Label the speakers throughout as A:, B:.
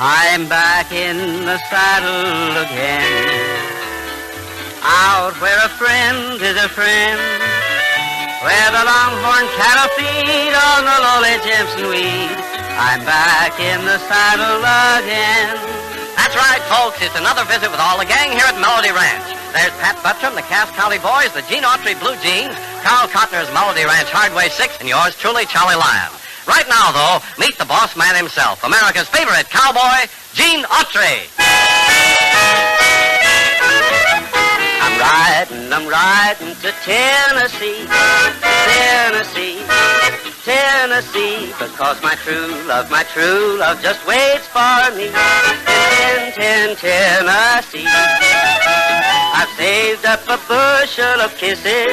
A: I'm back in the saddle again, out where a friend is a friend, where the longhorn cattle feed on the lowly Jimson weed. I'm back in the saddle again.
B: That's right, folks. It's another visit with all the gang here at Melody Ranch. There's Pat Buttram, the Cass County Boys, the Gene Autry Blue Jeans, Carl Cotner's Melody Ranch Hardway 6, and yours truly, Charlie Lyon. Right now, though, meet the boss man himself, America's favorite cowboy, Gene Autry.
A: I'm riding to Tennessee, Tennessee, because my true love just waits for me in Tennessee. I've saved up a bushel of kisses,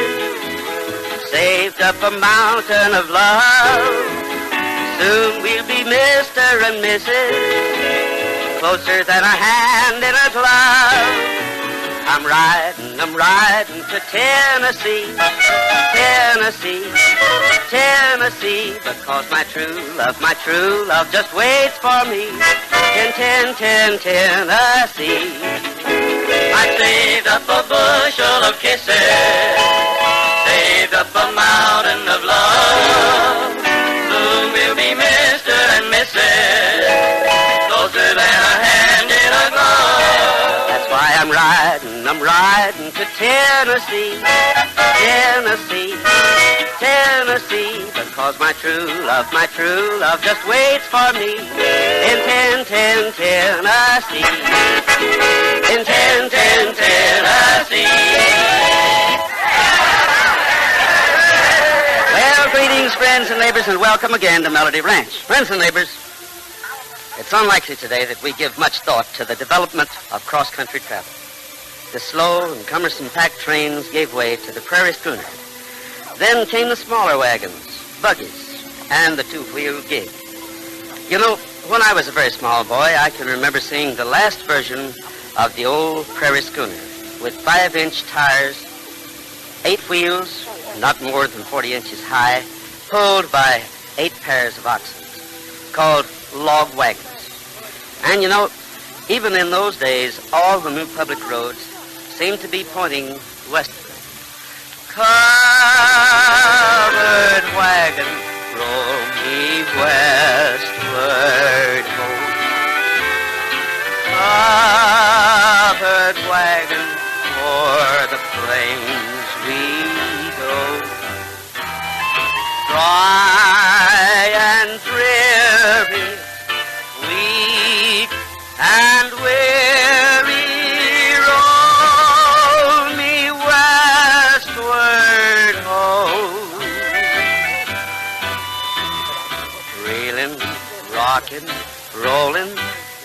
A: saved up a mountain of love. Soon we'll be Mr. and Mrs., closer than a hand in a glove. I'm riding to Tennessee, because my true love just waits for me in Tennessee. I saved up a bushel of kisses, saved up a mountain of love. Soon we'll be Mr. and Mrs., closer than a hand in a glove. That's why I'm riding to Tennessee, because my true love just waits for me in Tennessee, in Tennessee. Well, greetings, friends and neighbors, and welcome again to Melody Ranch. Friends and neighbors, it's unlikely today that we give much thought to the development of cross-country travel. The slow and cumbersome pack trains gave way to the prairie schooner. Then came the smaller wagons, buggies, and the two-wheel gig. You know, when I was a very small boy, I can remember seeing the last version of the old prairie schooner with 5-inch tires, 8 wheels, not more than 40 inches high, pulled by 8 pairs of oxen, called log wagons. And you know, even in those days, all the new public roads seemed to be pointing westward. Covered wagon, roll me westward home. Covered wagon, o'er the plains we go. Dry and dreary, weak and weary, roll me westward home. Reeling, rocking, rolling,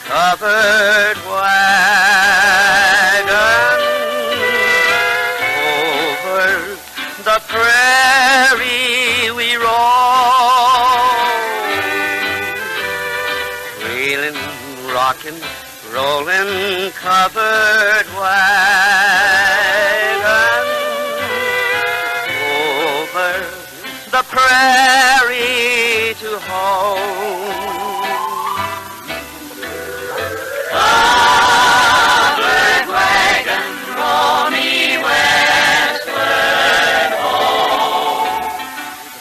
A: covered wagon, over the prairie we roll. Reeling, rocking, rolling, covered wagon, over the prairie to home. Covered wagon, roll me westward home.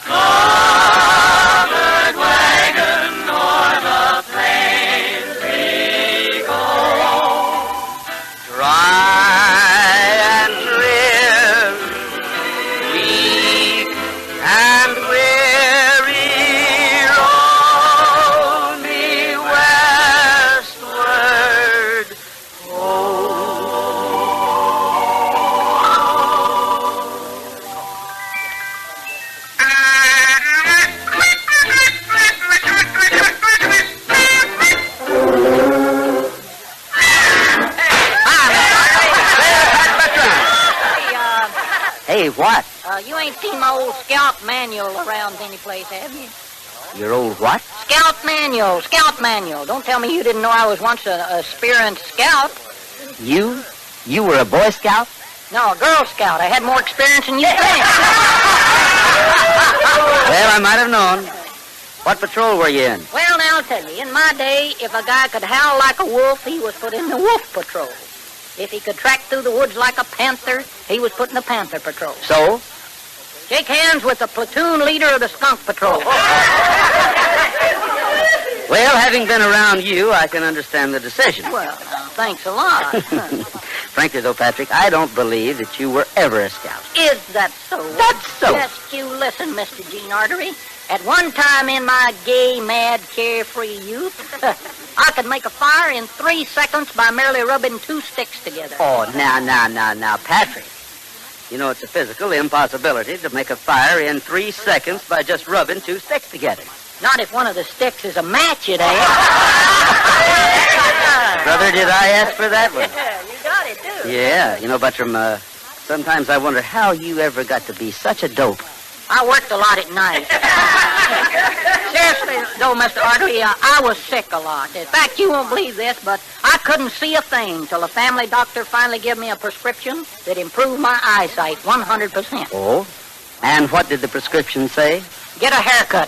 A: Covered wagon, o'er the plains we go. Dry and dreary, weak and weary, roll me westward home. Hey, what?
C: You ain't seen my old scout manual around any place, have you?
A: Your old what?
C: Scout manual. Don't tell me you didn't know I was once a aspirant scout.
A: You were a Boy Scout?
C: No, a Girl Scout. I had more experience than you think.
A: Well, I might have known. What patrol were you in?
C: Well, now, tell you, in my day, if a guy could howl like a wolf, he was put in the wolf patrol. If he could track through the woods like a panther, he was put in the panther patrol.
A: So?
C: Shake hands with the platoon leader of the skunk patrol.
A: Well, having been around you, I can understand the decision.
C: Well, thanks a lot.
A: Frankly, though, Patrick, I don't believe that you were ever a scout.
C: Is that so?
A: That's so.
C: Just you listen, Mr. Gene Autry. At one time in my gay, mad, carefree youth, I could make a fire in 3 seconds by merely rubbing 2 sticks together.
A: Oh, now, Patrick. You know, it's a physical impossibility to make a fire in 3 seconds by just rubbing 2 sticks together.
C: Not if one of the sticks is a match, it ain't.
A: Brother, did I ask for that one?
C: Yeah, you got it, too.
A: Yeah, you know, Buttram, sometimes I wonder how you ever got to be such a dope.
C: I worked a lot at night. Seriously, though, Mr. Autry, I was sick a lot. In fact, you won't believe this, but I couldn't see a thing till a family doctor finally gave me a prescription that improved my eyesight 100%.
A: Oh? And what did the prescription say?
C: Get a haircut.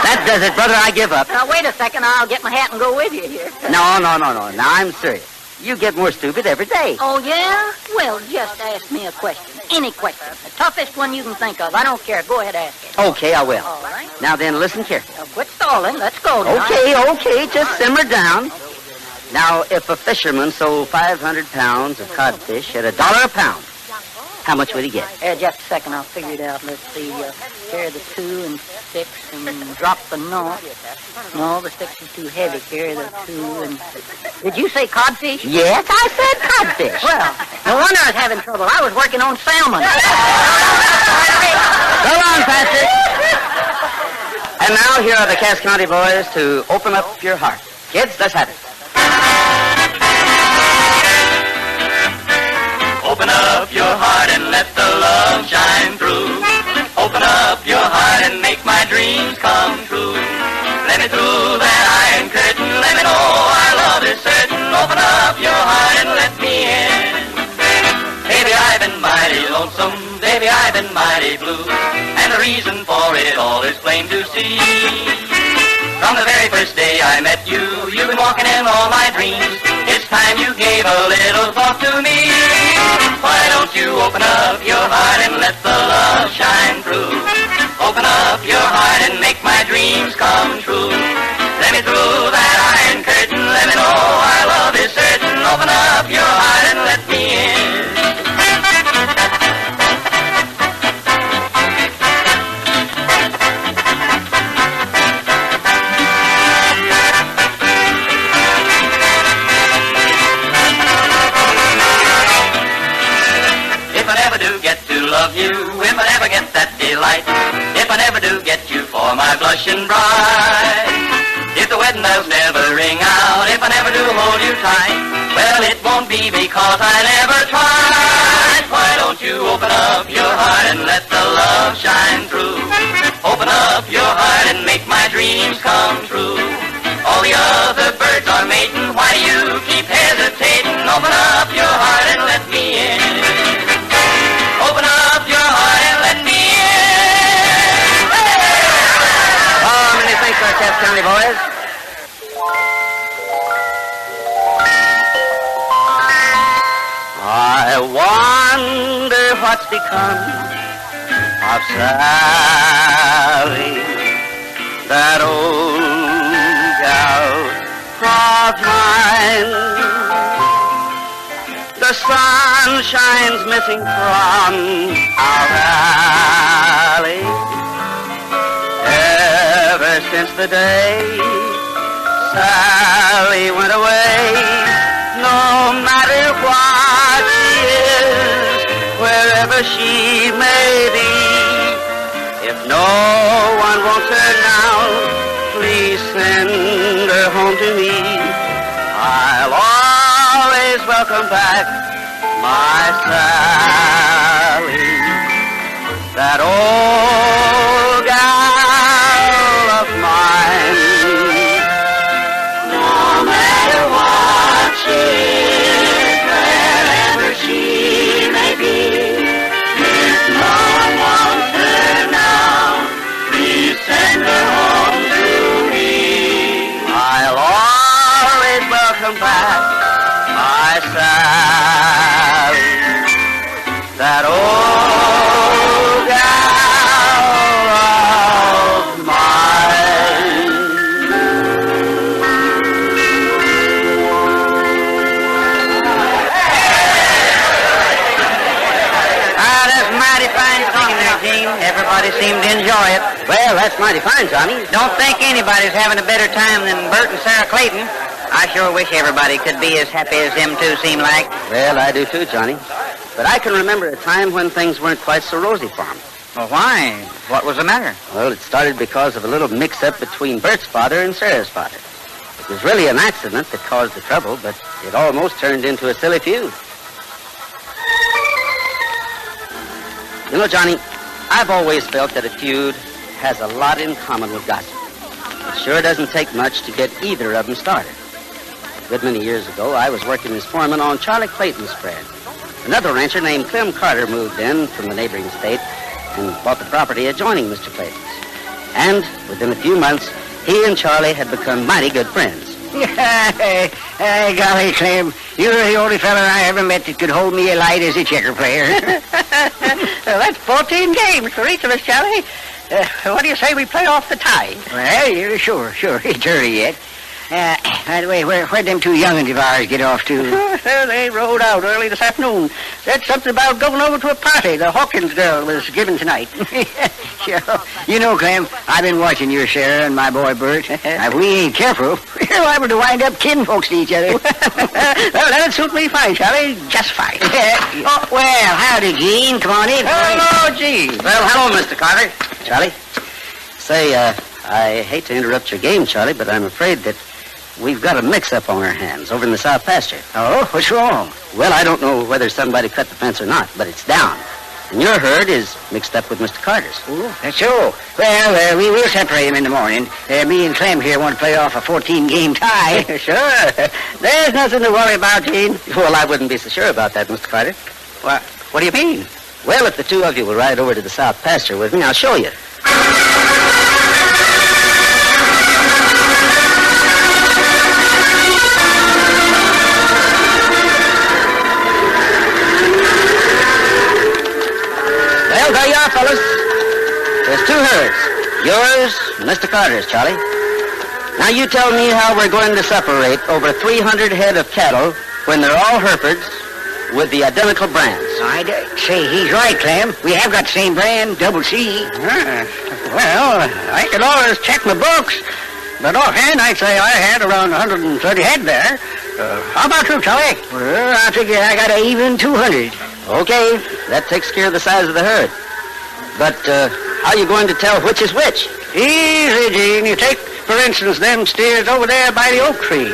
A: That does it, brother. I give up.
C: Now, wait a second. I'll get my hat and go with you here.
A: No. Now, I'm serious. You get more stupid every day.
C: Oh, yeah? Well, just ask me a question. Any question. The toughest one you can think of. I don't care. Go ahead, ask it.
A: Okay, I will.
C: All right.
A: Now then, listen carefully.
C: Now, quit stalling. Let's go now.
A: Okay. Just simmer down. Now, if a fisherman sold 500 pounds of codfish at $1 a pound, how much would he get?
C: Just a second. I'll figure it out. Let's see. Carry the 2 and 6 and drop the naught. No, the 6 is too heavy. Carry the 2 and... Did you say codfish?
A: Yes, I said codfish.
C: Well, no wonder I was having trouble. I was working on salmon.
A: Go on, Patrick. And now here are the Cass County boys to open up your heart. Kids, let's have it.
D: Open up your heart and let the love shine through. Open up your heart and make my dreams come true. Let me through that iron curtain. Let me know our love is certain. Open up your heart and let me in. Baby, I've been mighty lonesome. Baby, I've been mighty blue. And the reason for it all is plain to see. From the very first day I met you, you've been walking in all my dreams. It's time you gave a little thought to me. Why don't you open up your heart and let the love shine through? Open up your heart and make my dreams come true. Let me through that iron curtain. Let me know our love is certain. Open up your heart and let me in. Love you, if I never get that delight, if I never do get you for my blushing bride, if the wedding bells never ring out, if I never do hold you tight, well, it won't be because I never tried. Why don't you open up your heart and let the love shine through? Open up your heart and make my dreams come true. All the other birds are mating, why do you keep hesitating? Open up your heart and let me in. Open up your heart and let me in.
A: Oh, many thanks, our Cass County boys. I wonder what's become of Sally, that old gal of mine. The sun shines missing from our valley ever since the day Sally went away. No matter what she is, wherever she may be, if no one wants her now, please send her home to me. I'll always welcome back my Sally, that old gal of mine. No matter what she is, wherever she may be, if no one wants her now, please send her home to me. come back, my Sally, that old gal of mine.
C: That's mighty fine singing there, Gene. Everybody seemed to enjoy it.
A: Well, that's mighty fine, Johnny.
C: Don't think anybody's having a better time than Bert and Sarah Clayton. I sure wish everybody could be as happy as them two seem like.
A: Well, I do too, Johnny. But I can remember a time when things weren't quite so rosy for them.
C: Well, why? What was the matter?
A: Well, it started because of a little mix-up between Bert's father and Sarah's father. It was really an accident that caused the trouble, but it almost turned into a silly feud. You know, Johnny, I've always felt that a feud has a lot in common with gossip. It sure doesn't take much to get either of them started. A good many years ago, I was working as foreman on Charlie Clayton's spread. Another rancher named Clem Carter moved in from the neighboring state and bought the property adjoining Mr. Clayton's. And within a few months, he and Charlie had become mighty good friends.
C: Hey, golly, Clem, you're the only fella I ever met that could hold me a light as a checker player.
E: Well, that's 14 games for each of us, Charlie. What do you say we play off the tie?
C: Well, yeah, sure. It's early yet. By the way, where'd them two young'uns of ours get off to?
E: They rode out early this afternoon. Said something about going over to a party the Hawkins girl was giving tonight.
C: Sure. You know, Clem, I've been watching your Sarah and my boy Bert. If we ain't careful, we're liable to wind up kinfolks to each other.
E: Well, that'd suit me fine, Charlie. Just fine.
C: Oh, well, howdy, Gene. Come on in.
E: Hello, Gene.
A: Well, hello, Mr. Carter. Charlie. Say, I hate to interrupt your game, Charlie, but I'm afraid that we've got a mix-up on our hands over in the south pasture.
C: Oh, what's wrong?
A: Well, I don't know whether somebody cut the fence or not, but it's down. And your herd is mixed up with Mr. Carter's.
C: Oh, that's so. Well, we will separate them in the morning. Me and Clem here want to play off a 14-game tie.
E: Sure. There's nothing to worry about, Gene.
A: Well, I wouldn't be so sure about that, Mr. Carter.
E: What do you mean?
A: Well, if the two of you will ride over to the south pasture with me, I'll show you. Well, there you are, fellas. There's two herds. Yours and Mr. Carter's, Charlie. Now, you tell me how we're going to separate over 300 head of cattle when they're all Herefords with the identical brands.
C: I'd say he's right, Clem. We have got the same brand, double C.
E: Well, I could always check my books. But offhand, I'd say I had around 130 head there. How about you, Charlie?
C: Well, I figure I got an even 200.
A: Okay, that takes care of the size of the herd. But how are you going to tell which is which?
E: Easy, Gene. You take, for instance, them steers over there by the oak tree.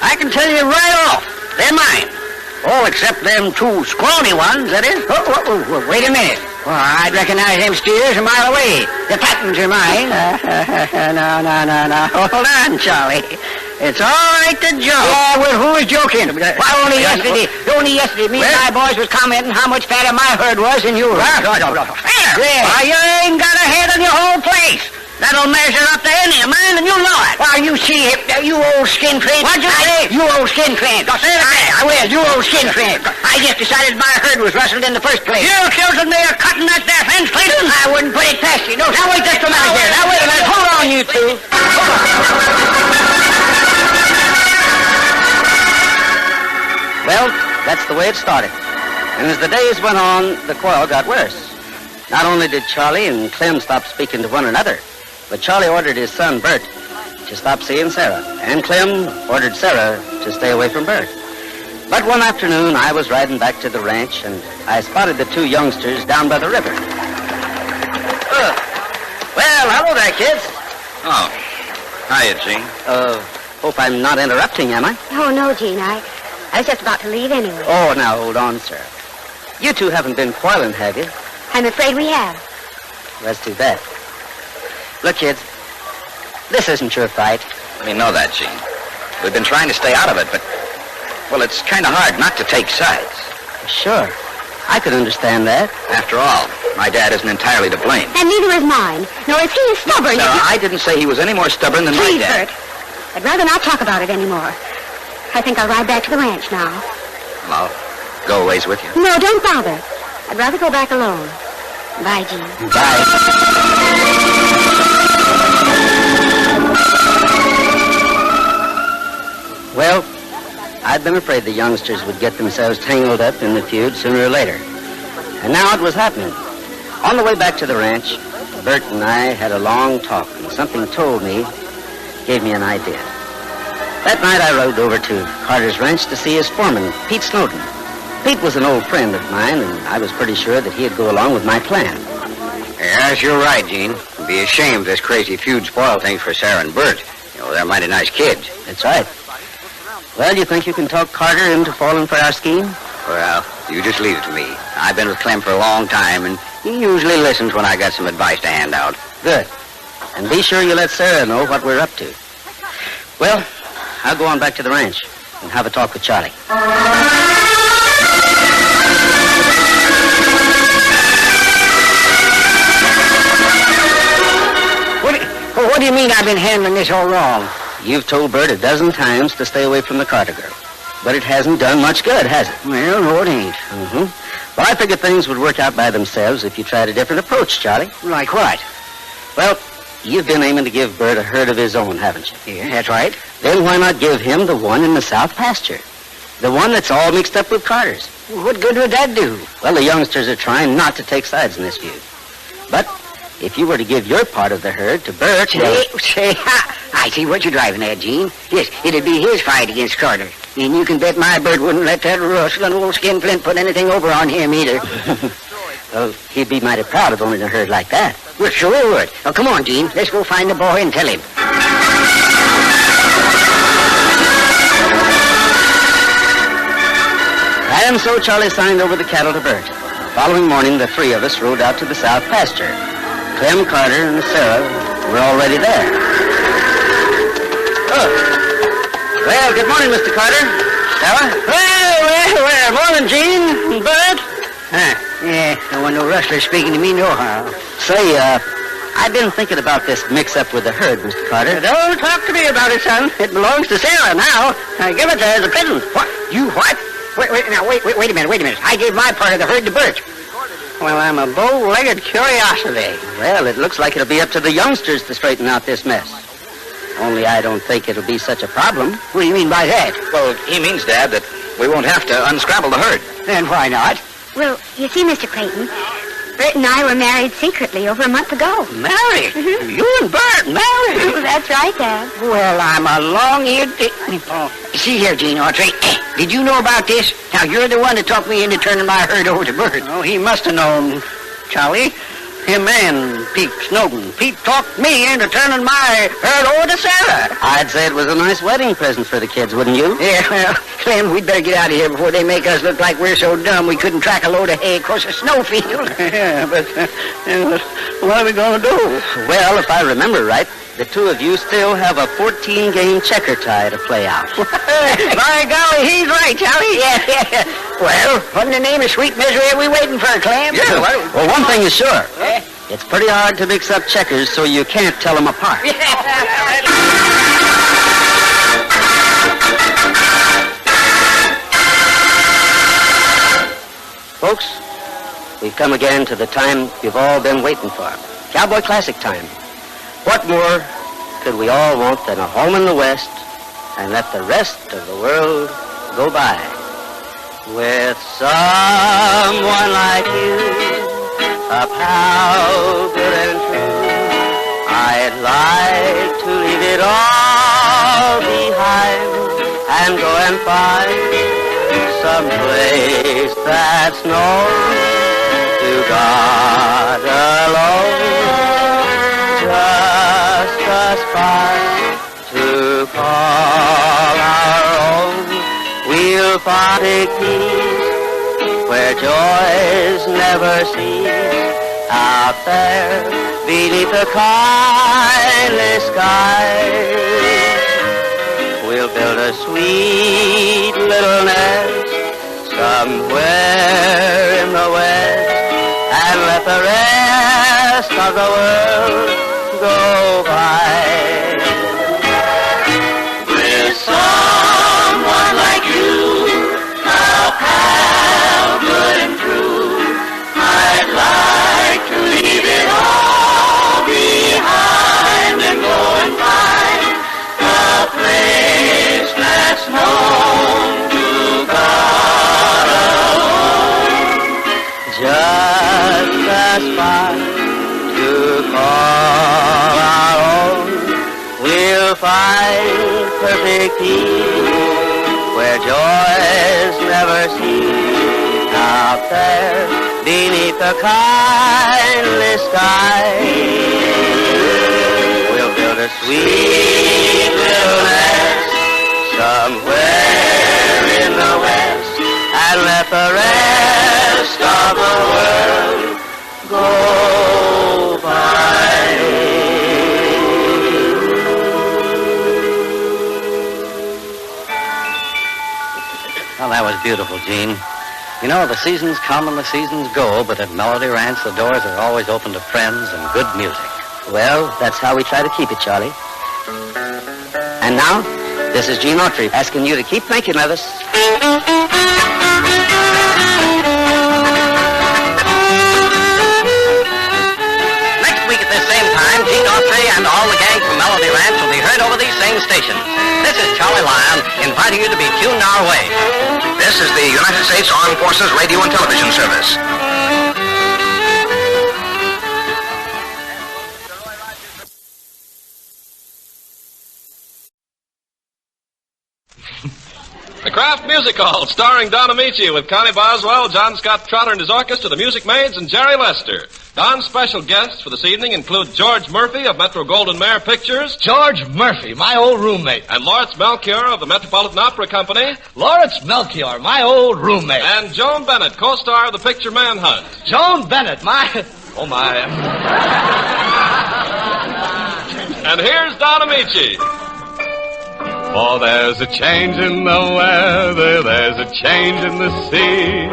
E: I can tell you right off, they're mine. Oh, except them two scrawny ones, that is.
C: Wait a minute. Well, I'd recognize them steers a mile away. The patterns are mine.
E: No. Hold on, Charlie. It's all right to joke.
C: Yeah, well, who was joking? Why, only yesterday, me and my boys was commenting how much fatter my herd was than yours.
E: Fair.
C: Yeah.
E: Why, you ain't got a head on your whole place. That'll measure up to any of mine, and you know it.
C: Why, you see it, you old skin flint.
E: What'd you say?
C: You old skin flint.
E: Say it again.
C: I will, you old skin flint. I just decided my herd was rustled in the first place.
E: You accusing me of cutting that there fence, Clayton?
C: I wouldn't put it past you. No, now wait just a minute here. Now wait a minute. Hold on, you two.
A: Well, that's the way it started. And as the days went on, the quarrel got worse. Not only did Charlie and Clem stop speaking to one another, but Charlie ordered his son, Bert, to stop seeing Sarah. And Clem ordered Sarah to stay away from Bert. But one afternoon, I was riding back to the ranch, and I spotted the two youngsters down by the river. Well, hello there, kids.
F: Oh. Hiya, Gene.
A: Hope I'm not interrupting, am I?
G: Oh, no, Gene. I was just about to leave anyway.
A: Oh, now, hold on, Sarah. You two haven't been quarreling, have you?
G: I'm afraid we have.
A: That's too bad. Look, kids, this isn't your fight.
F: We know that, Gene. We've been trying to stay out of it, but, well, it's kind of hard not to take sides.
A: Sure. I could understand that.
F: After all, my dad isn't entirely to blame.
G: And neither is mine. Nor is he as stubborn.
F: Sarah, I didn't say he was any more stubborn than
G: Please,
F: my dad.
G: Bert. I'd rather not talk about it anymore. I think I'll ride back to the ranch now.
F: Well, I'll go a ways with you.
G: No, don't bother. I'd rather go back alone. Bye, Gene.
F: Bye.
A: Well, I'd been afraid the youngsters would get themselves tangled up in the feud sooner or later. And now it was happening. On the way back to the ranch, Bert and I had a long talk, and something gave me an idea. That night I rode over to Carter's ranch to see his foreman, Pete Snowden. Pete was an old friend of mine, and I was pretty sure that he'd go along with my plan.
E: Yes, you're right, Gene. It'd be a shame if this crazy feud spoiled things for Sarah and Bert. You know, they're mighty nice kids.
A: That's right. Well, you think you can talk Carter into falling for our scheme?
E: Well, you just leave it to me. I've been with Clem for a long time, and he usually listens when I got some advice to hand out.
A: Good. And be sure you let Sarah know what we're up to. Well, I'll go on back to the ranch and have a talk with Charlie.
E: What do you mean I've been handling this all wrong?
A: You've told Bert a dozen times to stay away from the Carter girl. But it hasn't done much good, has it?
E: Well, no, it ain't.
A: Mm-hmm. Well, I figured things would work out by themselves if you tried a different approach, Charlie.
E: Like what?
A: Well, you've been aiming to give Bert a herd of his own, haven't you?
E: Yeah, that's right.
A: Then why not give him the one in the south pasture? The one that's all mixed up with Carter's.
E: What good would that do?
A: Well, the youngsters are trying not to take sides in this feud. But if you were to give your part of the herd to Bert...
E: I see what you're driving at, Gene. Yes, it'd be his fight against Carter. And you can bet my Bert wouldn't let that rustling old skinflint put anything over on him either.
A: Well, he'd be mighty proud of owning a herd like that.
E: Well, sure he would. Now, come on, Gene. Let's go find the boy and tell him.
A: And so Charlie signed over the cattle to Bert. The following morning, the three of us rode out to the south pasture. Clem, Carter, and Sarah were already there. Oh. Well, good morning, Mr. Carter. Sarah?
E: Well, morning, Gene. Bert? Yeah, no one, no rustler speaking to me nohow.
A: Say, I've been thinking about this mix-up with the herd, Mr. Carter.
E: Don't talk to me about it, son. It belongs to Sarah now. I give it to her as a present. What? You what? Wait a minute. I gave my part of the herd to Bert. Well, I'm a bow-legged curiosity.
A: Well, it looks like it'll be up to the youngsters to straighten out this mess. Only I don't think it'll be such a problem.
E: What do you mean by that?
F: Well, he means, Dad, that we won't have to unscramble the herd.
E: Then why not?
G: Well, you see, Mr. Clayton, Bert and I were married secretly over a month ago.
E: Married? You and Bert married?
G: That's right, Dad.
E: Well, I'm a long-eared... See here, Gene Autry. Did you know about this? Now, you're the one that talked me into turning my herd over to Bert. Oh, he must have known, Charlie. Him and Pete Snowden. Pete talked me into turning my herd over to Sarah.
A: I'd say it was a nice wedding present for the kids, wouldn't you?
E: Yeah, well, Clem, we'd better get out of here before they make us look like we're so dumb we couldn't track a load of hay across a snowfield. Yeah, but what are we going to do?
A: Well, if I remember right, the two of you still have a 14-game checker tie to play out.
E: By golly, he's right, Charlie. Yeah. Well, what in the name of sweet misery are we waiting for, Clem?
A: Yeah, well, one thing is sure. It's pretty hard to mix up checkers, so you can't tell them apart. Folks, we've come again to the time you've all been waiting for. Cowboy Classic time. What more could we all want than a home in the West and let the rest of the world go by? With someone like you, a pal good and true, I'd like to leave it all behind and go and find some place that's known to God alone. Just a spot to call our own. We'll find a peace where joys never cease. Out there beneath the kindly skies, we'll build a sweet little nest somewhere in the West and let the rest of the world go by. With someone keep, where joys never cease, out there beneath the kindly sky. We'll build a sweet little nest somewhere in the west, and let the rest of the world go by.
B: Well, that was beautiful, Gene. You know, the seasons come and the seasons go, but at Melody Ranch, the doors are always open to friends and good music.
A: Well, that's how we try to keep it, Charlie. And now, this is Gene Autry asking you to keep thinking of us.
B: Next week at this same time, Gene Autry and all the gang from Melody Ranch will be heard over these same stations. This is Charlie Lyon inviting you to be tuned our way.
F: This is the United States Armed Forces Radio and Television Service.
H: The Kraft Music Hall, starring Don Amici with Connie Boswell, John Scott Trotter and his orchestra, the Music Maids, and Jerry Lester. Don's special guests for this evening include George Murphy of Metro-Goldwyn-Mayer Pictures.
I: George Murphy, my old roommate.
H: And Lawrence Melchior of the Metropolitan Opera Company.
I: Lawrence Melchior, my old roommate.
H: And Joan Bennett, co-star of the picture Manhunt.
I: Joan Bennett, my... Oh, my.
H: And here's Don Amici.
J: For there's a change in the weather, there's a change in the sea.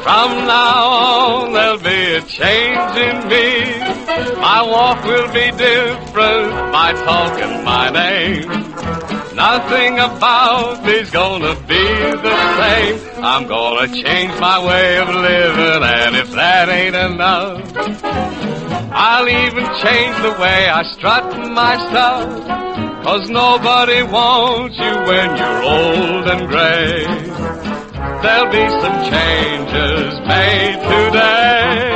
J: From now on, there'll be a change in me. My walk will be different, my talk and my name. Nothing about me's gonna be the same. I'm gonna change my way of living, and if that ain't enough, I'll even change the way I strut my stuff. 'Cause nobody wants you when you're old and gray. There'll be some changes made today.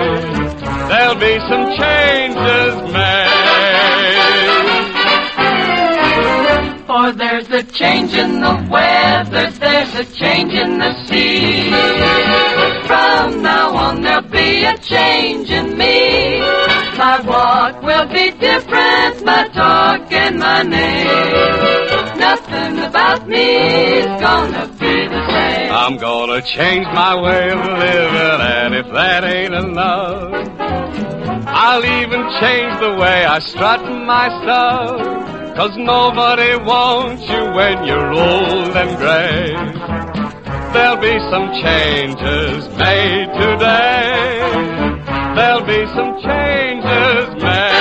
J: There'll be some changes made.
D: For there's a change in the weather, there's a change in the sea. From now on there'll be a change in me. My walk will be different, my talk and my name. Nothing about me's gonna be the same.
J: I'm gonna change my way of living, and if that ain't enough, I'll even change the way I strut my stuff. 'Cause nobody wants you when you're old and gray. There'll be some changes made today. There'll be some changes made.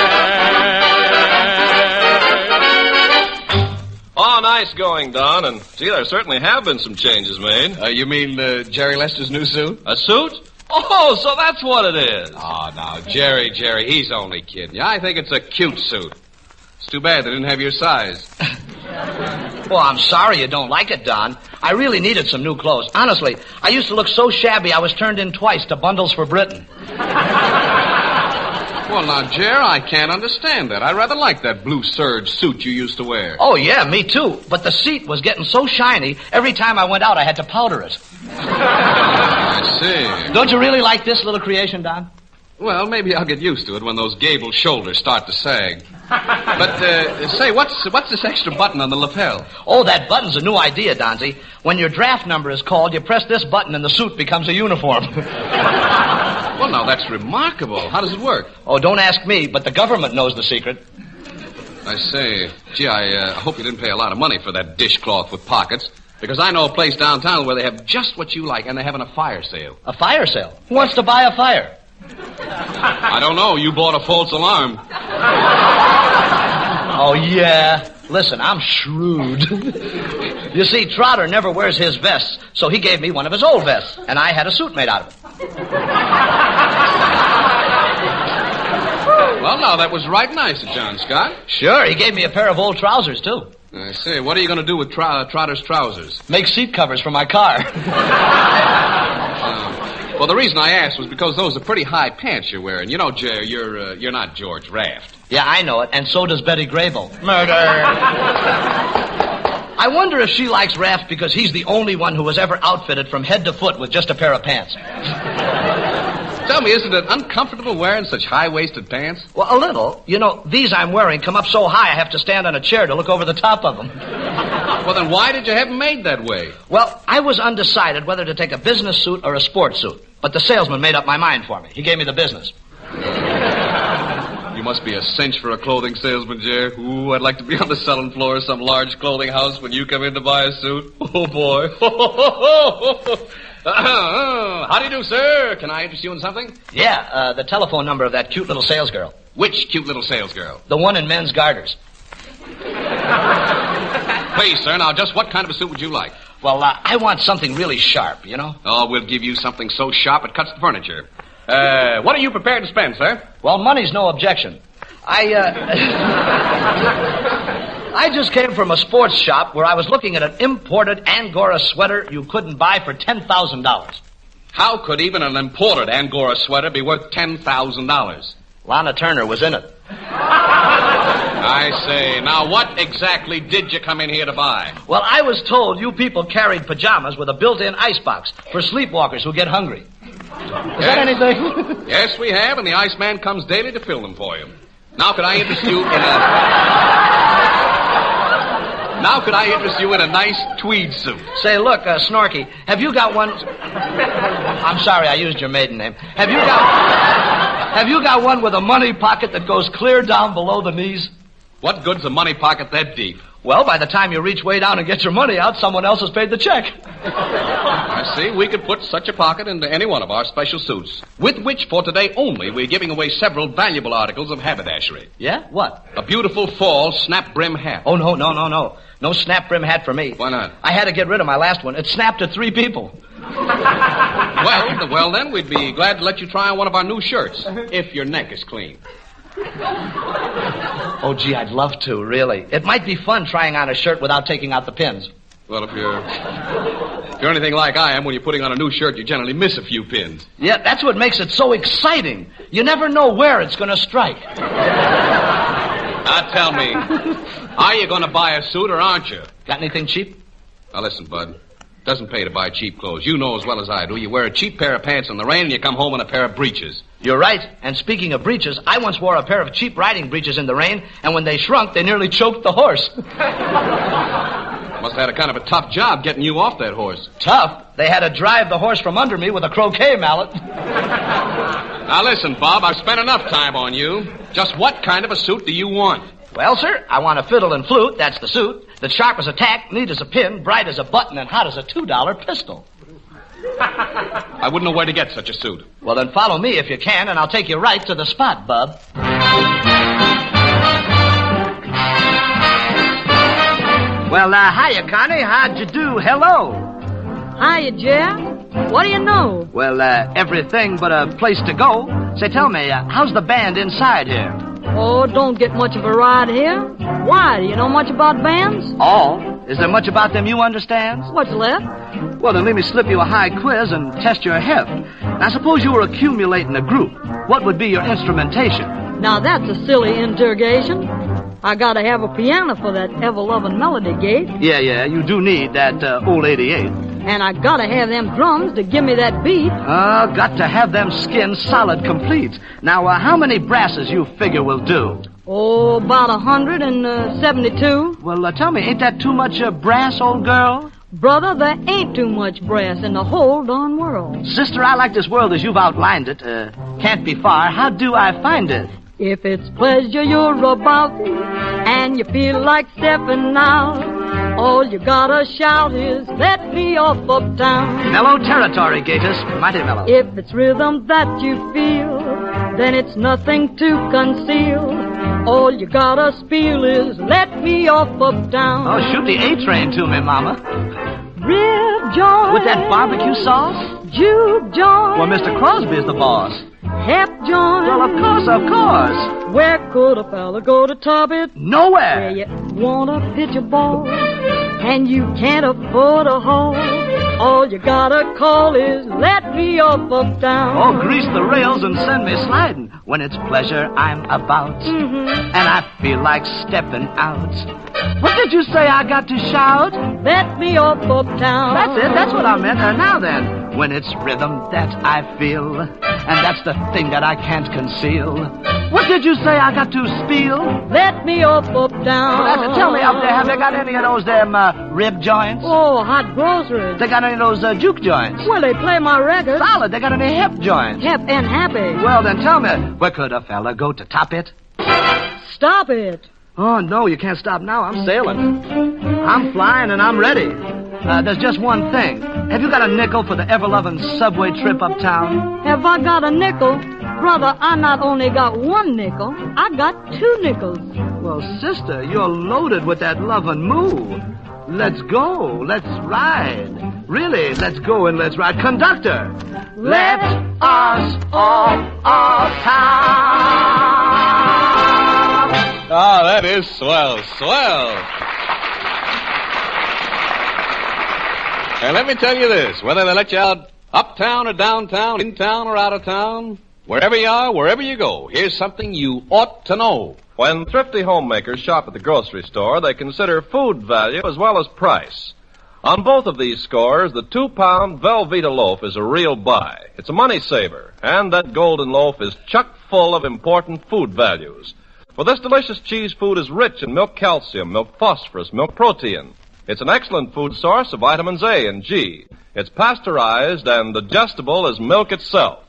H: Oh, nice going, Don. And, gee, there certainly have been some changes made.
I: You mean Jerry Lester's new suit?
H: A suit? Oh, so that's what it is.
I: Oh, now, Jerry, he's only kidding you. I think it's a cute suit. It's too bad they didn't have your size.
K: Well, I'm sorry you don't like it, Don. I really needed some new clothes. Honestly, I used to look so shabby I was turned in twice to Bundles for Britain.
I: Well, now, Jer, I can't understand that. I rather like that blue serge suit you used to wear.
K: Oh, yeah, me too. But the seat was getting so shiny, every time I went out I had to powder it.
I: I see.
K: Don't you really like this little creation, Don?
I: Well, maybe I'll get used to it when those gable shoulders start to sag. But, say, what's this extra button on the lapel?
K: Oh, that button's a new idea, Donzie. When your draft number is called, you press this button and the suit becomes a uniform.
I: Well, now, that's remarkable. How does it work?
K: Oh, don't ask me, but the government knows the secret.
I: I say, gee, I hope you didn't pay a lot of money for that dishcloth with pockets, because I know a place downtown where they have just what you like, and they're having a fire sale.
K: A fire sale? Who wants to buy a fire?
I: I don't know. You bought a false alarm.
K: Oh, yeah. Listen, I'm shrewd. You see, Trotter never wears his vests, so he gave me one of his old vests, and I had a suit made out of it.
I: Well, now, that was right nice of John Scott.
K: Sure, he gave me a pair of old trousers, too.
I: I say, what are you going to do with Trotter's trousers?
K: Make seat covers for my car.
I: Well, the reason I asked was because those are pretty high pants you're wearing. You know, Jer, you're not George Raft.
K: Yeah, I know it, and so does Betty Grable. Murder! I wonder if she likes Raft because he's the only one who was ever outfitted from head to foot with just a pair of pants.
I: Tell me, isn't it uncomfortable wearing such high-waisted pants?
K: Well, a little. You know, these I'm wearing come up so high I have to stand on a chair to look over the top of them.
I: Well, then why did you have them made that way?
K: Well, I was undecided whether to take a business suit or a sports suit. But the salesman made up my mind for me. He gave me the business.
I: You must be a cinch for a clothing salesman, Jerry. Ooh, I'd like to be on the selling floor of some large clothing house when you come in to buy a suit. Oh, boy. How do you do, sir? Can I interest you in something?
K: Yeah, the telephone number of that cute little salesgirl.
I: Which cute little salesgirl?
K: The one in men's garters.
I: Please, sir, now just what kind of a suit would you like?
K: Well, I want something really sharp, you know?
I: Oh, we'll give you something so sharp it cuts the furniture. What are you prepared to spend, sir?
K: Well, money's no objection. I just came from a sports shop where I was looking at an imported Angora sweater you couldn't buy for $10,000.
I: How could even an imported Angora sweater be worth $10,000?
K: Lana Turner was in it.
I: I say, now what exactly did you come in here to buy?
K: Well, I was told you people carried pajamas with a built-in icebox for sleepwalkers who get hungry. Is that anything?
I: Yes, we have, and the Iceman comes daily to fill them for you. Now could I interest you in a nice tweed suit?
K: Say, look, Snorky, have you got one... I'm sorry, I used your maiden name. Have you got one with a money pocket that goes clear down below the knees?
I: What good's a money pocket that deep?
K: Well, by the time you reach way down and get your money out, someone else has paid the check.
I: I see. We could put such a pocket into any one of our special suits, with which, for today only, we're giving away several valuable articles of haberdashery.
K: Yeah? What?
I: A beautiful fall snap-brim hat.
K: Oh, no. No snap-brim hat for me.
I: Why not?
K: I had to get rid of my last one. It snapped to 3 people.
I: Well, then, we'd be glad to let you try on one of our new shirts, if your neck is clean.
K: Oh, gee, I'd love to, really. It might be fun trying on a shirt without taking out the pins.
I: Well, if you're anything like I am, when you're putting on a new shirt, you generally miss a few pins.
K: Yeah, that's what makes it so exciting. You never know where it's going to strike.
I: Now, tell me, are you going to buy a suit or aren't you?
K: Got anything cheap?
I: Now, listen, Bud. Doesn't pay to buy cheap clothes. You know as well as I do. You wear a cheap pair of pants in the rain and you come home in a pair of breeches.
K: You're right. And speaking of breeches, I once wore a pair of cheap riding breeches in the rain, and when they shrunk, they nearly choked the horse.
I: Must have had a kind of a tough job getting you off that horse.
K: Tough? They had to drive the horse from under me with a croquet mallet.
I: Now, listen, Bob, I've spent enough time on you. Just what kind of a suit do you want?
K: Well, sir, I want a fiddle and flute, that's the suit, that's sharp as a tack, neat as a pin, bright as a button, and hot as a $2 pistol.
I: I wouldn't know where to get such a suit.
K: Well, then follow me if you can, and I'll take you right to the spot, bub. Well, hiya, Connie. How'd you do? Hello.
L: Hiya, Jeff. What do you know?
K: Well, everything but a place to go. Say, tell me, how's the band inside here?
L: Oh, don't get much of a ride here. Why? Do you know much about bands?
K: Oh? Is there much about them you understand?
L: What's left?
K: Well, then let me slip you a high quiz and test your heft. Now, suppose you were accumulating a group. What would be your instrumentation?
L: Now, that's a silly interrogation. I gotta have a piano for that ever-loving melody gate.
K: Yeah, you do need that old 88.
L: And I gotta have them drums to give me that beat.
K: Got to have them skins solid complete. Now, how many brasses you figure will do?
L: Oh, about 172.
K: Well, tell me, ain't that too much brass, old girl?
L: Brother, there ain't too much brass in the whole darn world.
K: Sister, I like this world as you've outlined it. Can't be far. How do I find it?
L: If it's pleasure you're about and you feel like stepping out, all you gotta shout is, let me off uptown.
K: Mellow territory, Gatus. Mighty mellow.
L: If it's rhythm that you feel, then it's nothing to conceal. All you gotta spiel is, let me off uptown.
K: Oh, shoot the A-train to me, Mama.
L: Rib joint.
K: With that barbecue sauce?
L: Juke joint.
K: Well, Mr. Crosby's the boss.
L: Hep joint.
K: Well, of course.
L: Where could a fella go to top it?
K: Nowhere.
L: Where you wanna pitch a ball, and you can't afford a hall. All you gotta call is, let me off uptown.
K: Oh, grease the rails and send me sliding. when it's pleasure I'm about. And I feel like stepping out. What did you say I got to shout?
L: Let me off uptown.
K: That's it, that's what I meant. Now then, when it's rhythm that I feel, and that's the thing that I can't conceal. What did you say I got to spiel?
L: Let me off uptown.
K: Tell me up there, have they got any of those rib joints?
L: Oh, hot groceries.
K: They got any of those juke joints?
L: Well, they play my records.
K: Solid, they got any hip joints?
L: Hip and happy.
K: Well, then tell me, where could a fella go to top it?
L: Stop it.
K: Oh, no, you can't stop now. I'm sailing. I'm flying and I'm ready. There's just one thing. Have you got a nickel for the ever-loving subway trip uptown?
L: Have I got a nickel? Brother, I not only got one nickel, I got 2 nickels.
K: Well, sister, you're loaded with that loving moo. Let's go. Let's ride. Really, let's go and let's ride. Conductor, let us off town.
J: Ah, that is swell, swell. And let me tell you this, whether they let you out uptown or downtown, in town or out of town, wherever you are, wherever you go, here's something you ought to know.
H: When thrifty homemakers shop at the grocery store, they consider food value as well as price. On both of these scores, the 2-pound Velveeta loaf is a real buy. It's a money saver, and that golden loaf is chock full of important food values. For this delicious cheese food is rich in milk calcium, milk phosphorus, milk protein. It's an excellent food source of vitamins A and G. It's pasteurized and digestible as milk itself.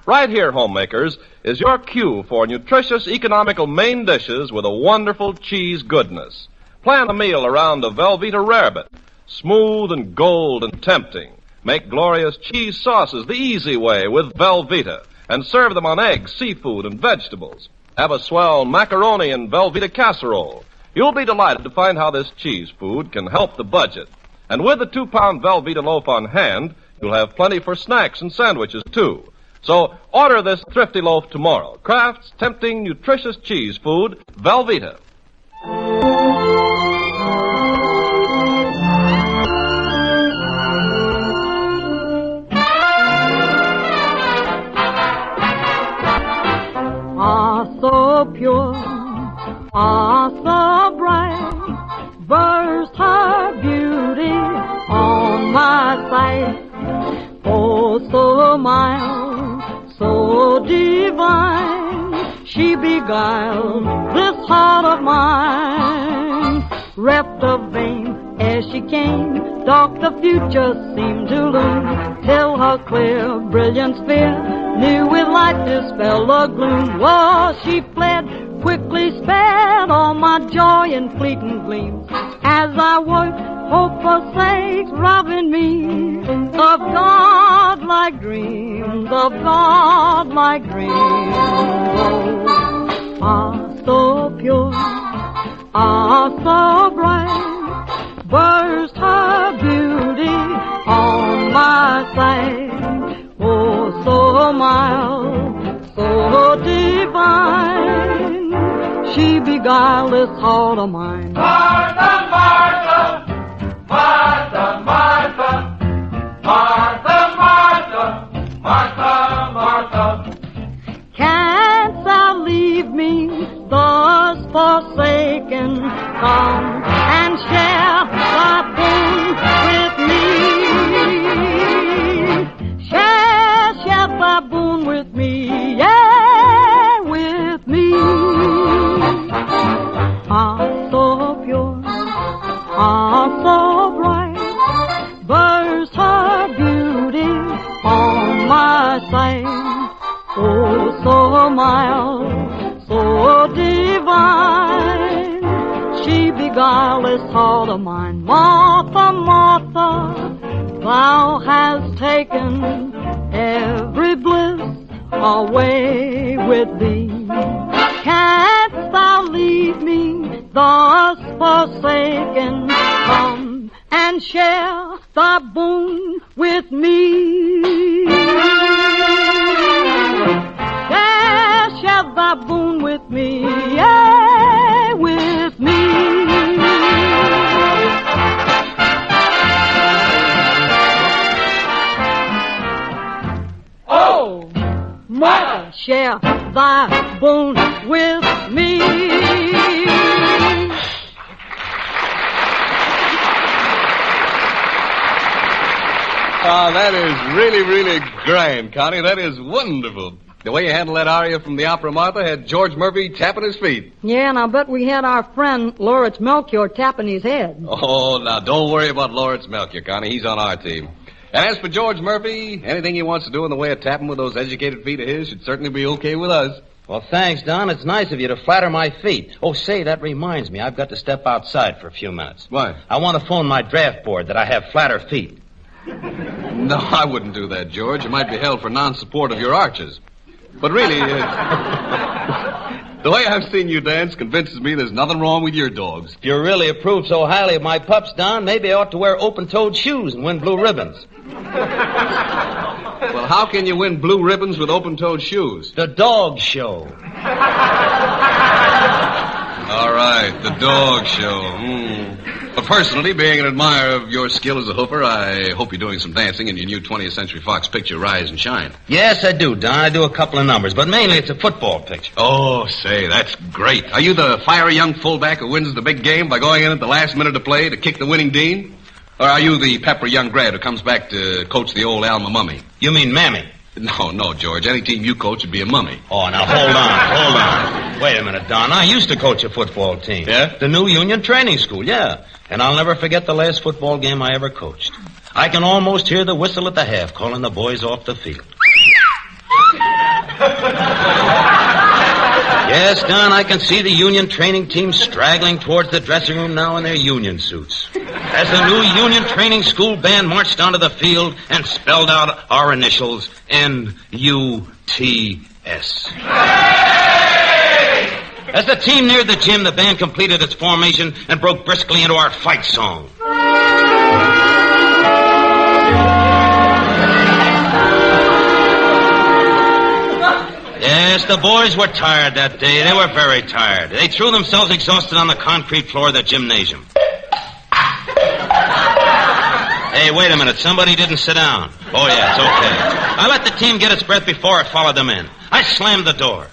H: Right here, homemakers, is your cue for nutritious, economical main dishes with a wonderful cheese goodness. Plan a meal around a Velveeta rarebit, smooth and gold and tempting. Make glorious cheese sauces the easy way with Velveeta, and serve them on eggs, seafood, and vegetables. Have a swell macaroni and Velveeta casserole. You'll be delighted to find how this cheese food can help the budget. And with the 2-pound Velveeta loaf on hand, you'll have plenty for snacks and sandwiches, too. So order this thrifty loaf tomorrow. Kraft's tempting, nutritious cheese food, Velveeta.
L: So pure, so bright, burst her beauty on my sight. Oh, so mild, so divine, she beguiled this heart of mine. Reft of fame as she came, dark the future seemed to loom, till her clear, brilliant sphere knew with light dispel the gloom. Oh, she fled, quickly sped all my joy in fleeting gleams. As I worked, hope forsakes, robbing me of God-like dreams, of God-like dreams. Oh, so pure, so bright, burst her beauty on my sight. Oh, so mild, so divine, she beguiled this heart of mine.
D: Martha, Martha, Martha, Martha, Martha, Martha, Martha, Martha.
L: Canst thou leave me thus forsaken? Come and share thy boon with me. Share thy boon with me, yeah, with me. So pure, so bright, burst her beauty on my sight. Oh, so mild, so divine, she beguiled this heart of mine. Martha, Martha, thou hast taken every bliss away with thee. Canst thou leave me thus forsaken? Come and share thy boon with me. Share thy boon with me, yeah, with me. Oh, Martha, share thy bones with me.
I: Oh, that is really, really grand, Connie. That is wonderful. The way you handled that aria from the opera, Martha, had George Murphy tapping his feet.
L: Yeah, and I bet we had our friend Lawrence Melchior tapping his head.
I: Oh, now, don't worry about Lawrence Melchior, Connie. He's on our team. And as for George Murphy, anything he wants to do in the way of tapping with those educated feet of his should certainly be okay with us.
M: Well, thanks, Don. It's nice of you to flatter my feet. Oh, say, that reminds me. I've got to step outside for a few minutes.
I: Why?
M: I want to phone my draft board that I have flatter feet.
I: No, I wouldn't do that, George. You might be held for non-support of your arches. But really, the way I've seen you dance convinces me there's nothing wrong with your dogs.
M: If you really approve so highly of my pups, Don, maybe I ought to wear open-toed shoes and win blue ribbons.
I: Well, how can you win blue ribbons with open-toed shoes?
M: The dog show.
I: All right, the dog show. But personally, being an admirer of your skill as a hooper, I hope you're doing some dancing in your new 20th Century Fox picture, Rise and Shine.
M: Yes, I do, Don. I do a couple of numbers, but mainly it's a football picture.
I: Oh, say, that's great. Are you the fiery young fullback who wins the big game by going in at the last minute of play to kick the winning dean? Or are you the peppery young grad who comes back to coach the old Alma Mummy?
M: You mean Mammy?
I: No, George. Any team you coach would be a mummy.
M: Oh, now, hold on. Wait a minute, Don. I used to coach a football team.
I: Yeah?
M: The New Union Training School, yeah. And I'll never forget the last football game I ever coached. I can almost hear the whistle at the half calling the boys off the field. Yes, Don, I can see the Union training team straggling towards the dressing room now in their Union suits. As the New Union Training School band marched onto the field and spelled out our initials, N-U-T-S. As the team neared the gym, the band completed its formation and broke briskly into our fight song. Yes, the boys were tired that day. They were very tired. They threw themselves exhausted on the concrete floor of the gymnasium. Hey, wait a minute. Somebody didn't sit down. Oh, yeah, it's okay. I let the team get its breath before I followed them in. I slammed the door.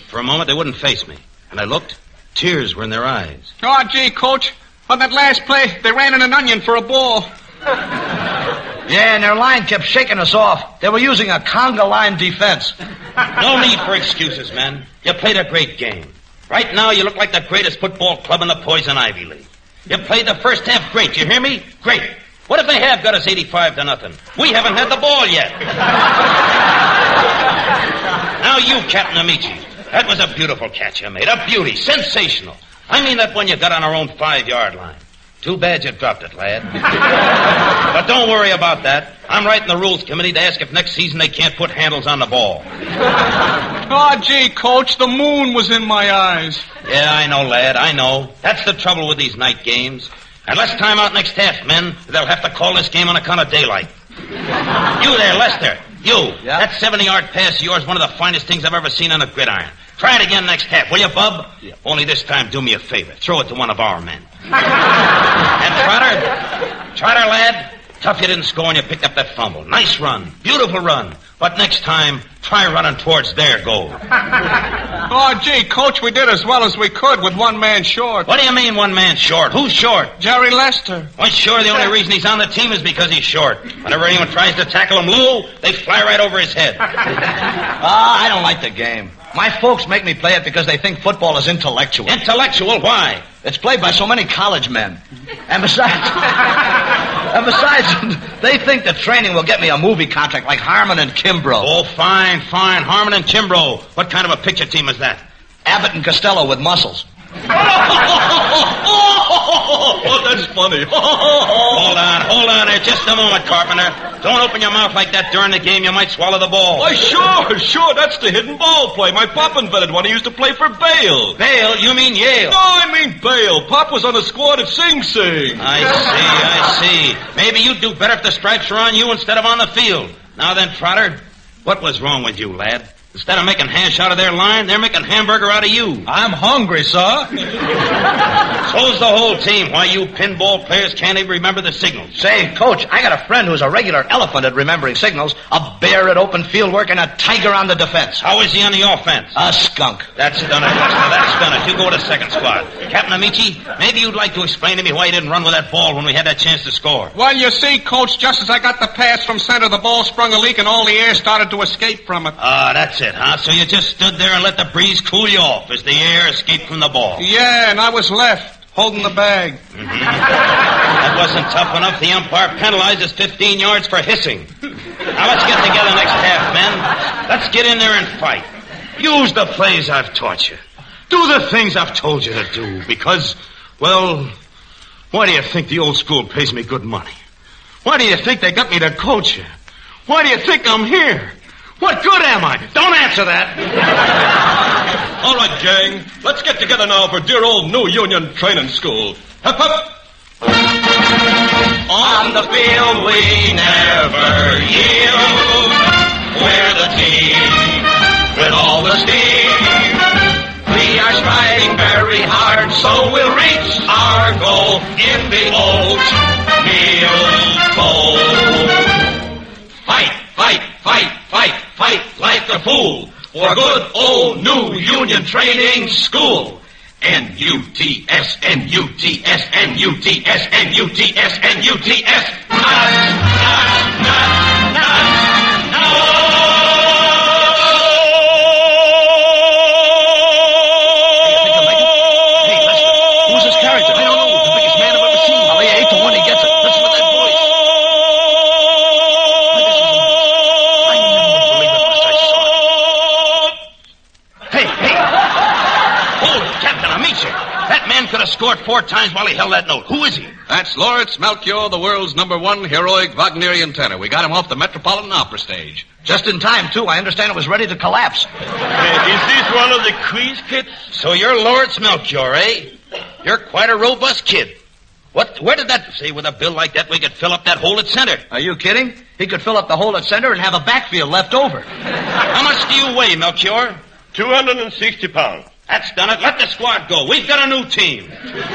M: For a moment, they wouldn't face me. And I looked. Tears were in their eyes.
N: Oh, gee, Coach. On that last play, they ran in an onion for a ball.
K: Yeah, and their line kept shaking us off. They were using a conga line defense.
M: No need for excuses, men. You played a great game. Right now, you look like the greatest football club in the Poison Ivy League. You played the first half great. You hear me? Great. What if they have got us 85-0? We haven't had the ball yet. Now you, Captain Amici. That was a beautiful catch you made. A beauty. Sensational. I mean that one you got on our own 5-yard line. Too bad you dropped it, lad. But don't worry about that. I'm writing the rules committee to ask if next season they can't put handles on the ball.
N: Oh, gee, Coach, the moon was in my eyes.
M: Yeah, I know, lad, I know. That's the trouble with these night games. And let's time out next half, men. They'll have to call this game on account of daylight. You there, Lester. You.
K: Yeah?
M: That 70-yard pass of yours, one of the finest things I've ever seen on a gridiron. Try it again next half, will you, Bub? Yeah. Only this time, do me a favor. Throw it to one of our men. And Trotter, lad, tough you didn't score and you picked up that fumble. Nice run. Beautiful run. But next time, try running towards their goal.
N: Oh, gee, Coach, we did as well as we could with one man short.
M: What do you mean one man short? Who's short?
N: Jerry Lester.
M: Well, sure, the only reason he's on the team is because he's short. Whenever anyone tries to tackle him low, they fly right over his head.
K: I don't like the game. My folks make me play it because they think football is intellectual.
M: Intellectual? Why?
K: It's played by so many college men. And besides, they think that training will get me a movie contract like Harmon and Kimbrough.
M: Oh, fine. Harmon and Kimbrough. What kind of a picture team is that?
K: Abbott and Costello with muscles.
I: Oh, that's funny.
M: Hold on there just a moment, Carpenter. Don't open your mouth like that during the game. You might swallow the ball.
H: Why, sure. That's the hidden ball play. My pop invented one. He used to play for Bale.
M: Bale? You mean Yale?
H: No, I mean Bale. Pop was on the squad at Sing Sing.
M: I see. Maybe you'd do better if the stripes were on you instead of on the field. Now then, Trotter, what was wrong with you, lad? Instead of making hash out of their line, they're making hamburger out of you.
O: I'm hungry, sir.
M: So's the whole team. Why, you pinball players can't even remember the signals.
O: Say, Coach, I got a friend who's a regular elephant at remembering signals, a bear at open field work, and a tiger on the defense.
M: How is he on the offense?
O: A skunk.
M: That's done it, Lester. That's done it. You go to second squad. Captain Amici, maybe you'd like to explain to me why you didn't run with that ball when we had that chance to score.
N: Well, you see, Coach, just as I got the pass from center, the ball sprung a leak and all the air started to escape from it.
M: Ah, that's it, huh? So you just stood there and let the breeze cool you off as the air escaped from the ball.
N: Yeah, and I was left, holding the bag.
M: Mm-hmm. That wasn't tough enough. The umpire penalized us 15 yards for hissing. Now let's get together next half, men. Let's get in there and fight. Use the plays I've taught you. Do the things I've told you to do because, well, why do you think the old school pays me good money? Why do you think they got me to coach you? Why do you think I'm here? What good am I? Don't answer that.
H: All right, gang. Let's get together now for dear old New Union Training School. Hep, hep.
D: On the field we never yield. We're the team with all the steam. We are striving very hard, so we'll reach our goal in the oatmeal bowl. Fight, fight, fight, fight, fight like a fool for good old New Union Training School. N-U-T-S, N-U-T-S, N-U-T-S, N-U-T-S, N-U-T-S.
O: Who's this character? I don't know. The biggest man I've ever seen. Well, he ain't the one who gets it. Listen to that voice. I never would believe it unless I saw it.
M: Hey, hey. Hold it, Captain Amici. That man could have scored 4 times while he held that note. Who is he?
I: That's Lawrence Melchior, the world's #1 heroic Wagnerian tenor. We got him off the Metropolitan Opera stage.
O: Just in time, too. I understand it was ready to collapse.
M: Is this one of the quiz kits? So you're Lawrence Melchior, eh? You're quite a robust kid. Where did that say with a bill like that we could fill up that hole at center?
O: Are you kidding? He could fill up the hole at center and have a backfield left over.
M: How much do you weigh, Melchior?
H: 260 pounds.
M: That's done it. Let the squad go. We've got a new team.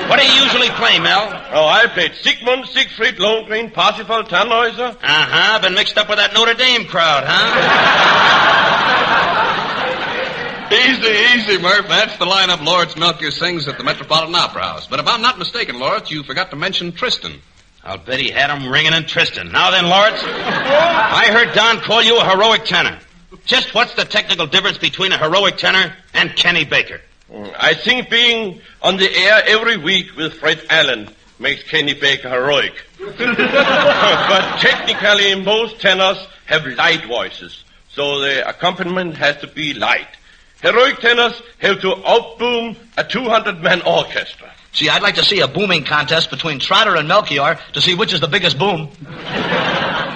M: What do you usually play, Mel?
H: Oh, I played Sigmund, Siegfried, Lohengrin, Parsifal, Tannhäuser.
M: Uh-huh. Been mixed up with that Notre Dame crowd, huh?
I: Easy, Murph. That's the lineup Lawrence Melchior sings at the Metropolitan Opera House. But if I'm not mistaken, Lawrence, you forgot to mention Tristan.
M: I'll bet he had him ringing in Tristan. Now then, Lawrence, I heard Don call you a heroic tenor. Just what's the technical difference between a heroic tenor and Kenny Baker?
H: I think being on the air every week with Fred Allen makes Kenny Baker heroic. But technically, most tenors have light voices, so the accompaniment has to be light. Heroic tenors have to outboom a 200-man orchestra.
O: See, I'd like to see a booming contest between Trotter and Melchior to see which is the biggest boom.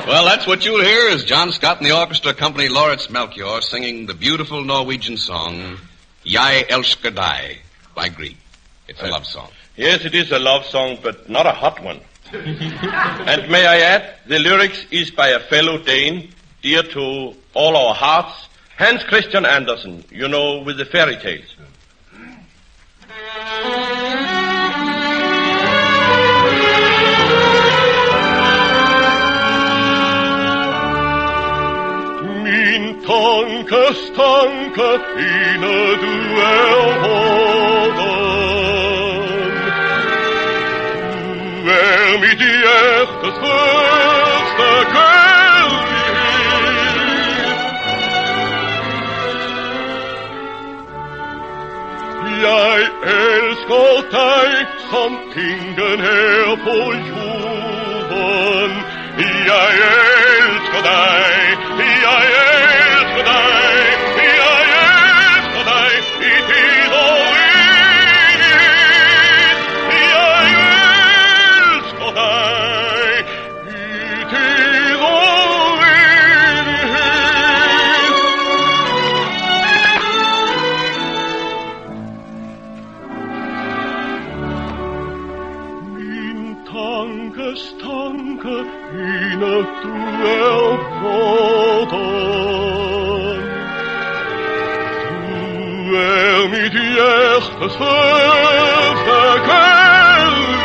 I: Well, that's what you'll hear as John Scott and the orchestra accompany Lawrence Melchior singing the beautiful Norwegian song, Jeg elsker deg, by Grieg. It's a love song.
H: Yes, it is a love song, but not a hot one. And may I add, the lyrics is by a fellow Dane, dear to all our hearts, Hans Christian Andersen, you know, with the fairy tales.
P: Min tankes tanke inne du hoden. Du mitt hjertes første kjærlighet. Jeg elsker deg som ingen her på jorden. Jeg elsker deg, jeg elsker deg, jeg elsker deg i tid og evighet. Jeg elsker deg i tid og evighet. Min tankes tanke inne du våden. das höchste Königin.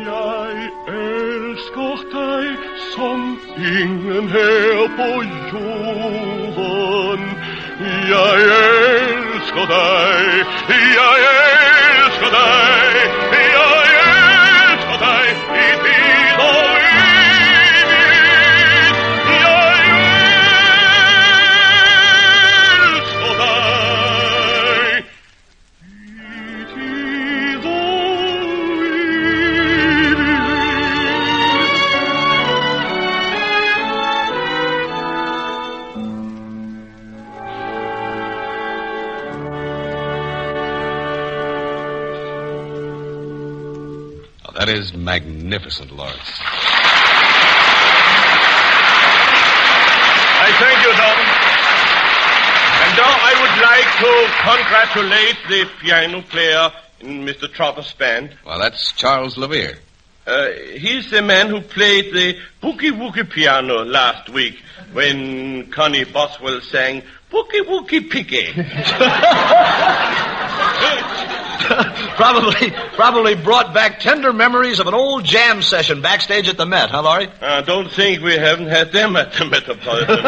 P: Jag älskar dig som ingen här på jorden. Jag älskar dig, jag älskar dig, jag älskar dig i tid och evighet. Jag älskar dig i tid och
I: That is magnificent, Lawrence.
H: I thank you, Don. And now I would like to congratulate the piano player in Mr. Trotter's band.
I: Well, that's Charles Levere.
H: He's the man who played the Boogie Woogie piano last week when Connie Boswell sang Boogie Woogie Piggy.
O: Probably brought back tender memories of an old jam session backstage at the Met, huh, Laurie?
H: I don't think we haven't had them at the Metropolitan.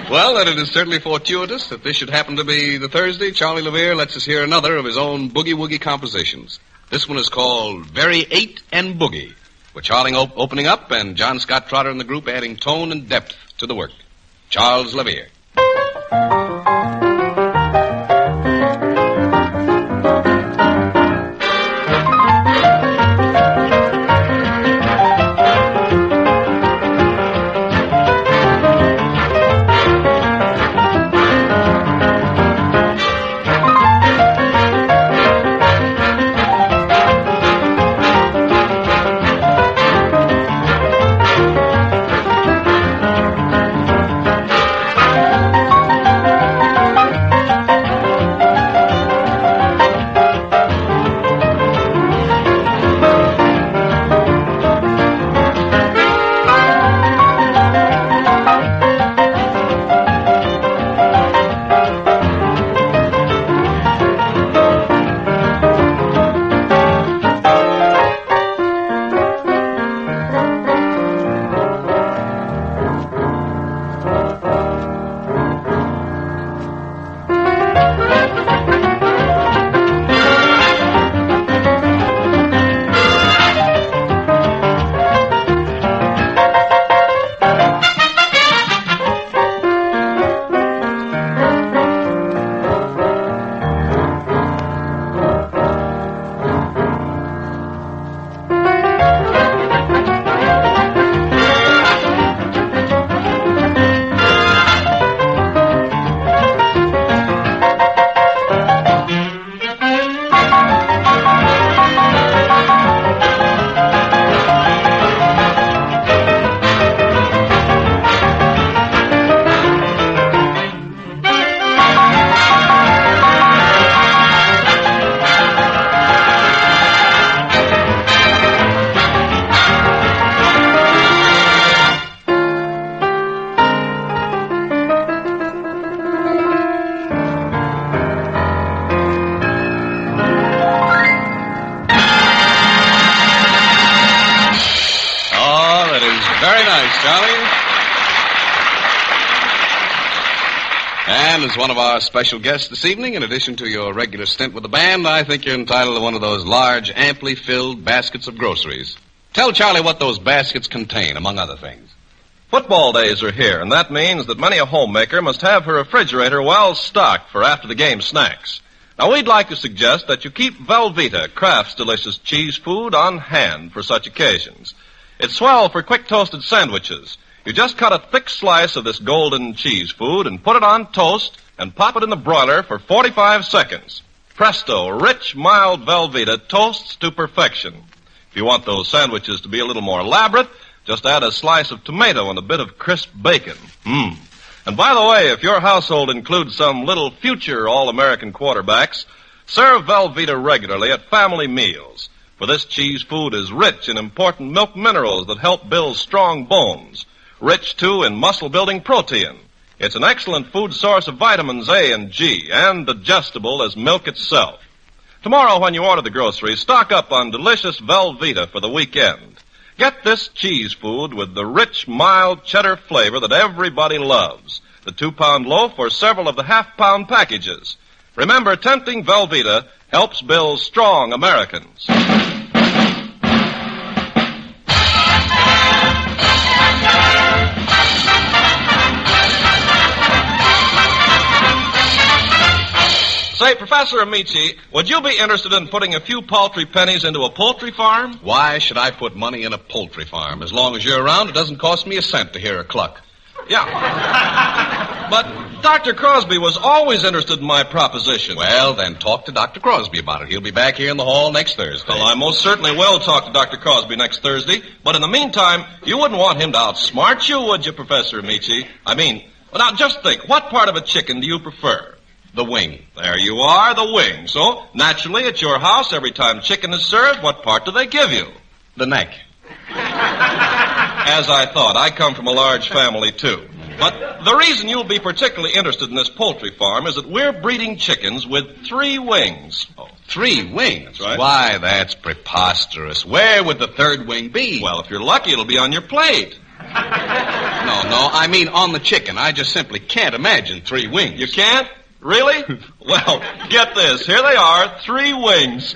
I: Well, then it is certainly fortuitous that this should happen to be the Thursday. Charlie Levere lets us hear another of his own boogie-woogie compositions. This one is called Very 8 and Boogie, with Charlie opening up and John Scott Trotter and the group adding tone and depth to the work. Charles Levere. And as one of our special guests this evening, in addition to your regular stint with the band, I think you're entitled to one of those large, amply filled baskets of groceries. Tell Charlie what those baskets contain, among other things.
H: Football days are here, and that means that many a homemaker must have her refrigerator well stocked for after-the-game snacks. Now, we'd like to suggest that you keep Velveeta, Kraft's delicious cheese food, on hand for such occasions. It's swell for quick-toasted sandwiches. You just cut a thick slice of this golden cheese food and put it on toast and pop it in the broiler for 45 seconds. Presto, rich, mild Velveeta toasts to perfection. If you want those sandwiches to be a little more elaborate, just add a slice of tomato and a bit of crisp bacon. And by the way, if your household includes some little future All-American quarterbacks, serve Velveeta regularly at family meals. For this cheese food is rich in important milk minerals that help build strong bones. rich, too, in muscle-building protein. It's an excellent food source of vitamins A and G, and digestible as milk itself. Tomorrow, when you order the groceries, stock up on delicious Velveeta for the weekend. Get this cheese food with the rich, mild cheddar flavor that everybody loves. The 2-pound loaf or several of the half-pound packages. Remember, tempting Velveeta helps build strong Americans. Say, Professor Amici, would you be interested in putting a few paltry pennies into a poultry farm?
I: Why should I put money in a poultry farm? As long as you're around, it doesn't cost me a cent to hear a cluck.
H: Yeah. But Dr. Crosby was always interested in my proposition.
I: Well, then talk to Dr. Crosby about it. He'll be back here in the hall next Thursday.
H: Well, I most certainly will talk to Dr. Crosby next Thursday. But in the meantime, you wouldn't want him to outsmart you, would you, Professor Amici? I mean, well, now just think, what part of a chicken do you prefer?
I: The wing.
H: There you are, the wing. So, naturally, at your house, every time chicken is served, what part do they give you?
I: The neck.
H: As I thought, I come from a large family, too. But the reason you'll be particularly interested in this poultry farm is that we're breeding chickens with 3 wings.
I: Oh, 3 wings?
H: That's right.
I: Why, that's preposterous. Where would the 3rd wing be?
H: Well, if you're lucky, it'll be on your plate.
I: No, I mean on the chicken. I just simply can't imagine 3 wings.
H: You can't? Really? Well, get this. Here they are, 3 wings.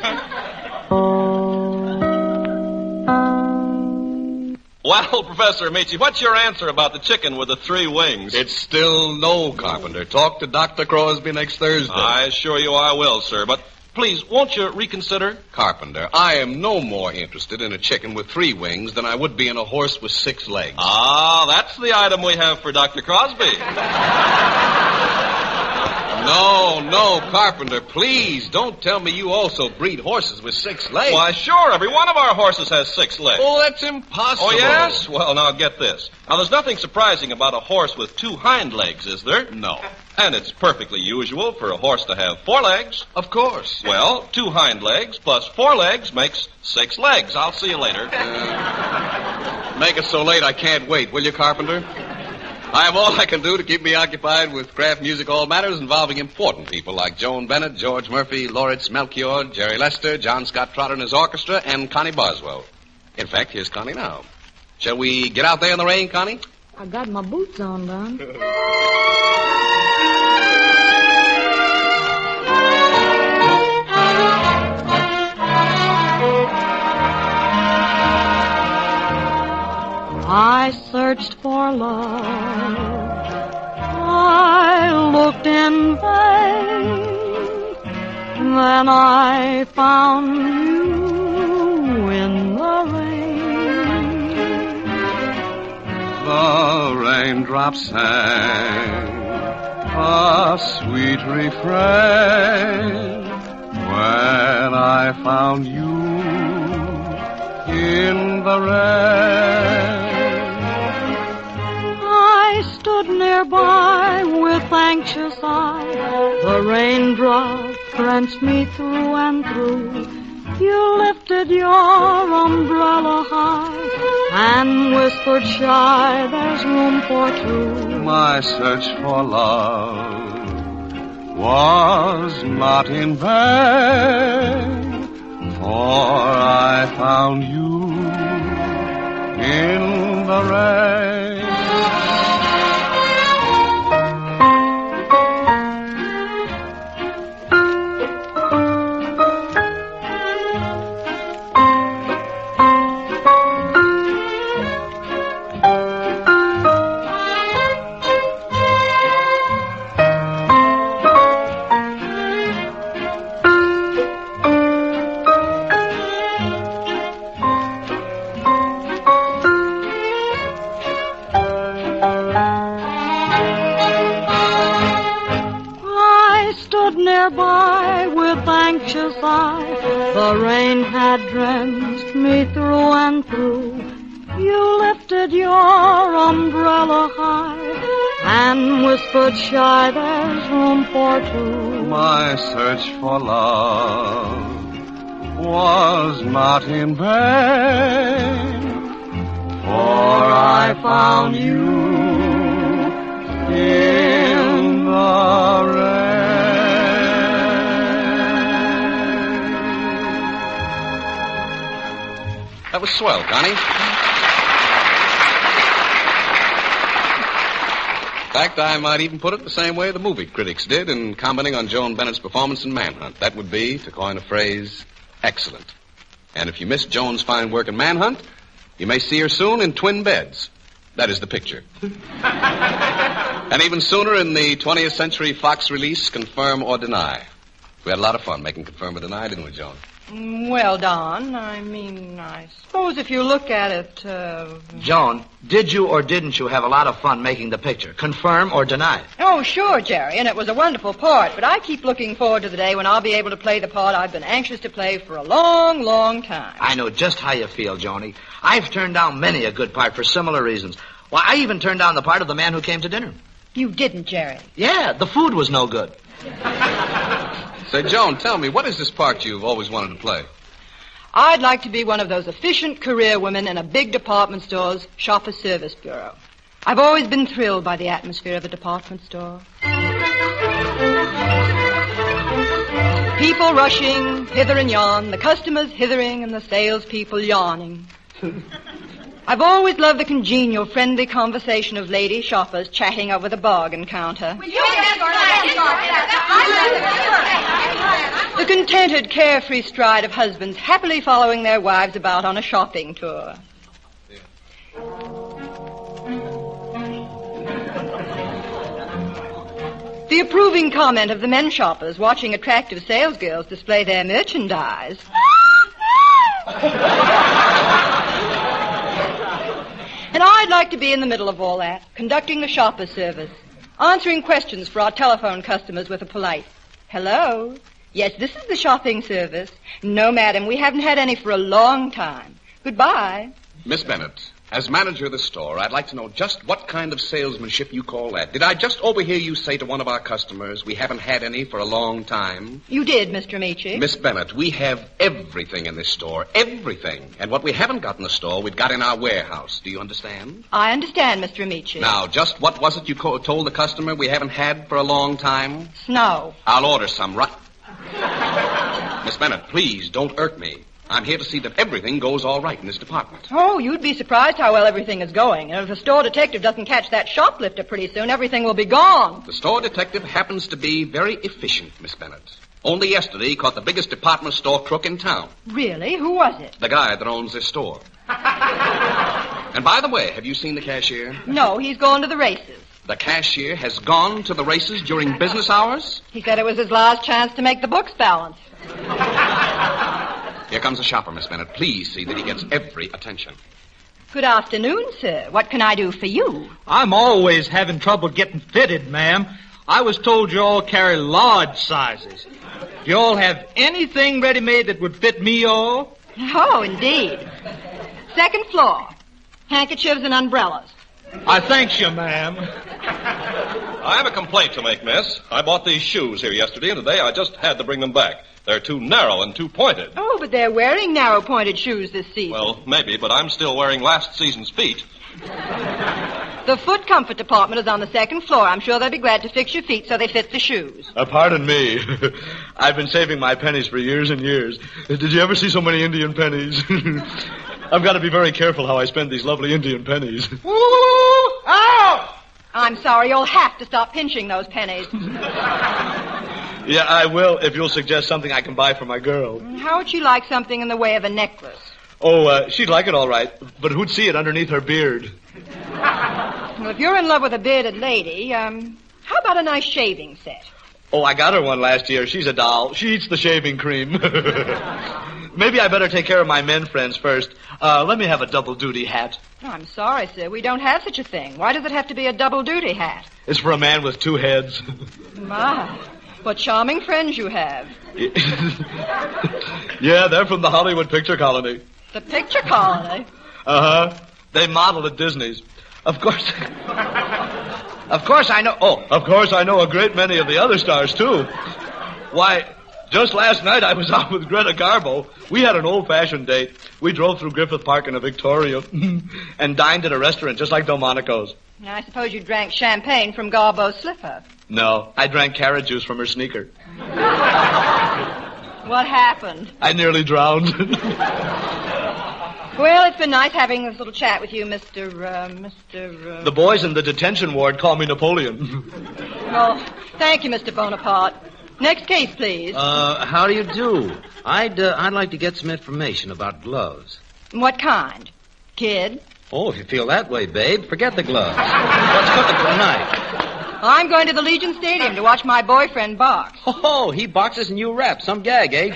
H: Well, Professor Amici, what's your answer about the chicken with the 3 wings?
I: It's still no, Carpenter. Talk to Dr. Crosby next Thursday.
H: I assure you I will, sir. But please, won't you reconsider?
I: Carpenter, I am no more interested in a chicken with 3 wings than I would be in a horse with 6 legs.
H: Ah, that's the item we have for Dr. Crosby.
I: No, Carpenter, please don't tell me you also breed horses with 6 legs.
H: Why, sure, every one of our horses has 6 legs.
I: Oh, that's impossible.
H: Oh, yes? Well, now get this. Now, there's nothing surprising about a horse with 2 hind legs, is there?
I: No.
H: And it's perfectly usual for a horse to have 4 legs.
I: Of course.
H: Well, 2 hind legs plus 4 legs makes 6 legs. I'll see you later.
I: Make it so late I can't wait, will you, Carpenter? I have all I can do to keep me occupied with Kraft Music Hall matters involving important people like Joan Bennett, George Murphy, Lauritz Melchior, Jerry Lester, John Scott Trotter and his orchestra, and Connie Boswell. In fact, here's Connie now. Shall we get out there in the rain, Connie?
L: I got my boots on, Don. I searched for love. I looked in vain. Then I found you in the rain.
J: The raindrops sang a sweet refrain when I found you in the rain.
L: I stood nearby with anxious eye. The raindrop drenched me through and through. You lifted your umbrella high and whispered shy, there's room for 2.
J: My search for love was not in vain, for I found you in the rain.
L: The rain had drenched me through and through. You lifted your umbrella high and whispered shy, there's room for 2.
J: My search for love was not in vain, for
L: for I found you in the rain.
I: That was swell, Connie. In fact, I might even put it the same way the movie critics did in commenting on Joan Bennett's performance in Manhunt. That would be, to coin a phrase, excellent. And if you missed Joan's fine work in Manhunt, you may see her soon in Twin Beds. That is the picture. And even sooner in the 20th Century Fox release, Confirm or Deny. We had a lot of fun making Confirm or Deny, didn't we, Joan?
Q: Well, Don, I suppose if you look at it,
O: Joan, did you or didn't you have a lot of fun making the picture? Confirm or deny?
Q: Oh, sure, Jerry, and it was a wonderful part, but I keep looking forward to the day when I'll be able to play the part I've been anxious to play for a long, long time.
O: I know just how you feel, Joni. I've turned down many a good part for similar reasons. Why, I even turned down the part of the man who came to dinner.
Q: You didn't, Jerry.
O: Yeah, the food was no good.
I: Say, Joan, tell me, what is this part you've always wanted to play?
Q: I'd like to be one of those efficient career women in a big department store's shopper service bureau. I've always been thrilled by the atmosphere of a department store. People rushing hither and yon, the customers hithering and the salespeople yawning. I've always loved the congenial, friendly conversation of lady shoppers chatting over the bargain counter. The contented, carefree stride of husbands happily following their wives about on a shopping tour. The approving comment of the men shoppers watching attractive salesgirls display their merchandise. And I'd like to be in the middle of all that, conducting the shopper service, answering questions for our telephone customers with a polite, hello? Yes, this is the shopping service. No, madam, we haven't had any for a long time. Goodbye.
I: Miss Bennett, as manager of the store, I'd like to know just what kind of salesmanship you call that. Did I just overhear you say to one of our customers, we haven't had any for a long time?
Q: You did, Mr. Amici.
I: Miss Bennett, we have everything in this store. Everything. And what we haven't got in the store, we've got in our warehouse. Do you understand?
Q: I understand, Mr. Amici.
I: Now, just what was it you told the customer we haven't had for a long time?
Q: Snow.
I: I'll order some, right? Miss Bennett, please don't irk me. I'm here to see that everything goes all right in this department.
Q: Oh, you'd be surprised how well everything is going. And if the store detective doesn't catch that shoplifter pretty soon, everything will be gone.
I: The store detective happens to be very efficient, Miss Bennett. Only yesterday he caught the biggest department store crook in town.
Q: Really? Who was it?
I: The guy that owns this store. And by the way, have you seen the cashier?
Q: No, he's gone to the races.
I: The cashier has gone to the races during business hours?
Q: He said it was his last chance to make the books balance.
I: Here comes a shopper, Miss Bennett. Please see that he gets every attention.
Q: Good afternoon, sir. What can I do for you?
K: I'm always having trouble getting fitted, ma'am. I was told you all carry large sizes. Do you all have anything ready-made that would fit me all?
Q: Oh, indeed. Second floor. Handkerchiefs and umbrellas.
K: I thank you, ma'am.
H: I have a complaint to make, miss. I bought these shoes here yesterday, and today I just had to bring them back. They're too narrow and too pointed.
Q: Oh, but they're wearing narrow-pointed shoes this season.
H: Well, maybe, but I'm still wearing last season's feet.
Q: The foot comfort department is on the second floor. I'm sure they'll be glad to fix your feet so they fit the shoes.
K: Pardon me. I've been saving my pennies for years and years. Did you ever see so many Indian pennies? I've got to be very careful how I spend these lovely Indian pennies.
Q: Ooh! Ow! I'm sorry, you'll have to stop pinching those pennies.
K: Yeah, I will, if you'll suggest something I can buy for my girl.
Q: How would she like something in the way of a necklace?
K: Oh, she'd like it all right, but who'd see it underneath her beard?
Q: Well, if you're in love with a bearded lady, how about a nice shaving set?
K: Oh, I got her one last year. She's a doll. She eats the shaving cream. Maybe I better take care of my men friends first. Let me have a double-duty hat.
Q: Oh, I'm sorry, sir. We don't have such a thing. Why does it have to be a double-duty hat?
K: It's for a man with two heads.
Q: My, what charming friends you have.
K: Yeah, they're from the Hollywood Picture Colony.
Q: The Picture Colony?
K: Uh-huh. They modeled at Disney's. Of course I know... Oh, of course I know a great many of the other stars, too. Why,
O: Just last night I was out with Greta Garbo. We had an old-fashioned date. We drove through Griffith Park in a Victoria and dined at a restaurant just like Delmonico's.
Q: I suppose you drank champagne from Garbo's slipper.
O: No, I drank carrot juice from her sneaker.
Q: What happened?
O: I nearly drowned.
Q: Well, it's been nice having this little chat with you, Mr.
O: The boys in the detention ward call me Napoleon.
Q: Oh, thank you, Mr. Bonaparte. Next case, please.
R: How do you do? I'd like to get some information about gloves.
Q: What kind? Kid?
R: Oh, if you feel that way, babe, forget the gloves. What's cooking for tonight?
Q: I'm going to the Legion Stadium to watch my boyfriend box.
R: Oh, he boxes and you rap. Some gag, eh?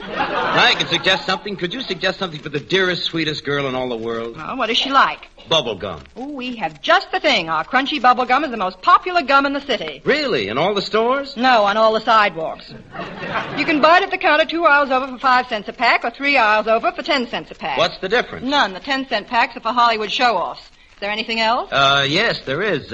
R: I can suggest something. Could you suggest something for the dearest, sweetest girl in all the world?
Q: Oh, what does she like?
R: Bubble gum.
Q: Oh, we have just the thing. Our crunchy bubble gum is the most popular gum in the city.
R: Really? In all the stores?
Q: No, on all the sidewalks. You can buy it at the counter 2 hours over for 5 cents a pack or 3 hours over for 10 cents a pack.
R: What's the difference?
Q: None. The 10-cent packs are for Hollywood show-offs. Is there anything else?
R: Yes, there is.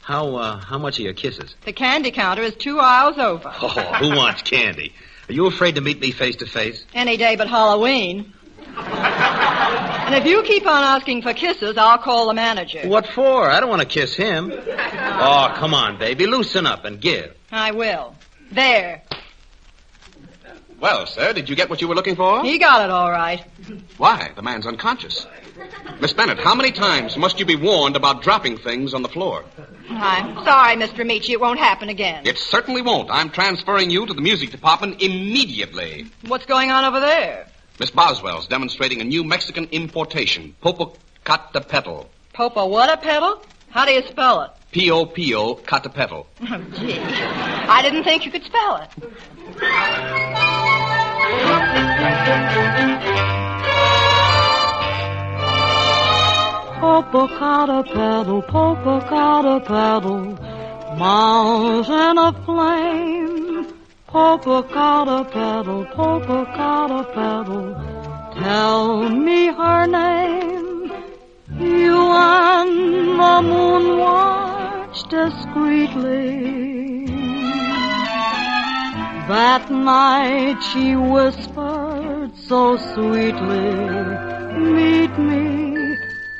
R: How much are your kisses?
Q: The candy counter is 2 hours over.
R: Oh, who wants candy? Are you afraid to meet me face to face?
Q: Any day but Halloween. And if you keep on asking for kisses, I'll call the manager.
R: What for? I don't want to kiss him. Oh, come on, baby. Loosen up and give.
Q: I will. There.
N: Well, sir, did you get what you were looking for?
Q: He got it all right.
N: Why? The man's unconscious. Miss Bennett, how many times must you be warned about dropping things on the floor?
Q: I'm sorry, Mr. Amici. It won't happen again.
N: It certainly won't. I'm transferring you to the music department immediately.
Q: What's going on over there?
N: Miss Boswell's demonstrating a new Mexican importation, Popocatépetl.
Q: Popo-what-a-pedal? How do you spell it?
N: P-O-P-O-Catépetl.
Q: Oh, gee. I didn't think you could spell it.
L: Popocatépetl, mountain of flame. Popocatépetl, tell me her name. You and the moon watch discreetly. That night she whispered so sweetly, meet me.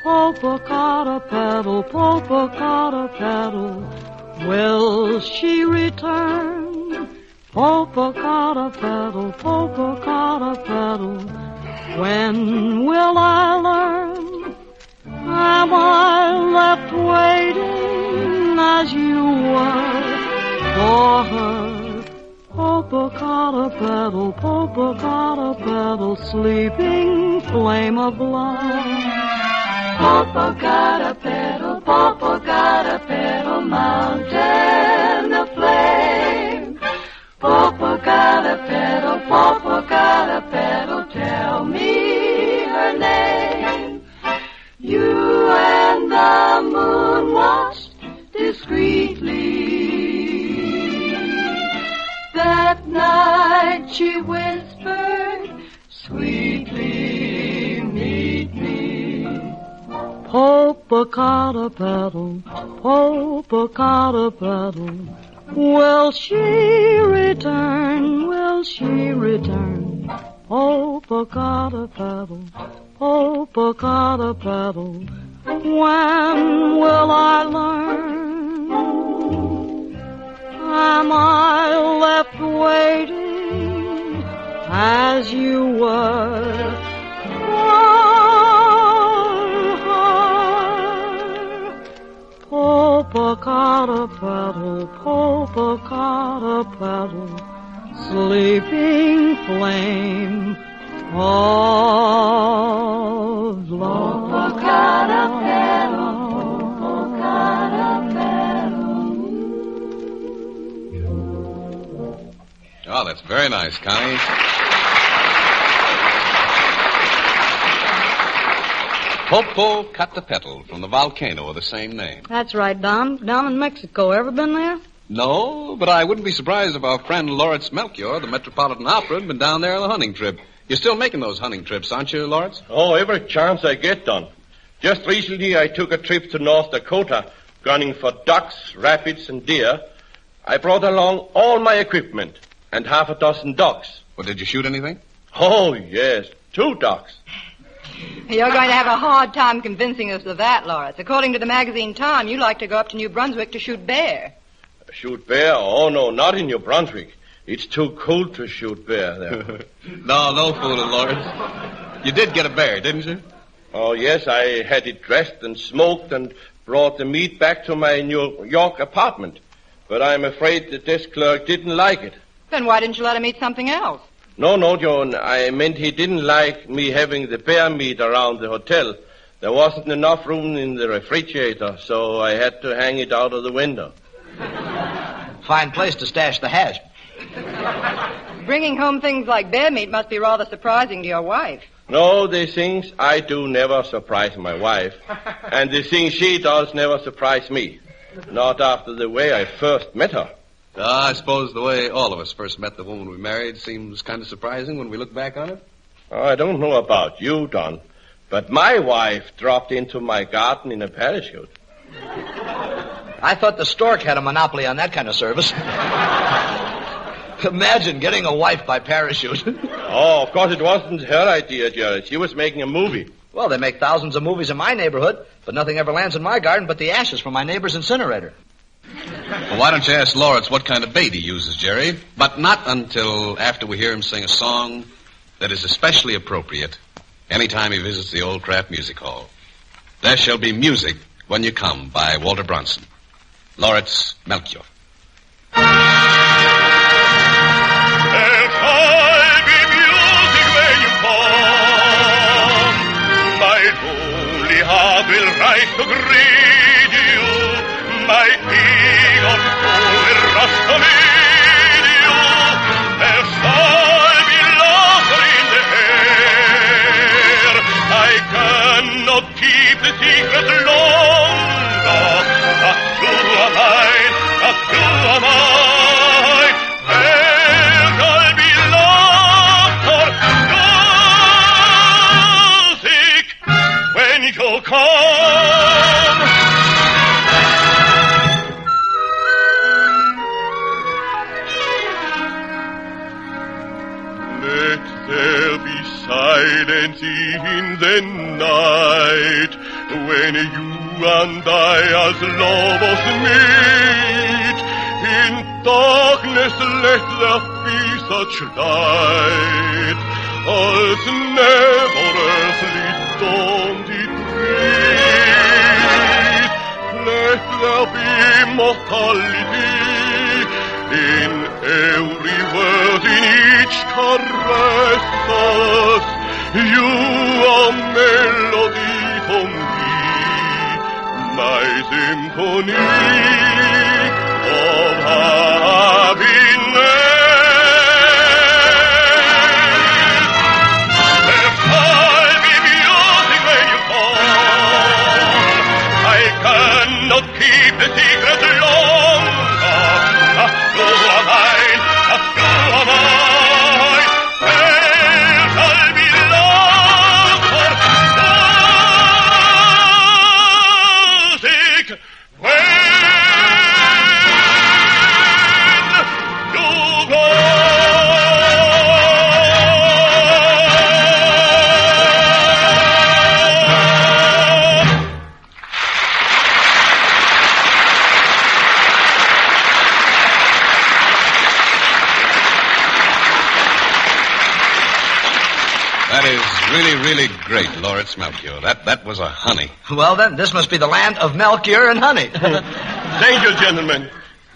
L: Popocatépetl, will she return? Popocatépetl, when will I learn? Am I left waiting as you were for her? Popocatépetl, sleeping flame of love. Popocatépetl, mountain of flame. Popocatépetl, tell me her name. You and the moon watched discreetly. That night she whispered sweetly, meet me. Popocatépetl, will she return? Will she return? Popocatépetl, when will I learn? Am I left waiting as you were? Popocatépetl, sleeping flame of love.
I: Oh, that's very nice, Connie. Popocatépetl from the volcano of the same name.
L: That's right, Don. Down in Mexico. Ever been there?
I: No, but I wouldn't be surprised if our friend Lawrence Melchior, the Metropolitan Opera, had been down there on a hunting trip. You're still making those hunting trips, aren't you, Lawrence?
S: Oh, every chance I get, Don. Just recently I took a trip to North Dakota, gunning for ducks, rabbits, and deer. I brought along all my equipment. and half a dozen ducks.
I: Well, did you shoot anything?
S: Oh, yes, 2 ducks.
Q: You're going to have a hard time convincing us of that, Lawrence. According to the magazine Time, you like to go up to New Brunswick to shoot bear.
S: Shoot bear? Oh, no, not in New Brunswick. It's too cold to shoot bear there.
I: No fooling, Lawrence. You did get a bear, didn't you?
S: Oh, yes, I had it dressed and smoked and brought the meat back to my New York apartment. But I'm afraid the desk clerk didn't like it.
Q: Then why didn't you let him eat something else?
S: No, Joan. I meant he didn't like me having the bear meat around the hotel. There wasn't enough room in the refrigerator, so I had to hang it out of the window.
K: Fine place to stash the hash.
Q: Bringing home things like bear meat must be rather surprising to your wife.
S: No, the things I do never surprise my wife. And the things she does never surprise me. Not after the way I first met her.
I: I suppose the way all of us first met the woman we married seems kind of surprising when we look back on it.
S: Oh, I don't know about you, Don, but my wife dropped into my garden in a parachute.
K: I thought the stork had a monopoly on that kind of service. Imagine getting a wife by parachute.
S: Oh, of course it wasn't her idea, Jerry. She was making a movie.
K: Well, they make thousands of movies in my neighborhood, but nothing ever lands in my garden but the ashes from my neighbor's incinerator.
I: Well, why don't you ask Lawrence what kind of bait he uses, Jerry? But not until after we hear him sing a song that is especially appropriate anytime he visits the old Kraft Music Hall. There Shall Be Music When You Come by Walter Bronson. Lawrence Melchior.
P: There shall be music when you come. My lonely heart will rise to greet you. My eager soul will rush to meet you. There shall be laughter in the air. I cannot keep the secret longer. But you are mine, but you are mine. There shall be laughter, music, when you come. Let there be silence in the night when you and I as lovers meet. In darkness let there be such light as never earthly dawn did breathe. Let there be mortality in every word, in each caresses. You are melody to me, my symphony of happiness. There shall be music when you come. I cannot keep the secret longer. You are mine, you are mine. There shall be laughter, music when you go.
I: That is really great, Lawrence Melchior. That was a honey.
K: Well, then, this must be the land of Melchior and honey.
S: Thank you, gentlemen.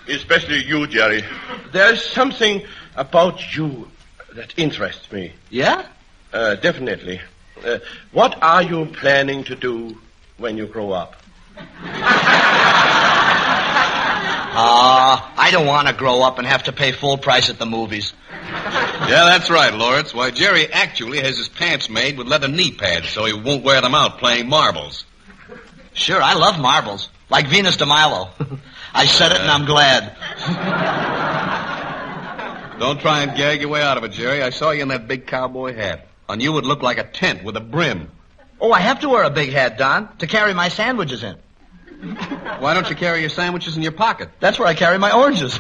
S: Especially you, Jerry. There's something about you that interests me.
K: Yeah?
S: Definitely. What are you planning to do when you grow up?
K: I don't want to grow up and have to pay full price at the movies.
I: Yeah, that's right, Lawrence. Why, Jerry actually has his pants made with leather knee pads so he won't wear them out playing marbles.
K: Sure, I love marbles. Like Venus de Milo. I said it and I'm glad.
I: Don't try and gag your way out of it, Jerry. I saw you in that big cowboy hat. On you it looked like a tent with a brim.
K: Oh, I have to wear a big hat, Don, to carry my sandwiches in.
I: Why don't you carry your sandwiches in your pocket?
K: That's where I carry my oranges.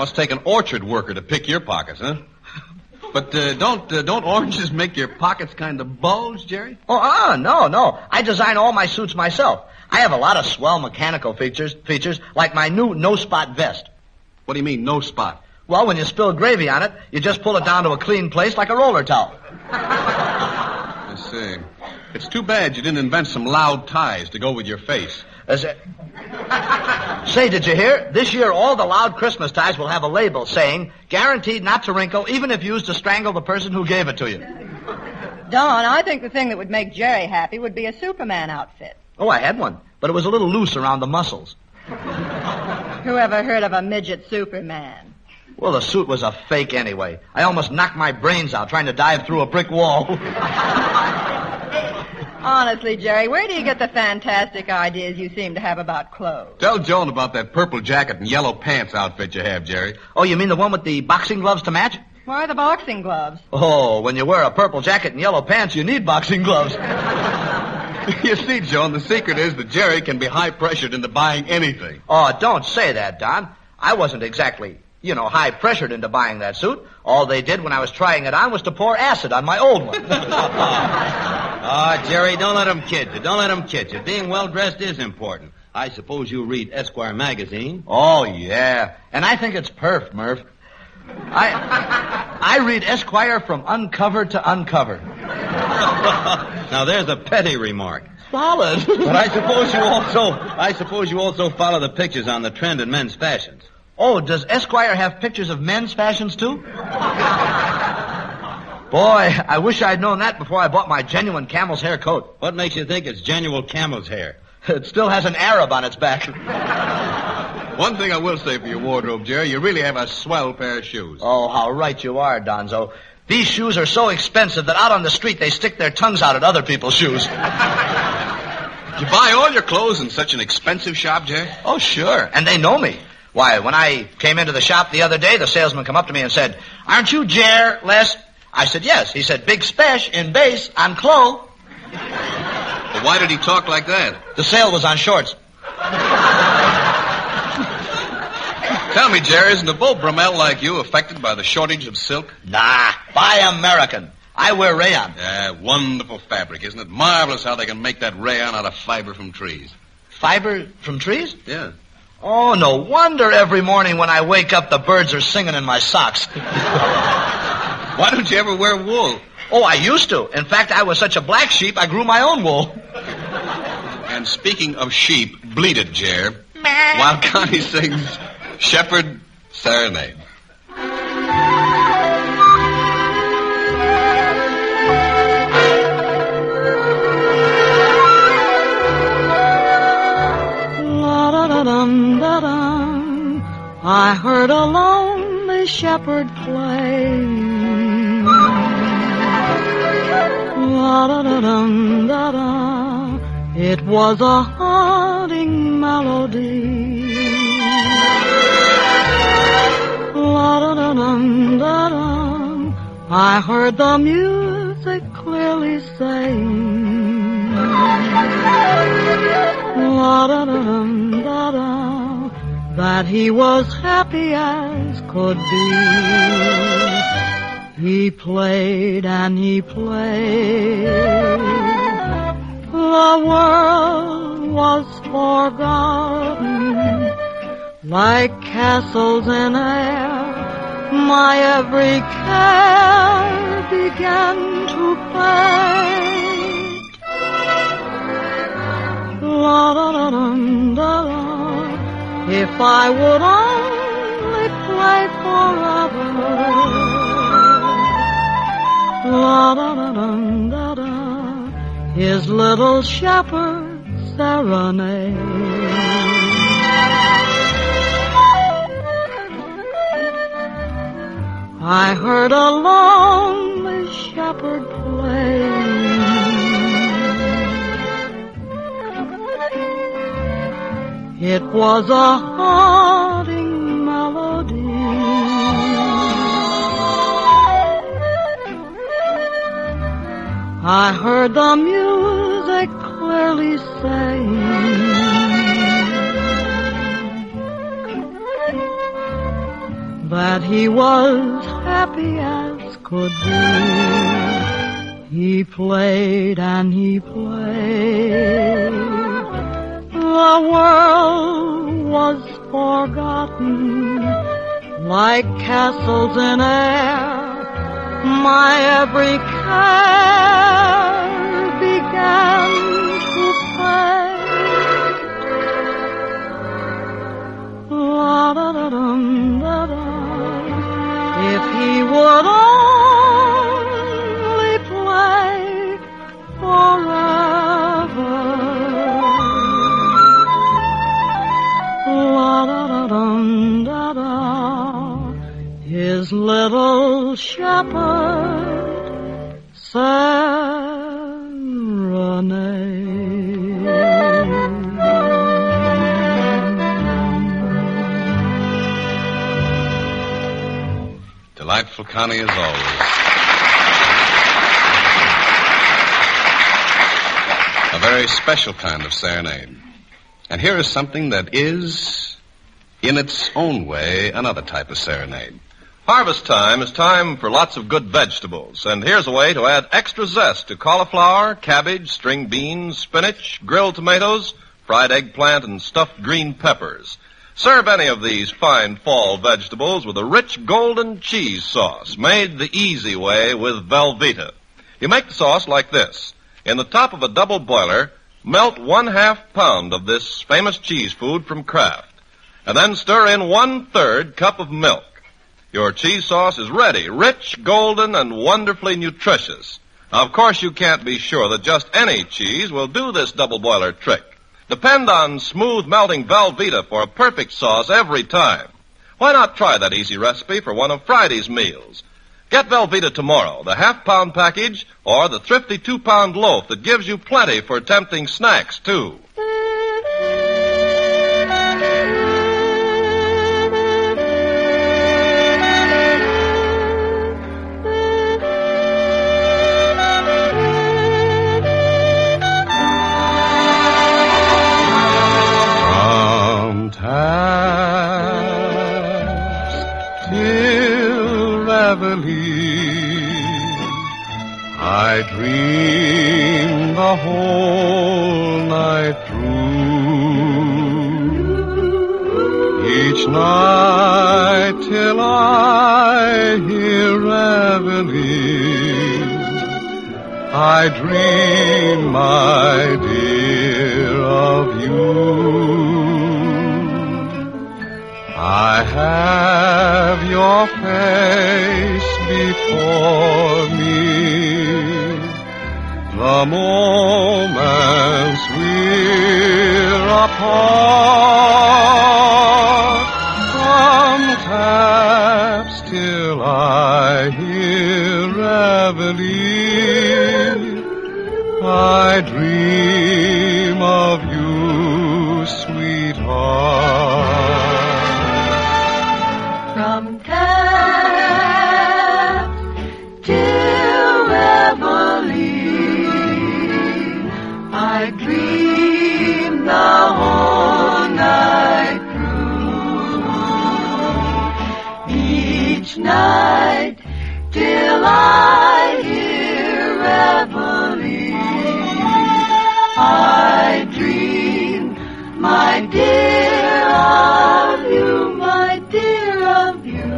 I: Must take an orchard worker to pick your pockets, huh? But don't oranges make your pockets kind of bulge, Jerry?
K: Oh, no. I design all my suits myself. I have a lot of swell mechanical features like my new no-spot vest.
I: What do you mean, no spot?
K: Well, when you spill gravy on it, you just pull it down to a clean place like a roller towel.
I: I see. It's too bad you didn't invent some loud ties to go with your face.
K: Say, did you hear? This year, all the loud Christmas ties will have a label saying, guaranteed not to wrinkle, even if used to strangle the person who gave it to you.
Q: Don, I think the thing that would make Jerry happy would be a Superman outfit.
K: Oh, I had one, but it was a little loose around the muscles.
Q: Who ever heard of a midget Superman?
K: Well, the suit was a fake anyway. I almost knocked my brains out trying to dive through a brick wall.
Q: Honestly, Jerry, where do you get the fantastic ideas you seem to have about clothes?
I: Tell Joan about that purple jacket and yellow pants outfit you have, Jerry.
K: Oh, you mean the one with the boxing gloves to match?
Q: Why the boxing gloves?
K: Oh, when you wear a purple jacket and yellow pants, you need boxing gloves.
I: You see, Joan, the secret is that Jerry can be high-pressured into buying anything.
K: Oh, don't say that, Don. I wasn't exactly, high-pressured into buying that suit. All they did when I was trying it on was to pour acid on my old one.
R: Jerry, don't let them kid you. Don't let them kid you. Being well-dressed is important. I suppose you read Esquire magazine.
K: Oh, yeah. And I think it's perf, Murph. I read Esquire from uncover to uncover.
R: Now, there's a petty remark.
K: Solid.
R: But I suppose you also follow the pictures on the trend in men's fashions.
K: Oh, does Esquire have pictures of men's fashions, too? Boy, I wish I'd known that before I bought my genuine camel's hair coat.
R: What makes you think it's genuine camel's hair?
K: It still has an Arab on its back.
I: One thing I will say for your wardrobe, Jerry, you really have a swell pair of shoes.
K: Oh, how right you are, Donzo. These shoes are so expensive that out on the street they stick their tongues out at other people's shoes.
I: Did you buy all your clothes in such an expensive shop, Jerry?
K: Oh, sure. And they know me. Why, when I came into the shop the other day, the salesman come up to me and said, "Aren't you Jer, Les?" I said, "Yes." He said, "Big spesh in base on clo."
I: Well, why did he talk like that?
K: The sale was on shorts.
I: Tell me, Jerry, isn't a Beau Brummel like you affected by the shortage of silk?
K: Nah, buy American. I wear rayon.
I: Yeah, wonderful fabric, isn't it? Marvelous how they can make that rayon out of fiber from trees.
K: Fiber from trees?
I: Yeah.
K: Oh, no wonder every morning when I wake up the birds are singing in my socks.
I: Why don't you ever wear wool?
K: Oh, I used to. In fact, I was such a black sheep, I grew my own wool.
I: And speaking of sheep, bleat it, Jer. While Connie sings Shepherd Serenade.
L: La-da-da-dum-da-dum, I heard a lonely shepherd playing. La-da-da-dum-da-dum, it was a haunting melody. La-da-da-dum-da-dum, I heard the music clearly saying. La-da-da-dum-da-dum, that he was happy as could be. He played and he played. The world was forgotten, like castles in air. My every care began to fade. La-da-da-dum-da-dum, if I would only play forever. La-da-da-dum-da-dum, his little shepherd serenade. I heard a lonely shepherd playing. It was a haunting melody. I heard the music clearly saying. that he was happy as could be. He played and he played. The world was forgotten like castles in air. My every care began to fade. La-da-da-dum-da-da. If he would only play forever. La-da-da-dum-da-da. His little shepherd serenade.
I: Delightful, Connie, as always. A very special kind of serenade. And here is something that is, in its own way, another type of serenade.
T: Harvest time is time for lots of good vegetables, and here's a way to add extra zest to cauliflower, cabbage, string beans, spinach, grilled tomatoes, fried eggplant, and stuffed green peppers. Serve any of these fine fall vegetables with a rich golden cheese sauce made the easy way with Velveeta. You make the sauce like this. In the top of a double boiler, melt 1/2 pound of this famous cheese food from Kraft, and then stir in 1/3 cup of milk. Your cheese sauce is ready, rich, golden, and wonderfully nutritious. Now, of course, you can't be sure that just any cheese will do this double boiler trick. Depend on smooth melting Velveeta for a perfect sauce every time. Why not try that easy recipe for one of Friday's meals? Get Velveeta tomorrow, the 1/2 pound package, or the thrifty 2-pound loaf that gives you plenty for tempting snacks, too.
J: I dream the whole night through, each night till I hear reveille. I dream, my dear, of you. I have your face before me. The moments we're apart, from taps till I hear reveille, I dream of you, sweetheart.
L: From taps till reveille, I dream the whole night through, each night till I hear reveille. I dream, my dear, of you, my dear, of you.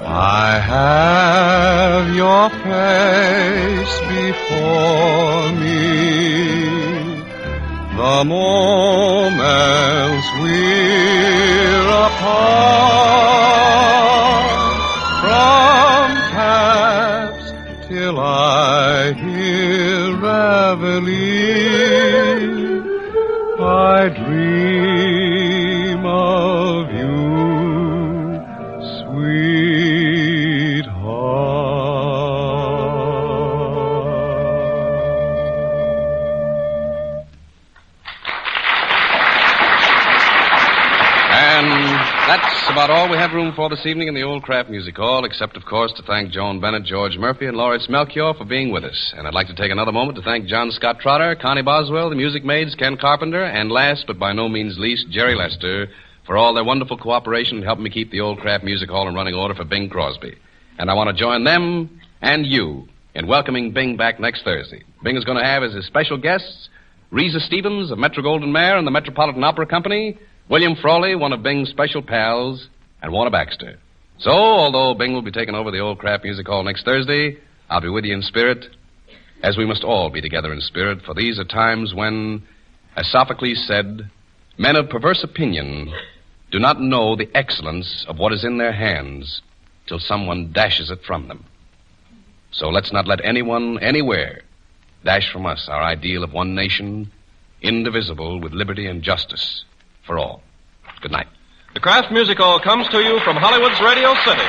J: I have your face before me. The moments we're apart, from taps till I hear reveille, I dream of you,
I: That's about all we have room for this evening in the old Kraft Music Hall, except, of course, to thank Joan Bennett, George Murphy, and Lawrence Melchior for being with us. And I'd like to take another moment to thank John Scott Trotter, Connie Boswell, the music maids, Ken Carpenter, and last but by no means least, Jerry Lester, for all their wonderful cooperation in helping me keep the old Kraft Music Hall in running order for Bing Crosby. And I want to join them and you in welcoming Bing back next Thursday. Bing is going to have as his special guests Reza Stevens of Metro-Goldwyn-Mayer and the Metropolitan Opera Company, William Frawley, one of Bing's special pals, and Warner Baxter. So, although Bing will be taking over the old Kraft Music Hall next Thursday, I'll be with you in spirit, as we must all be together in spirit, for these are times when, as Sophocles said, men of perverse opinion do not know the excellence of what is in their hands till someone dashes it from them. So let's not let anyone, anywhere, dash from us our ideal of one nation, indivisible with liberty and justice for all. Good night.
T: The Kraft Music Hall comes to you from Hollywood's Radio City.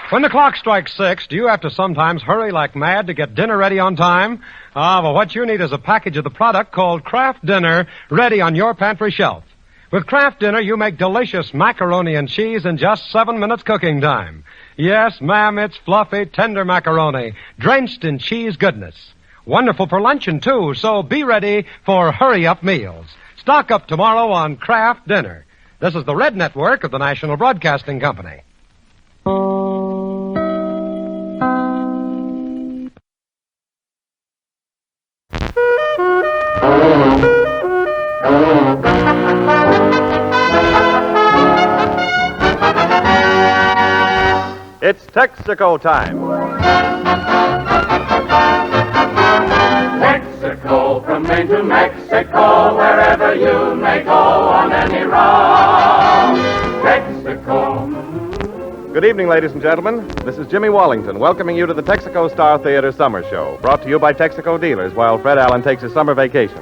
B: When the clock strikes 6, do you have to sometimes hurry like mad to get dinner ready on time? Well, what you need is a package of the product called Kraft Dinner, ready on your pantry shelf. With Kraft Dinner, you make delicious macaroni and cheese in just 7 minutes cooking time. Yes, ma'am, it's fluffy, tender macaroni, drenched in cheese goodness. Wonderful for luncheon, too, so be ready for hurry-up meals. Stock up tomorrow on Kraft Dinner. This is the Red Network of the National Broadcasting Company.
U: It's Texaco time.
D: Texaco, from Maine to Mexico, wherever you may go on any route. Texaco.
U: Good evening, ladies and gentlemen. This is Jimmy Wallington welcoming you to the Texaco Star Theater Summer Show, brought to you by Texaco dealers while Fred Allen takes his summer vacation.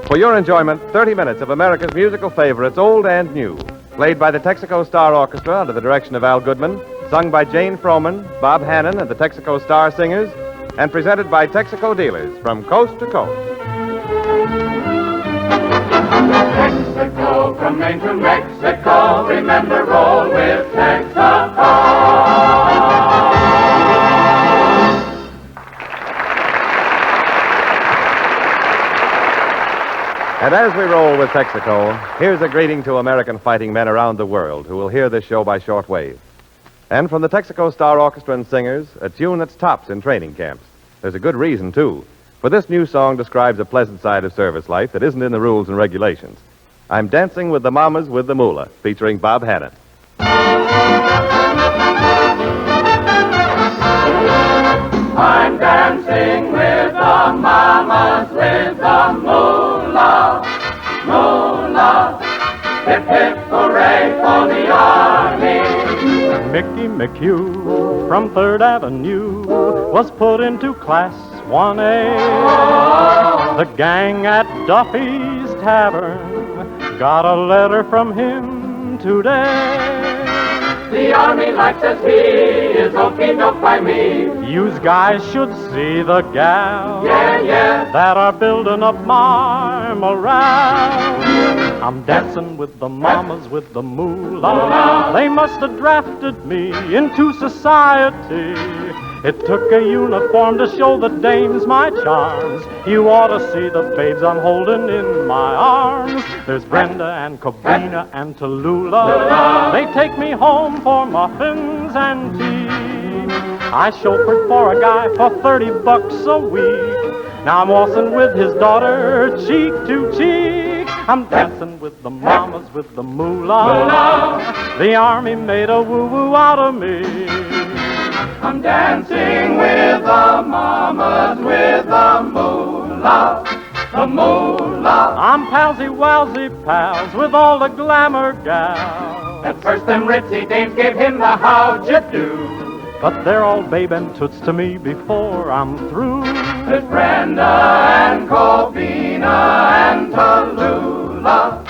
U: For your enjoyment, 30 minutes of America's musical favorites, old and new, played by the Texaco Star Orchestra under the direction of Al Goodman, sung by Jane Froman, Bob Hannon, and the Texaco Star Singers, and presented by Texaco dealers from coast to coast.
D: Texaco, from Maine to Mexico, remember, roll with Texaco.
U: And as we roll with Texaco, here's a greeting to American fighting men around the world who will hear this show by shortwave. And from the Texaco Star Orchestra and Singers, a tune that's tops in training camps. There's a good reason, too. For this new song describes a pleasant side of service life that isn't in the rules and regulations. I'm Dancing with the Mamas with the Moolah, featuring Bob Hannon.
D: I'm dancing with the mamas with the moolah, moolah. Hip, hip, hooray for the army.
V: Mickey McHugh from 3rd Avenue was put into Class 1A. The gang at Duffy's Tavern got a letter from him today.
D: The army likes as he is okey-doke by me.
V: Yous guys should see the gals that are building up my morale. I'm dancing with the mamas with the moolah. They must have drafted me into society. It took a uniform to show the dames my charms. You ought to see the babes I'm holding in my arms. There's Brenda and Cobina and Tallulah. They take me home for muffins and tea. I chauffeured for a guy for $30 a week. Now I'm waltzing with his daughter, cheek to cheek. I'm dancing with the mamas with the moolah. The army made a woo-woo out of me.
D: I'm dancing with the mamas with the moolah, the moolah.
V: I'm palsy-walsy pals with all the glamour gals.
D: At first them ritzy dames gave him the how'd you do.
V: But they're all babe and toots to me before I'm through.
D: There's Brenda and Cobina and Tallulah,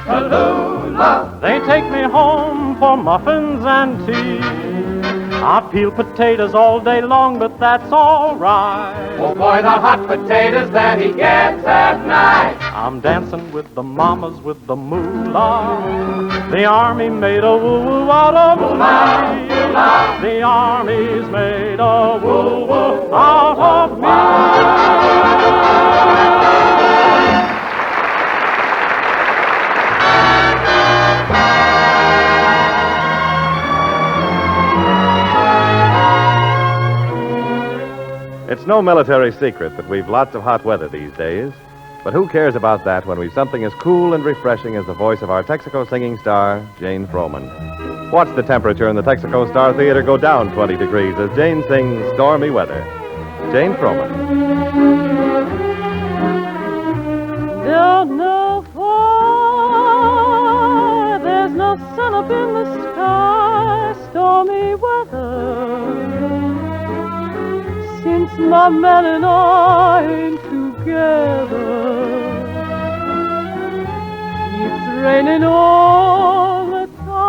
D: Tallulah.
V: They take me home for muffins and tea. I peel potatoes all day long, but that's all right.
P: Oh boy, the hot potatoes that he gets at night.
V: I'm dancing with the mamas with the moolah. The army made a woo-woo out of me. The army's made a woo-woo out of me.
U: It's no military secret that we've lots of hot weather these days. But who cares about that when we've something as cool and refreshing as the voice of our Texaco singing star, Jane Froman? Watch the temperature in the Texaco Star Theater go down 20 degrees as Jane sings Stormy Weather. Jane Froman.
L: Don't know why there's no sun up in the sky, stormy weather. Since my man and I ain't together, it's raining all the time.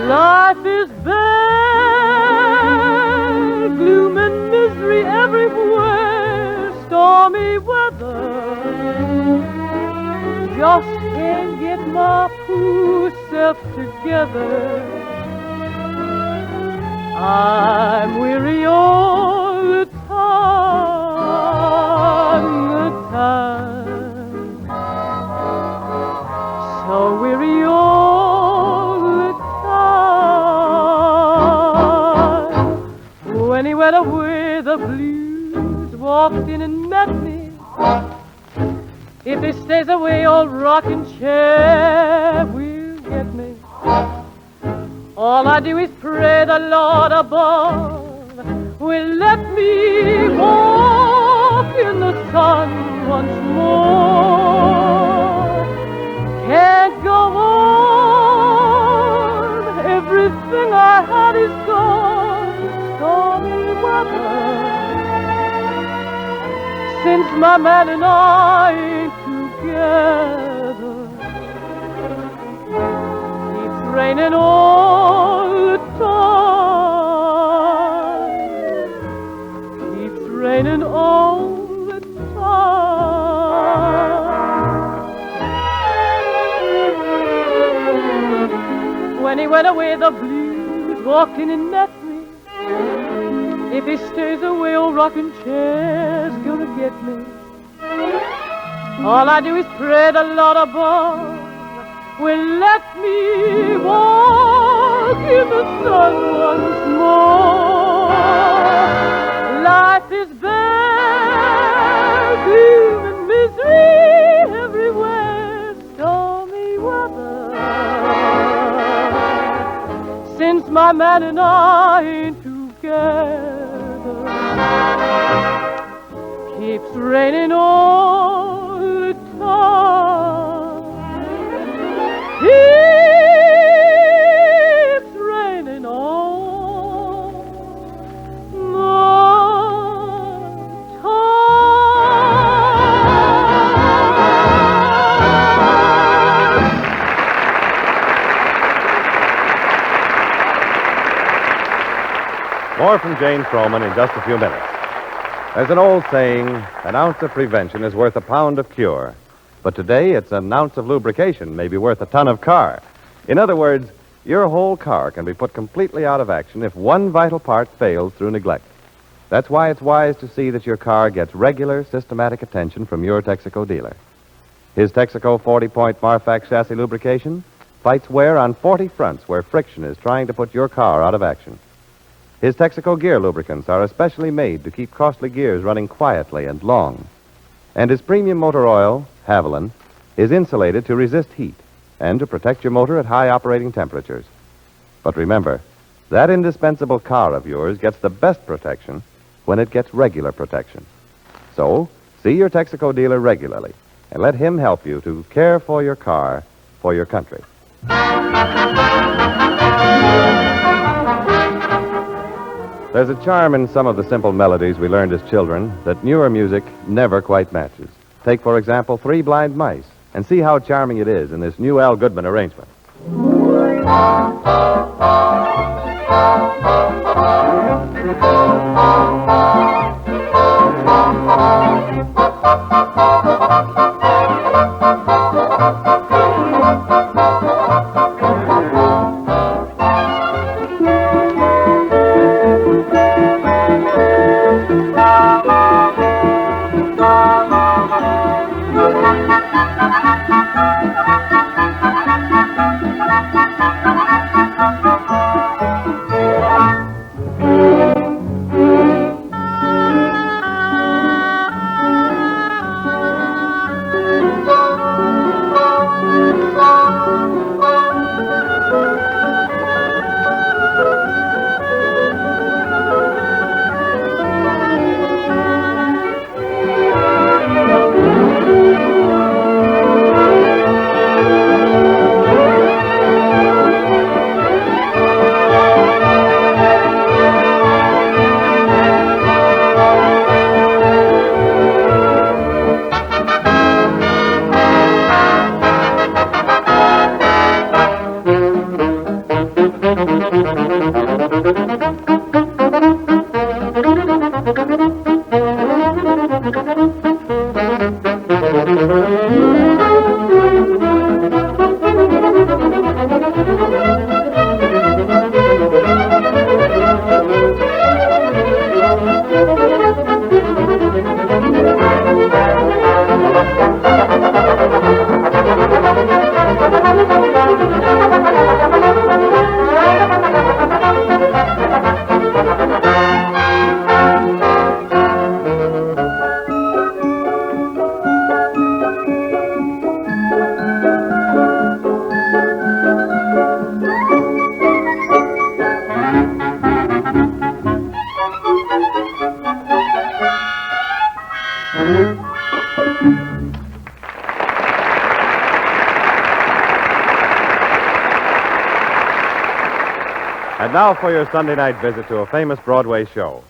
L: Life is bad, gloom and misery everywhere, stormy weather. Just can't get my poor self together. I'm weary all the time, so weary all the time. When he went away, the blues walked in and met me. If he stays away, old rocking chair will get me. All I do is pray the Lord above will let me walk in the sun once more. Can't go on, everything I had is gone, stormy weather. Since my man and I ain't together, it's raining all the time. Keeps raining all the time. When he went away, the blues walked in and met me. If he stays away, old rocking chair's gonna get me. All I do is pray the Lord above will let me walk in the sun once more. Life is bad, gloom and misery everywhere, stormy weather. Since my man and I ain't together, keeps raining all the time. Keeps raining all the time.
U: More from Jane Froman in just a few minutes. There's an old saying, an ounce of prevention is worth a pound of cure. But today, it's an ounce of lubrication may be worth a ton of car. In other words, your whole car can be put completely out of action if one vital part fails through neglect. That's why it's wise to see that your car gets regular, systematic attention from your Texaco dealer. His Texaco 40-point Marfax chassis lubrication fights wear on 40 fronts where friction is trying to put your car out of action. His Texaco gear lubricants are especially made to keep costly gears running quietly and long. And his premium motor oil, Haviland, is insulated to resist heat and to protect your motor at high operating temperatures. But remember, that indispensable car of yours gets the best protection when it gets regular protection. So, see your Texaco dealer regularly and let him help you to care for your car, for your country. There's a charm in some of the simple melodies we learned as children that newer music never quite matches. Take, for example, Three Blind Mice, and see how charming it is in this new Al Goodman arrangement. And now for your Sunday night visit to a famous Broadway show.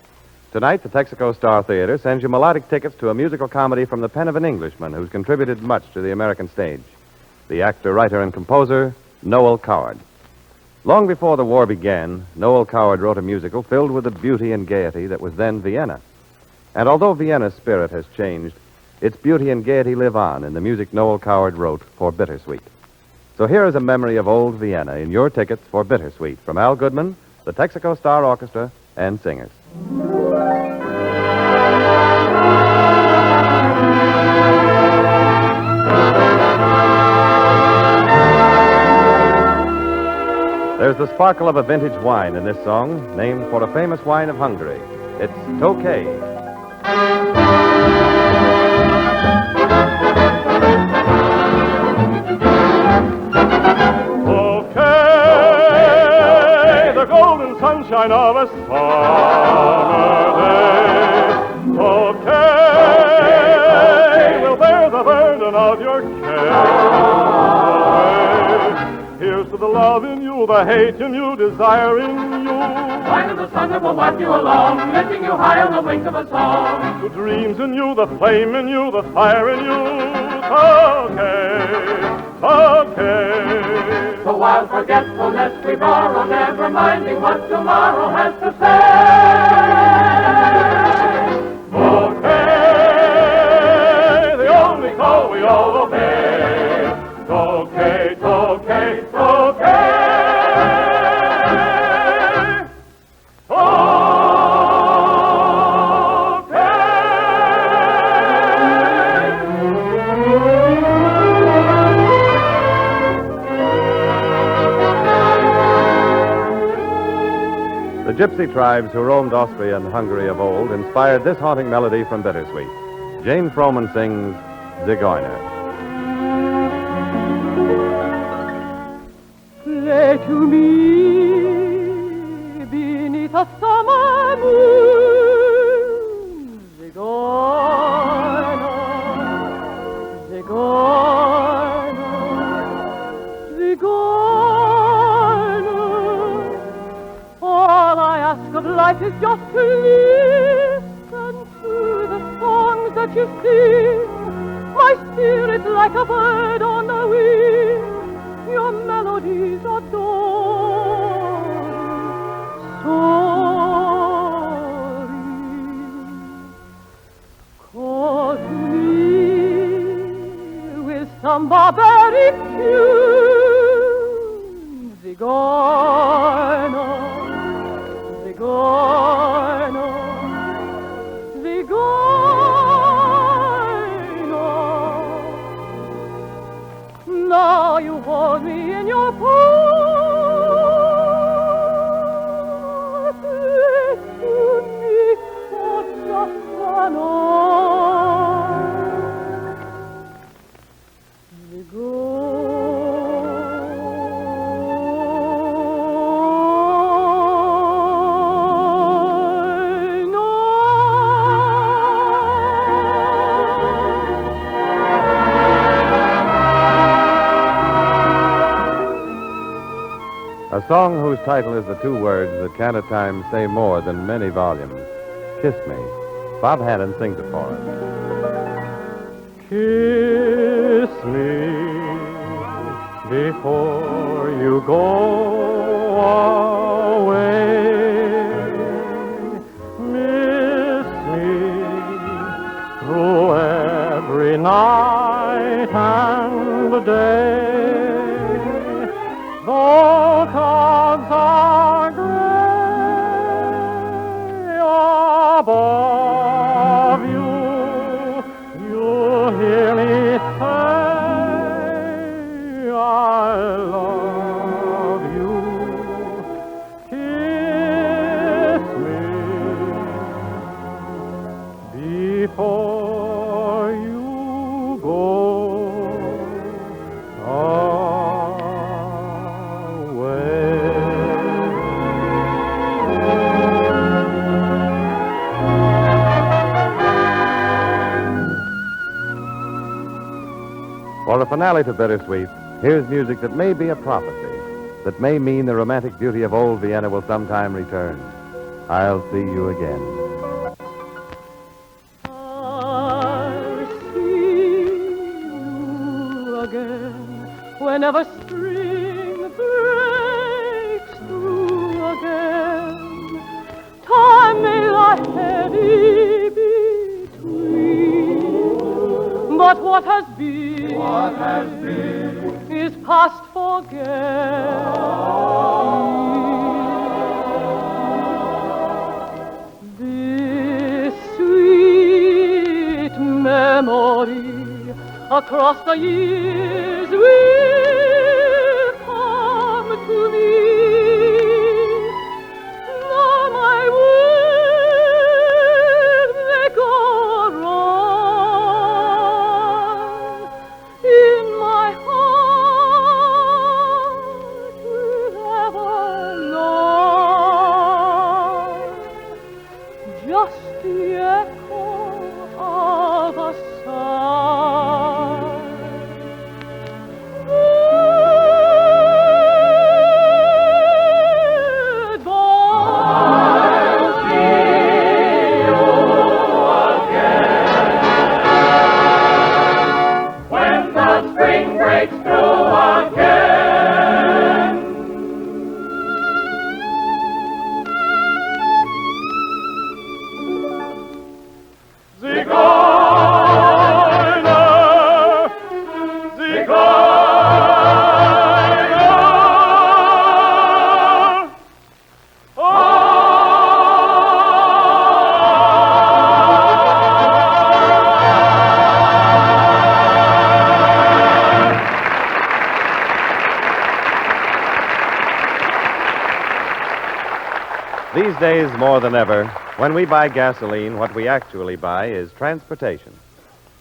U: Tonight, the Texaco Star Theater sends you melodic tickets to a musical comedy from the pen of an Englishman who's contributed much to the American stage. The actor, writer, and composer, Noel Coward. Long before the war began, Noel Coward wrote a musical filled with the beauty and gaiety that was then Vienna. And although Vienna's spirit has changed, its beauty and gaiety live on in the music Noel Coward wrote for Bittersweet. So here is a memory of old Vienna in your tickets for Bittersweet from Al Goodman, the Texaco Star Orchestra, and singers. There's the sparkle of a vintage wine in this song, named for a famous wine of Hungary. It's Tokay.
V: Sunshine of a summer day. Okay, we'll bear the burden of your care. Here's to the love in you, the hate in you, desire in you.
P: Wine of the sun that will wipe you along, lifting you high on the wings of a song.
V: The dreams in you, the flame in you, the fire in you. Okay.
P: So while forgetfulness we borrow, never minding what tomorrow has to say.
V: Okay, the only call we all obey. Okay, okay, okay.
U: The gypsy tribes who roamed Austria and Hungary of old inspired this haunting melody from Bittersweet. Jane Froman sings Zigeuner.
L: Play to me beneath a summer moon, Zigeuner, Zigeuner, Zigeuner. All I ask of life is just to listen to the songs that you sing. My spirit's like a bird on the wing, your melodies adoring. Sorry, 'cause me with some barbaric tune, Zigeuner, Zigeuner, Zigeuner. Now you hold me in your paws. Listen to me for just an hour.
U: A song whose title is the two words that can at times say more than many volumes. Kiss Me. Bob Haddon sings it for us.
V: Kiss me before you go away. Miss me through every night and day. Though clouds are gray above you, you hear me say, I love you. Kiss me before you go
U: For a finale to Bittersweet, here's music that may be a prophecy, that may mean the romantic beauty of old Vienna will sometime return. I'll see you again.
L: I'll see you again whenever spring breaks through again. Time may lie heavy between, but what has been is past forget. This sweet memory across the years will come to me. Now my world may go wrong. In my heart forever long, just the echo of a sigh.
U: These days, more than ever, when we buy gasoline, what we actually buy is transportation.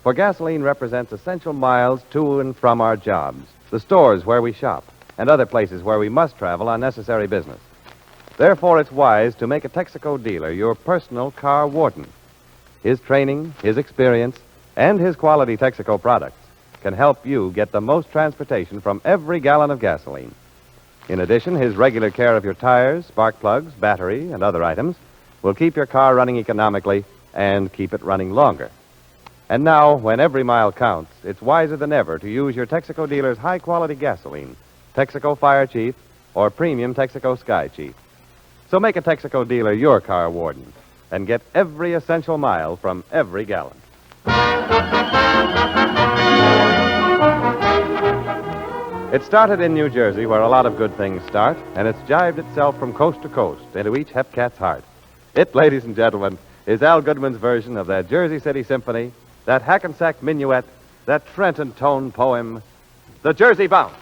U: For gasoline represents essential miles to and from our jobs, the stores where we shop, and other places where we must travel on necessary business. Therefore, it's wise to make a Texaco dealer your personal car warden. His training, his experience, and his quality Texaco products can help you get the most transportation from every gallon of gasoline. In addition, his regular care of your tires, spark plugs, battery, and other items will keep your car running economically and keep it running longer. And now, when every mile counts, it's wiser than ever to use your Texaco dealer's high-quality gasoline Texaco Fire Chief, or Premium Texaco Sky Chief. So make a Texaco dealer your car warden and get every essential mile from every gallon. It started in New Jersey, where a lot of good things start, and it's jived itself from coast to coast into each Hepcat's heart. It, ladies and gentlemen, is Al Goodman's version of that Jersey City Symphony, that Hackensack Minuet, that Trenton Tone poem, The Jersey Bounce.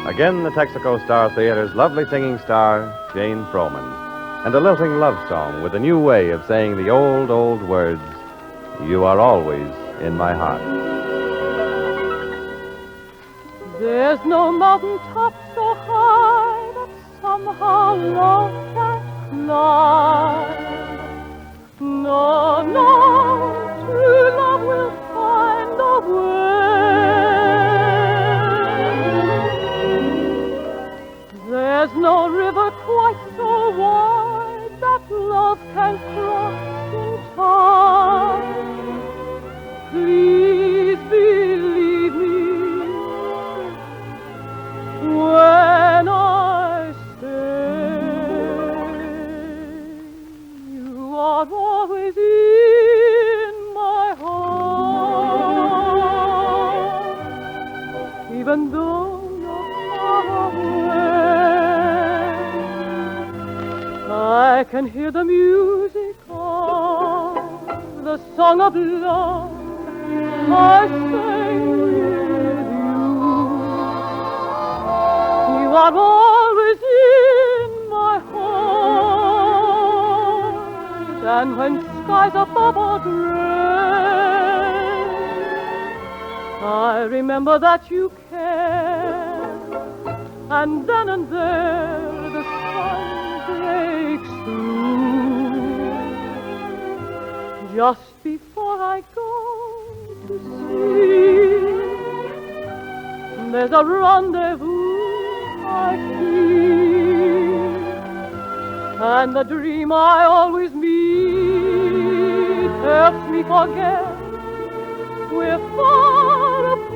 U: Again, the Texaco Star Theater's lovely singing star, Jane Froman, and a lilting love song with a new way of saying the old, old words, "You are always in my heart."
L: There's no mountain top so high that somehow love can't climb. No, no, true love will find a way. There's no river quite so wide that love can cross in time. Please believe me when I say you are always in my heart, even though you're far away. I can hear the music of the song of love I sing with you. You are always in my heart, and when skies above are gray, I remember that you care, and then and there the sun breaks through. Just before I go to sleep, there's a rendezvous I keep. And the dream I always meet helps me forget we're far apart.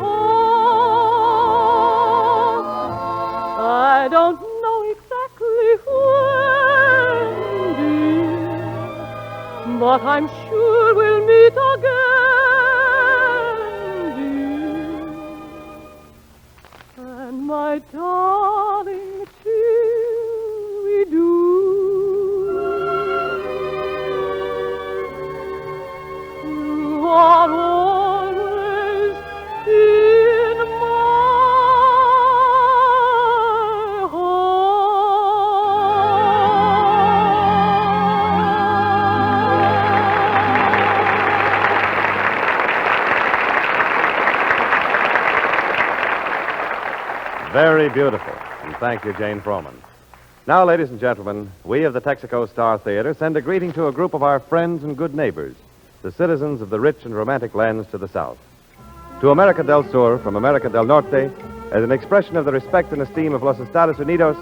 L: I don't know exactly when, dear, but I'm sure we'll meet again, dear. And my darling, till we do, you are always in my
U: Very beautiful. And thank you, Jane Froman. Now, ladies and gentlemen, we of the Texaco Star Theater send a greeting to a group of our friends and good neighbors, the citizens of the rich and romantic lands to the south. To America del Sur from America del Norte, as an expression of the respect and esteem of Los Estados Unidos,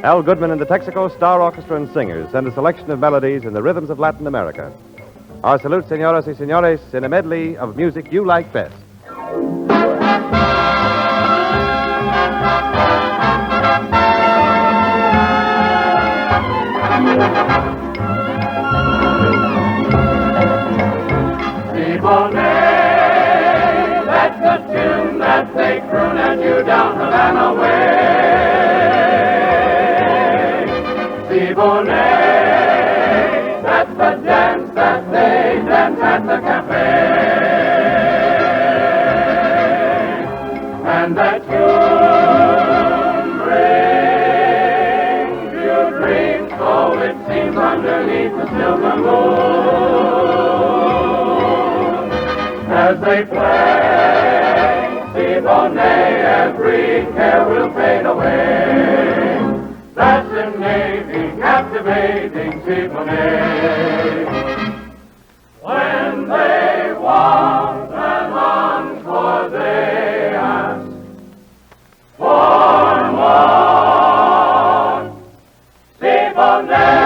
U: Al Goodman and the Texaco Star Orchestra and Singers send a selection of melodies in the rhythms of Latin America. Our salute, señoras y señores, in a medley of music you like best.
P: Siboney, that's the tune that they croon at you down Havana way. Siboney, that's the dance that they dance at the cafe. And that tune brings you dreams, so it seems underneath the silver moon. As they play Siboney, every care will fade away. Fascinating, captivating Siboney. When they want an encore, they ask for more Siboney.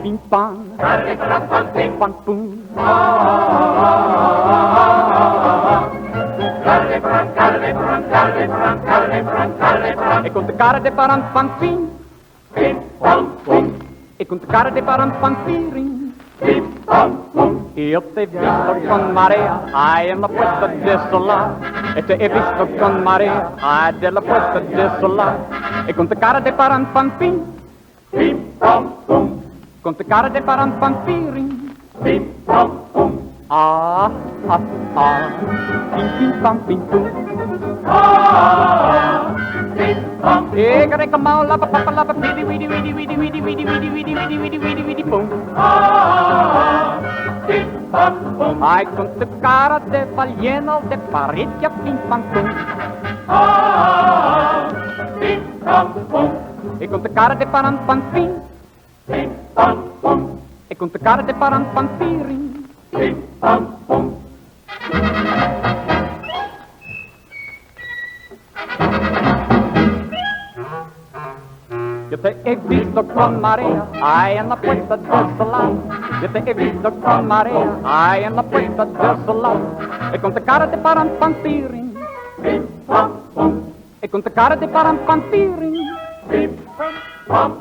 L: Ping pong, ping pong boom. E con te cara de paran pan ping, ping pong boom. E con te cara de paran pan ping, ping pong boom. Io te he visto con marea, ai en la puesta desolada. E te he visto con marea, ai de la puesta desolada. E con te cara de paran pan ping, ping pong boom. Con te cara de paran pan ping, ping pong boom. Ah, ah, ah, ping ping pong ping boom. Ah, ping pong. Egare kamau la pa pa la pa pidi widi widi widi widi widi widi widi widi widi widi widi boom. Ah, ping pong boom. Ai con te cara de baleno de paritja ping pong boom. Ah, ping pong boom. E con te cara de paran pan ping, ping pong boom. E con te cara de paran pan ping, ping pong boom. Yo te he visto con marea, ay en la puesta desolada. Yo te he visto con marea, ay en la puesta desolada. E con te cara de paran pan ping, ping pong boom. E con te cara de paran pan ping, ping pong.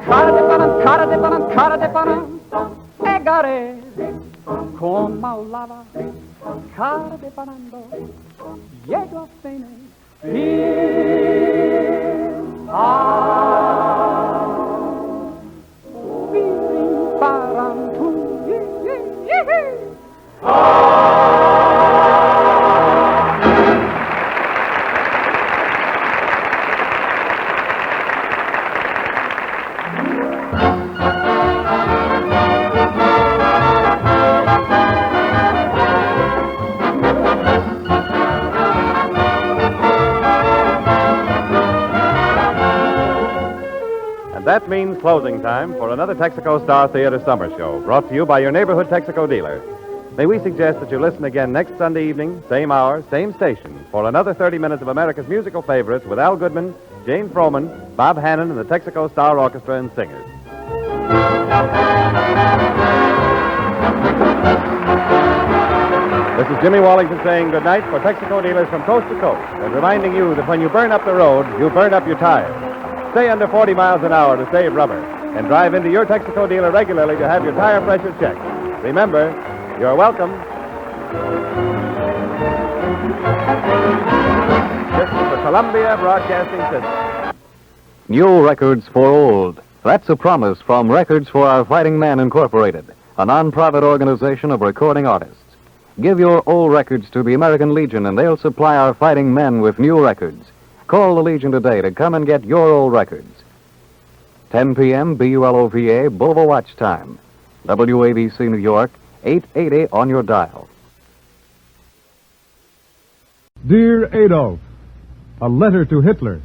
L: Cara de paran, cara de paran, cara de paran. Egare con maulava, cara de parando. Llego a fine.
U: means closing time for another Texaco Star Theater Summer Show, brought to you by your neighborhood Texaco dealer. May we suggest that you listen again next Sunday evening, same hour, same station, for another 30 minutes of America's musical favorites with Al Goodman, Jane Froman, Bob Hannon, and the Texaco Star Orchestra and Singers. This is Jimmy Wallington saying goodnight for Texaco dealers from coast to coast and reminding you that when you burn up the road, you burn up your tires. Stay under 40 miles an hour to save rubber and drive into your Texaco dealer regularly to have your tire pressure checked. Remember, you're welcome. This is the Columbia Broadcasting System.
C: New records for old. That's a promise from Records for Our Fighting Men Incorporated, a non-profit organization of recording artists. Give your old records to the American Legion, and they'll supply our fighting men with new records. Call the Legion today to come and get your old records. 10 p.m. BULOVA, Bulva Watch Time. WABC New York, 880 on your dial.
G: Dear Adolf, a letter to Hitler.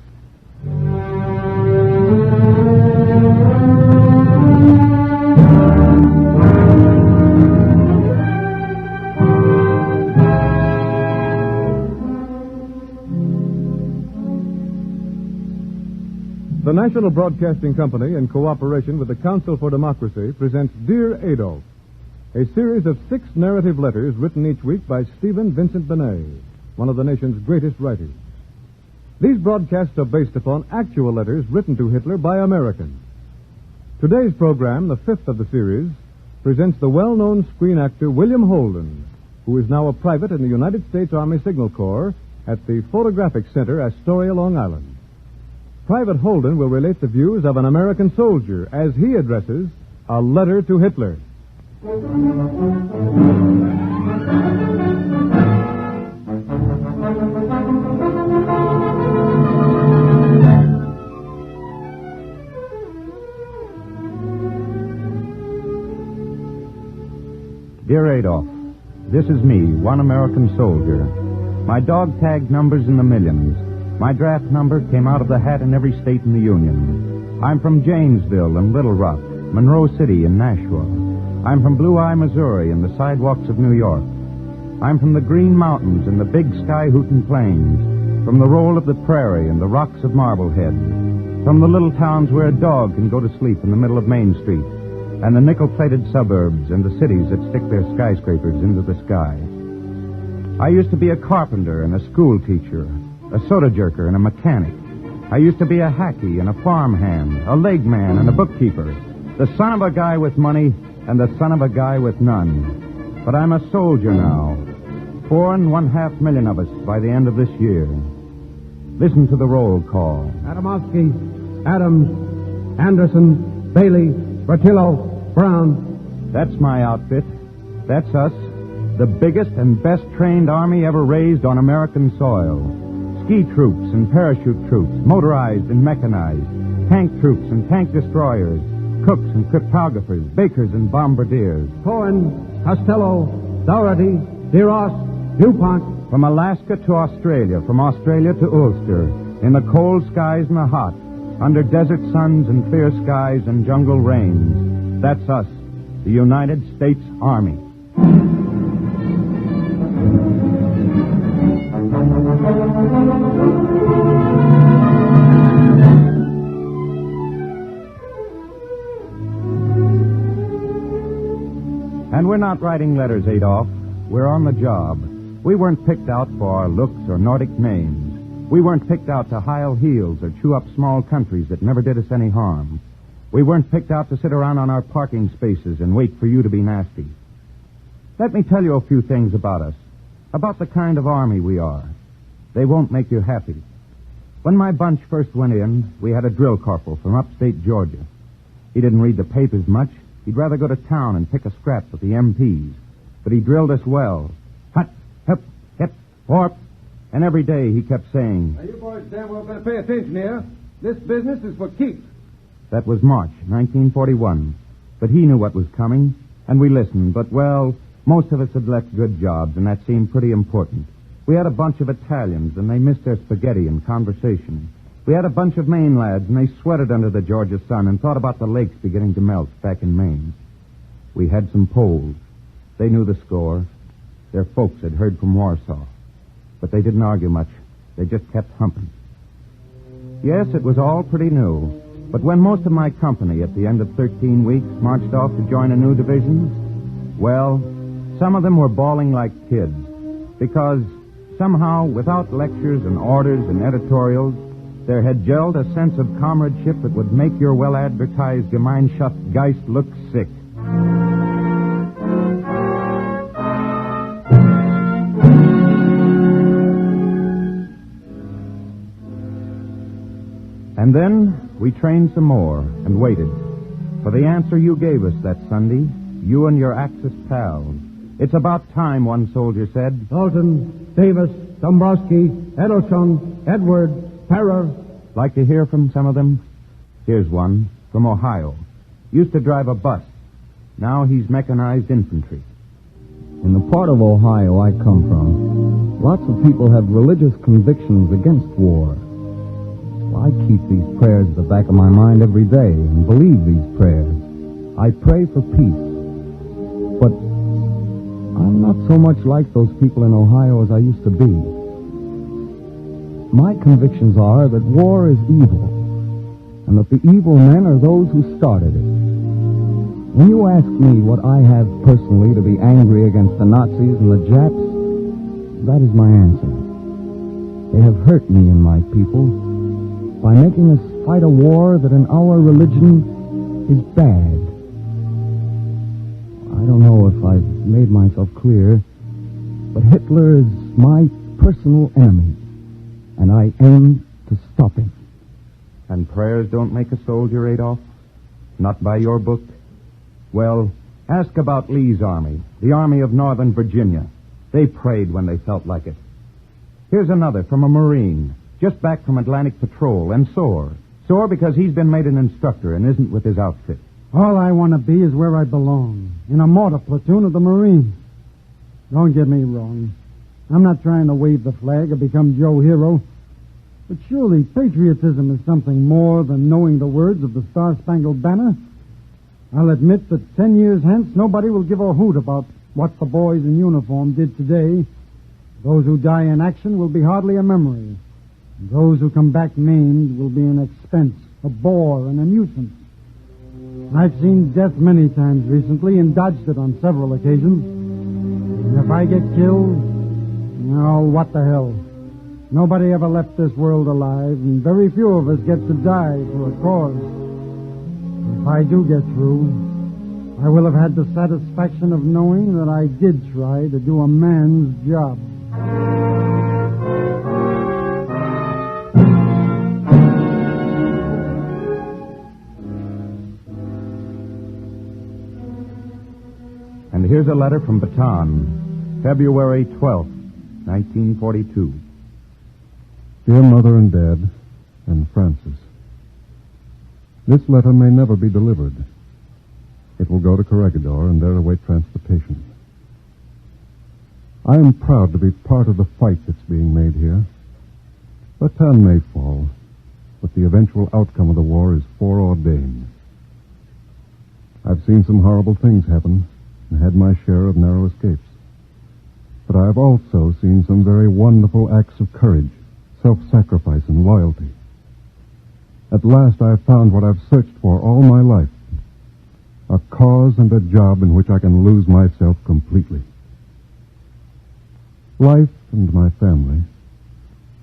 G: The National Broadcasting Company, in cooperation with the Council for Democracy, presents Dear Adolf, a series of 6 narrative letters written each week by Stephen Vincent Benet, one of the nation's greatest writers. These broadcasts are based upon actual letters written to Hitler by Americans. Today's program, the 5th of the series, presents the well-known screen actor William Holden, who is now a private in the United States Army Signal Corps at the Photographic Center, Astoria, Long Island. Private Holden will relate the views of an American soldier as he addresses a letter to Hitler.
W: Dear Adolf, this is me, one American soldier. My dog tag number's in the millions. My draft number came out of the hat in every state in the Union. I'm from Janesville and Little Rock, Monroe City and Nashua. I'm from Blue Eye, Missouri and the sidewalks of New York. I'm from the Green Mountains and the Big Sky-Hootin' Plains, from the roll of the prairie and the rocks of Marblehead, from the little towns where a dog can go to sleep in the middle of Main Street, and the nickel-plated suburbs and the cities that stick their skyscrapers into the sky. I used to be a carpenter and a school teacher, a soda jerker and a mechanic. I used to be a hacky and a farmhand, a leg man and a bookkeeper, the son of a guy with money and the son of a guy with none. But I'm a soldier now. 4.5 million of us by the end of this year. Listen to the roll call.
X: Adamowski, Adams, Anderson, Bailey, Bertillo, Brown.
W: That's my outfit. That's us. The biggest and best trained army ever raised on American soil. Ski troops and parachute troops, motorized and mechanized, tank troops and tank destroyers, cooks and cryptographers, bakers and bombardiers.
X: Cohen, Costello, Dougherty, DeRoss, DuPont.
W: From Alaska to Australia, from Australia to Ulster, in the cold skies and the hot, under desert suns and fierce skies and jungle rains. That's us, the United States Army. And we're not writing letters, Adolf. We're on the job. We weren't picked out for our looks or Nordic names. We weren't picked out to hile heels or chew up small countries that never did us any harm. We weren't picked out to sit around on our parking spaces and wait for you to be nasty. Let me tell you a few things about us, about the kind of army we are. They won't make you happy. When my bunch first went in, we had a drill corporal from upstate Georgia. He didn't read the papers much. He'd rather go to town and pick a scrap with the MPs. But he drilled us well. Hut, hip, hip, warp. And every day he kept saying...
X: Now, you boys damn well better pay attention here. This business is for keeps.
W: That was March 1941. But he knew what was coming, and we listened. But, well, most of us had left good jobs, and that seemed pretty important. We had a bunch of Italians, and they missed their spaghetti and conversation. We had a bunch of Maine lads, and they sweated under the Georgia sun and thought about the lakes beginning to melt back in Maine. We had some Poles. They knew the score. Their folks had heard from Warsaw. But they didn't argue much. They just kept humping. Yes, it was all pretty new. But when most of my company, at the end of 13 weeks, marched off to join a new division, well, some of them were bawling like kids. Because somehow, without lectures and orders and editorials, there had gelled a sense of comradeship that would make your well-advertised Gemeinschaftgeist look sick. And then we trained some more and waited for the answer you gave us that Sunday, you and your Axis pals. It's about time, one soldier said.
X: Dalton, Davis, Dombrowski, Edelson, Edward, Parra.
W: Like to hear from some of them? Here's one from Ohio. Used to drive a bus. Now he's mechanized infantry.
A: In the part of Ohio I come from, lots of people have religious convictions against war. Well, I keep these prayers at the back of my mind every day and believe these prayers. I pray for peace. But I'm not so much like those people in Ohio as I used to be. My convictions are that war is evil, and that the evil men are those who started it. When you ask me what I have personally to be angry against the Nazis and the Japs, that is my answer. They have hurt me and my people by making us fight a war that in our religion is bad. I don't know if I've made myself clear, but Hitler is my personal enemy, and I aim to stop him.
W: And prayers don't make a soldier, Adolf? Not by your book? Well, ask about Lee's army, the Army of Northern Virginia. They prayed when they felt like it. Here's another from a Marine, just back from Atlantic Patrol, and sore. Sore because he's been made an instructor and isn't with his outfit.
E: All I want to be is where I belong, in a mortar platoon of the Marines. Don't get me wrong. I'm not trying to wave the flag or become Joe Hero. But surely patriotism is something more than knowing the words of the Star-Spangled Banner. I'll admit that 10 years hence, nobody will give a hoot about what the boys in uniform did today. Those who die in action will be hardly a memory. And those who come back maimed will be an expense, a bore, and a nuisance. I've seen death many times recently and dodged it on several occasions. And if I get killed, oh, what the hell? Nobody ever left this world alive, and very few of us get to die for a cause. If I do get through, I will have had the satisfaction of knowing that I did try to do a man's job.
W: And here's a letter from Baton, February 12th, 1942.
G: Dear Mother and Dad, and Francis, this letter may never be delivered. It will go to Corregidor and there await transportation. I am proud to be part of the fight that's being made here. Bataan may fall, but the eventual outcome of the war is foreordained. I've seen some horrible things happen and had my share of narrow escapes. But I have also seen some very wonderful acts of courage, self-sacrifice, and loyalty. At last I have found what I've searched for all my life, a cause and a job in which I can lose myself completely. Life and my family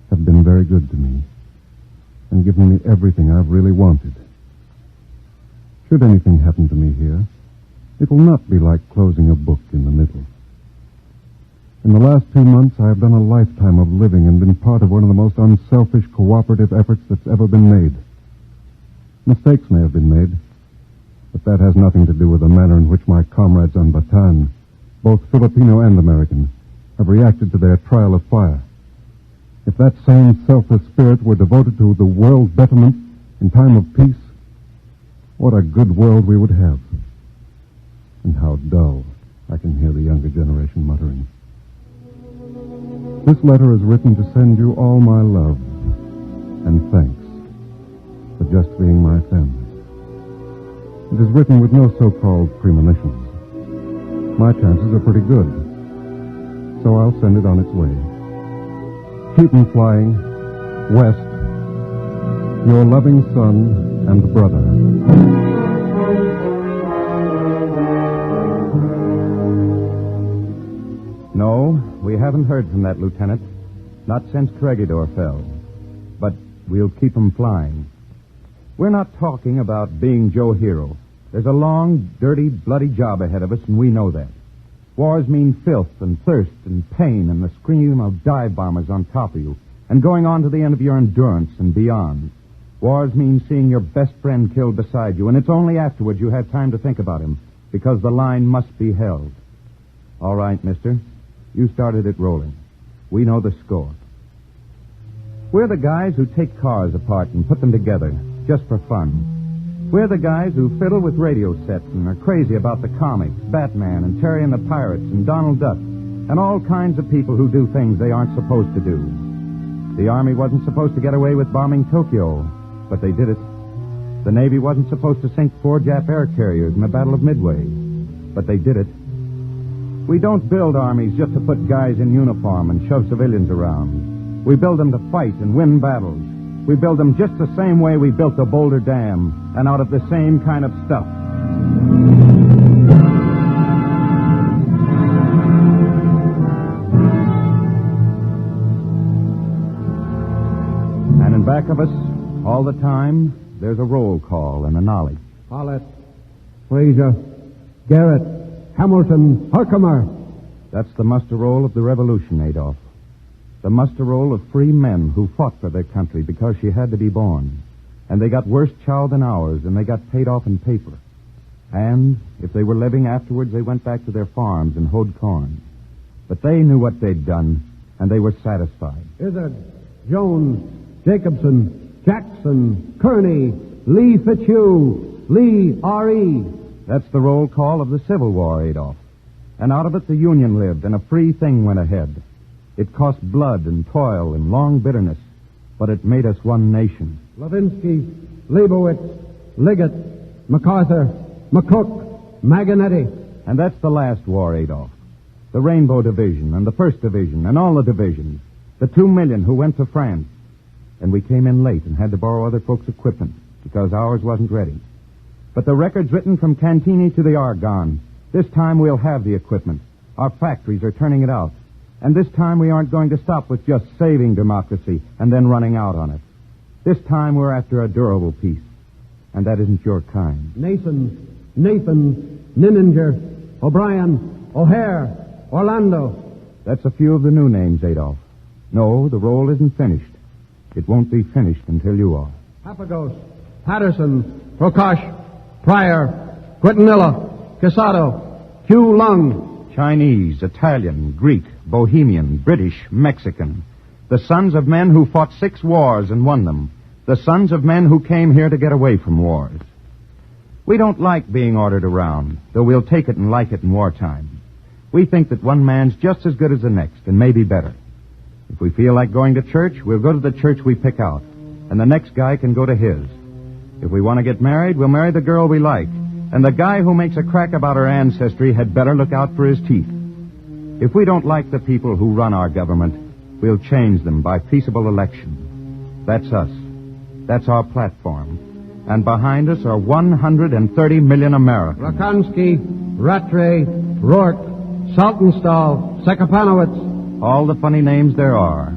G: have been very good to me and given me everything I've really wanted. Should anything happen to me here, it will not be like closing a book in the middle. In the last 2 months, I have done a lifetime of living and been part of one of the most unselfish cooperative efforts that's ever been made. Mistakes may have been made, but that has nothing to do with the manner in which my comrades on Bataan, both Filipino and American, have reacted to their trial of fire. If that same selfless spirit were devoted to the world's betterment in time of peace, what a good world we would have. And how dull, I can hear the younger generation muttering. This letter is written to send you all my love and thanks.
F: for just being my family. It is written with no so-called premonitions. My chances are pretty good, so I'll send it on its way. Keep 'em flying west. Your loving son and brother.
W: No, we haven't heard from that lieutenant. Not since Corregidor fell. But we'll keep 'em flying. We're not talking about being Joe Hero. There's a long, dirty, bloody job ahead of us, and we know that. Wars mean filth and thirst and pain and the scream of dive bombers on top of you and going on to the end of your endurance and beyond. Wars mean seeing your best friend killed beside you, and it's only afterwards you have time to think about him, because the line must be held. All right, mister. You started it rolling. We know the score. We're the guys who take cars apart and put them together, just for fun. We're the guys who fiddle with radio sets and are crazy about the comics, Batman and Terry and the Pirates and Donald Duck, and all kinds of people who do things they aren't supposed to do. The Army wasn't supposed to get away with bombing Tokyo, but they did it. The Navy wasn't supposed to sink 4 Jap air carriers in the Battle of Midway, but they did it. We don't build armies just to put guys in uniform and shove civilians around. We build them to fight and win battles. We build them just the same way we built the Boulder Dam, and out of the same kind of stuff. And in back of us, all the time, there's a roll call and a knowledge.
X: Follett, Fraser, Garrett, Hamilton, Herkimer.
W: That's the muster roll of the Revolution, Adolf. The muster roll of free men who fought for their country because she had to be born. And they got worse chow than ours, and they got paid off in paper. And if they were living afterwards, they went back to their farms and hoed corn. But they knew what they'd done, and they were satisfied.
X: Izzard, Jones, Jacobson, Jackson, Kearney, Lee Fitzhugh, Lee R.E.
W: That's the roll call of the Civil War, Adolf. And out of it, the Union lived, and a free thing went ahead. It cost blood and toil and long bitterness, but it made us one nation.
X: Levinsky, Leibowitz, Liggett, MacArthur, McCook, Maganetti.
W: And that's the last war, Adolf. The Rainbow Division and the 1st Division and all the divisions. The 2 million who went to France. And we came in late and had to borrow other folks' equipment because ours wasn't ready. But the records written from Cantini to the Argonne. This time we'll have the equipment. Our factories are turning it out. And this time we aren't going to stop with just saving democracy and then running out on it. This time we're after a durable peace. And that isn't your kind.
X: Nathan, Nininger, O'Brien, O'Hare, Orlando.
W: That's a few of the new names, Adolf. No, the roll isn't finished. It won't be finished until you are.
X: Papagos, Patterson, Prakash, Pryor, Quintanilla, Casado, Hugh Lung.
W: Chinese, Italian, Greek, Bohemian, British, Mexican. The sons of men who fought 6 wars and won them. The sons of men who came here to get away from wars. We don't like being ordered around, though we'll take it and like it in wartime. We think that one man's just as good as the next, and maybe better. If we feel like going to church, we'll go to the church we pick out, and the next guy can go to his. If we want to get married, we'll marry the girl we like, and the guy who makes a crack about her ancestry had better look out for his teeth. If we don't like the people who run our government, we'll change them by peaceable election. That's us. That's our platform. And behind us are 130 million Americans.
X: Rakonski, Rattray, Rourke, Saltonstall, Sekapanowitz.
W: All the funny names there are.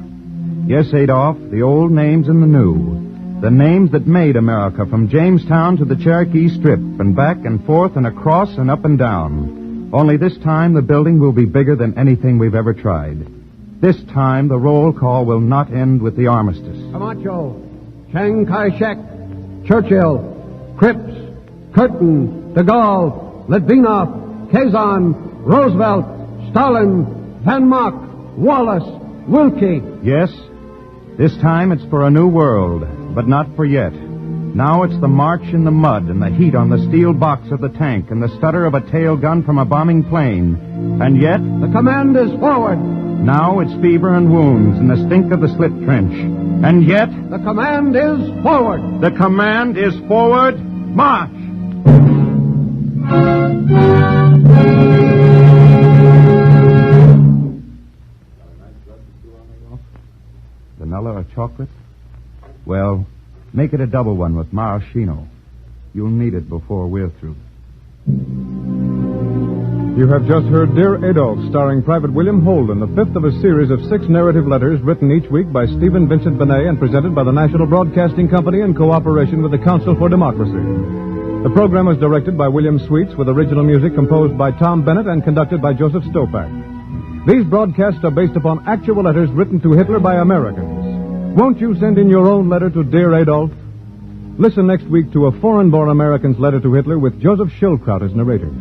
W: Yes, Adolf, the old names and the new. The names that made America from Jamestown to the Cherokee Strip and back and forth and across and up and down. Only this time the building will be bigger than anything we've ever tried. This time the roll call will not end with the armistice.
X: Camacho, Chiang Kai-shek, Churchill, Cripps, Curtin, de Gaulle, Litvinov, Kazan, Roosevelt, Stalin, Van Mock, Wallace, Wilkie.
W: Yes, this time it's for a new world, but not for yet. Now it's the march in the mud and the heat on the steel box of the tank and the stutter of a tail gun from a bombing plane. And yet...
X: the command is forward.
W: Now it's fever and wounds and the stink of the slit trench. And yet,
X: The command is forward.
W: the command is forward, march! Vanilla or chocolate? Well, make it a double one with maraschino. You'll need it before we're through.
G: You have just heard Dear Adolf, starring Private William Holden, the fifth of a series of 6 narrative letters written each week by Stephen Vincent Benet and presented by the National Broadcasting Company in cooperation with the Council for Democracy. The program was directed by William Sweets with original music composed by Tom Bennett and conducted by Joseph Stopak. These broadcasts are based upon actual letters written to Hitler by Americans. Won't you send in your own letter to Dear Adolf? Listen next week to a foreign-born American's letter to Hitler with Joseph Schildkraut as narrator.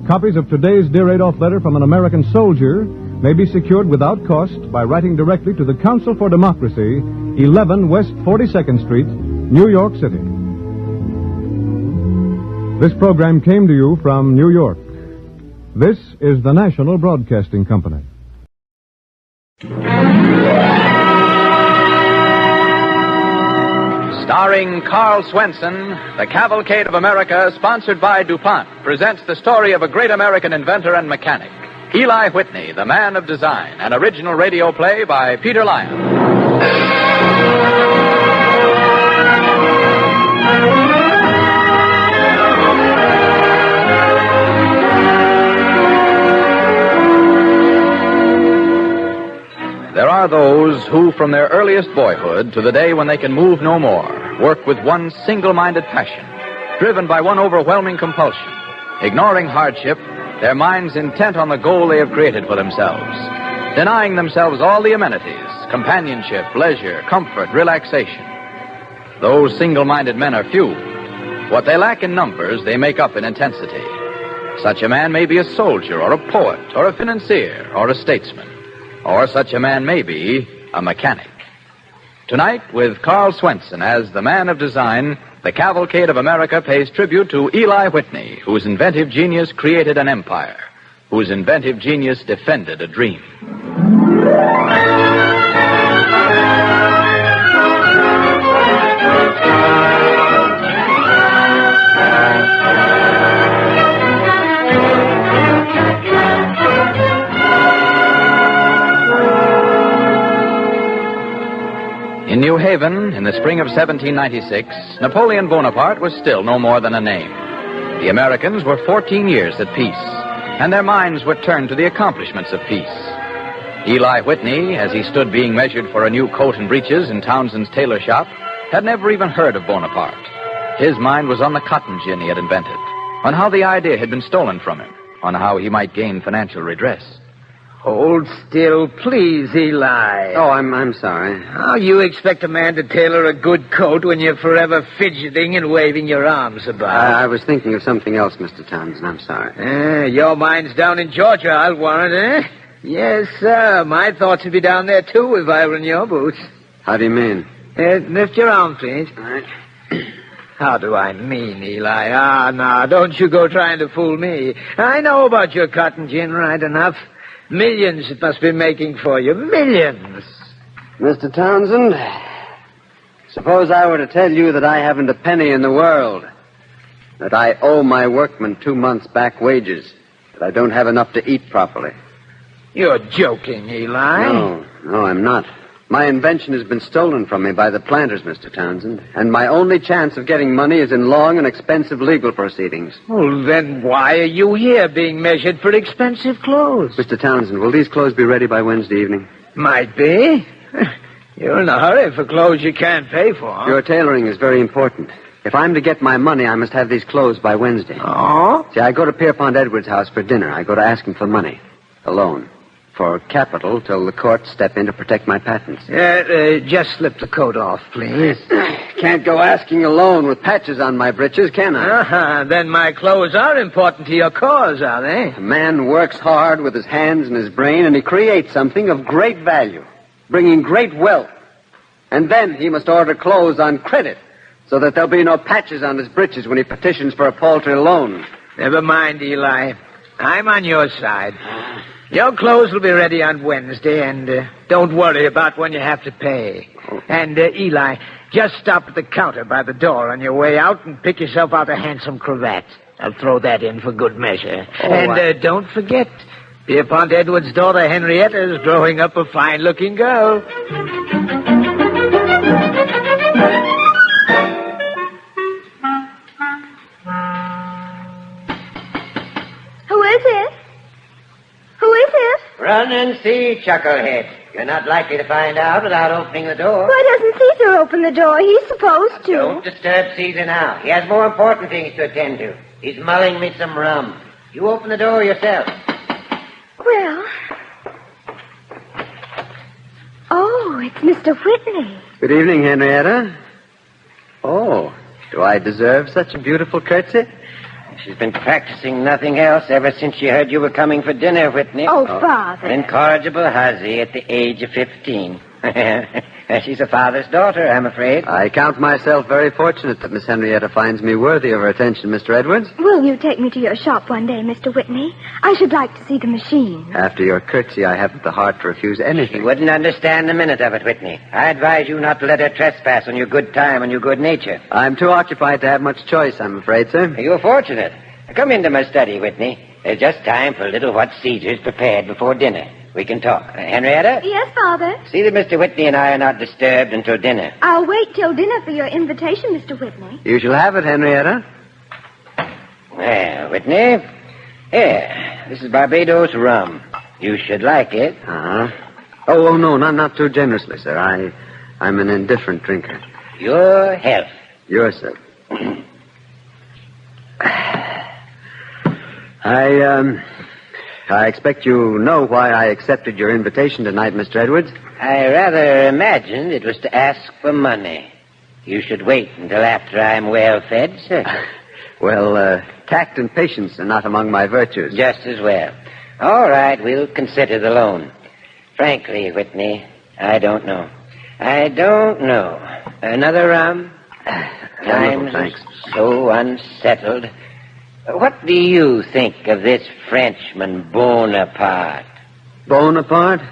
G: Copies of today's Dear Adolf letter from an American soldier may be secured without cost by writing directly to the Council for Democracy, 11 West 42nd Street, New York City. This program came to you from New York. This is the National Broadcasting Company.
H: Starring Carl Swenson, The Cavalcade of America, sponsored by DuPont, presents the story of a great American inventor and mechanic, Eli Whitney, the Man of Design, an original radio play by Peter Lyon. There are those who, from their earliest boyhood to the day when they can move no more, work with one single-minded passion, driven by one overwhelming compulsion. Ignoring hardship, their minds intent on the goal they have created for themselves, denying themselves all the amenities, companionship, leisure, comfort, relaxation. Those single-minded men are few. What they lack in numbers, they make up in intensity. Such a man may be a soldier, or a poet, or a financier, or a statesman. Or such a man may be a mechanic. Tonight, with Carl Swenson as the Man of Design, the Cavalcade of America pays tribute to Eli Whitney, whose inventive genius created an empire, whose inventive genius defended a dream. In New Haven, in the spring of 1796, Napoleon Bonaparte was still no more than a name. The Americans were 14 years at peace, and their minds were turned to the accomplishments of peace. Eli Whitney, as he stood being measured for a new coat and breeches in Townsend's tailor shop, had never even heard of Bonaparte. His mind was on the cotton gin he had invented, on how the idea had been stolen from him, on how he might gain financial redress.
M: Hold still, please, Eli.
N: Oh, I'm sorry.
M: How you expect a man to tailor a good coat when you're forever fidgeting and waving your arms about?
N: I was thinking of something else, Mr. Townsend. I'm sorry.
M: Your mind's down in Georgia, I'll warrant, eh? Yes, sir. My thoughts would be down there, too, if I were in your boots.
N: How do you mean?
M: Lift your arm, please.
N: All right.
M: How do I mean, Eli? Now, don't you go trying to fool me. I know about your cotton gin right enough. Millions it must be making for you. Millions.
N: Mr. Townsend, suppose I were to tell you that I haven't a penny in the world, that I owe my workmen 2 months' back wages, that I don't have enough to eat properly.
M: You're joking, Eli.
N: No, I'm not. My invention has been stolen from me by the planters, Mr. Townsend, and my only chance of getting money is in long and expensive legal proceedings.
M: Well, then why are you here being measured for expensive clothes?
N: Mr. Townsend, will these clothes be ready by Wednesday evening?
M: Might be. You're in a hurry for clothes you can't pay for.
N: Your tailoring is very important. If I'm to get my money, I must have these clothes by Wednesday.
M: Oh?
N: See, I go to Pierpont Edwards' house for dinner. I go to ask him for money. A loan. For capital till the courts step in to protect my patents.
M: Just slip the coat off, please.
N: Can't go asking a loan with patches on my breeches, can I?
M: Then my clothes are important to your cause, are they?
N: A man works hard with his hands and his brain, and he creates something of great value, bringing great wealth. And then he must order clothes on credit, so that there'll be no patches on his breeches when he petitions for a paltry loan.
M: Never mind, Eli. I'm on your side. Your clothes will be ready on Wednesday, and don't worry about when you have to pay. And, Eli, just stop at the counter by the door on your way out and pick yourself out a handsome cravat. I'll throw that in for good measure. Don't forget, Pierpont Edwards' daughter Henrietta is growing up a fine-looking girl.
O: Who is it? Who is it?
Q: Run and see, Chucklehead. You're not likely to find out without opening the door.
O: Why doesn't Caesar open the door? He's supposed to.
Q: Don't disturb Caesar now. He has more important things to attend to. He's mulling me some rum. You open the door yourself.
O: Well. Oh, it's Mr. Whitney.
N: Good evening, Henrietta. Oh, do I deserve such a beautiful curtsy?
Q: She's been practicing nothing else ever since she heard you were coming for dinner, Whitney.
O: Oh, Father.
Q: An incorrigible hussy at the age of 15. She's a father's daughter, I'm afraid.
N: I count myself very fortunate that Miss Henrietta finds me worthy of her attention, Mr. Edwards.
O: Will you take me to your shop one day, Mr. Whitney? I should like to see the machine.
N: After your curtsy, I haven't the heart to refuse anything.
Q: She wouldn't understand a minute of it, Whitney. I advise you not to let her trespass on your good time and your good nature.
N: I'm too occupied to have much choice, I'm afraid, sir.
Q: You're fortunate. Come into my study, Whitney. There's just time for a little what Caesar's prepared before dinner. We can talk. Henrietta?
O: Yes, Father?
Q: See that Mr. Whitney and I are not disturbed until dinner.
O: I'll wait till dinner for your invitation, Mr. Whitney.
N: You shall have it, Henrietta.
Q: Well, Whitney, here, this is Barbados rum. You should like it.
N: Uh-huh. Oh, no, not too generously, sir. I'm an indifferent drinker.
Q: Your health.
N: Yours, sir. I expect you know why I accepted your invitation tonight, Mr. Edwards.
Q: I rather imagined it was to ask for money. You should wait until after I'm well fed, sir.
N: Well, tact and patience are not among my virtues.
Q: Just as well. All right, we'll consider the loan. Frankly, Whitney, I don't know. Another rum?
N: Wonderful, thanks.
Q: So unsettled. What do you think of this Frenchman, Bonaparte?
N: Bonaparte?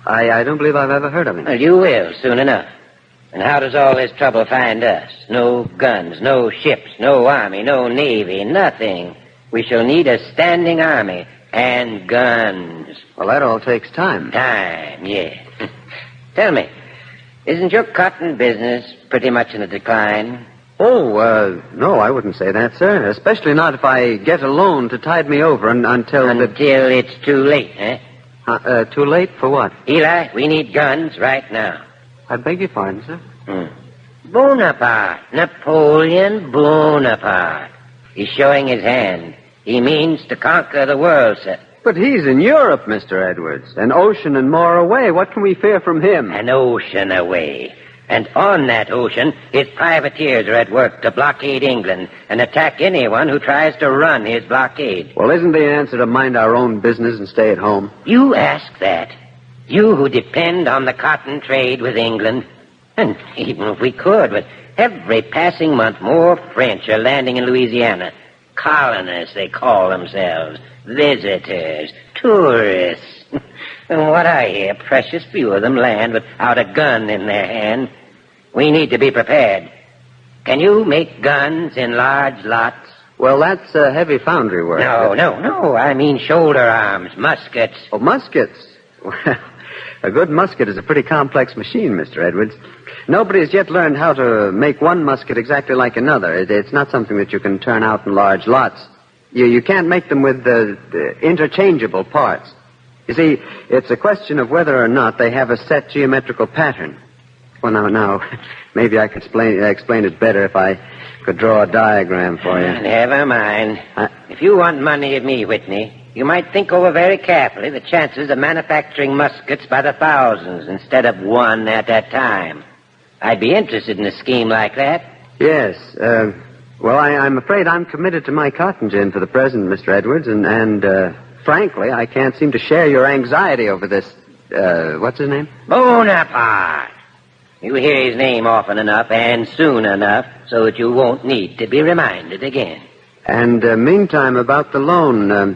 N: I don't believe I've ever heard of him.
Q: Well, you will, soon enough. And how does all this trouble find us? No guns, no ships, no army, no navy, nothing. We shall need a standing army and guns.
N: Well, that all takes time.
Q: Time, yes. Tell me, isn't your cotton business pretty much in a decline?
N: Oh, no, I wouldn't say that, sir. Especially not if I get a loan to tide me over until
Q: it's too late, eh?
N: Too late for what?
Q: Eli, we need guns right now.
N: I beg your pardon, sir?
Q: Bonaparte. Napoleon Bonaparte. He's showing his hand. He means to conquer the world, sir.
N: But he's in Europe, Mr. Edwards. An ocean and more away. What can we fear from him?
Q: An ocean away. And on that ocean, his privateers are at work to blockade England and attack anyone who tries to run his blockade.
N: Well, isn't the answer to mind our own business and stay at home?
Q: You ask that. You who depend on the cotton trade with England. And even if we could, with every passing month, more French are landing in Louisiana. Colonists, they call themselves. Visitors. Tourists. And what I hear, precious few of them land without a gun in their hand. We need to be prepared. Can you make guns in large lots?
N: Well, that's heavy foundry work.
Q: No. I mean shoulder arms, muskets.
N: Oh, muskets? Well, a good musket is a pretty complex machine, Mr. Edwards. Nobody has yet learned how to make one musket exactly like another. It's not something that you can turn out in large lots. You can't make them with interchangeable parts. You see, it's a question of whether or not they have a set geometrical pattern. Well, now, maybe I could explain it better if I could draw a diagram for you.
Q: Never mind. If you want money of me, Whitney, you might think over very carefully the chances of manufacturing muskets by the thousands instead of one at a time. I'd be interested in a scheme like that.
N: Yes. Well, I'm afraid I'm committed to my cotton gin for the present, Mr. Edwards, and frankly, I can't seem to share your anxiety over this, what's his name?
Q: Bonaparte. You hear his name often enough and soon enough so that you won't need to be reminded again.
N: And meantime, about the loan,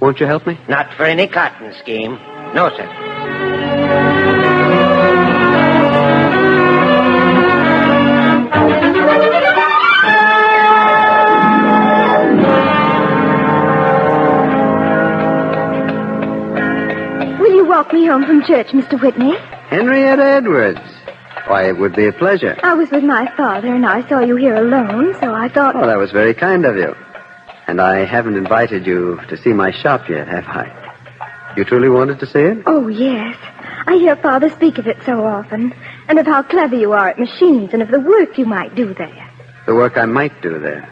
N: Won't you help me?
Q: Not for any cotton scheme. No, sir.
O: Will you walk me home from church, Mr. Whitney?
N: Henrietta Edwards. Why, it would be a pleasure.
O: I was with my father, and I saw you here alone, so I thought...
N: Oh, that was very kind of you. And I haven't invited you to see my shop yet, have I? You truly wanted to see it?
O: Oh, yes. I hear Father speak of it so often, and of how clever you are at machines, and of the work you might do there.
N: The work I might do there.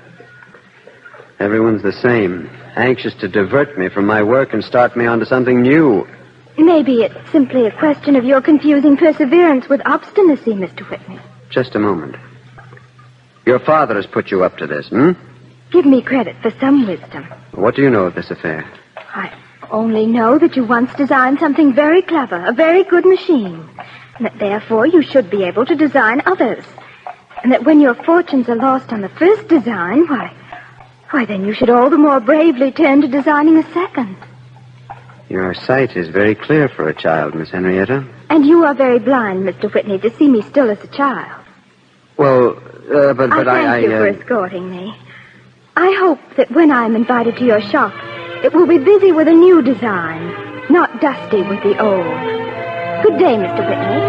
N: Everyone's the same, anxious to divert me from my work and start me onto something new.
O: Maybe it's simply a question of your confusing perseverance with obstinacy, Mr. Whitney.
N: Just a moment. Your father has put you up to this,
O: Give me credit for some wisdom.
N: What do you know of this affair?
O: I only know that you once designed something very clever, a very good machine, and that therefore you should be able to design others. And that when your fortunes are lost on the first design, why then you should all the more bravely turn to designing a second.
N: Your sight is very clear for a child, Miss Henrietta.
O: And you are very blind, Mr. Whitney, to see me still as a child.
N: Well, but
O: I thank you for escorting me. I hope that when I am invited to your shop, it will be busy with a new design, not dusty with the old. Good day, Mr. Whitney.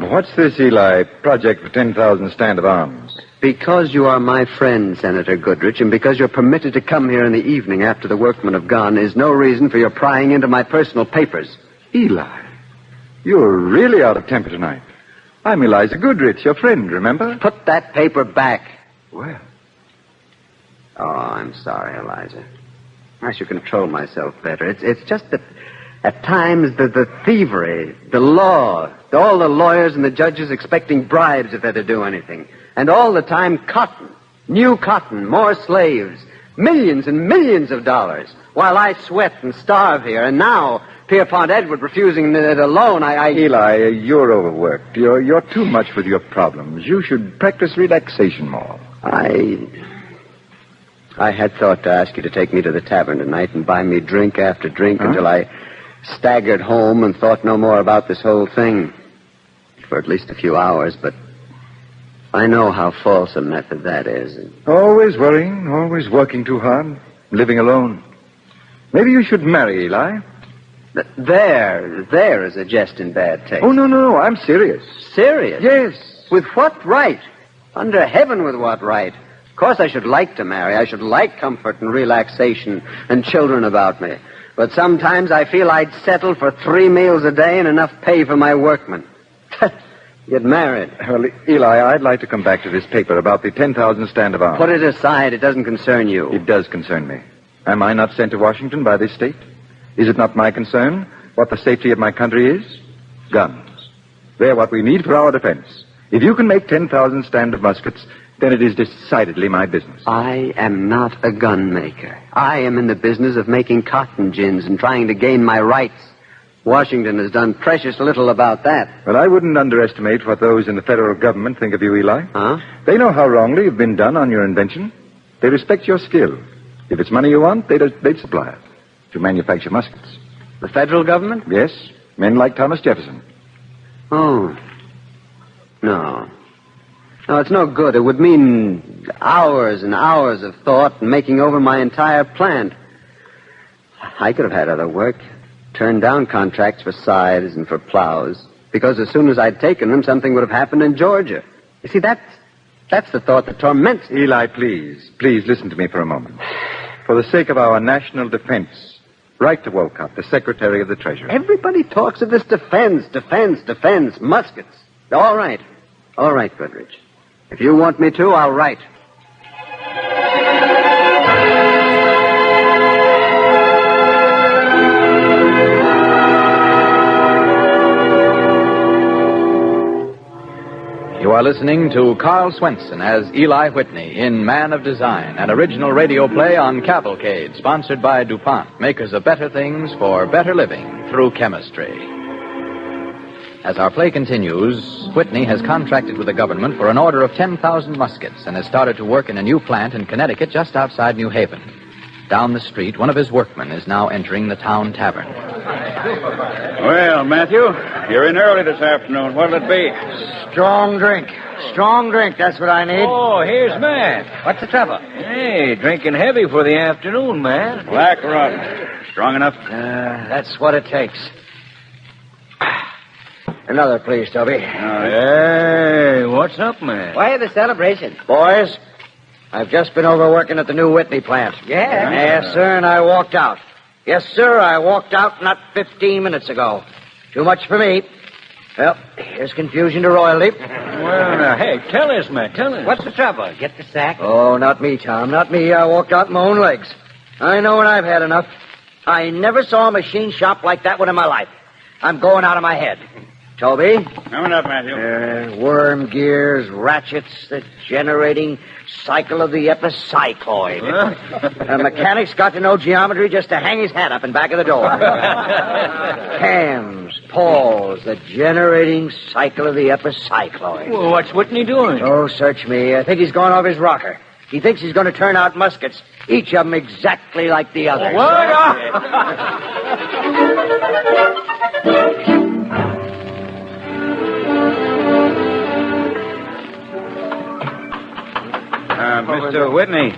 J: What's this, Eli, project for 10,000 stand of arms?
N: Because you are my friend, Senator Goodrich, and because you're permitted to come here in the evening after the workmen have gone, is no reason for your prying into my personal papers.
J: Eli, you're really out of temper tonight. I'm Eliza Goodrich, your friend, remember?
N: Put that paper back.
J: Well.
N: Oh, I'm sorry, Eliza. I should control myself better. It's just that at times the thievery, the law, all the lawyers and the judges expecting bribes if they're to do anything. And all the time cotton, new cotton, more slaves, millions and millions of dollars, while I sweat and starve here. And now, Pierpont Edward refusing it alone,
J: Eli, you're overworked. You're too much with your problems. You should practice relaxation more.
N: I had thought to ask you to take me to the tavern tonight and buy me drink after drink until I staggered home and thought no more about this whole thing for at least a few hours, but I know how false a method that is.
J: Always worrying, always working too hard, living alone. Maybe you should marry, Eli.
N: There is a jest in bad taste.
J: Oh, no, I'm serious.
N: Serious?
J: Yes.
N: With what right? Under heaven, with what right? Of course I should like to marry. I should like comfort and relaxation and children about me. But sometimes I feel I'd settle for 3 meals a day and enough pay for my workmen. Get married.
J: Well, Eli, I'd like to come back to this paper about the 10,000 stand of arms.
N: Put it aside. It doesn't concern you.
J: It does concern me. Am I not sent to Washington by this state? Is it not my concern what the safety of my country is? Guns. They're what we need for our defense. If you can make 10,000 stand of muskets, then it is decidedly my business.
N: I am not a gun maker. I am in the business of making cotton gins and trying to gain my rights. Washington has done precious little about that.
J: Well, I wouldn't underestimate what those in the federal government think of you, Eli.
N: Huh?
J: They know how wrongly you've been done on your invention. They respect your skill. If it's money you want, they'd supply it to manufacture muskets.
N: The federal government?
J: Yes, men like Thomas Jefferson.
N: Oh. No, it's no good. It would mean hours and hours of thought and making over my entire plant. I could have had other work. Turned down contracts for scythes and for plows. Because as soon as I'd taken them, something would have happened in Georgia. You see, that's the thought that torments me.
J: Eli, please listen to me for a moment. For the sake of our national defense, write to Wolcott, the Secretary of the Treasury.
N: Everybody talks of this defense, muskets. All right, Goodrich. If you want me to, I'll write.
H: You are listening to Carl Swenson as Eli Whitney in Man of Design, an original radio play on Cavalcade, sponsored by DuPont, makers of better things for better living through chemistry. As our play continues, Whitney has contracted with the government for an order of 10,000 muskets and has started to work in a new plant in Connecticut just outside New Haven. Down the street, one of his workmen is now entering the town tavern.
I: Well, Matthew, you're in early this afternoon. What'll it be?
M: Strong drink. Strong drink, that's what I need.
I: Oh, here's Matt.
M: What's the trouble?
I: Hey, drinking heavy for the afternoon, man. Black rum. Strong enough?
M: That's what it takes. Another, please, Toby.
I: Hey, what's up, man?
M: Why the celebration? Boys, I've just been over working at the new Whitney plant.
I: Yeah?
M: Yes, sir, and I walked out. Yes, sir, I walked out not 15 minutes ago. Too much for me. Well, here's confusion to royalty.
I: Well, now, hey, tell us, man, tell us.
M: What's the trouble?
Q: Get the sack?
M: Oh, not me, Tom, not me. I walked out on my own legs. I know when I've had enough. I never saw a machine shop like that one in my life. I'm going out of my head. Toby?
I: Coming up, Matthew.
M: Worm gears, ratchets, the generating cycle of the epicycloid. A mechanic's got to know geometry just to hang his hat up in back of the door. Hams, paws, the generating cycle of the epicycloid.
I: Well, what's Whitney doing?
M: Oh, search me. I think he's gone off his rocker. He thinks he's going to turn out muskets, each of them exactly like the others.
I: Mr. Whitney.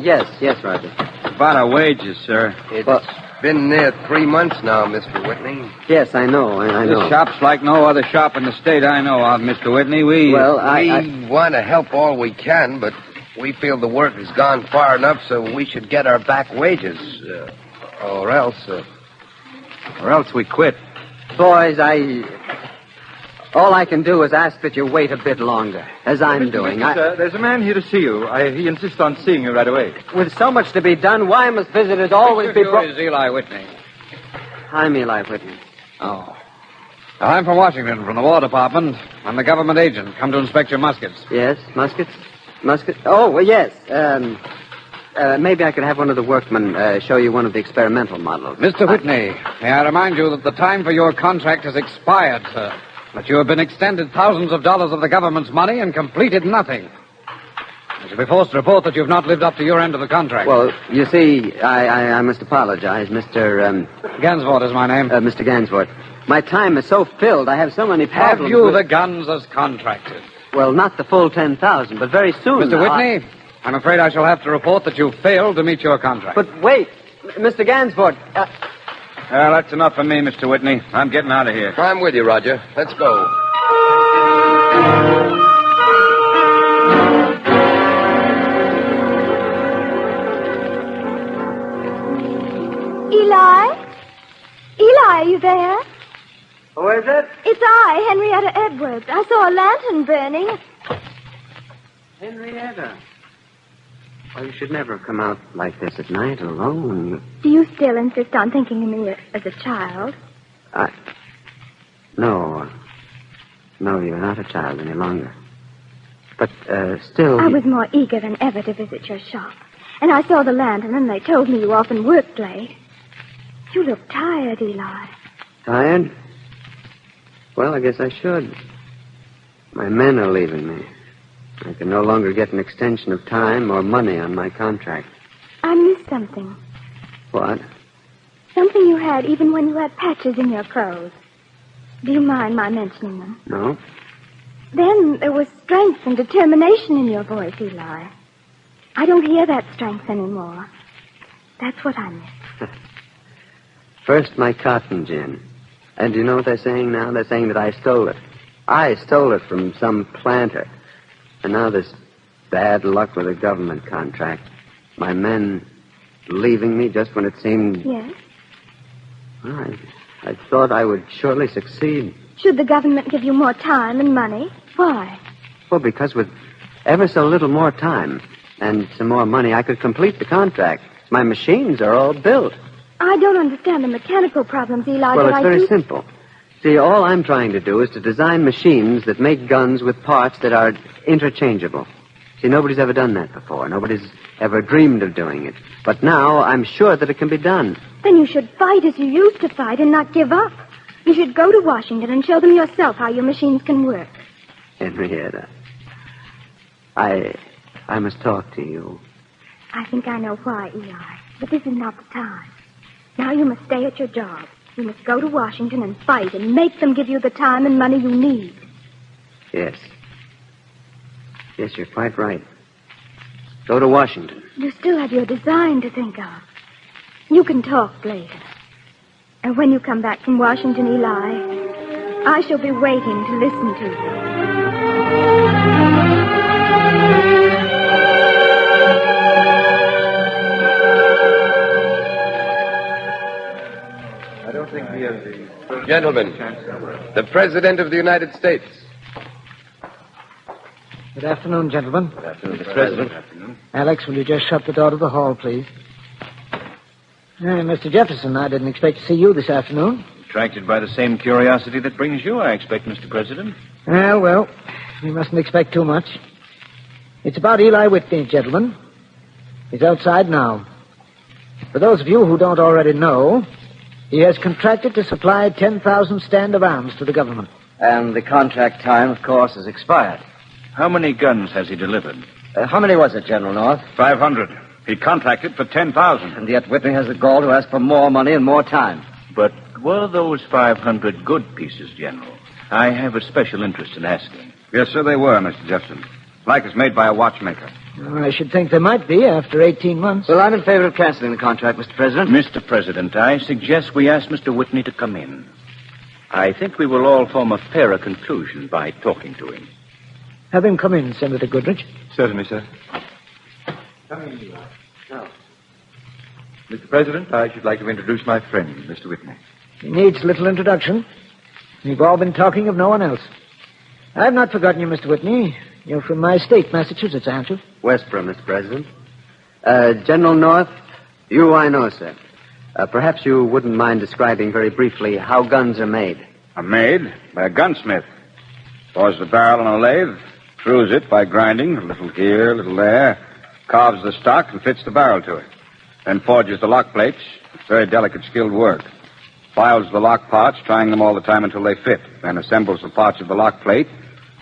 N: Yes, Roger.
I: About our wages, sir.
N: It's been near 3 months now, Mr. Whitney. Yes, I know. I know.
I: This shop's like no other shop in the state I know of, Mr. Whitney. We
N: want to help all we can, but we feel the work has gone far enough, so we should get our back wages. Or else
I: we quit.
N: Boys, all I can do is ask that you wait a bit longer, as I'm doing.
I: Sir, there's a man here to see you. He insists on seeing you right away.
N: With so much to be done, why must visitors always be...
I: is Eli Whitney.
N: I'm Eli Whitney.
I: Oh. I'm from Washington, from the War Department. I'm the government agent, come to inspect your muskets.
N: Yes, muskets? Muskets? Oh, well, yes. Maybe I could have one of the workmen show you one of the experimental models.
I: Mr. Whitney, may I remind you that the time for your contract has expired, sir. But you have been extended thousands of dollars of the government's money and completed nothing. I shall be forced to report that you've not lived up to your end of the contract.
N: Well, you see, I must apologize, Mr.
I: Gansford is my name.
N: Mr. Gansford. My time is so filled, I have so many
I: Have
N: problems.
I: you the guns as contracted?
N: Well, not the full 10,000, but very soon.
I: Mr. Whitney, I'm afraid I shall have to report that you failed to meet your contract.
N: But wait, Mr. Gansford.
I: Well, that's enough for me, Mr. Whitney. I'm getting out of here.
N: I'm with you, Roger. Let's go.
O: Eli? Eli, are you there?
M: Who is it?
O: It's I, Henrietta Edwards. I saw a lantern burning.
N: Henrietta. Well, you should never have come out like this at night alone.
O: Do you still insist on thinking of me as a child?
N: No. No, you're not a child any longer. But, still...
O: I was more eager than ever to visit your shop. And I saw the lantern, and they told me you often worked late. You look tired, Eli.
N: Tired? Well, I guess I should. My men are leaving me. I can no longer get an extension of time or money on my contract.
O: I missed something.
N: What?
O: Something you had even when you had patches in your clothes. Do you mind my mentioning them?
N: No.
O: Then there was strength and determination in your voice, Eli. I don't hear that strength anymore. That's what I miss.
N: First, my cotton gin. And you know what they're saying now? They're saying that I stole it. I stole it from some planter. And now this bad luck with a government contract. My men leaving me just when it seemed...
O: Yes?
N: Well, I thought I would surely succeed.
O: Should the government give you more time and money? Why?
N: Well, because with ever so little more time and some more money, I could complete the contract. My machines are all built.
O: I don't understand the mechanical problems, Eli,
N: Well,
O: but
N: it's very simple. See, all I'm trying to do is to design machines that make guns with parts that are interchangeable. See, nobody's ever done that before. Nobody's ever dreamed of doing it. But now I'm sure that it can be done.
O: Then you should fight as you used to fight and not give up. You should go to Washington and show them yourself how your machines can work.
N: Henrietta, I must talk to you.
O: I think I know why, Eli. But this is not the time. Now you must stay at your job. You must go to Washington and fight and make them give you the time and money you need.
N: Yes. Yes, you're quite right. Go to Washington.
O: You still have your design to think of. You can talk later. And when you come back from Washington, Eli, I shall be waiting to listen to you.
K: I don't think he has the... Gentlemen, the President of the United States.
M: Good afternoon, gentlemen.
K: Good afternoon, Mr. President.
M: Alex, will you just shut the door to the hall, please? Mr. Jefferson, I didn't expect to see you this afternoon.
R: Attracted by the same curiosity that brings you, I expect, Mr. President.
M: Well, we mustn't expect too much. It's about Eli Whitney, gentlemen. He's outside now. For those of you who don't already know, he has contracted to supply 10,000 stand of arms to the government.
N: And the contract time, of course, has expired.
R: How many guns has he delivered?
N: How many was it, General North?
R: 500. He contracted for 10,000.
N: And yet Whitney has the gall to ask for more money and more time.
R: But were those 500 good pieces, General? I have a special interest in asking.
S: Yes, sir, they were, Mr. Jefferson. Like it's made by a watchmaker.
M: I should think they might be after 18 months.
N: Well, I'm in favor of canceling the contract, Mr. President.
R: Mr. President, I suggest we ask Mr. Whitney to come in. I think we will all form a fairer conclusion by talking to him.
M: Have him come in, Senator Goodrich.
S: Certainly, sir.
M: Come in, Eli.
N: No.
S: Mr. President, I should like to introduce my friend, Mr. Whitney.
M: He needs little introduction. We've all been talking of no one else. I've not forgotten you, Mr. Whitney. You're from my state, Massachusetts, aren't you?
N: Westboro, Mr. President. General North, you I know, sir. Perhaps you wouldn't mind describing very briefly how guns are made.
S: Are made by a gunsmith. Pours the barrel on a lathe, screws it by grinding, a little here, a little there, carves the stock and fits the barrel to it. Then forges the lock plates. It's very delicate, skilled work. Files the lock parts, trying them all the time until they fit. Then assembles the parts of the lock plate,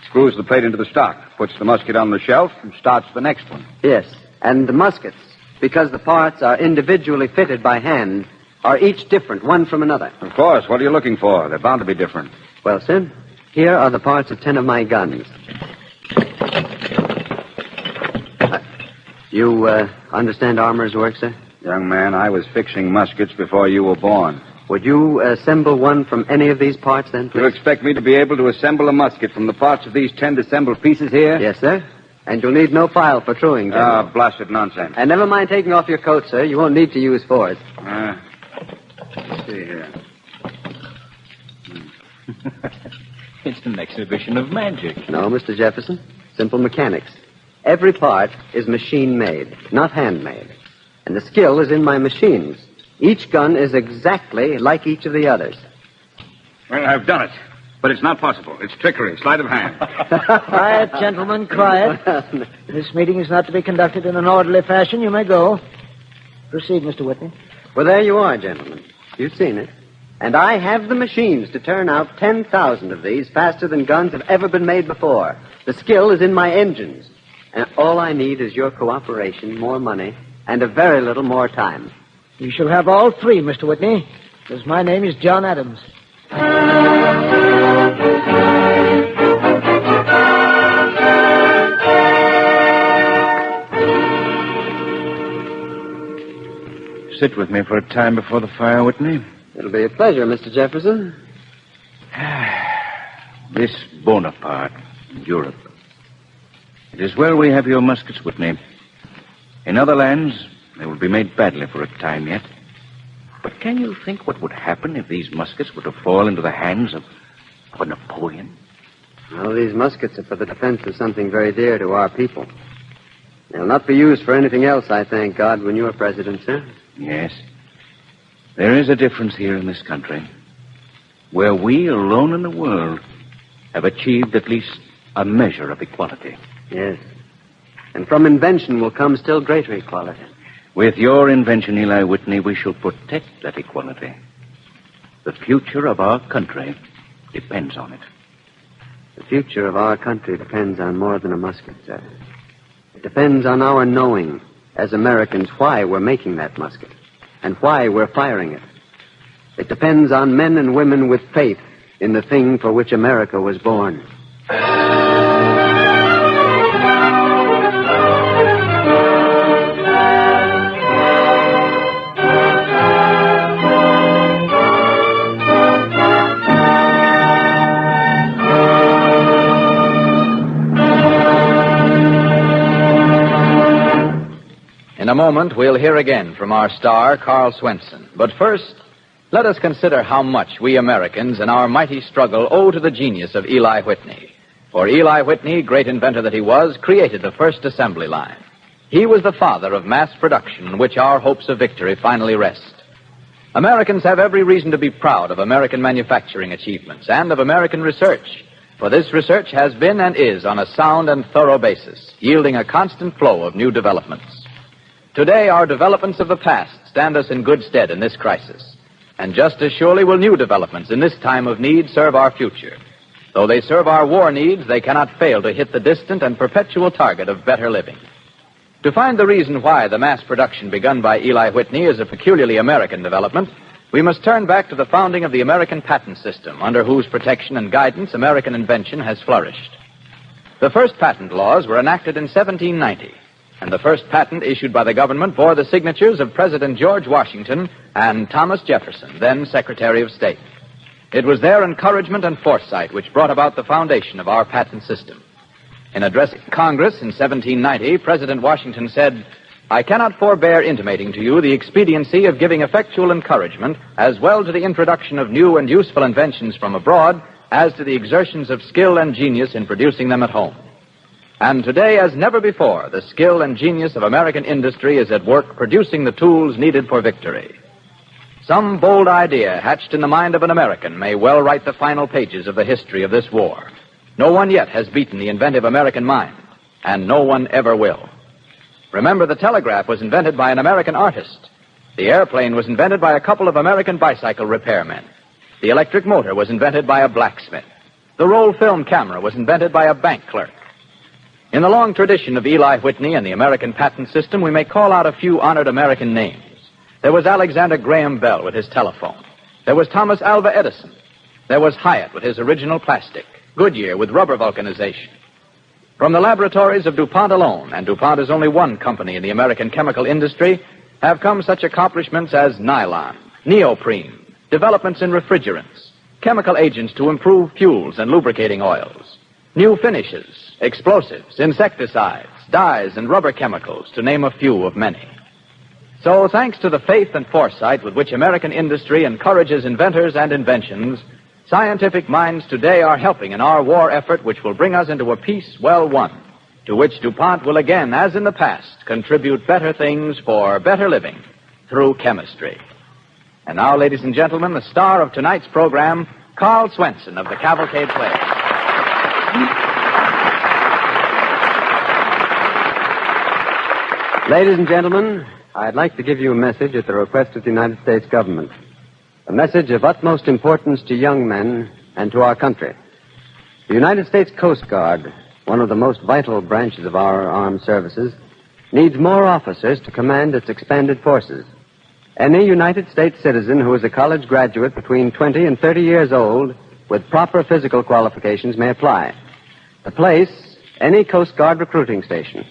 S: screws the plate into the stock, puts the musket on the shelf, and starts the next one.
N: Yes, and the muskets, because the parts are individually fitted by hand, are each different, one from another.
S: Of course. What are you looking for? They're bound to be different.
N: Well, sir, here are the parts of 10 of my guns. You understand armor's work, sir?
S: Young man, I was fixing muskets before you were born.
N: Would you assemble one from any of these parts, then, please?
S: You expect me to be able to assemble a musket from the parts of these 10 assembled pieces here?
N: Yes, sir. And you'll need no file for truing, General.
S: Blasted nonsense.
N: And never mind taking off your coat, sir. You won't need to use force.
S: Let's see here.
R: It's an exhibition of magic.
N: No, Mr. Jefferson. Simple mechanics. Every part is machine-made, not handmade. And the skill is in my machines. Each gun is exactly like each of the others.
S: Well, I've done it. But it's not possible. It's trickery, sleight of hand.
M: Quiet, gentlemen, quiet. This meeting is not to be conducted in an orderly fashion. You may go. Proceed, Mr. Whitney.
N: Well, there you are, gentlemen. You've seen it. And I have the machines to turn out 10,000 of these faster than guns have ever been made before. The skill is in my engines. And all I need is your cooperation, more money, and a very little more time.
M: You shall have all three, Mr. Whitney, because my name is John Adams.
R: Sit with me for a time before the fire, Whitney.
N: It'll be a pleasure, Mr. Jefferson.
R: This Bonaparte in Europe. It is well we have your muskets, Whitney. In other lands, they will be made badly for a time yet. But can you think what would happen if these muskets were to fall into the hands of a Napoleon?
N: Well, these muskets are for the defense of something very dear to our people. They'll not be used for anything else, I thank God, when you're president, sir.
R: Yes. There is a difference here in this country, where we alone in the world have achieved at least a measure of equality.
N: Yes. And from invention will come still greater equality.
R: With your invention, Eli Whitney, we shall protect that equality. The future of our country depends on it.
N: The future of our country depends on more than a musket, sir. It depends on our knowing, as Americans, why we're making that musket and why we're firing it. It depends on men and women with faith in the thing for which America was born.
H: In a moment, we'll hear again from our star, Carl Swenson. But first, let us consider how much we Americans in our mighty struggle owe to the genius of Eli Whitney. For Eli Whitney, great inventor that he was, created the first assembly line. He was the father of mass production in which our hopes of victory finally rest. Americans have every reason to be proud of American manufacturing achievements and of American research. For this research has been and is on a sound and thorough basis, yielding a constant flow of new developments. Today, our developments of the past stand us in good stead in this crisis. And just as surely will new developments in this time of need serve our future. Though they serve our war needs, they cannot fail to hit the distant and perpetual target of better living. To find the reason why the mass production begun by Eli Whitney is a peculiarly American development, we must turn back to the founding of the American patent system, under whose protection and guidance American invention has flourished. The first patent laws were enacted in 1790. And the first patent issued by the government bore the signatures of President George Washington and Thomas Jefferson, then Secretary of State. It was their encouragement and foresight which brought about the foundation of our patent system. In addressing Congress in 1790, President Washington said, "I cannot forbear intimating to you the expediency of giving effectual encouragement as well to the introduction of new and useful inventions from abroad as to the exertions of skill and genius in producing them at home." And today, as never before, the skill and genius of American industry is at work producing the tools needed for victory. Some bold idea hatched in the mind of an American may well write the final pages of the history of this war. No one yet has beaten the inventive American mind, and no one ever will. Remember, the telegraph was invented by an American artist. The airplane was invented by a couple of American bicycle repairmen. The electric motor was invented by a blacksmith. The roll film camera was invented by a bank clerk. In the long tradition of Eli Whitney and the American patent system, we may call out a few honored American names. There was Alexander Graham Bell with his telephone. There was Thomas Alva Edison. There was Hyatt with his original plastic. Goodyear with rubber vulcanization. From the laboratories of DuPont alone, and DuPont is only one company in the American chemical industry, have come such accomplishments as nylon, neoprene, developments in refrigerants, chemical agents to improve fuels and lubricating oils, new finishes, explosives, insecticides, dyes, and rubber chemicals, to name a few of many. So, thanks to the faith and foresight with which American industry encourages inventors and inventions, scientific minds today are helping in our war effort which will bring us into a peace well won, to which DuPont will again, as in the past, contribute better things for better living through chemistry. And now, ladies and gentlemen, the star of tonight's program, Carl Swenson of the Cavalcade Play.
N: Ladies and gentlemen, I'd like to give you a message at the request of the United States government. A message of utmost importance to young men and to our country. The United States Coast Guard, one of the most vital branches of our armed services, needs more officers to command its expanded forces. Any United States citizen who is a college graduate between 20 and 30 years old with proper physical qualifications may apply. The place, any Coast Guard recruiting station.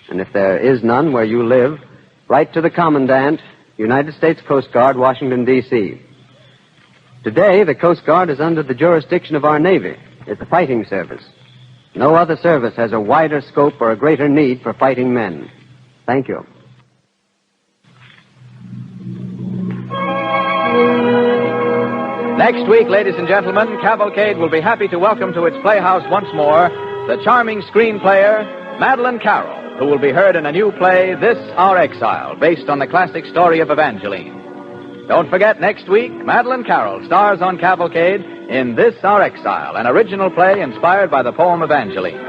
N: And if there is none where you live, write to the Commandant, United States Coast Guard, Washington, D.C. Today, the Coast Guard is under the jurisdiction of our Navy. It's a fighting service. No other service has a wider scope or a greater need for fighting men. Thank you.
H: Next week, ladies and gentlemen, Cavalcade will be happy to welcome to its playhouse once more the charming screen player, Madeleine Carroll, who will be heard in a new play, This Our Exile, based on the classic story of Evangeline. Don't forget, next week, Madeleine Carroll stars on Cavalcade in This Our Exile, an original play inspired by the poem Evangeline.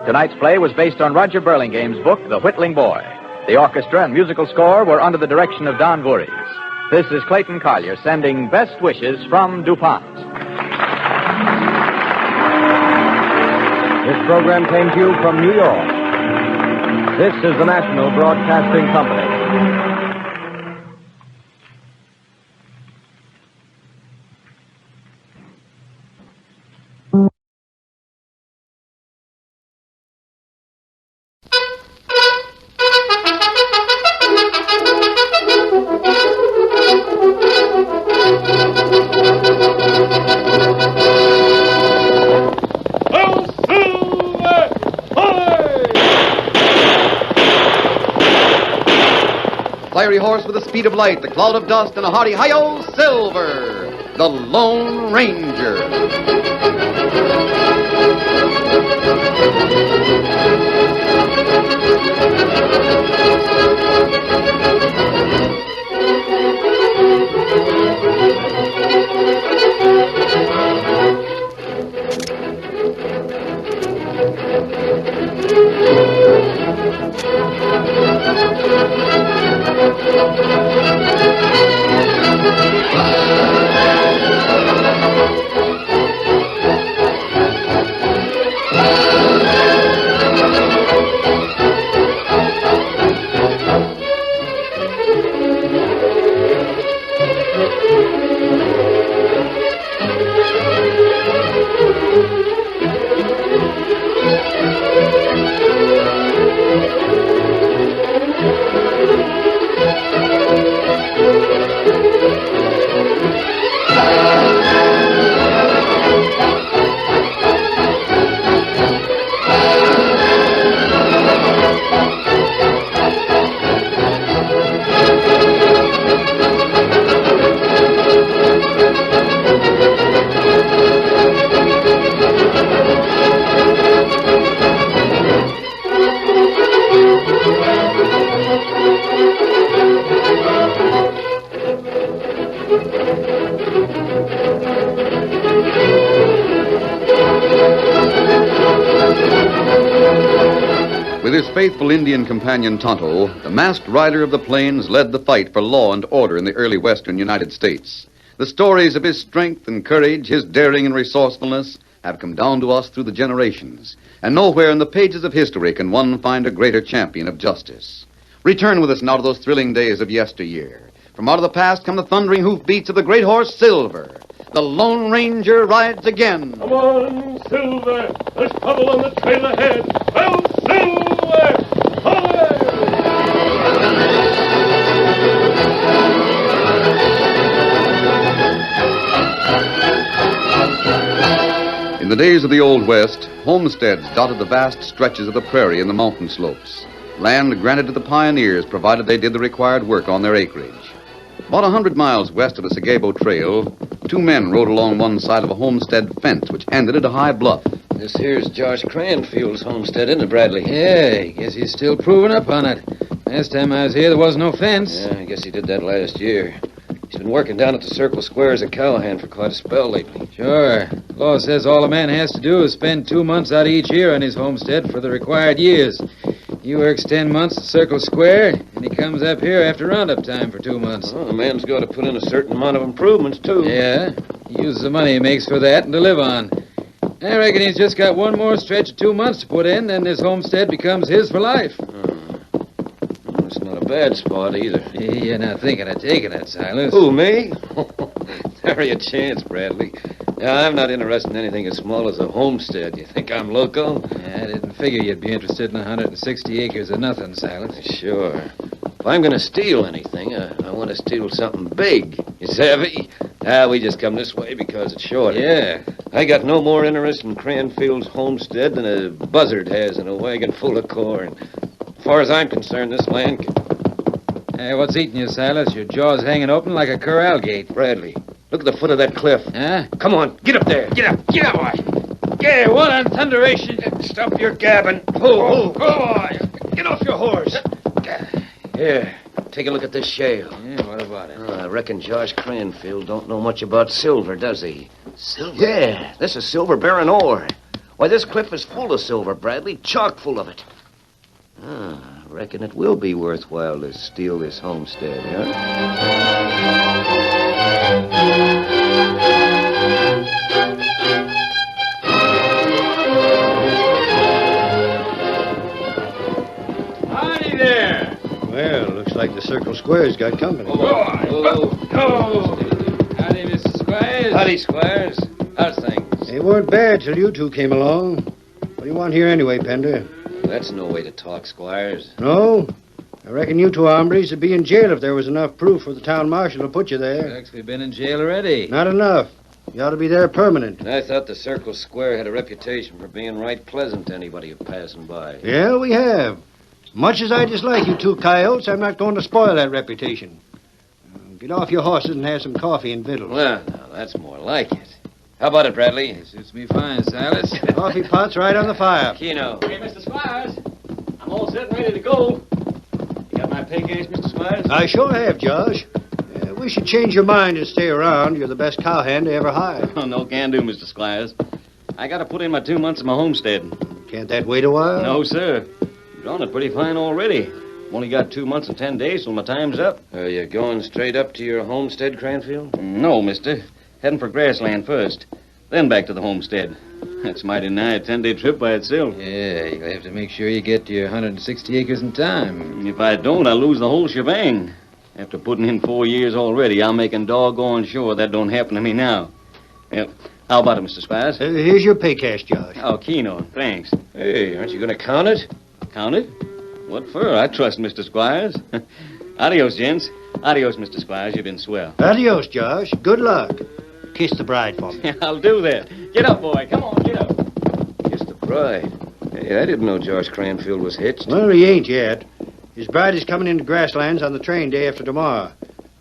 H: Tonight's play was based on Roger Burlingame's book, The Whittling Boy. The orchestra and musical score were under the direction of Don Voorhees. This is Clayton Collier sending best wishes from DuPont.
U: This program came to you from New York. This is the National Broadcasting Company.
B: Fiery horse with the speed of light, the cloud of dust, and a hearty hi-yo, Silver, the Lone Ranger. With his faithful Indian companion Tonto, the masked rider of the plains led the fight for law and order in the early western United States. The stories of his strength and courage, his daring and resourcefulness, have come down to us through the generations. And nowhere in the pages of history can one find a greater champion of justice. Return with us now to those thrilling days of yesteryear. From out of the past come the thundering hoofbeats of the great horse Silver. The Lone Ranger rides again.
P: Come on, Silver. There's trouble on the trail ahead. Well, Silver!
B: In the days of the Old West, homesteads dotted the vast stretches of the prairie and the mountain slopes. Land granted to the pioneers provided they did the required work on their acreage. About 100 miles west of the Sagabo Trail, two men rode along one side of a homestead fence which ended at a high bluff.
D: This here's Josh Cranfield's homestead, isn't it, Bradley? Yeah, I guess he's still proving up on it. Last time I was here, there was no fence.
R: Yeah, I guess he did that last year. He's been working down at the Circle Square as a cowhand for quite a spell lately.
D: Sure. Law says all a man has to do is spend 2 months out of each year on his homestead for the required years. He works 10 months at Circle Square, and he comes up here after roundup time for 2 months.
R: Well, the man's got to put in a certain amount of improvements, too.
D: Yeah, he uses the money he makes for that and to live on. I reckon he's just got one more stretch of 2 months to put in, then his homestead becomes his for life.
R: It's not a bad spot, either.
D: You're not thinking of taking it, Silas.
R: Who, me? Nary a chance, Bradley. Yeah, I'm not interested in anything as small as a homestead. You think I'm loco?
D: Yeah, I didn't figure you'd be interested in 160 acres of nothing, Silas.
R: Sure. If I'm going to steal anything, I want to steal something big. You savvy? We just come this way because it's shorter.
D: Yeah.
R: I got no more interest in Cranfield's homestead than a buzzard has in a wagon full of corn. As far as I'm concerned, this land can...
D: Hey, what's eating you, Silas? Your jaw's hanging open like a corral gate.
R: Bradley, look at the foot of that cliff.
D: Huh?
R: Come on, get up there. Get up, boy.
D: Yeah, what on thunderation?
R: Stop your gabbing. Go, boy. Get off your horse. Here, take a look at this shale.
D: Yeah, what about it?
R: I reckon Josh Cranfield don't know much about silver, does he?
D: Silver?
R: Yeah, this is silver-bearing ore. Why, this cliff is full of silver, Bradley. Chock full of it.
C: reckon it will be worthwhile to steal this homestead, huh?
L: Howdy there.
T: Well, looks like the Circle Square's got company.
D: Howdy, Mr. Squires.
T: Howdy,
D: Squires. How's things?
T: They weren't bad till you two came along. What do you want here anyway, Pender?
C: That's no way to talk, Squires.
T: No? I reckon you two hombres would be in jail if there was enough proof for the town marshal to put you there.
D: Actually, been in jail already.
T: Not enough. You ought to be there permanent.
C: I thought the Circle Square had a reputation for being right pleasant to anybody passing by.
T: Yeah, we have. Much as I dislike you two coyotes, I'm not going to spoil that reputation. Get off your horses and have some coffee and victuals.
C: Well, now, that's more like it. How about it, Bradley?
D: It suits me fine, Silas.
T: Coffee pot's right on the fire.
C: Keno.
V: Hey, Mr. Squires. I'm all set and ready to go. You got my pay case, Mr. Squires?
T: I sure have, Josh. We should change your mind and stay around. You're the best cowhand I ever hired.
V: Oh, no can do, Mr. Squires. I got to put in my 2 months of my homestead.
T: Can't that wait a while?
V: No, sir. Drawn it pretty fine already. Only got 2 months and 10 days till my time's up.
C: Are you going straight up to your homestead, Cranfield?
V: No, mister. Heading for grassland first. Then back to the homestead. That's mighty nigh a 10-day trip by itself.
D: Yeah, you'll have to make sure you get to your 160 acres in time.
V: If I don't, I'll lose the whole shebang. After putting in 4 years already, I'm making doggone sure that don't happen to me now. Well, how about it, Mr. Squires?
T: Here's your pay cash, Josh.
V: Oh, Keno, thanks.
C: Hey, aren't you going to count it?
V: Count it? What for? I trust Mr. Squires. Adios, gents. Adios, Mr. Squires. You've been swell.
T: Adios, Josh. Good luck. Kiss the bride for me.
V: I'll do that. Get up, boy. Come on, get up.
C: Kiss the bride. Hey, I didn't know Josh Cranfield was hitched.
T: Well, he ain't yet. His bride is coming into Grasslands on the train day after tomorrow.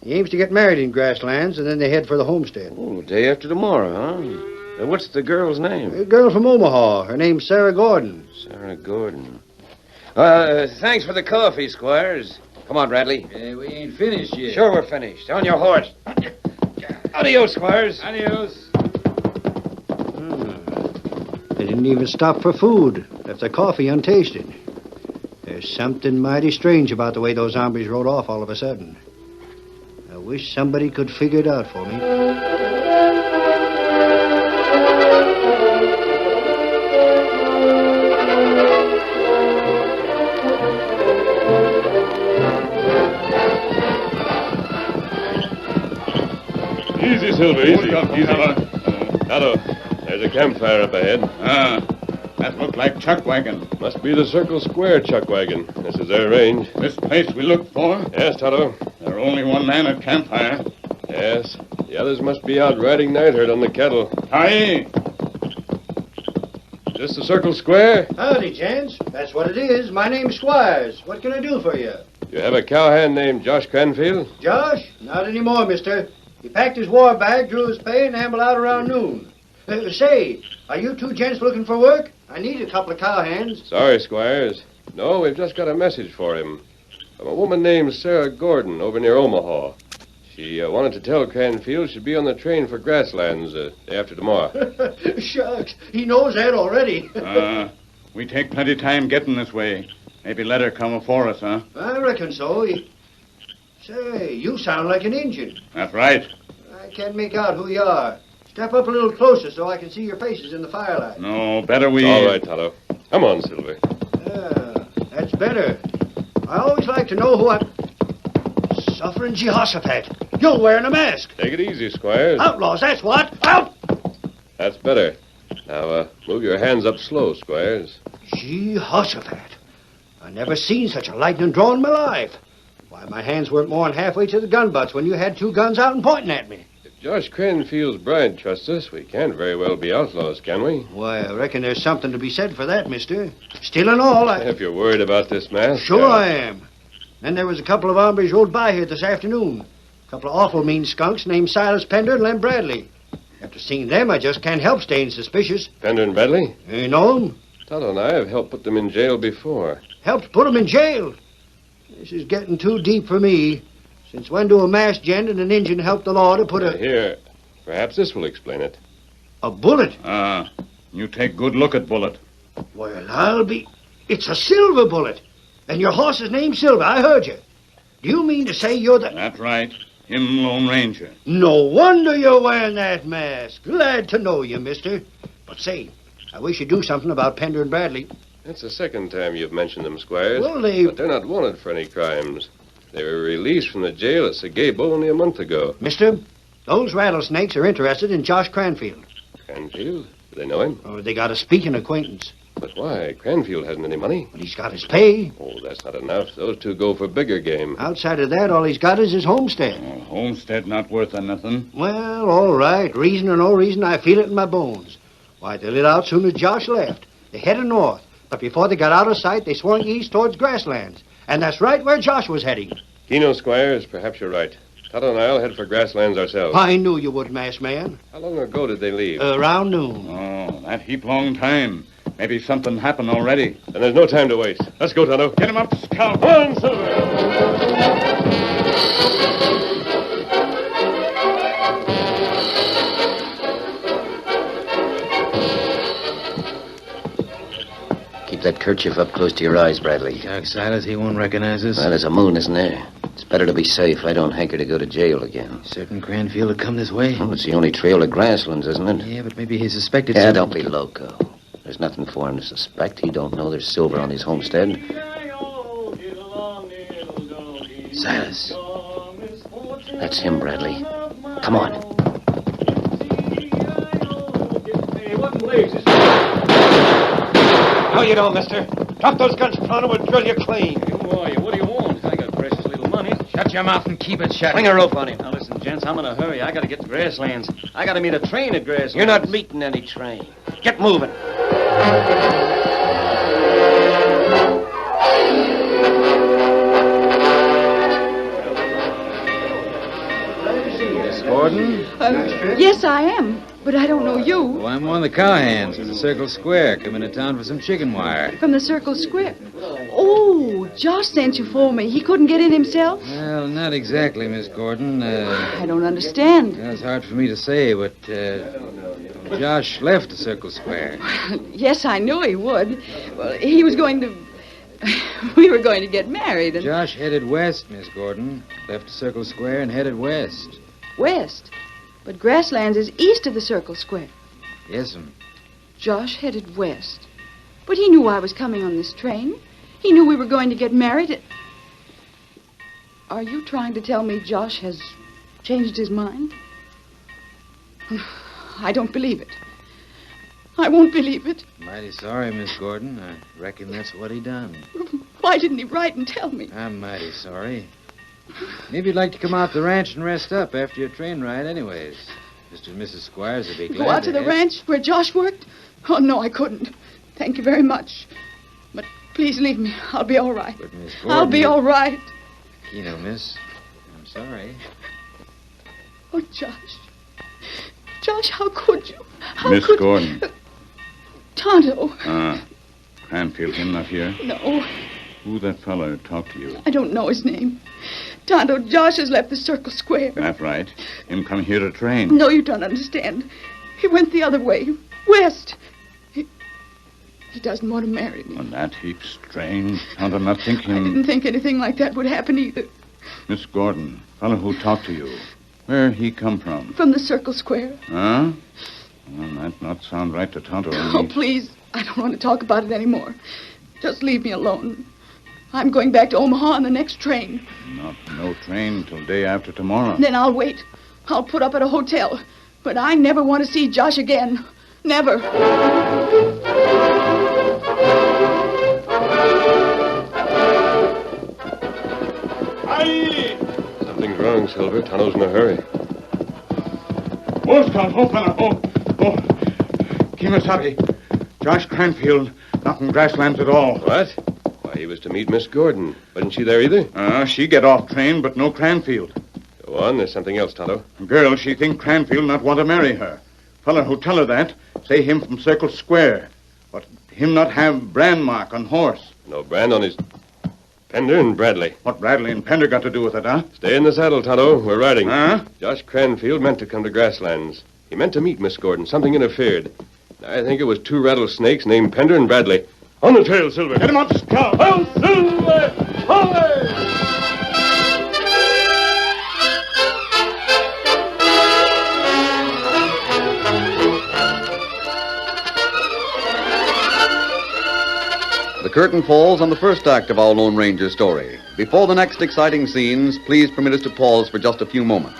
T: He aims to get married in Grasslands, and then they head for the homestead.
C: Oh, day after tomorrow, huh? What's the girl's name?
T: A girl from Omaha. Her name's Sarah Gordon.
C: Sarah Gordon. Thanks for the coffee, Squires. Come on, Bradley.
D: We ain't finished yet.
C: Sure we're finished. On your horse. Adios, Squires.
D: Adios.
T: They didn't even stop for food. Left the coffee untasted. There's something mighty strange about the way those hombres rode off all of a sudden. I wish somebody could figure it out for me.
K: Easy, Silver, easy. Easy. Otto, there's a campfire up ahead.
Y: That looked like chuck wagon.
K: Must be the Circle Square chuck wagon. This is their range.
Y: This place we looked for?
K: Yes, Toto.
Y: There are only one man at campfire.
K: Yes. The others must be out riding night herd on the cattle.
Y: Aye.
K: Is this the Circle Square?
T: Howdy, gents. That's what it is. My name's Squires. What can I do for you?
K: You have a cowhand named Josh Cranfield?
T: Josh? Not anymore, mister. He packed his war bag, drew his pay, and ambled out around noon. Say, are you two gents looking for work? I need a couple of cowhands.
K: Sorry, Squires. No, we've just got a message for him. From a woman named Sarah Gordon over near Omaha. She wanted to tell Cranfield she'd be on the train for Grasslands day after tomorrow.
T: Shucks, he knows that already.
Y: We take plenty time getting this way. Maybe let her come afore us, huh?
T: I reckon so. Say, you sound like an Injun.
Y: That's right.
T: I can't make out who you are. Step up a little closer so I can see your faces in the firelight.
Y: No, better we...
K: All right, Toto. Come on, Silver.
T: That's better. I always like to know who I'm... Suffering Jehoshaphat. You're wearing a mask.
K: Take it easy, Squires.
T: Outlaws, that's what. Out!
K: That's better. Now, move your hands up slow, Squires.
T: Jehoshaphat. I never seen such a lightning draw in my life. Why, my hands weren't more than halfway to the gun butts when you had two guns out and pointing at me.
K: If Josh Cranfield's bride trusts us, we can't very well be outlaws, can we?
T: Why, I reckon there's something to be said for that, mister. Still and all,
K: If you're worried about this mask...
T: Sure I am. Then there was a couple of hombres rode by here this afternoon. A couple of awful mean skunks named Silas Pender and Lem Bradley. After seeing them, I just can't help staying suspicious.
K: Pender and Bradley?
T: You know them?
K: Toto and I have helped put them in jail before.
T: Helped put them in jail? This is getting too deep for me. Since when do a masked gent and an Injun help the law to put a...
K: Here, perhaps this will explain it.
T: A bullet?
Y: You take good look at bullet.
T: Well, I'll be... It's a silver bullet. And your horse is named Silver. I heard you. Do you mean to say you're the...
Y: That's right. Him Lone Ranger.
T: No wonder you're wearing that mask. Glad to know you, mister. But say, I wish you'd do something about Pender and Bradley.
K: That's the second time you've mentioned them, Squires.
T: Well,
K: But they're not wanted for any crimes. They were released from the jail at Sagabo only a month ago.
T: Mister, those rattlesnakes are interested in Josh Cranfield.
K: Cranfield? Do they know him?
T: Oh, they got a speaking acquaintance.
K: But why? Cranfield hasn't any money.
T: But he's got his pay.
K: Oh, that's not enough. Those two go for bigger game.
T: Outside of that, all he's got is his homestead.
Y: Homestead not worth nothing.
T: Well, all right. Reason or no reason, I feel it in my bones. Why, they lit out soon as Josh left. They headed north. But before they got out of sight, they swung east towards grasslands. And that's right where Josh was heading.
K: Keno, Squires, perhaps you're right. Tonto and I'll head for grasslands ourselves.
T: I knew you would, masked man.
K: How long ago did they leave?
T: Around noon.
Y: Oh, that heap long time. Maybe something happened already.
K: And there's no time to waste. Let's go, Tonto.
Y: Get him up, Scout.
K: On, Silver!
Q: Keep that kerchief up close to your eyes, Bradley.
D: Doc Silas, he won't recognize us.
Q: Well, there's a moon, isn't there? It's better to be safe. I don't hanker to go to jail again.
D: Certain Cranfield will come this way?
Q: Well, it's the only trail to grasslands, isn't it?
D: Yeah, but maybe he suspected
Q: Yeah,
D: something.
Q: don't be loco. There's nothing for him to suspect. He don't know there's silver on his homestead.
D: Silas.
Q: That's him, Bradley. Come on.
C: How you doing, mister? Drop those guns, Pronto, we'll drill you clean.
V: Who are you? What do you want? I got precious little money.
D: Shut your mouth and keep it shut.
C: Bring a rope on him.
V: Now, listen, gents, I'm in a hurry. I got to get to Grasslands. I got to meet a train at Grasslands.
C: You're not meeting any train. Get moving.
D: Miss Gordon?
A: Yes, I am. But I don't know you.
D: Oh, I'm one of the cowhands at the Circle Square, coming to town for some chicken wire.
A: From the Circle Square. Oh, Josh sent you for me. He couldn't get in himself?
D: Well, not exactly, Miss Gordon.
A: I don't understand.
D: It's hard for me to say, but Josh left the Circle Square.
A: Yes, I knew he would. Well, he was going to... We were going to get married and...
D: Josh headed west, Miss Gordon. Left the Circle Square and headed west.
A: West? But Grasslands is east of the Circle Square.
D: Yes'm.
A: Josh headed west. But he knew I was coming on this train. He knew we were going to get married. Are you trying to tell me Josh has changed his mind? I don't believe it. I won't believe it.
D: Mighty sorry, Miss Gordon. I reckon that's what he done.
A: Why didn't he write and tell me?
D: I'm mighty sorry. Maybe you'd like to come out to the ranch and rest up after your train ride anyways. Mr. and Mrs. Squires would be glad
A: Go out to the
D: have-
A: ranch where Josh worked? Oh, no, I couldn't. Thank you very much. But please leave me. I'll be all right.
D: But, Miss Gordon...
A: I'll be all right.
D: You know, miss, I'm sorry.
A: Oh, Josh. Josh, how could you? How
Y: Miss
A: could...
Y: Gordon.
A: Tonto.
Y: Cranfield, him not here?
A: No,
Y: Who that fellow talked to you?
A: I don't know his name. Tonto, Josh has left the Circle Square.
Y: That right. Him come here to train.
A: No, you don't understand. He went the other way, west. He doesn't want to marry me.
Y: Well, that heap's strange. Tonto not think
A: I
Y: him...
A: didn't think anything like that would happen either.
Y: Miss Gordon, fellow who talked to you. Where he come from?
A: From the Circle Square.
Y: Huh? Well, that not sound right to Tonto.
A: Oh, please. I don't want to talk about it anymore. Just leave me alone. I'm going back to Omaha on the next train.
Y: Not no train till day after tomorrow.
A: Then I'll wait. I'll put up at a hotel. But I never want to see Josh again. Never.
K: Aye! Something's wrong, Silver. Tonto's in a hurry.
Y: Oh, Scout, oh, fella, oh. Kimasabi. Josh Cranfield, not in grasslands at all.
K: What? Why, he was to meet Miss Gordon. Wasn't she there either?
Y: She get off train, but no Cranfield.
K: Go on, there's something else, Tonto.
Y: Girl, she think Cranfield not want to marry her. Fella who tell her that, say him from Circle Square. But him not have brand mark on horse.
K: No brand on his... Pender and Bradley.
Y: What Bradley and Pender got to do with it, huh?
K: Stay in the saddle, Tonto. We're riding.
Y: Huh?
K: Josh Cranfield meant to come to Grasslands. He meant to meet Miss Gordon. Something interfered. I think it was two rattlesnakes named Pender and Bradley. On the trail, Silver.
Y: Get him off the scout.
K: Oh, Silver! Away!
B: The curtain falls on the first act of our Lone Ranger story. Before the next exciting scenes, please permit us to pause for just a few moments.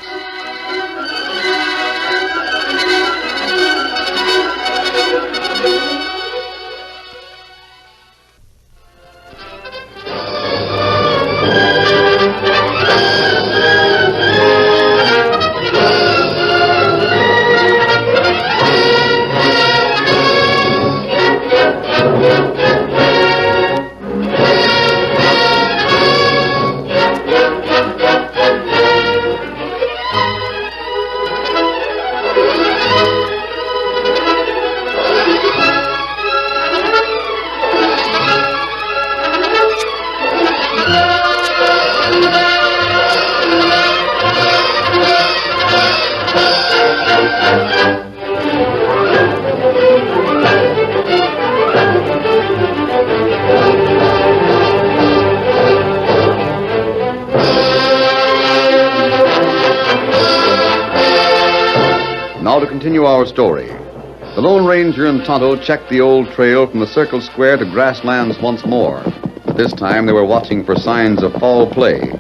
B: Now to continue our story. The Lone Ranger and Tonto checked the old trail from the Circle Square to grasslands once more. But this time they were watching for signs of foul play.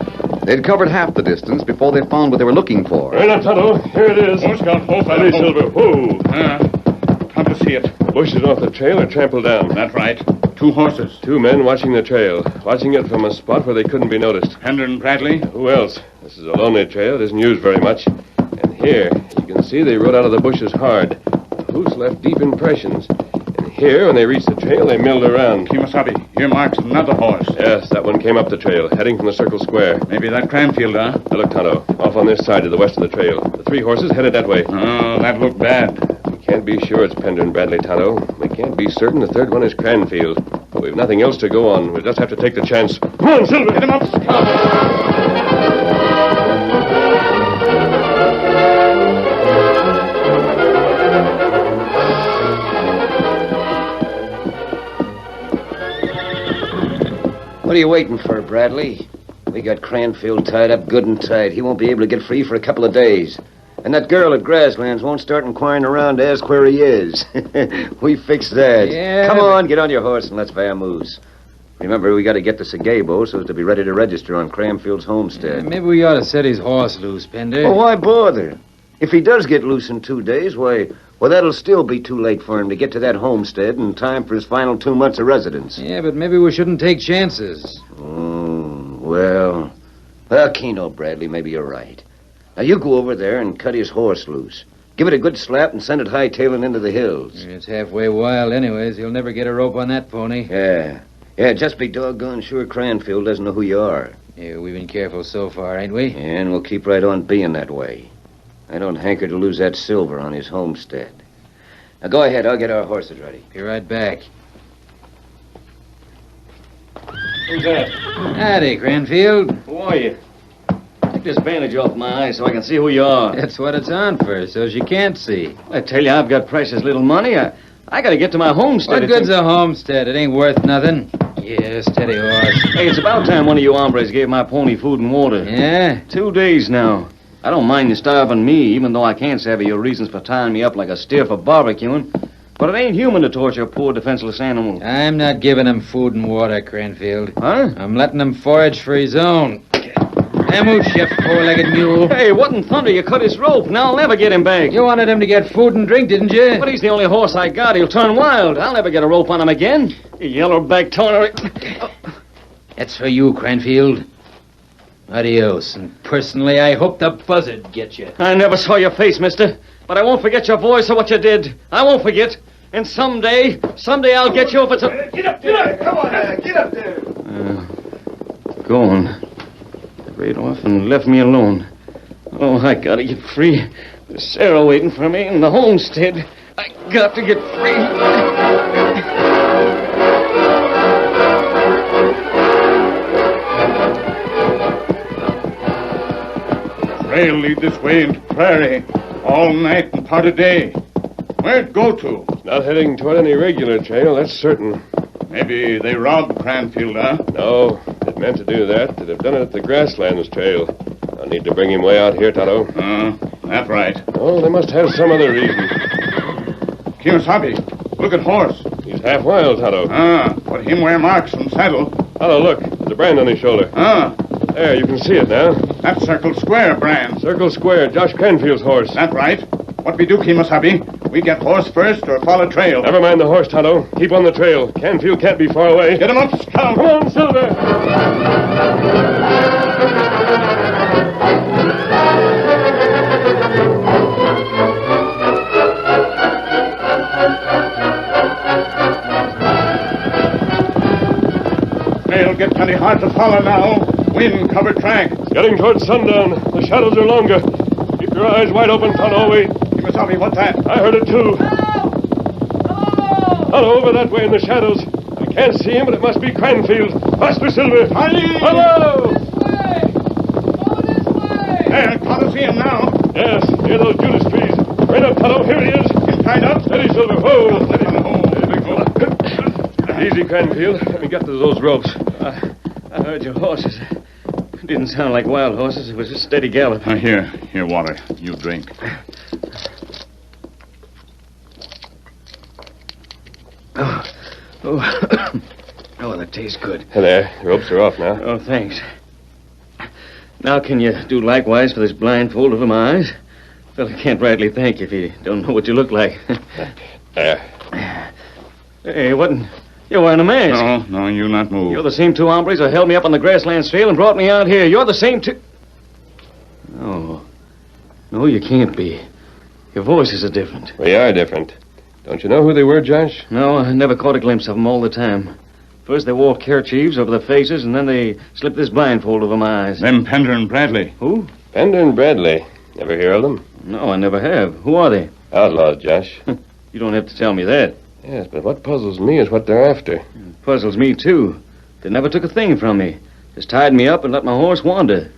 B: They'd covered half the distance before they found what they were looking for.
K: Right up, Tonto. Here it is.
Y: Oh, Scout. Oh,
K: Steady, Silver. Whoa.
Y: Time to see it.
K: Bushes off the trail are trampled down.
Y: That's right. 2 horses.
K: 2 men watching the trail. Watching it from a spot where they couldn't be noticed.
Y: Pender and Bradley?
K: Who else? This is a lonely trail. It isn't used very much. And here, you can see they rode out of the bushes hard. The hoofs left deep impressions. And here, when they reached the trail, they milled around.
Y: Kimasabi, here marks another horse.
K: Yes, that one came up the trail, heading from the Circle Square.
Y: Maybe that Cranfield, huh?
K: Now look, Tonto. Off on this side to the west of the trail. The 3 horses headed that way.
Y: Oh, that looked bad.
K: We can't be sure it's Pender and Bradley, Tonto. We can't be certain the third one is Cranfield. But we've nothing else to go on. We'll just have to take the chance. Come on, Silver!
Y: Get him up,
C: What are you waiting for, Bradley? We got Cranfield tied up good and tight. He won't be able to get free for a couple of days. And that girl at Grasslands won't start inquiring around to ask where he is. We fixed that.
D: Yeah,
C: Come on, get on your horse and let's vamoose. Remember, we got to get to Sagabo so as to be ready to register on Cranfield's homestead.
D: Maybe we ought to set his horse loose, Pender.
C: Well, why bother? If he does get loose in 2 days, well, that'll still be too late for him to get to that homestead in time for his final 2 months of residence.
D: Yeah, but maybe we shouldn't take chances.
C: Well, Keno, Bradley, maybe you're right. Now, you go over there and cut his horse loose. Give it a good slap and send it hightailing into the hills.
D: It's halfway wild anyways. He'll never get a rope on that pony.
C: Yeah, just be doggone sure Cranfield doesn't know who you are.
D: Yeah, we've been careful so far, ain't we?
C: And we'll keep right on being that way. I don't hanker to lose that silver on his homestead. Now, go ahead. I'll get our horses ready.
D: Be right back.
V: Who's that?
D: Howdy, Cranfield.
V: Who are you? Take this bandage off my eyes so I can see who you are.
D: That's what it's on for, so she can't see.
V: I tell you, I've got precious little money. I got to get to my homestead.
D: What good's a homestead? It ain't worth nothing. Yeah, steady horse.
V: Hey, it's about time one of you hombres gave my pony food and water.
D: Yeah?
V: 2 days now. I don't mind you starving me, even though I can't savvy your reasons for tying me up like a steer for barbecuing. But it ain't human to torture a poor, defenseless animal.
D: I'm not giving him food and water, Cranfield.
V: Huh?
D: I'm letting him forage for his own. Vamoose, you four-legged mule.
V: Hey, what in thunder? You cut his rope. Now I'll never get him back.
D: You wanted him to get food and drink, didn't you?
V: But he's the only horse I got. He'll turn wild. I'll never get a rope on him again. You yellow-backed toner.
D: That's for you, Cranfield. Adios. And personally, I hope the buzzard gets you.
V: I never saw your face, mister. But I won't forget your voice or what you did. I won't forget. And someday I'll get you if it's a...
Y: Get up there! Come on, get up there!
V: Gone. Rode off and left me alone. Oh, I gotta get free. There's Sarah waiting for me in the homestead. I got to get free.
Y: Trail lead this way into prairie. All night and part of day. Where'd it go to?
K: Not heading toward any regular trail, that's certain.
Y: Maybe they robbed Cranfield, huh?
K: No, it meant to do that. They'd have done it at the Grasslands trail. I'll need to bring him way out here, Tonto.
Y: That's right.
K: Oh, they must have some other reason.
Y: Kimasabi, look at horse.
K: He's half wild, Tonto.
Y: But him wear marks from saddle.
K: Tonto, look. There's a brand on his shoulder. There, you can see it now.
Y: That's Circle Square brand.
K: Circle Square, Josh Cranfield's horse.
Y: That's right. What we do, Kimasabi? We get horse first or follow trail?
K: Never mind the horse, Tonto. Keep on the trail. Canfield can't be far away.
Y: Get him up, Scout.
K: Come on, Silver.
Y: Trail get plenty hard to follow now. Wind covered track.
K: It's getting towards sundown. The shadows are longer. Keep your eyes wide open, Tonto. Wait.
Y: Kimasabi, what's that?
K: I heard it, too. Tonto, over that way in the shadows. I can't see him, but it must be Cranfield. Faster, Silver. Hello!
Y: There, Tonto, see him now.
K: Yes, near those Judas trees. Right up, Tonto. Here he is.
Y: He's tied up.
K: Steady, Silver. Whoa. Steady. Easy, Cranfield. Let me get to those ropes.
V: I heard your horses. It didn't sound like wild horses. It was a steady gallop.
Y: Here, water. You drink.
V: Oh, that tastes good.
K: There, the ropes are off now.
V: Oh, thanks. Now, can you do likewise for this blindfold over my eyes? Well, I can't rightly thank you if you don't know what you look like.
K: There.
V: Hey, what? You're wearing a mask.
Y: No, you not move.
V: You're the same two hombres who held me up on the grasslands trail and brought me out here. You're the same two... No, you can't be. Your voices are different.
K: We are different. Don't you know who they were, Josh?
V: No, I never caught a glimpse of them all the time. First they wore kerchiefs over their faces, and then they slipped this blindfold over my eyes.
Y: Them Pender and Bradley.
V: Who?
K: Pender and Bradley. Never hear of them?
V: No, I never have. Who are they?
K: Outlaws, Josh.
V: You don't have to tell me that.
K: Yes, but what puzzles me is what they're after.
V: It puzzles me, too. They never took a thing from me. Just tied me up and let my horse wander.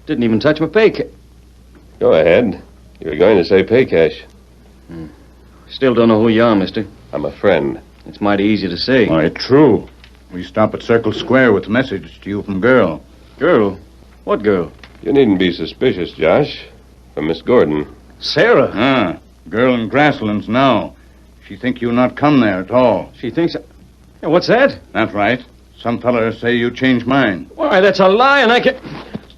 V: Didn't even touch my pay cash.
K: Go ahead. You were going to say pay cash.
V: Still don't know who you are, mister.
K: I'm a friend.
V: It's mighty easy to say.
Y: Why, true. We stop at Circle Square with a message to you from girl.
V: Girl? What girl?
K: You needn't be suspicious, Josh. From Miss Gordon.
V: Sarah?
Y: Girl in Grasslands now. She think you not come there at all.
V: She thinks... What's that?
Y: That's right. Some fella say you changed mind.
V: Why, that's a lie, and I can...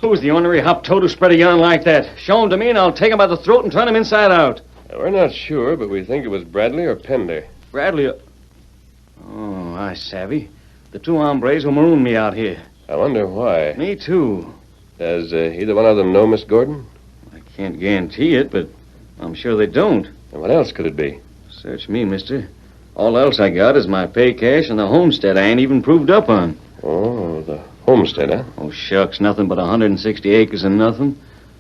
V: Who's the ornery hop-toad who spread a yarn like that? Show him to me, and I'll take him by the throat and turn him inside out.
K: We're not sure, but we think it was Bradley or Pender.
V: Bradley? Oh, I savvy. The two hombres who marooned me out here.
K: I wonder why.
V: Me, too.
K: Does either one of them know Miss Gordon?
V: I can't guarantee it, but I'm sure they don't.
K: And what else could it be?
V: Search me, mister. All else I got is my pay cash and the homestead I ain't even proved up on.
K: Oh, the homestead, huh?
V: Oh, shucks, nothing but 160 acres and nothing.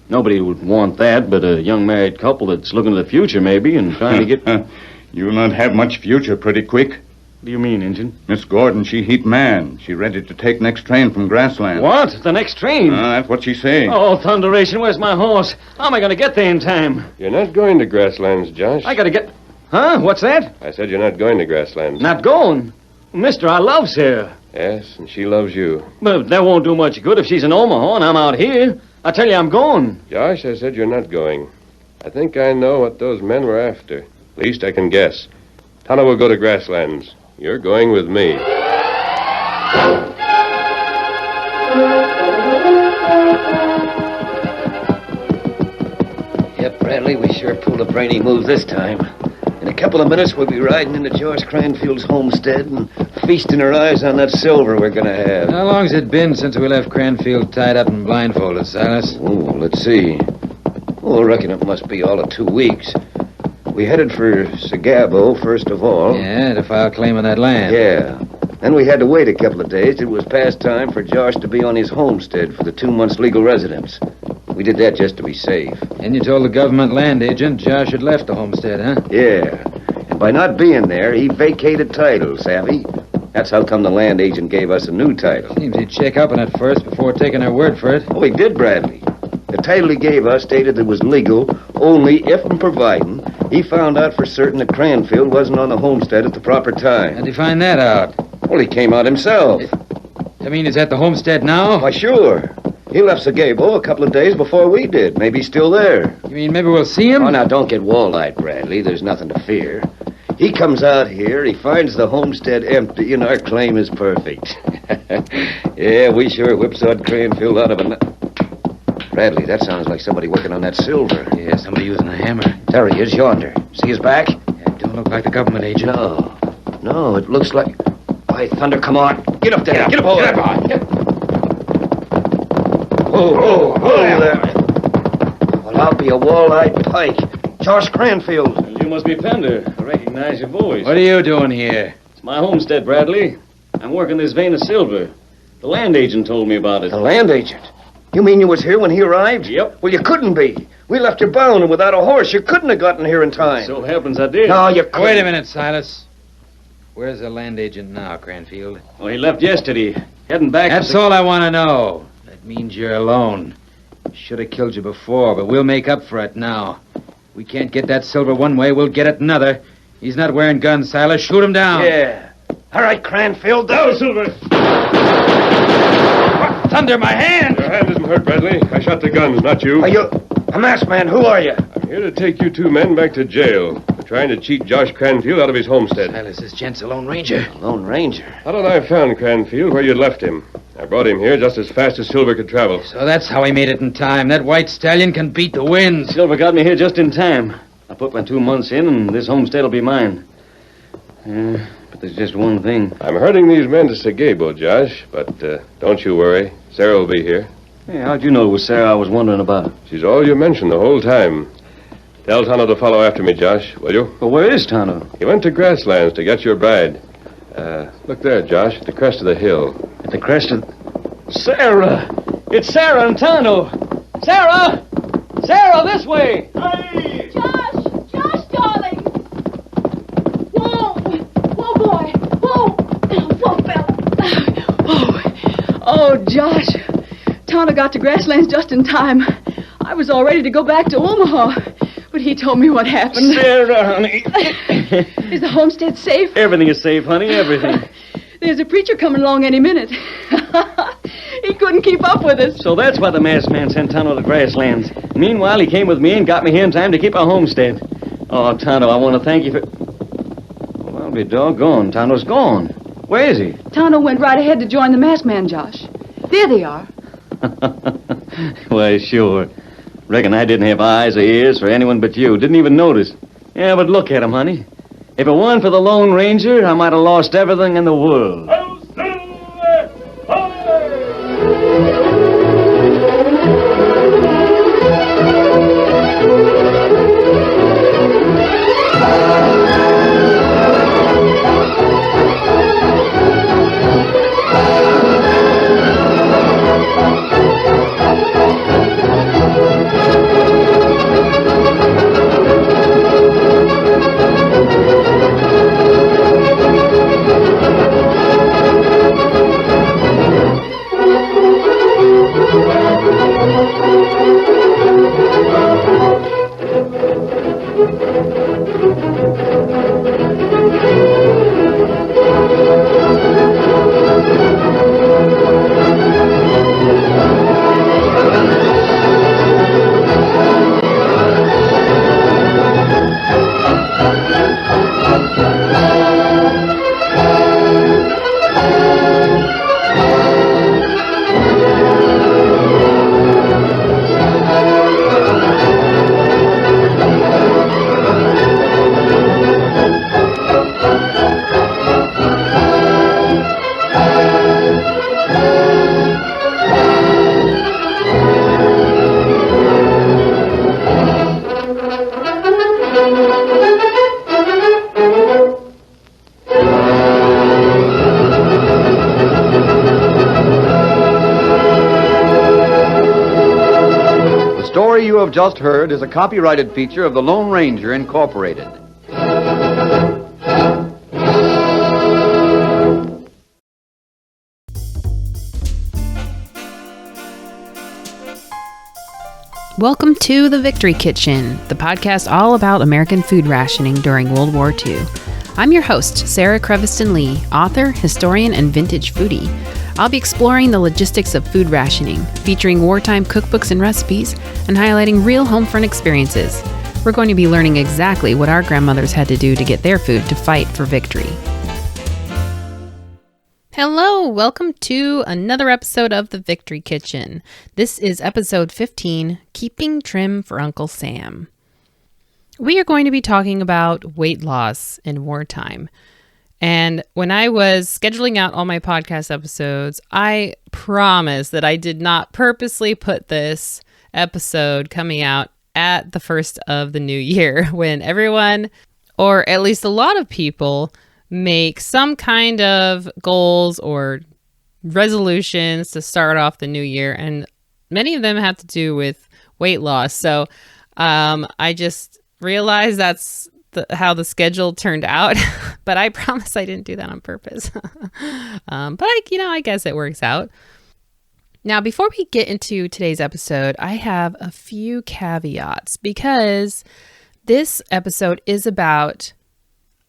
V: Nobody would want that but a young married couple that's looking to the future, maybe, and trying to get...
Y: You'll not have much future pretty quick.
V: What do you mean, Injun?
Y: Miss Gordon, she heat man. She ready to take next train from Grassland.
V: What? The next train?
Y: That's what she say.
V: Oh, thunderation, where's my horse? How am I going to get there in time?
K: You're not going to Grasslands, Josh.
V: I got to get... Huh? What's that?
K: I said you're not going to Grasslands.
V: Not going? Mister, I love Sarah.
K: Yes, and she loves you.
V: But that won't do much good if she's in Omaha and I'm out here. I tell you, I'm going.
K: Josh, I said you're not going. I think I know what those men were after. At least I can guess. Tonto will go to Grasslands. You're going with me.
C: Yep, Bradley, we sure pulled a brainy move this time. In a couple of minutes, we'll be riding into George Cranfield's homestead and feasting our eyes on that silver we're going to have.
D: How long's it been since we left Cranfield tied up and blindfolded, Silas?
C: Oh, let's see. Oh, I reckon it must be all of 2 weeks. We headed for Sagabo, first of all.
D: Yeah, to file claim on that land.
C: Yeah. Then we had to wait a couple of days. It was past time for Josh to be on his homestead for the 2 months legal residence. We did that just to be safe.
D: And you told the government land agent Josh had left the homestead, huh?
C: Yeah. And by not being there, he vacated title, savvy? That's how come the land agent gave us a new title.
D: Seems he'd check up on it first before taking our word for it.
C: Oh, he did, Bradley. The title he gave us stated it was legal only if and providing he found out for certain that Cranfield wasn't on the homestead at the proper time.
D: How'd you find that out?
C: Well, he came out himself.
D: I mean, is at the homestead now?
C: Why, sure. He left Sagabo a couple of days before we did. Maybe he's still there.
D: You mean maybe we'll see him?
C: Oh, now, don't get wall-eyed, Bradley. There's nothing to fear. He comes out here, he finds the homestead empty, and our claim is perfect. Yeah, we sure whipsawed Cranfield out of a... Bradley, that sounds like somebody working on that silver.
D: Yeah, somebody using a hammer.
C: There he is yonder. See his back?
D: Yeah, it don't look like the government agent.
C: No, it looks like... By thunder, come on. Get up there. Get up over there. Oh, there. Well, I'll be a wall-eyed pike. Josh Cranfield.
V: You must be Pender. I recognize your voice.
D: What are you doing here?
V: It's my homestead, Bradley. I'm working this vein of silver. The land agent told me about it.
C: The land agent? You mean you was here when he arrived?
V: Yep.
C: Well, you couldn't be. We left you bound and without a horse. You couldn't have gotten here in time.
V: So happens I did.
C: No, you couldn't.
D: Wait a minute, Silas. Where's the land agent now, Cranfield?
V: Well, he left yesterday. Heading back
D: That's all I want to know. That means you're alone. Should have killed you before, but we'll make up for it now. We can't get that silver one way, we'll get it another. He's not wearing guns, Silas. Shoot him down.
C: Yeah. All right, Cranfield.
V: Down, Silver.
D: What thunder, my hand?
K: Your hand isn't hurt, Bradley. I shot the guns, not you.
C: Are you a masked man? Who are you?
K: I'm here to take you two men back to jail for trying to cheat Josh Cranfield out of his homestead.
D: Silas, this gent's a Lone Ranger.
C: Lone Ranger?
K: How did I found Cranfield where you'd left him? I brought him here just as fast as Silver could travel.
D: So that's how he made it in time. That white stallion can beat the wind.
V: Silver got me here just in time. I put my 2 months in, and this homestead will be mine. But there's just one thing.
K: I'm herding these men to Sagabo, Josh, but don't you worry. Sarah will be here.
V: Hey, how'd you know it was Sarah I was wondering about?
K: She's all you mentioned the whole time. Tell Tonto to follow after me, Josh, will you?
V: Well, where is Tonto?
K: He went to Grasslands to get your bride. Look there, Josh, at the crest of the hill.
V: At the crest of... Sarah! It's Sarah and Tonto! Sarah! Sarah, this way!
A: Josh, darling. Whoa, boy. Whoa, fella. Oh, Josh. Tonto got to Grasslands just in time. I was all ready to go back to Omaha, but he told me what happened.
V: Sarah, honey.
A: Is the homestead safe?
V: Everything is safe, honey, everything.
A: There's a preacher coming along any minute. He couldn't keep up with us.
V: So that's why the masked man sent Tonto to Grasslands. Meanwhile, he came with me and got me here in time to keep our homestead. Oh, Tonto, I want to thank you for... Well, I'll be doggone. Tonto's gone. Where is he?
A: Tonto went right ahead to join the masked man, Josh. There they are.
V: Why, sure. Reckon I didn't have eyes or ears for anyone but you. Didn't even notice. Yeah, but look at him, honey. If it weren't for the Lone Ranger, I might have lost everything in the world.
B: You have just heard is a copyrighted feature of the Lone Ranger Incorporated.
E: Welcome to The Victory Kitchen, the podcast all about American food rationing during World War II. I'm your host, Sarah Creviston Lee, author, historian, and vintage foodie. I'll be exploring the logistics of food rationing, featuring wartime cookbooks and recipes, and highlighting real home front experiences. We're going to be learning exactly what our grandmothers had to do to get their food to fight for victory. Hello, welcome to another episode of The Victory Kitchen. This is episode 15, Keeping Trim for Uncle Sam. We are going to be talking about weight loss in wartime. And when I was scheduling out all my podcast episodes, I promised that I did not purposely put this episode coming out at the first of the new year when everyone, or at least a lot of people, make some kind of goals or resolutions to start off the new year, and many of them have to do with weight loss. So I just realized that's how the schedule turned out, but I promise I didn't do that on purpose. But I guess it works out. Now, before we get into today's episode, I have a few caveats because this episode is about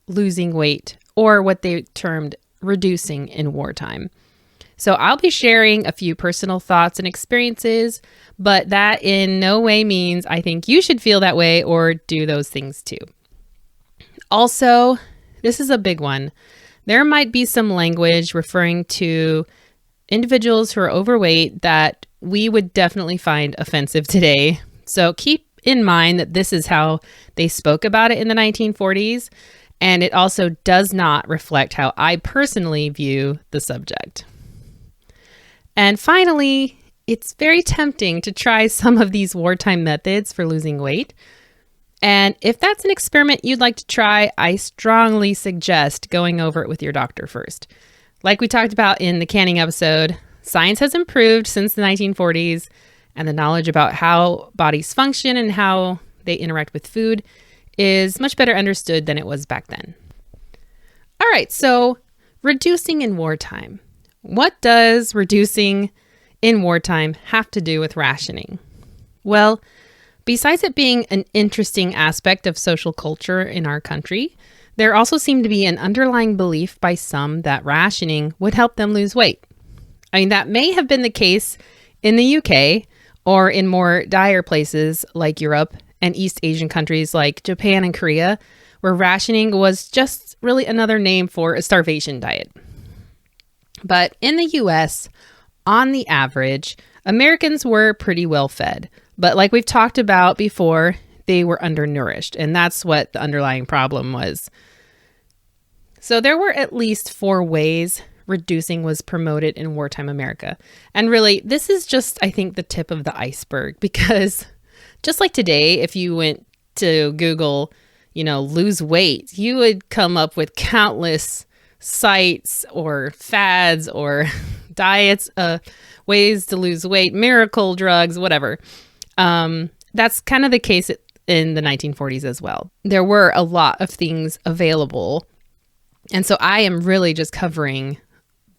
E: losing weight, or what they termed reducing in wartime. So I'll be sharing a few personal thoughts and experiences, but that in no way means I think you should feel that way or do those things too. Also, this is a big one. There might be some language referring to individuals who are overweight that we would definitely find offensive today. So keep in mind that this is how they spoke about it in the 1940s. And it also does not reflect how I personally view the subject. And finally, it's very tempting to try some of these wartime methods for losing weight. And if that's an experiment you'd like to try, I strongly suggest going over it with your doctor first. Like we talked about in the canning episode, science has improved since the 1940s, and the knowledge about how bodies function and how they interact with food is much better understood than it was back then. All right, so reducing in wartime. What does reducing in wartime have to do with rationing? Well, besides it being an interesting aspect of social culture in our country, there also seemed to be an underlying belief by some that rationing would help them lose weight. I mean, that may have been the case in the UK or in more dire places like Europe and East Asian countries like Japan and Korea, where rationing was just really another name for a starvation diet. But in the US, on the average, Americans were pretty well fed. But like we've talked about before, they were undernourished, and that's what the underlying problem was. So there were at least 4 ways reducing was promoted in wartime America. And really, this is just, I think, the tip of the iceberg, because just like today, if you went to Google, lose weight, you would come up with countless sites or fads or diets, ways to lose weight, miracle drugs, whatever. That's kind of the case in the 1940s as well. There were a lot of things available. And so I am really just covering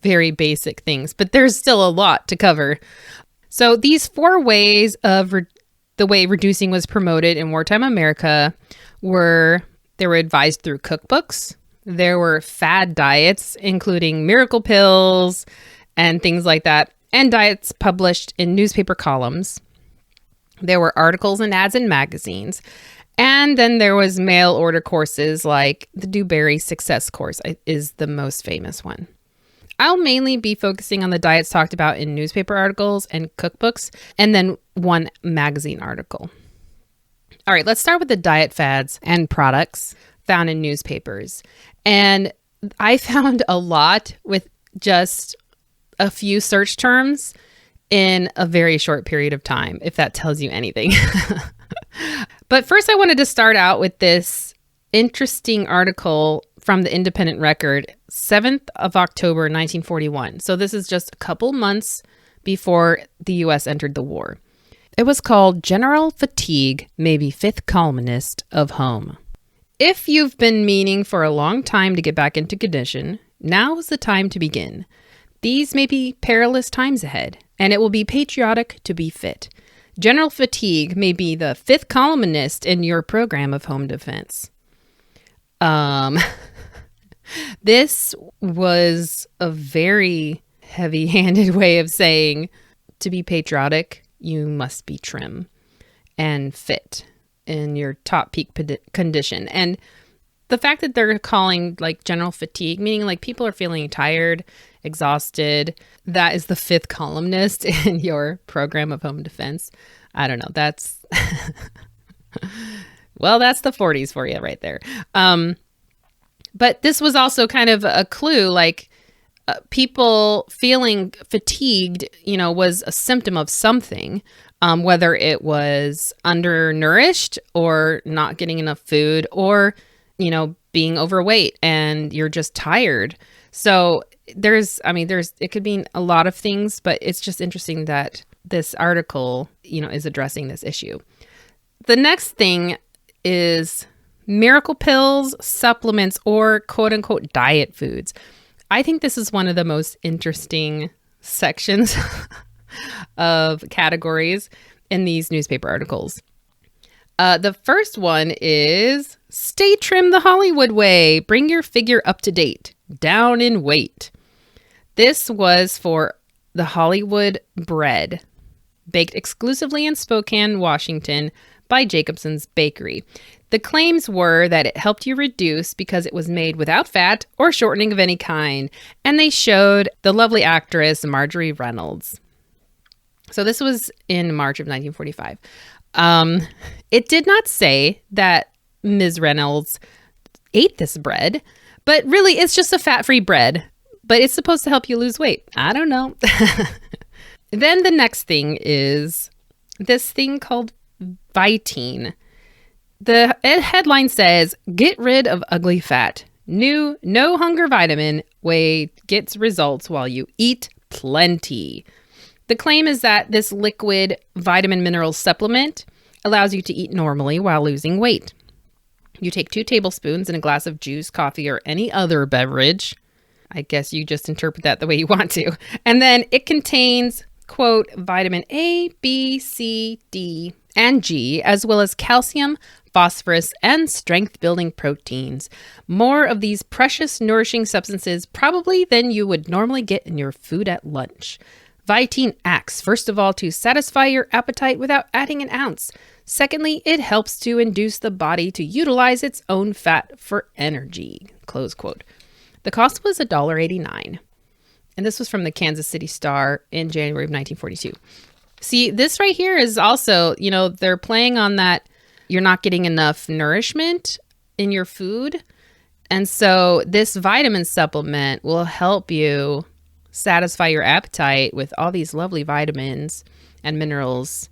E: very basic things, but there's still a lot to cover. So these 4 ways of the way reducing was promoted in wartime America they were advised through cookbooks. There were fad diets, including miracle pills and things like that, and diets published in newspaper columns. There were articles and ads in magazines. And then there was mail order courses like the Dewberry Success Course is the most famous one. I'll mainly be focusing on the diets talked about in newspaper articles and cookbooks, and then one magazine article. All right, let's start with the diet fads and products found in newspapers. And I found a lot with just a few search terms in a very short period of time, if that tells you anything. But first, I wanted to start out with this interesting article from the Independent Record, 7th of October, 1941. So this is just a couple months before the U.S. entered the war. It was called General Fatigue May Be Fifth Columnist of Home. If you've been meaning for a long time to get back into condition, now is the time to begin. These may be perilous times ahead, and it will be patriotic to be fit. General Fatigue may be the 5th columnist in your program of home defense. This was a very heavy-handed way of saying to be patriotic, you must be trim and fit in your top peak condition. And the fact that they're calling like general fatigue, meaning like people are feeling tired, exhausted, that is the fifth columnist in your program of home defense. I don't know. That's, well, that's the 40s for you right there. But this was also kind of a clue, like people feeling fatigued, was a symptom of something, whether it was undernourished or not getting enough food or, being overweight and you're just tired. So it could mean a lot of things, but it's just interesting that this article, is addressing this issue. The next thing is miracle pills, supplements, or quote unquote diet foods. I think this is one of the most interesting sections of categories in these newspaper articles. The first one is stay trim the Hollywood way. Bring your figure up to date. Down in weight. This was for the Hollywood bread, baked exclusively in Spokane, Washington by Jacobson's Bakery. The claims were that it helped you reduce because it was made without fat or shortening of any kind. And they showed the lovely actress Marjorie Reynolds. So this was in March of 1945. It did not say that Ms. Reynolds ate this bread, but really it's just a fat-free bread. But it's supposed to help you lose weight. I don't know. Then the next thing is this thing called Vitine. The headline says, get rid of ugly fat. New no hunger vitamin way gets results while you eat plenty. The claim is that this liquid vitamin mineral supplement allows you to eat normally while losing weight. You take 2 tablespoons in a glass of juice, coffee, or any other beverage. I guess you just interpret that the way you want to. And then it contains, quote, vitamin A, B, C, D, and G, as well as calcium, phosphorus, and strength-building proteins. More of these precious, nourishing substances probably than you would normally get in your food at lunch. Vitine acts, first of all, to satisfy your appetite without adding an ounce. Secondly, it helps to induce the body to utilize its own fat for energy, close quote. The cost was $1.89. And this was from the Kansas City Star in January of 1942. See, this right here is also, they're playing on that you're not getting enough nourishment in your food. And so this vitamin supplement will help you satisfy your appetite with all these lovely vitamins and minerals.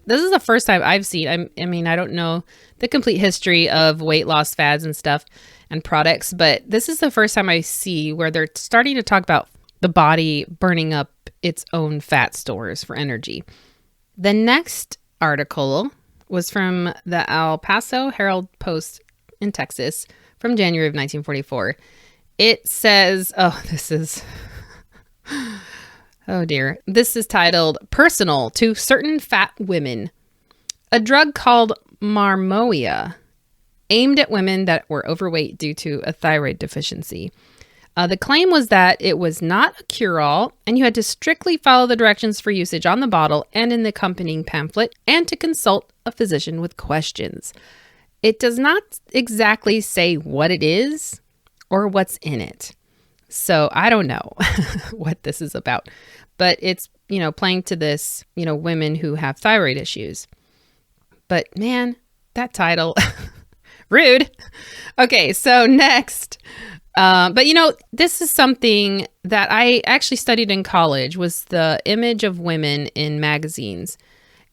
E: This is the first time I've seen, I don't know the complete history of weight loss fads and stuff and products, but this is the first time I see where they're starting to talk about the body burning up its own fat stores for energy. The next article was from the El Paso Herald-Post in Texas from January of 1944. It says, oh dear. This is titled, Personal to Certain Fat Women. A drug called Marmoia, aimed at women that were overweight due to a thyroid deficiency. The claim was that it was not a cure-all, and you had to strictly follow the directions for usage on the bottle and in the accompanying pamphlet, and to consult a physician with questions. It does not exactly say what it is or what's in it. So I don't know what this is about, but it's, playing to this, women who have thyroid issues. But man, that title, rude. Okay, so next, but this is something that I actually studied in college, was the image of women in magazines.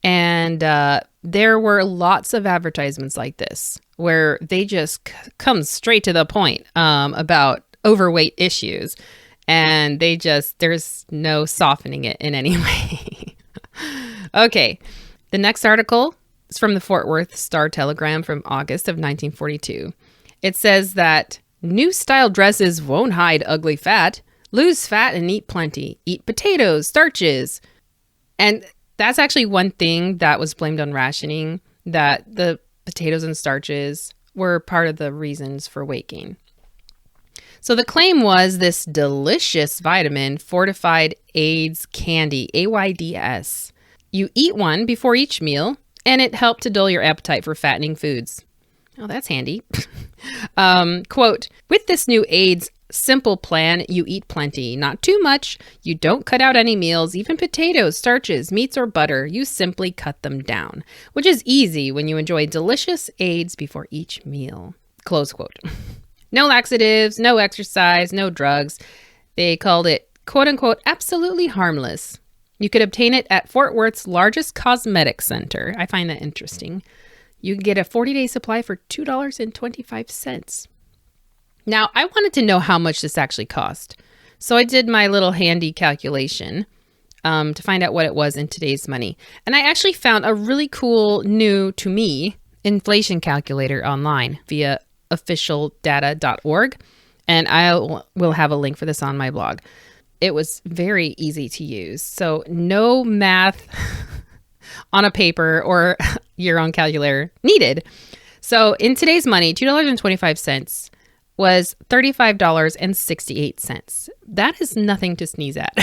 E: And there were lots of advertisements like this, where they just come straight to the point about overweight issues. And there's no softening it in any way. Okay, the next article is from the Fort Worth Star-Telegram from August of 1942. It says that new style dresses won't hide ugly fat. Lose fat and eat plenty. Eat potatoes, starches. And that's actually one thing that was blamed on rationing, that the potatoes and starches were part of the reasons for weight gain. So the claim was this delicious vitamin fortified AIDS candy, AIDS. You eat one before each meal, and it helped to dull your appetite for fattening foods. Oh, that's handy. Quote, with this new AIDS simple plan, you eat plenty, not too much. You don't cut out any meals, even potatoes, starches, meats, or butter. You simply cut them down, which is easy when you enjoy delicious AIDS before each meal. Close quote. No laxatives, no exercise, no drugs. They called it, quote unquote, absolutely harmless. You could obtain it at Fort Worth's largest cosmetic center. I find that interesting. You can get a 40-day supply for $2.25. Now, I wanted to know how much this actually cost. So I did my little handy calculation to find out what it was in today's money. And I actually found a really cool, new to me, inflation calculator online via officialdata.org. And I will have a link for this on my blog. It was very easy to use. So no math on a paper or your own calculator needed. So in today's money, $2.25 was $35.68. That is nothing to sneeze at.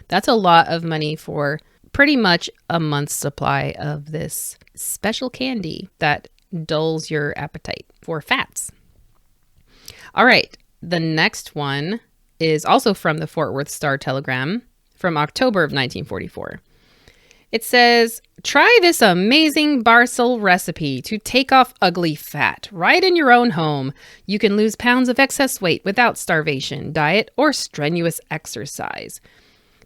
E: That's a lot of money for pretty much a month's supply of this special candy that dulls your appetite for fats. All right, the next one is also from the Fort Worth Star-Telegram from October of 1944. It says, try this amazing Barcel recipe to take off ugly fat right in your own home. You can lose pounds of excess weight without starvation, diet, or strenuous exercise.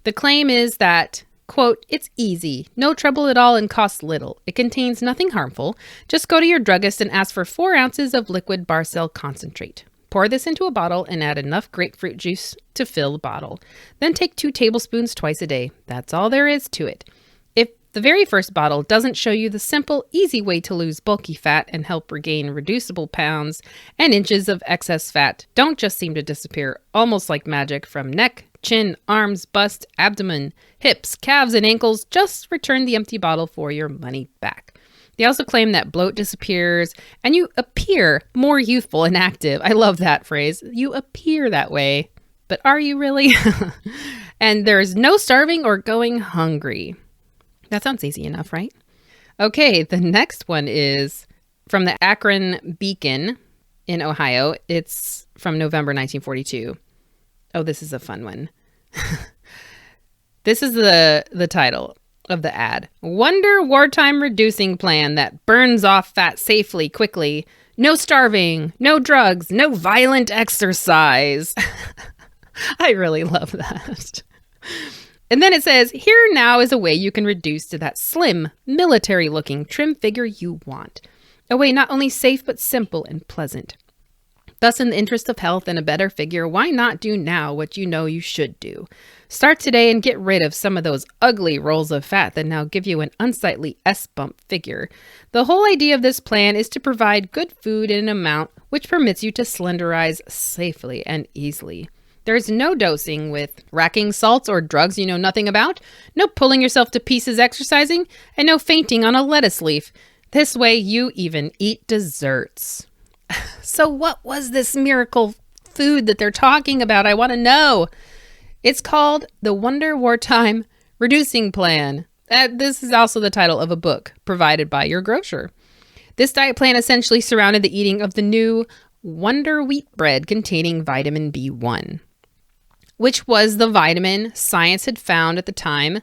E: The claim is that, quote, it's easy, no trouble at all, and costs little. It contains nothing harmful. Just go to your druggist and ask for 4 ounces of liquid Barcel concentrate. Pour this into a bottle and add enough grapefruit juice to fill the bottle. Then take 2 tablespoons twice a day. That's all there is to it. If the very first bottle doesn't show you the simple, easy way to lose bulky fat and help regain reducible pounds and inches of excess fat, don't just seem to disappear almost like magic from neck, chin, arms, bust, abdomen, hips, calves, and ankles, just return the empty bottle for your money back. They also claim that bloat disappears and you appear more youthful and active. I love that phrase. You appear that way, but are you really? And there's no starving or going hungry. That sounds easy enough, right? Okay, the next one is from the Akron Beacon in Ohio. It's from November 1942. Oh, this is a fun one. This is the title of the ad. Wonder wartime reducing plan that burns off fat safely, quickly. No starving, no drugs, no violent exercise. I really love that. And then it says, here now is a way you can reduce to that slim, military-looking trim figure you want. A way not only safe, but simple and pleasant. Thus, in the interest of health and a better figure, why not do now what you know you should do? Start today and get rid of some of those ugly rolls of fat that now give you an unsightly S-bump figure. The whole idea of this plan is to provide good food in an amount which permits you to slenderize safely and easily. There's no dosing with racking salts or drugs you know nothing about, no pulling yourself to pieces exercising, and no fainting on a lettuce leaf. This way you even eat desserts. So what was this miracle food that they're talking about? I want to know. It's called the Wonder Wartime Reducing Plan. This is also the title of a book provided by your grocer. This diet plan essentially surrounded the eating of the new Wonder Wheat bread containing vitamin B1, which was the vitamin science had found at the time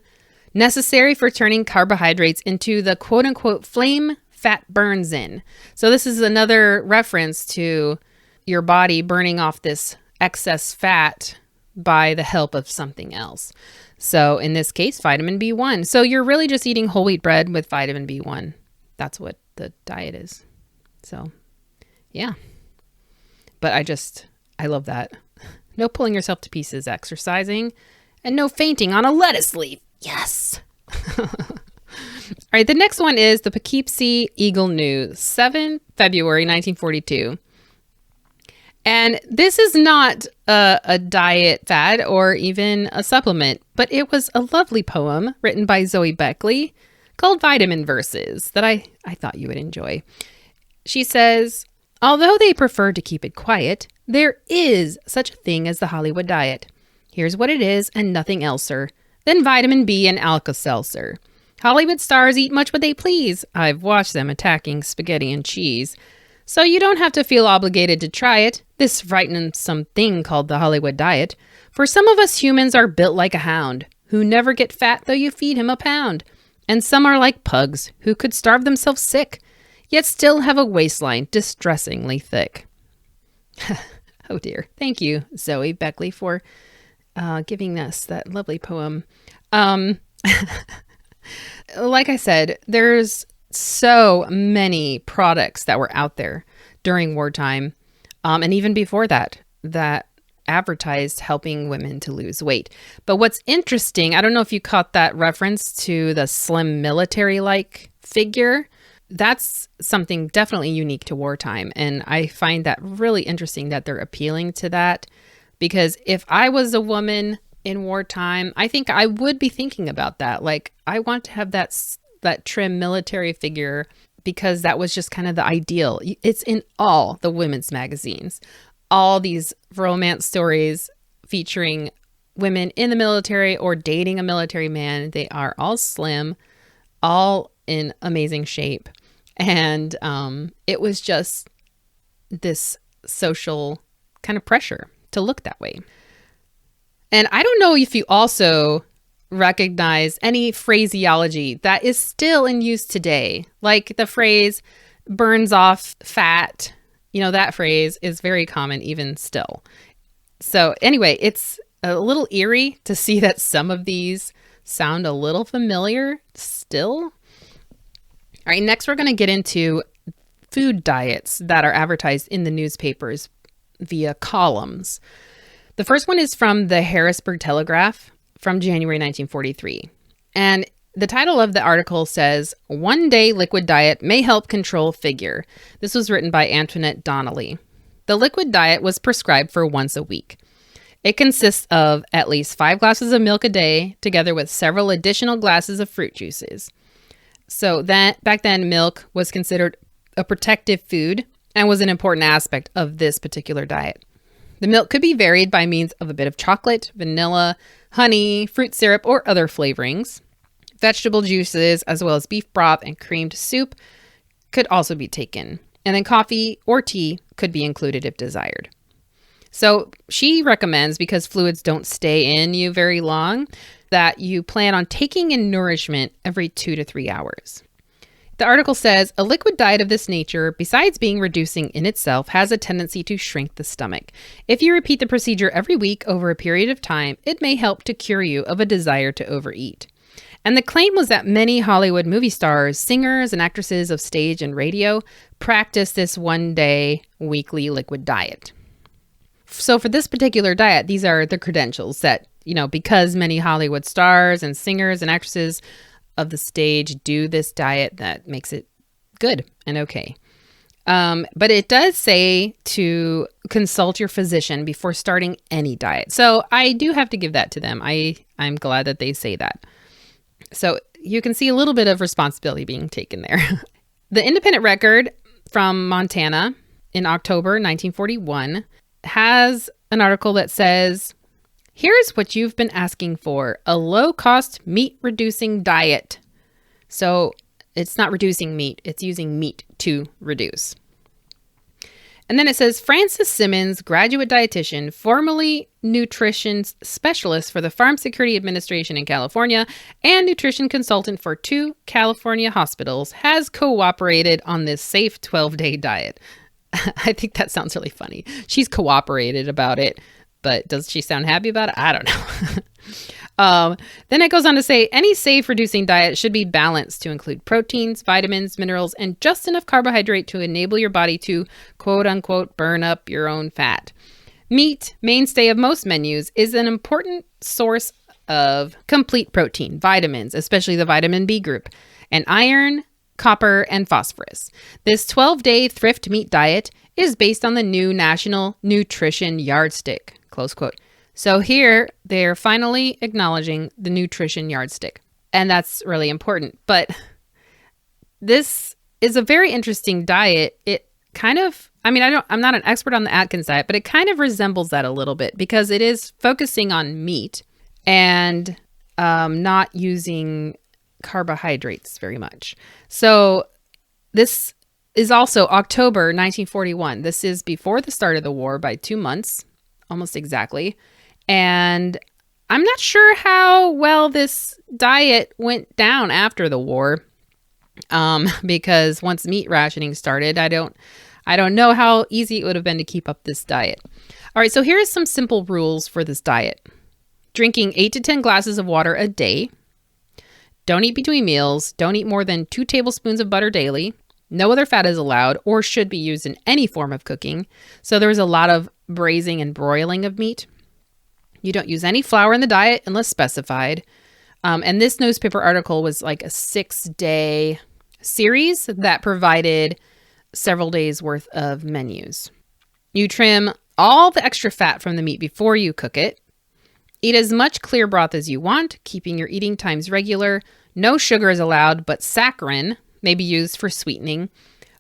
E: necessary for turning carbohydrates into the quote-unquote flame fat burns in. So this is another reference to your body burning off this excess fat by the help of something else. So in this case, vitamin B1. So you're really just eating whole wheat bread with vitamin B1. That's what the diet is. So yeah. But I love that. No pulling yourself to pieces exercising and no fainting on a lettuce leaf. Yes. All right, the next one is the Poughkeepsie Eagle News, 7 February 1942. And this is not a diet fad or even a supplement, but it was a lovely poem written by Zoe Beckley called Vitamin Verses that I thought you would enjoy. She says, Although they prefer to keep it quiet, there is such a thing as the Hollywood diet. Here's what it is and nothing else, sir. Then vitamin B and Alka-Seltzer. Hollywood stars eat much what they please. I've watched them attacking spaghetti and cheese. So you don't have to feel obligated to try it, this frightensome thing called the Hollywood diet. For some of us humans are built like a hound, who never get fat though you feed him a pound. And some are like pugs, who could starve themselves sick, yet still have a waistline distressingly thick. Oh dear. Thank you, Zoe Beckley, for giving us that lovely poem. Like I said, there's so many products that were out there during wartime, and even before that advertised helping women to lose weight. But what's interesting, I don't know if you caught that reference to the slim military-like figure. That's something definitely unique to wartime. And I find that really interesting that they're appealing to that, because if I was a woman in wartime, I think I would be thinking about that. Like, I want to have that trim military figure, because that was just kind of the ideal. It's in all the women's magazines. All these romance stories featuring women in the military or dating a military man, they are all slim, all in amazing shape. And it was just this social kind of pressure to look that way. And I don't know if you also recognize any phraseology that is still in use today, like the phrase burns off fat. You know, that phrase is very common even still. So anyway, it's a little eerie to see that some of these sound a little familiar still. All right, next we're going to get into food diets that are advertised in the newspapers via columns. The first one is from the Harrisburg Telegraph from January 1943. And the title of the article says, "One Day Liquid Diet May Help Control Figure." This was written by Antoinette Donnelly. The liquid diet was prescribed for once a week. It consists of at least 5 glasses of milk a day, together with several additional glasses of fruit juices. So back then, milk was considered a protective food and was an important aspect of this particular diet. The milk could be varied by means of a bit of chocolate, vanilla, honey, fruit syrup, or other flavorings. Vegetable juices, as well as beef broth and creamed soup, could also be taken. And then coffee or tea could be included if desired. So she recommends, because fluids don't stay in you very long, that you plan on taking in nourishment every 2 to 3 hours. The article says, a liquid diet of this nature, besides being reducing in itself, has a tendency to shrink the stomach. If you repeat the procedure every week over a period of time, it may help to cure you of a desire to overeat. And the claim was that many Hollywood movie stars, singers, and actresses of stage and radio practice this one-day weekly liquid diet. So for this particular diet, these are the credentials that, because many Hollywood stars and singers and actresses of the stage do this diet, that makes it good and okay. But it does say to consult your physician before starting any diet. So I do have to give that to them. I'm glad that they say that. So you can see a little bit of responsibility being taken there. The Independent Record from Montana in October 1941 has an article that says, "Here's what you've been asking for, a low-cost meat-reducing diet." So it's not reducing meat, it's using meat to reduce. And then it says, Francis Simmons, graduate dietitian, formerly nutrition specialist for the Farm Security Administration in California and nutrition consultant for 2 California hospitals, has cooperated on this safe 12-day diet. I think that sounds really funny. She's cooperated about it, but does she sound happy about it? I don't know. Then it goes on to say, any safe reducing diet should be balanced to include proteins, vitamins, minerals, and just enough carbohydrate to enable your body to, quote unquote, burn up your own fat. Meat, mainstay of most menus, is an important source of complete protein, vitamins, especially the vitamin B group, and iron, copper, and phosphorus. This 12-day thrift meat diet is based on the new National Nutrition Yardstick, close quote. So here, they're finally acknowledging the nutrition yardstick. And that's really important. But this is a very interesting diet. It kind of, I'm not an expert on the Atkins diet, but it kind of resembles that a little bit because it is focusing on meat and not using carbohydrates very much. So this is also October 1941. This is before the start of the war by 2 months, almost exactly. And I'm not sure how well this diet went down after the war, because once meat rationing started, I don't know how easy it would have been to keep up this diet. All right, so here are some simple rules for this diet. Drinking 8 to 10 glasses of water a day. Don't eat between meals. Don't eat more than 2 tablespoons of butter daily. No other fat is allowed or should be used in any form of cooking. So there was a lot of braising and broiling of meat. You don't use any flour in the diet unless specified. And this newspaper article was like a 6-day series that provided several days worth of menus. You trim all the extra fat from the meat before you cook it. Eat as much clear broth as you want, keeping your eating times regular. No sugar is allowed, but saccharin may be used for sweetening.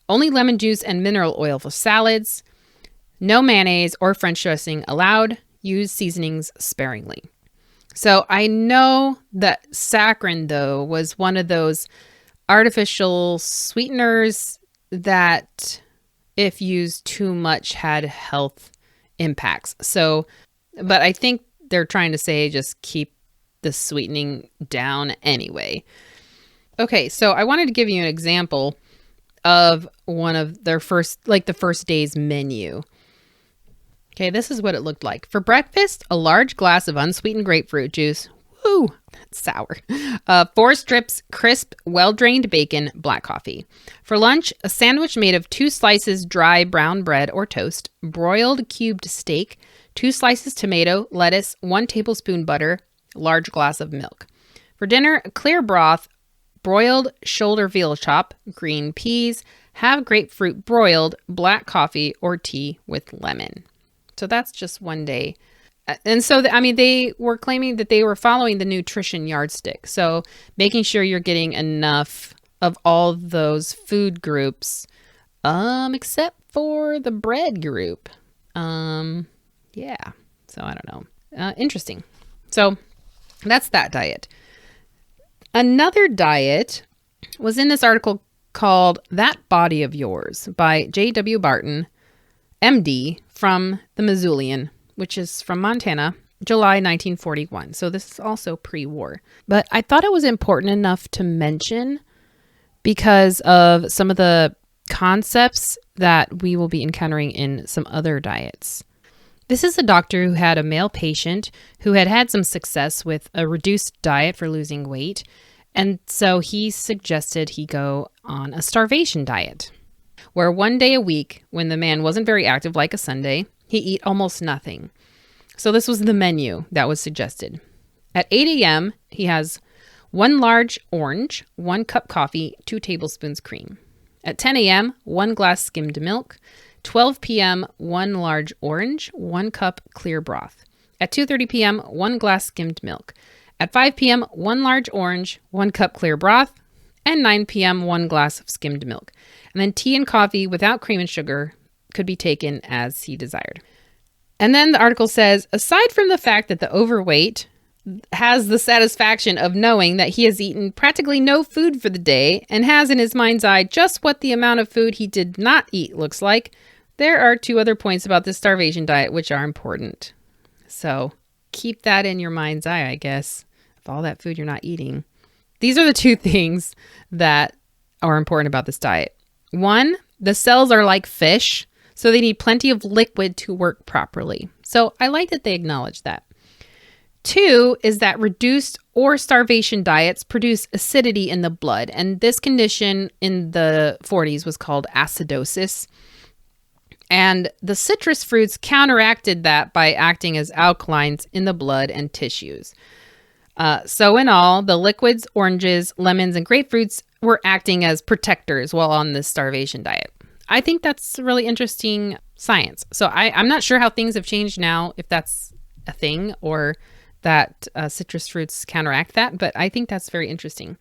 E: Only lemon juice and mineral oil for salads. No mayonnaise or French dressing allowed. Use seasonings sparingly. So I know that saccharin, though, was one of those artificial sweeteners that, if used too much, had health impacts. So, but I think they're trying to say just keep the sweetening down anyway. Okay, so I wanted to give you an example of one of their the first day's menu. Okay, this is what it looked like. For breakfast, a large glass of unsweetened grapefruit juice. Woo, that's sour. 4 strips crisp, well-drained bacon, black coffee. For lunch, a sandwich made of 2 slices dry brown bread or toast, broiled cubed steak, 2 slices tomato, lettuce, 1 tablespoon butter, large glass of milk. For dinner, a clear broth, broiled shoulder veal chop, green peas, have grapefruit broiled, black coffee, or tea with lemon. So that's just one day. And so, they were claiming that they were following the nutrition yardstick. So making sure you're getting enough of all those food groups, except for the bread group. Yeah. So I don't know. Interesting. So that's that diet. Another diet was in this article called That Body of Yours by J.W. Barton, MD, from the Missoulian, which is from Montana, July 1941. So this is also pre-war. But I thought it was important enough to mention because of some of the concepts that we will be encountering in some other diets. This is a doctor who had a male patient who had had some success with a reduced diet for losing weight. And so he suggested he go on a starvation diet, where 1 day a week, when the man wasn't very active, like a Sunday, he eat almost nothing. So this was the menu that was suggested. At 8 a.m., he has 1 large orange, 1 cup coffee, 2 tablespoons cream. At 10 a.m., 1 glass skimmed milk. 12 p.m., 1 large orange, 1 cup clear broth. At 2:30 p.m., 1 glass skimmed milk. At 5 p.m., 1 large orange, 1 cup clear broth. And 9 p.m., 1 glass of skimmed milk. And then tea and coffee without cream and sugar could be taken as he desired. And then the article says, aside from the fact that the overweight has the satisfaction of knowing that he has eaten practically no food for the day and has in his mind's eye just what the amount of food he did not eat looks like, there are 2 other points about this starvation diet which are important. So keep that in your mind's eye, I guess, of all that food you're not eating. These are the 2 things that are important about this diet. 1, the cells are like fish, so they need plenty of liquid to work properly. So I like that they acknowledge that. 2 is that reduced or starvation diets produce acidity in the blood, and this condition in the 40s was called acidosis. And the citrus fruits counteracted that by acting as alkalines in the blood and tissues. So in all, the liquids, oranges, lemons, and grapefruits were acting as protectors while on this starvation diet. I think that's really interesting science. So I'm not sure how things have changed now, if that's a thing or that citrus fruits counteract that, but I think that's very interesting.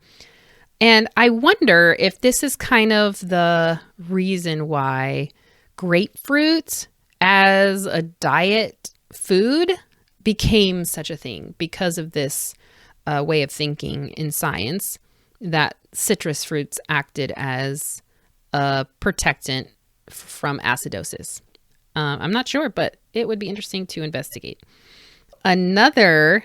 E: And I wonder if this is kind of the reason why grapefruit as a diet food became such a thing because of this way of thinking in science, that citrus fruits acted as a protectant from acidosis. I'm not sure, but it would be interesting to investigate. Another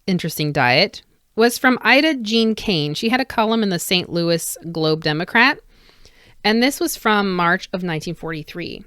E: interesting diet was from Ida Jean Kane. She had a column in the St. Louis Globe-Democrat, and this was from March of 1943.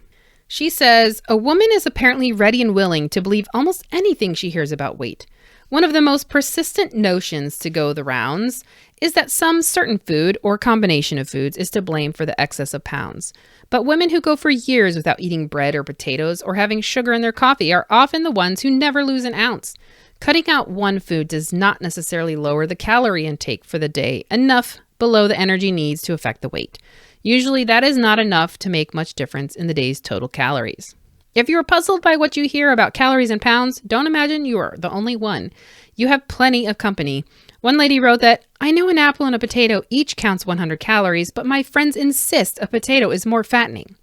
E: She says, "A woman is apparently ready and willing to believe almost anything she hears about weight. One of the most persistent notions to go the rounds is that some certain food or combination of foods is to blame for the excess of pounds. But women who go for years without eating bread or potatoes or having sugar in their coffee are often the ones who never lose an ounce. Cutting out one food does not necessarily lower the calorie intake for the day enough below the energy needs to affect the weight. Usually that is not enough to make much difference in the day's total calories. If you are puzzled by what you hear about calories and pounds, don't imagine you are the only one. You have plenty of company. One lady wrote that, I know an apple and a potato each counts 100 calories, but my friends insist a potato is more fattening.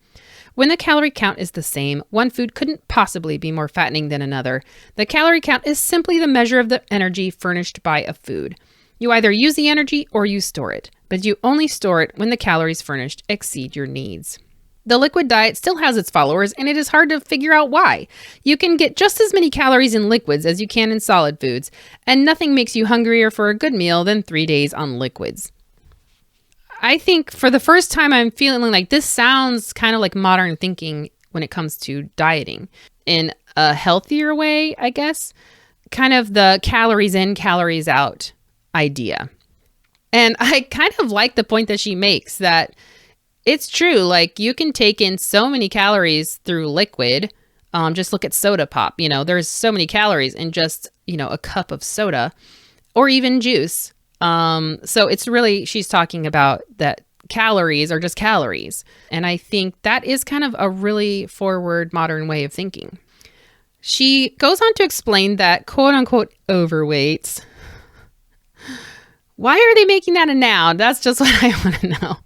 E: When the calorie count is the same, one food couldn't possibly be more fattening than another. The calorie count is simply the measure of the energy furnished by a food. You either use the energy or you store it, but you only store it when the calories furnished exceed your needs. The liquid diet still has its followers, and it is hard to figure out why. You can get just as many calories in liquids as you can in solid foods, and nothing makes you hungrier for a good meal than 3 days on liquids. I think for the first time I'm feeling like this sounds kind of like modern thinking when it comes to dieting. In a healthier way, I guess. Kind of the calories in, calories out idea. And I kind of like the point that she makes that it's true. Like you can take in so many calories through liquid. Just look at soda pop. You know, there's so many calories in just, a cup of soda or even juice. So it's really, she's talking about that calories are just calories. And I think that is kind of a really forward modern way of thinking. She goes on to explain that quote unquote overweights. Why are they making that a noun? That's just what I want to know.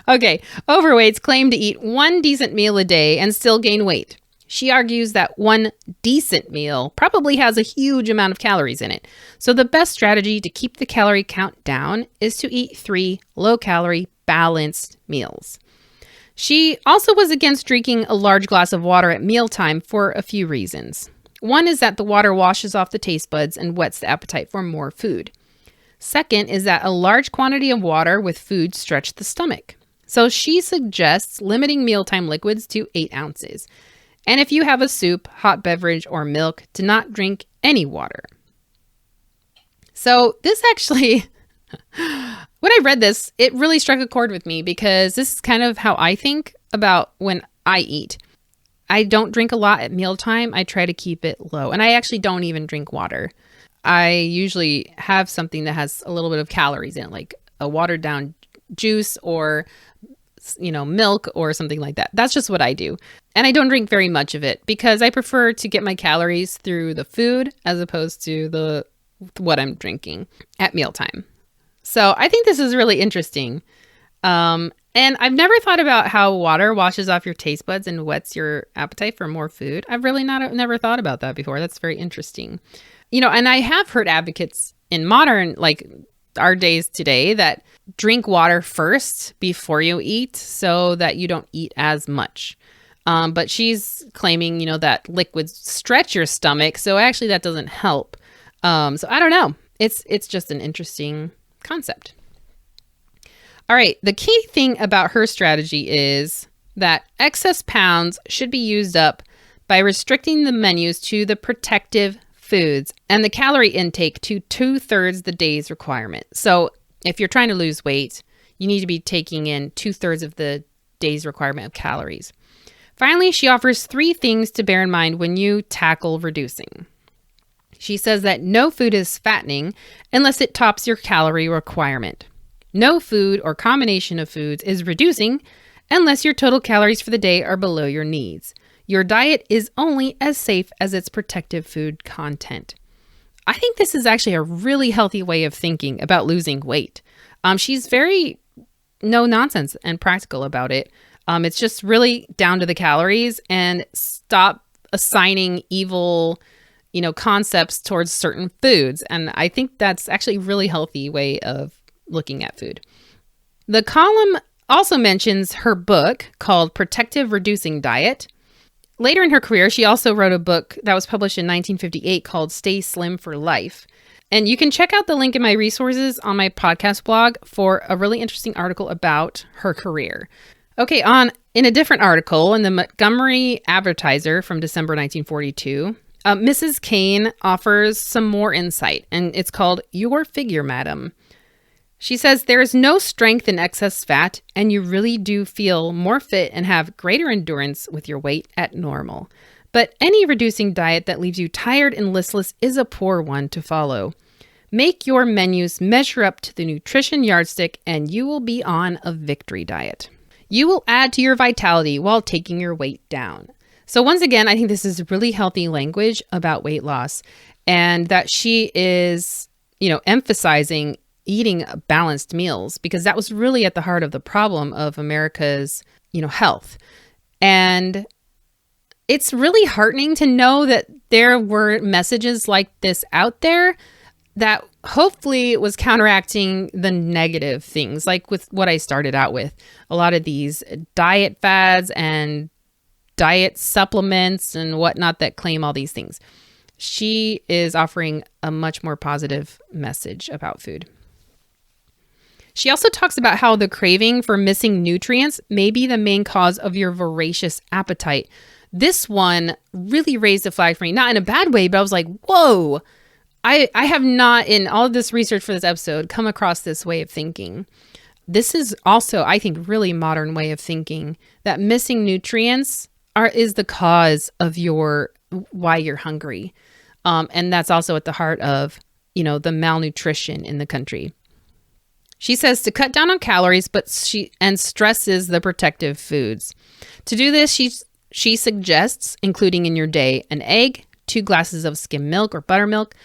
E: Okay, overweights claim to eat one decent meal a day and still gain weight. She argues that one decent meal probably has a huge amount of calories in it. So the best strategy to keep the calorie count down is to eat 3 low-calorie, balanced meals. She also was against drinking a large glass of water at mealtime for a few reasons. One is that the water washes off the taste buds and whets the appetite for more food. Second is that a large quantity of water with food stretch the stomach. So she suggests limiting mealtime liquids to 8 ounces. And if you have a soup, hot beverage, or milk, to not drink any water. So this actually, when I read this, it really struck a chord with me because this is kind of how I think about when I eat. I don't drink a lot at mealtime. I try to keep it low. And I actually don't even drink water. I usually have something that has a little bit of calories in it, like a watered down juice or, milk or something like that. That's just what I do. And I don't drink very much of it because I prefer to get my calories through the food as opposed to what I'm drinking at mealtime. So I think this is really interesting. And I've never thought about how water washes off your taste buds and whets your appetite for more food. I've really never thought about that before. That's very interesting. And I have heard advocates in modern, like our days today, that drink water first before you eat so that you don't eat as much. But she's claiming, that liquids stretch your stomach. So actually that doesn't help. So I don't know. It's just an interesting concept. All right. The key thing about her strategy is that excess pounds should be used up by restricting the menus to the protective foods and the calorie intake to 2/3 the day's requirement. So if you're trying to lose weight, you need to be taking in 2/3 of the day's requirement of calories. Finally, she offers 3 things to bear in mind when you tackle reducing. She says that no food is fattening unless it tops your calorie requirement. No food or combination of foods is reducing unless your total calories for the day are below your needs. Your diet is only as safe as its protective food content. I think this is actually a really healthy way of thinking about losing weight. She's very no nonsense and practical about it. It's just really down to the calories, and stop assigning evil, concepts towards certain foods. And I think that's actually a really healthy way of looking at food. The column also mentions her book called Protective Reducing Diet. Later in her career, she also wrote a book that was published in 1958 called Stay Slim for Life. And you can check out the link in my resources on my podcast blog for a really interesting article about her career. Okay, in a different article in the Montgomery Advertiser from December 1942, Mrs. Kane offers some more insight, and it's called Your Figure, Madam. She says there is no strength in excess fat, and you really do feel more fit and have greater endurance with your weight at normal. But any reducing diet that leaves you tired and listless is a poor one to follow. Make your menus measure up to the nutrition yardstick, and you will be on a victory diet. You will add to your vitality while taking your weight down. So once again, I think this is really healthy language about weight loss, and that she is, emphasizing eating balanced meals, because that was really at the heart of the problem of America's, health. And it's really heartening to know that there were messages like this out there that hopefully was counteracting the negative things, like with what I started out with. A lot of these diet fads and diet supplements and whatnot that claim all these things. She is offering a much more positive message about food. She also talks about how the craving for missing nutrients may be the main cause of your voracious appetite. This one really raised a flag for me, not in a bad way, but I was like, whoa, I have not, in all of this research for this episode, come across this way of thinking. This is also, I think, really modern way of thinking, that missing nutrients is the cause of why you're hungry. And that's also at the heart of, the malnutrition in the country. She says to cut down on calories, and stresses the protective foods. To do this, she suggests including in your day an egg, 2 glasses of skim milk or buttermilk,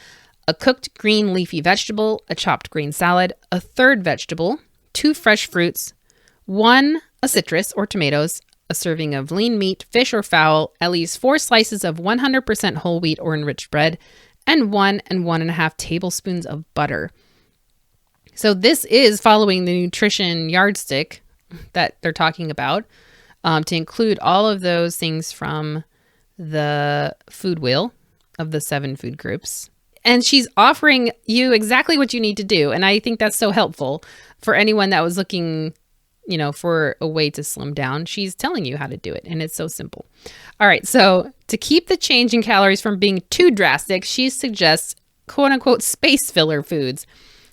E: a cooked green leafy vegetable, a chopped green salad, a third vegetable, 2 fresh fruits, 1 a citrus or tomatoes, a serving of lean meat, fish or fowl, at least 4 slices of 100% whole wheat or enriched bread, and 1 and 1.5 tablespoons of butter. So this is following the nutrition yardstick that they're talking about, to include all of those things from the food wheel of the 7 food groups. And she's offering you exactly what you need to do. And I think that's so helpful for anyone that was looking, for a way to slim down. She's telling you how to do it, and it's so simple. All right, so to keep the change in calories from being too drastic, she suggests quote-unquote space filler foods,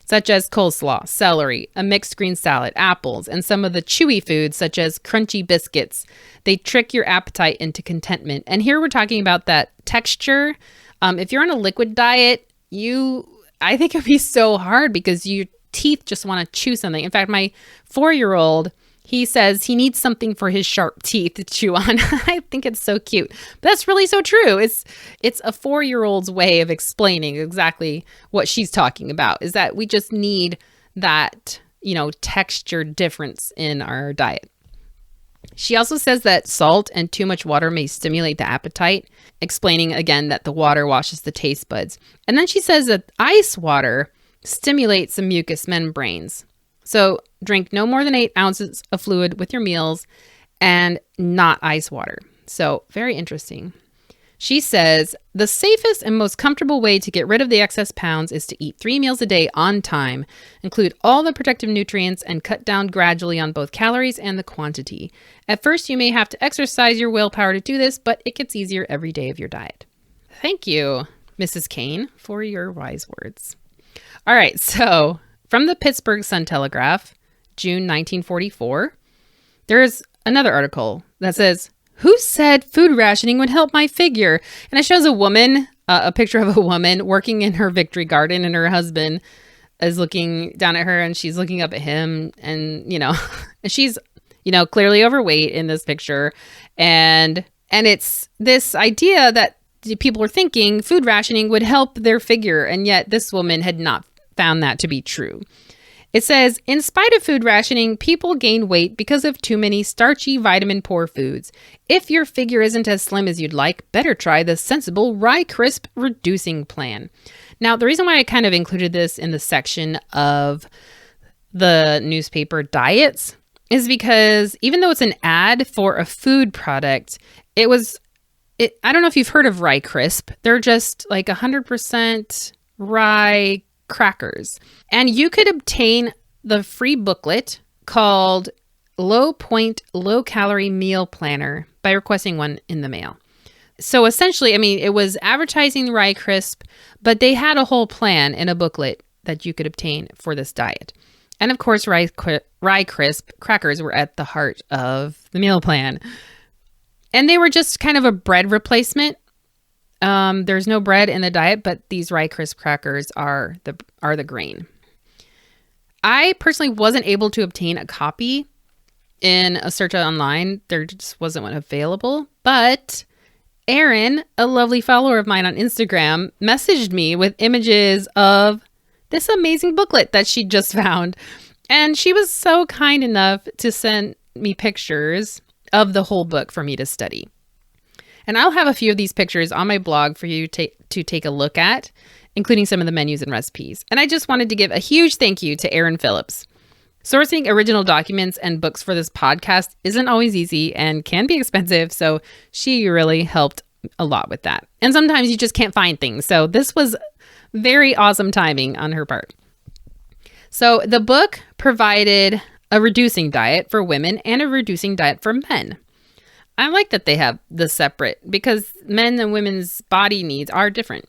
E: such as coleslaw, celery, a mixed green salad, apples, and some of the chewy foods such as crunchy biscuits. They trick your appetite into contentment. And here we're talking about that texture. If you're on a liquid diet, I think it'd be so hard because your teeth just want to chew something. In fact, my 4-year-old, he says he needs something for his sharp teeth to chew on. I think it's so cute. But that's really so true. It's a 4-year-old's way of explaining exactly what she's talking about, is that we just need that, texture difference in our diet. She also says that salt and too much water may stimulate the appetite, explaining again that the water washes the taste buds. And then she says that ice water stimulates the mucous membranes. So drink no more than 8 ounces of fluid with your meals, and not ice water. So very interesting. She says the safest and most comfortable way to get rid of the excess pounds is to eat 3 meals a day on time, include all the protective nutrients, and cut down gradually on both calories and the quantity. At first, you may have to exercise your willpower to do this, but it gets easier every day of your diet. Thank you, Mrs. Kane, for your wise words. All right, so from the Pittsburgh Sun-Telegraph, June 1944, there's another article that says, "Who said food rationing would help my figure?" And it shows a woman, a picture of a woman working in her victory garden, and her husband is looking down at her, and she's looking up at him, and, and she's, clearly overweight in this picture. And it's this idea that people are thinking food rationing would help their figure, and yet this woman had not found that to be true. It says, in spite of food rationing, people gain weight because of too many starchy, vitamin-poor foods. If your figure isn't as slim as you'd like, better try the sensible Rye Crisp reducing plan. Now, the reason why I kind of included this in the section of the newspaper diets is because even though it's an ad for a food product, I don't know if you've heard of Rye Crisp. They're just like 100% rye crackers. And you could obtain the free booklet called Low Point Low Calorie Meal Planner by requesting one in the mail. So essentially, it was advertising Rye Crisp, but they had a whole plan in a booklet that you could obtain for this diet. And of course, Rye Crisp crackers were at the heart of the meal plan. And they were just kind of a bread replacement. There's no bread in the diet, but these Rye Crisp crackers are the grain. I personally wasn't able to obtain a copy in a search online. There just wasn't one available. But Erin, a lovely follower of mine on Instagram, messaged me with images of this amazing booklet that she just found. And she was so kind enough to send me pictures of the whole book for me to study. And I'll have a few of these pictures on my blog for you to take a look at, including some of the menus and recipes. And I just wanted to give a huge thank you to Erin Phillips. Sourcing original documents and books for this podcast isn't always easy and can be expensive, so she really helped a lot with that. And sometimes you just can't find things, so this was very awesome timing on her part. So the book provided a reducing diet for women and a reducing diet for men. I like that they have the separate because men and women's body needs are different.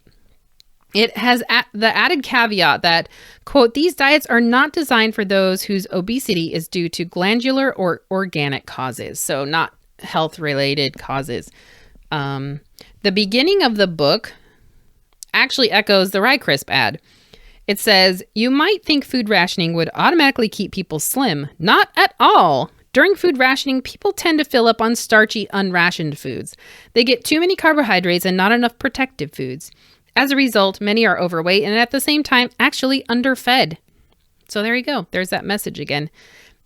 E: It has the added caveat that, quote, these diets are not designed for those whose obesity is due to glandular or organic causes, so not health-related causes. The beginning of the book actually echoes the Rye Crisp ad. It says, you might think food rationing would automatically keep people slim. Not at all. During food rationing, people tend to fill up on starchy, unrationed foods. They get too many carbohydrates and not enough protective foods. As a result, many are overweight and at the same time actually underfed. So there you go. There's that message again.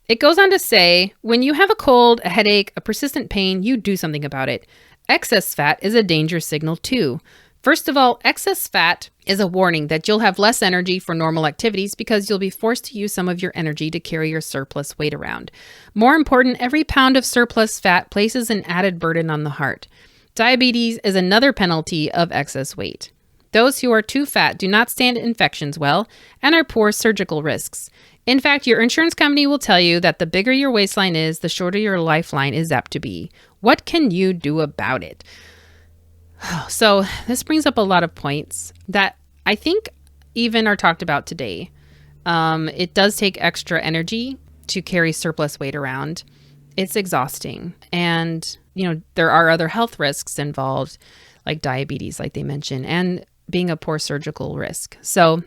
E: It goes on to say, when you have a cold, a headache, a persistent pain, you do something about it. Excess fat is a danger signal too. First of all, excess fat is a warning that you'll have less energy for normal activities because you'll be forced to use some of your energy to carry your surplus weight around. More important, every pound of surplus fat places an added burden on the heart. Diabetes is another penalty of excess weight. Those who are too fat do not stand infections well and are poor surgical risks. In fact, your insurance company will tell you that the bigger your waistline is, the shorter your lifeline is apt to be. What can you do about it? So this brings up a lot of points that I think even are talked about today. It does take extra energy to carry surplus weight around. It's exhausting. And, there are other health risks involved, like diabetes, like they mentioned, and being a poor surgical risk. So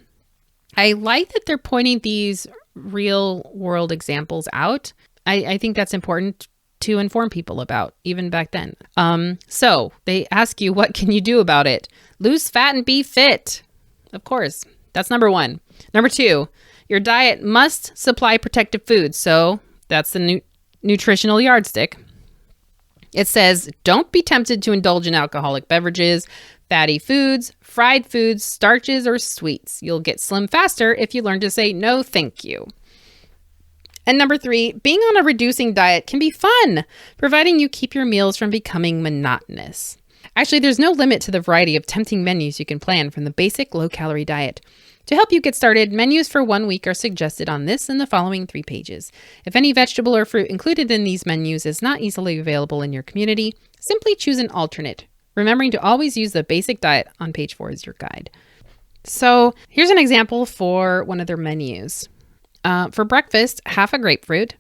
E: I like that they're pointing these real world examples out. I think that's important to inform people about, even back then. So they ask you, what can you do about it? Lose fat and be fit. Of course, that's number one. Number two, your diet must supply protective foods. So that's the nutritional yardstick. It says, don't be tempted to indulge in alcoholic beverages, fatty foods, fried foods, starches, or sweets. You'll get slim faster if you learn to say no, thank you. And number three, being on a reducing diet can be fun, providing you keep your meals from becoming monotonous. Actually, there's no limit to the variety of tempting menus you can plan from the basic low-calorie diet. To help you get started, menus for 1 week are suggested on this and the following 3 pages. If any vegetable or fruit included in these menus is not easily available in your community, simply choose an alternate, remembering to always use the basic diet on page 4 as your guide. So here's an example for one of their menus. For breakfast, half a grapefruit,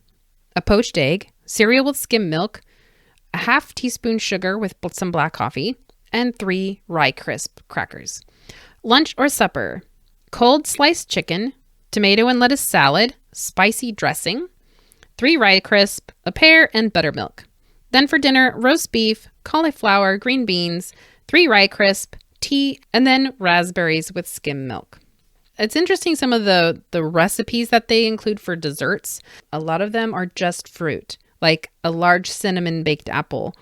E: a poached egg, cereal with skim milk, a half teaspoon sugar with some black coffee, and 3 Rye Crisp crackers. Lunch or supper, cold sliced chicken, tomato and lettuce salad, spicy dressing, 3 Rye Crisp, a pear, and buttermilk. Then for dinner, roast beef, cauliflower, green beans, 3 Rye Crisp, tea, and then raspberries with skim milk. it's interesting some of the recipes that they include for desserts. A lot of them are just fruit, like a large cinnamon baked apple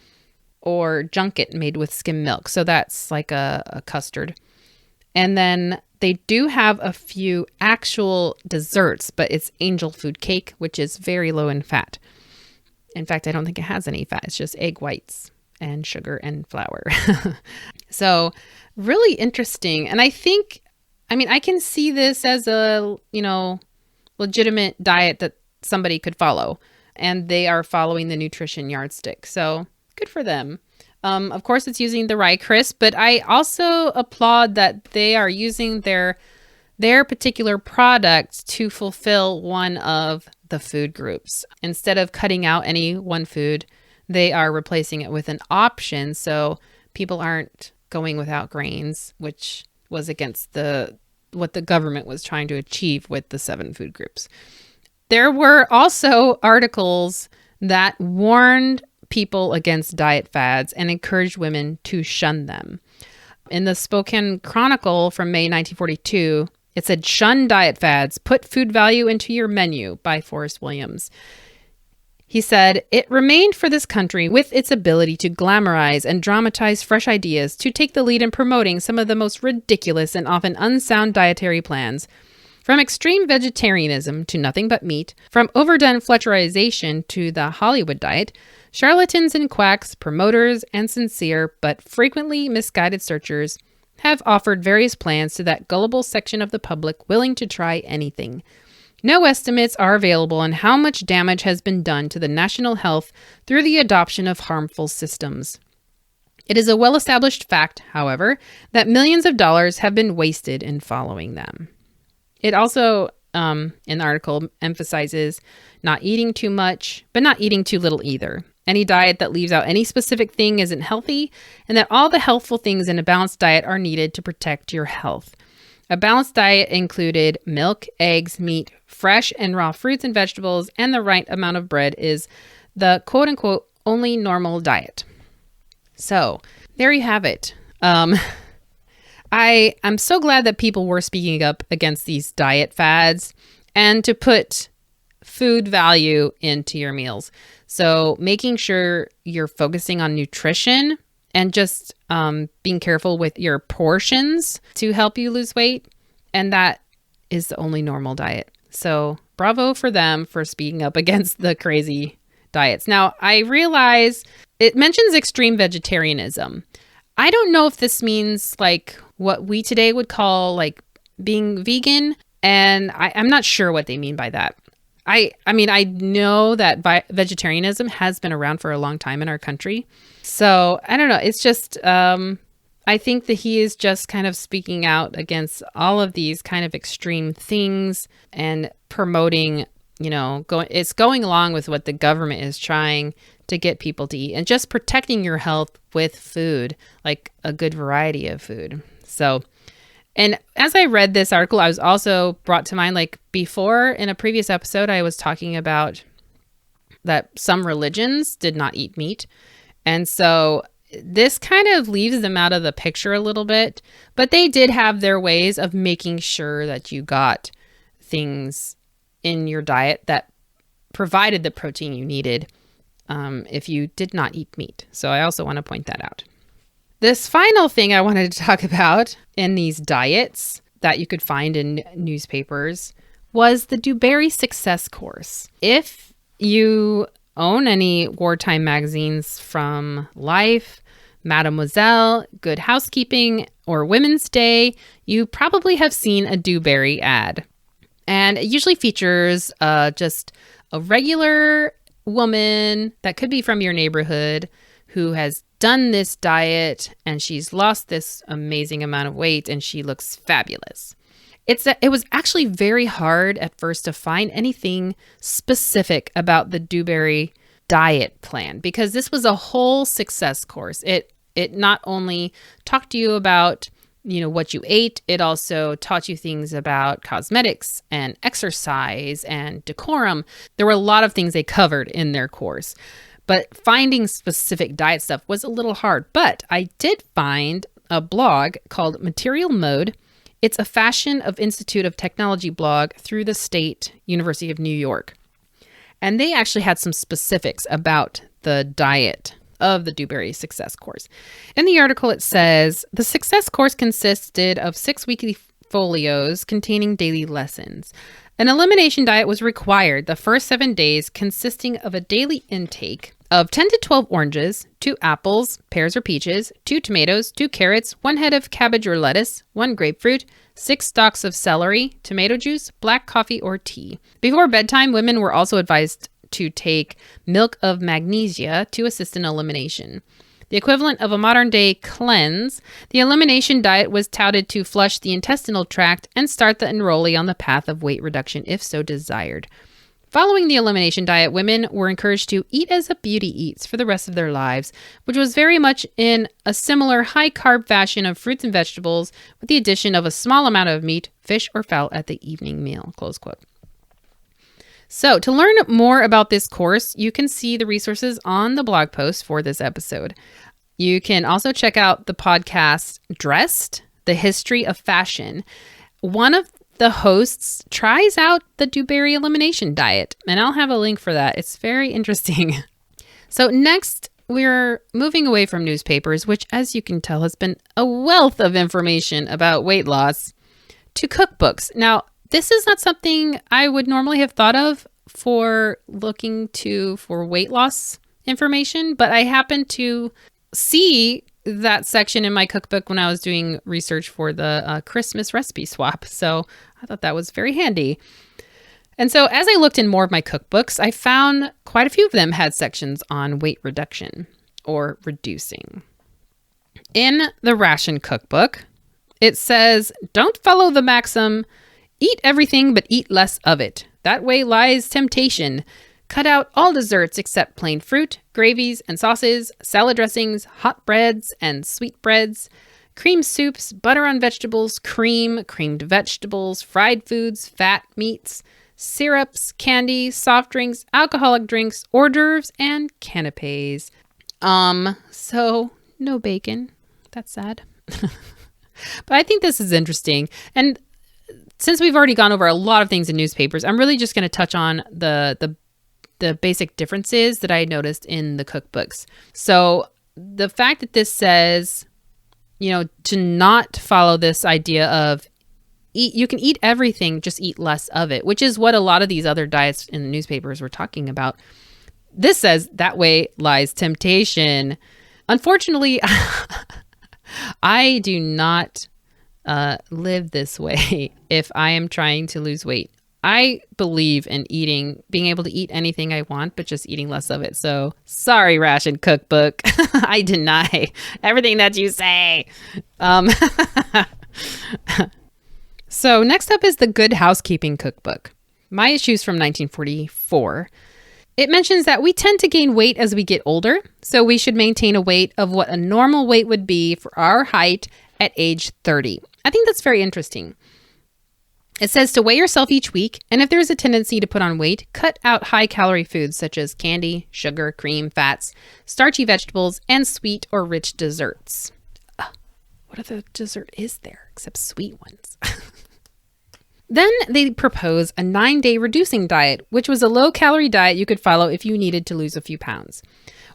E: or junket made with skim milk. So that's like a custard. And then they do have a few actual desserts, but it's angel food cake, which is very low in fat. In fact, I don't think it has any fat. It's just egg whites and sugar and flour. So really interesting. And I can see this as a, legitimate diet that somebody could follow. And they are following the nutrition yardstick. So good for them. Of course, it's using the rye crisp, but I also applaud that they are using their particular product to fulfill one of the food groups. Instead of cutting out any one food, they are replacing it with an option, so people aren't going without grains, which was against what the government was trying to achieve with the 7 food groups. There were also articles that warned people against diet fads and encouraged women to shun them. In the Spokane Chronicle from May 1942, it said, "Shun diet fads, put food value into your menu," by Forrest Williams. He said, "It remained for this country, with its ability to glamorize and dramatize fresh ideas, to take the lead in promoting some of the most ridiculous and often unsound dietary plans. From extreme vegetarianism to nothing but meat, from overdone Fletcherization to the Hollywood diet, charlatans and quacks, promoters and sincere but frequently misguided searchers have offered various plans to that gullible section of the public willing to try anything. No estimates are available on how much damage has been done to the national health through the adoption of harmful systems. It is a well-established fact, however, that millions of dollars have been wasted in following them." It also, in the article, emphasizes not eating too much, but not eating too little either. Any diet that leaves out any specific thing isn't healthy, and that all the healthful things in a balanced diet are needed to protect your health. A balanced diet included milk, eggs, meat, fresh and raw fruits and vegetables, and the right amount of bread is the quote-unquote only normal diet. So, there you have it. I'm so glad that people were speaking up against these diet fads and to put food value into your meals. So making sure you're focusing on nutrition and just being careful with your portions to help you lose weight. And that is the only normal diet. So bravo for them for speaking up against the crazy diets. Now, I realize it mentions extreme vegetarianism. I don't know if this means like what we today would call like being vegan. And I'm not sure what they mean by that. I mean, I know that vegetarianism has been around for a long time in our country. So I don't know. It's just, I think that he is just kind of speaking out against all of these kind of extreme things and promoting, it's going along with what the government is trying to get people to eat and just protecting your health with food, like a good variety of food. So, and as I read this article, I was also brought to mind, like before in a previous episode, I was talking about that some religions did not eat meat. And so this kind of leaves them out of the picture a little bit, but they did have their ways of making sure that you got things in your diet that provided the protein you needed if you did not eat meat. So I also want to point that out. This final thing I wanted to talk about in these diets that you could find in newspapers was the Dewberry Success Course. If you own any wartime magazines from Life, Mademoiselle, Good Housekeeping, or Women's Day, you probably have seen a Dewberry ad. And it usually features just a regular woman that could be from your neighborhood who has done this diet and she's lost this amazing amount of weight and she looks fabulous. It was actually very hard at first to find anything specific about the Dewberry diet plan because this was a whole success course. It not only talked to you about what you ate, it also taught you things about cosmetics and exercise and decorum. There were a lot of things they covered in their course. But finding specific diet stuff was a little hard. But I did find a blog called Material Mode It's a Fashion of Institute of Technology blog through the State University of New York. And they actually had some specifics about the diet of the Dewberry Success Course. In the article, it says, the Success Course consisted of 6 weekly folios containing daily lessons. An elimination diet was required the first 7 days, consisting of a daily intake of 10 to 12 oranges, 2 apples, pears or peaches, 2 tomatoes, 2 carrots, 1 head of cabbage or lettuce, 1 grapefruit, 6 stalks of celery, tomato juice, black coffee or tea. Before bedtime, women were also advised to take milk of magnesia to assist in elimination. The equivalent of a modern-day cleanse, the elimination diet was touted to flush the intestinal tract and start the enrollee on the path of weight reduction if so desired. Following the elimination diet, women were encouraged to eat as a beauty eats for the rest of their lives, which was very much in a similar high-carb fashion of fruits and vegetables with the addition of a small amount of meat, fish, or fowl at the evening meal, close quote. So to learn more about this course, you can see the resources on the blog post for this episode. You can also check out the podcast Dressed, The History of Fashion. One of the hosts tries out the Dewberry elimination diet, and I'll have a link for that. It's very interesting. So next, we're moving away from newspapers, which, as you can tell, has been a wealth of information about weight loss, to cookbooks. Now, this is not something I would normally have thought of for looking for weight loss information, but I happened to see that section in my cookbook when I was doing research for the Christmas recipe swap. So I thought that was very handy. And so as I looked in more of my cookbooks, I found quite a few of them had sections on weight reduction or reducing. In the ration cookbook, it says, don't follow the maxim, eat everything but eat less of it. That way lies temptation. Cut out all desserts except plain fruit, gravies and sauces, salad dressings, hot breads and sweet breads, cream soups, butter on vegetables, creamed vegetables, fried foods, fat meats, syrups, candy, soft drinks, alcoholic drinks, hors d'oeuvres, and canapes. So no bacon. That's sad. But I think this is interesting. And since we've already gone over a lot of things in newspapers, I'm really just going to touch on the basic differences that I noticed in the cookbooks. So the fact that this says, to not follow this idea of you can eat everything, just eat less of it, which is what a lot of these other diets in the newspapers were talking about. This says that way lies temptation. Unfortunately, I do not live this way if I am trying to lose weight. I believe in being able to eat anything I want, but just eating less of it. So sorry, ration cookbook. I deny everything that you say. So next up is the Good Housekeeping Cookbook. My issue's from 1944. It mentions that we tend to gain weight as we get older, so we should maintain a weight of what a normal weight would be for our height at age 30. I think that's very interesting. It says to weigh yourself each week, and if there's a tendency to put on weight, cut out high-calorie foods such as candy, sugar, cream, fats, starchy vegetables, and sweet or rich desserts. What other dessert is there except sweet ones? Then they propose a 9-day reducing diet, which was a low-calorie diet you could follow if you needed to lose a few pounds.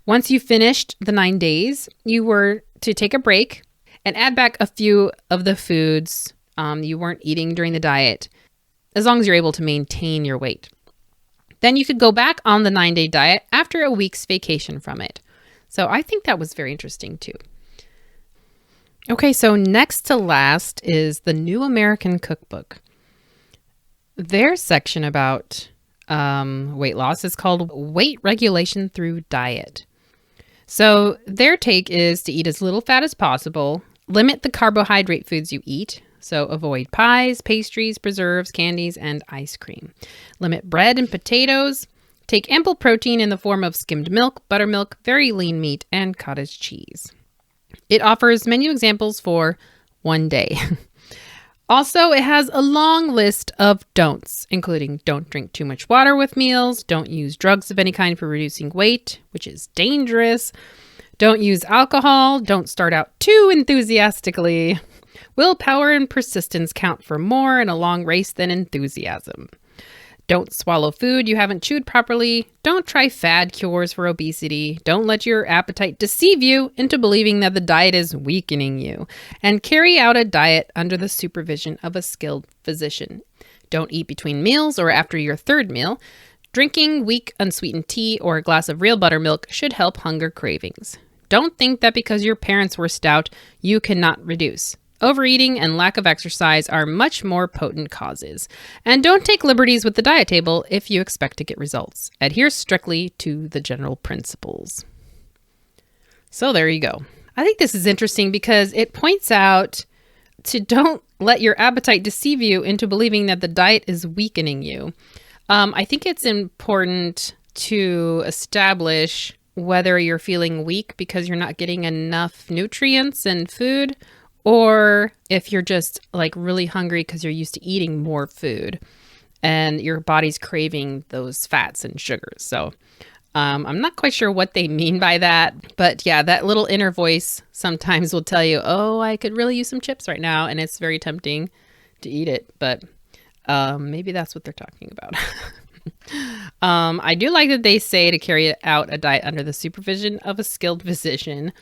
E: Once you finished the 9 days, you were to take a break and add back a few of the foods you weren't eating during the diet, as long as you're able to maintain your weight. Then you could go back on the 9-day diet after a week's vacation from it. So I think that was very interesting too. Okay, so next to last is the New American Cookbook. Their section about weight loss is called Weight Regulation Through Diet. So their take is to eat as little fat as possible, limit the carbohydrate foods you eat, so avoid pies, pastries, preserves, candies, and ice cream. Limit bread and potatoes. Take ample protein in the form of skimmed milk, buttermilk, very lean meat, and cottage cheese. It offers menu examples for 1 day. Also, it has a long list of don'ts, including don't drink too much water with meals, don't use drugs of any kind for reducing weight, which is dangerous, don't use alcohol, don't start out too enthusiastically, Willpower and persistence count for more in a long race than enthusiasm. Don't swallow food you haven't chewed properly. Don't try fad cures for obesity. Don't let your appetite deceive you into believing that the diet is weakening you. And carry out a diet under the supervision of a skilled physician. Don't eat between meals or after your third meal. Drinking weak, unsweetened tea or a glass of real buttermilk should help hunger cravings. Don't think that because your parents were stout, you cannot reduce. Overeating and lack of exercise are much more potent causes. And don't take liberties with the diet table if you expect to get results. Adhere strictly to the general principles. So there you go. I think this is interesting because it points out to don't let your appetite deceive you into believing that the diet is weakening you. I think it's important to establish whether you're feeling weak because you're not getting enough nutrients and food, or if you're just like really hungry because you're used to eating more food and your body's craving those fats and sugars. So I'm not quite sure what they mean by that. But yeah, that little inner voice sometimes will tell you, oh, I could really use some chips right now. And it's very tempting to eat it. But maybe that's what they're talking about. I do like that they say to carry out a diet under the supervision of a skilled physician.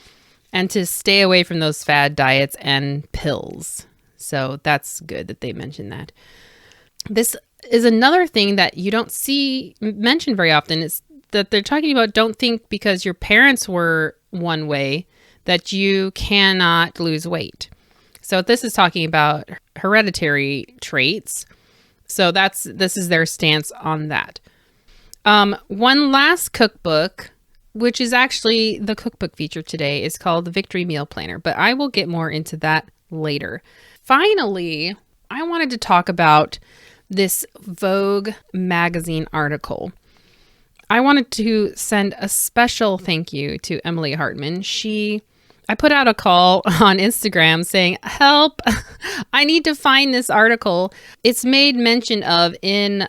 E: And to stay away from those fad diets and pills. So that's good that they mentioned that. This is another thing that you don't see mentioned very often. Is that they're talking about don't think because your parents were one way that you cannot lose weight. So this is talking about hereditary traits. So this is their stance on that. One last cookbook, which is actually the cookbook feature today, is called the Victory Meal Planner, but I will get more into that later. Finally, I wanted to talk about this Vogue magazine article. I wanted to send a special thank you to Emily Hartman. I put out a call on Instagram saying, help, I need to find this article. It's made mention of in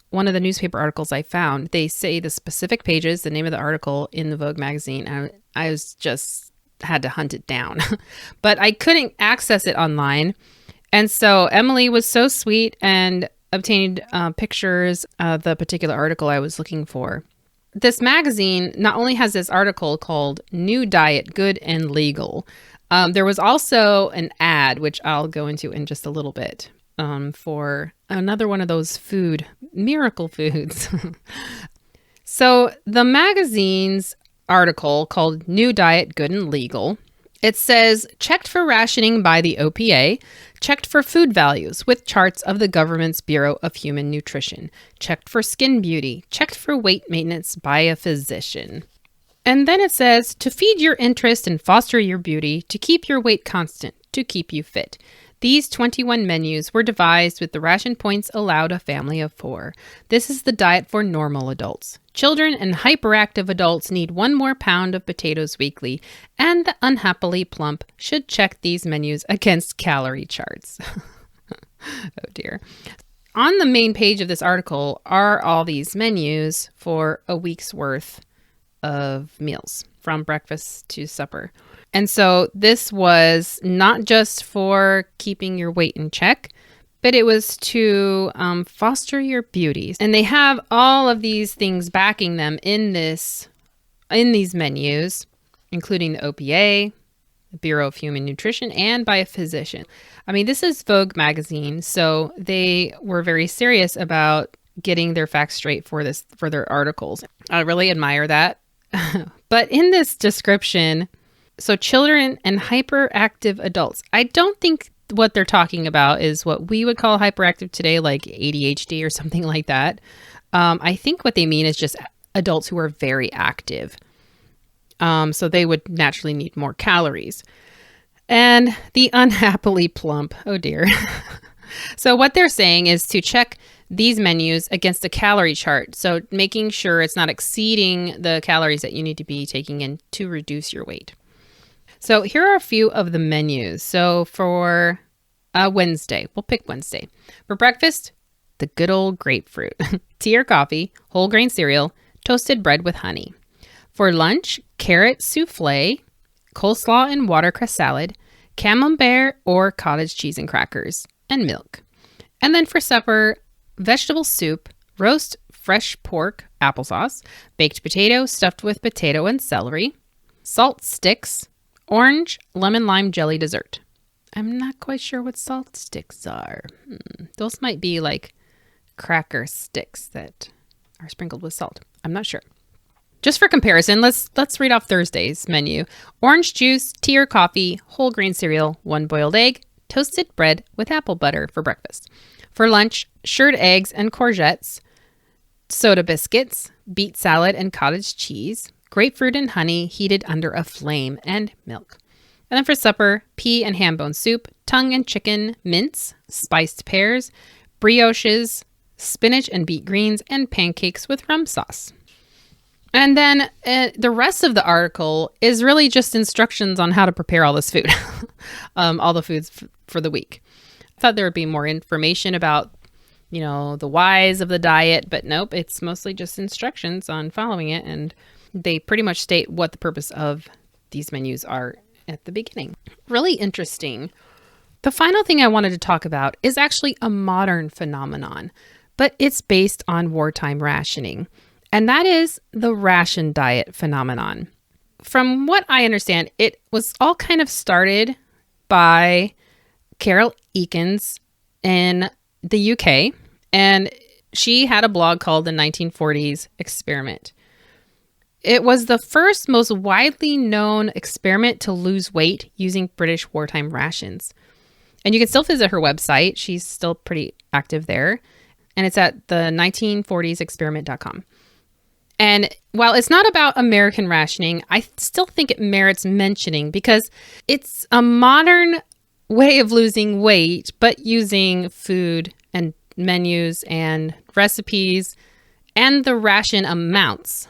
E: one of the newspaper articles I found. They say the specific pages, the name of the article in the Vogue magazine. And I was just had to hunt it down, but I couldn't access it online. And so Emily was so sweet and obtained pictures of the particular article I was looking for. This magazine not only has this article called New Diet, Good and Legal. There was also an ad, which I'll go into in just a little bit, for another one of those miracle foods. So the magazine's article called New Diet, Good and Legal, it says, checked for rationing by the OPA, checked for food values with charts of the government's Bureau of Human Nutrition, checked for skin beauty, checked for weight maintenance by a physician. And then it says, to feed your interest and foster your beauty, to keep your weight constant, to keep you fit. These 21 menus were devised with the ration points allowed a family of 4. This is the diet for normal adults. Children and hyperactive adults need 1 more pound of potatoes weekly, and the unhappily plump should check these menus against calorie charts. Oh dear. On the main page of this article are all these menus for a week's worth of meals, from breakfast to supper. And so this was not just for keeping your weight in check, but it was to foster your beauty. And they have all of these things backing them in these menus, including the OPA, the Bureau of Human Nutrition, and by a physician. I mean, this is Vogue magazine, so they were very serious about getting their facts straight for their articles. I really admire that. But in this description, so children and hyperactive adults, I don't think what they're talking about is what we would call hyperactive today, like ADHD or something like that. I think what they mean is just adults who are very active. So they would naturally need more calories. And the unhappily plump, oh dear. So what they're saying is to check these menus against a calorie chart. So making sure it's not exceeding the calories that you need to be taking in to reduce your weight. So here are a few of the menus. So for Wednesday, we'll pick Wednesday. For breakfast, the good old grapefruit. Tea or coffee, whole grain cereal, toasted bread with honey. For lunch, carrot souffle, coleslaw and watercress salad, camembert or cottage cheese and crackers, and milk. And then for supper, vegetable soup, roast fresh pork, applesauce, baked potato stuffed with potato and celery, salt sticks, orange lemon lime jelly dessert. I'm not quite sure what salt sticks are. Those might be like cracker sticks that are sprinkled with salt. I'm not sure. Just for comparison, let's read off Thursday's menu. Orange juice, tea or coffee, whole grain cereal, 1 boiled egg, toasted bread with apple butter for breakfast. For lunch, shirred eggs and courgettes, soda biscuits, beet salad and cottage cheese, grapefruit and honey heated under a flame, and milk. And then for supper, pea and ham bone soup, tongue and chicken, mince, spiced pears, brioches, spinach and beet greens, and pancakes with rum sauce. And then the rest of the article is really just instructions on how to prepare all this food, all the foods for the week. I thought there would be more information about, the whys of the diet, but nope, it's mostly just instructions on following it. And they pretty much state what the purpose of these menus are at the beginning. Really interesting. The final thing I wanted to talk about is actually a modern phenomenon, but it's based on wartime rationing. And that is the ration diet phenomenon. From what I understand, it was all kind of started by Carol Eakins in the UK, and she had a blog called the 1940s Experiment. It was the first most widely known experiment to lose weight using British wartime rations. And you can still visit her website. She's still pretty active there. And it's at the 1940sexperiment.com. And while it's not about American rationing, I still think it merits mentioning because it's a modern way of losing weight, but using food and menus and recipes and the ration amounts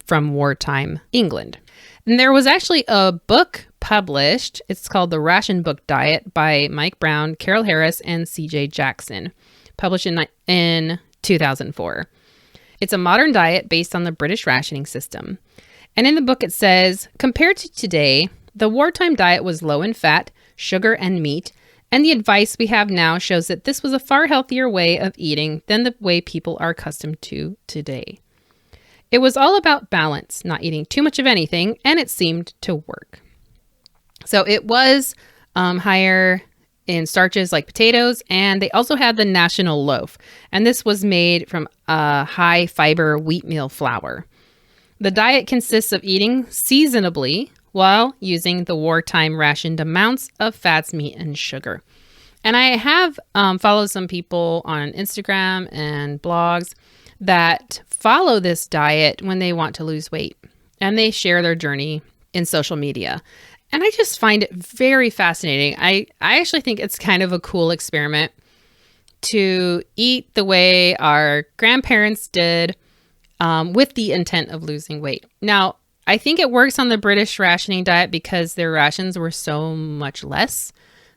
E: from wartime England. And there was actually a book published. It's called The Ration Book Diet by Mike Brown, Carol Harris, and C.J. Jackson, published in 2004. It's a modern diet based on the British rationing system. And in the book it says, compared to today, the wartime diet was low in fat, sugar, and meat, and the advice we have now shows that this was a far healthier way of eating than the way people are accustomed to today. It was all about balance, not eating too much of anything, and it seemed to work. So it was higher in starches like potatoes, and they also had the national loaf, and this was made from high fiber wheatmeal flour. The diet consists of eating seasonably while using the wartime rationed amounts of fats, meat, and sugar. And I have followed some people on Instagram and blogs that follow this diet when they want to lose weight, and they share their journey in social media. And I just find it very fascinating. I actually think it's kind of a cool experiment to eat the way our grandparents did with the intent of losing weight. Now, I think it works on the British rationing diet because their rations were so much less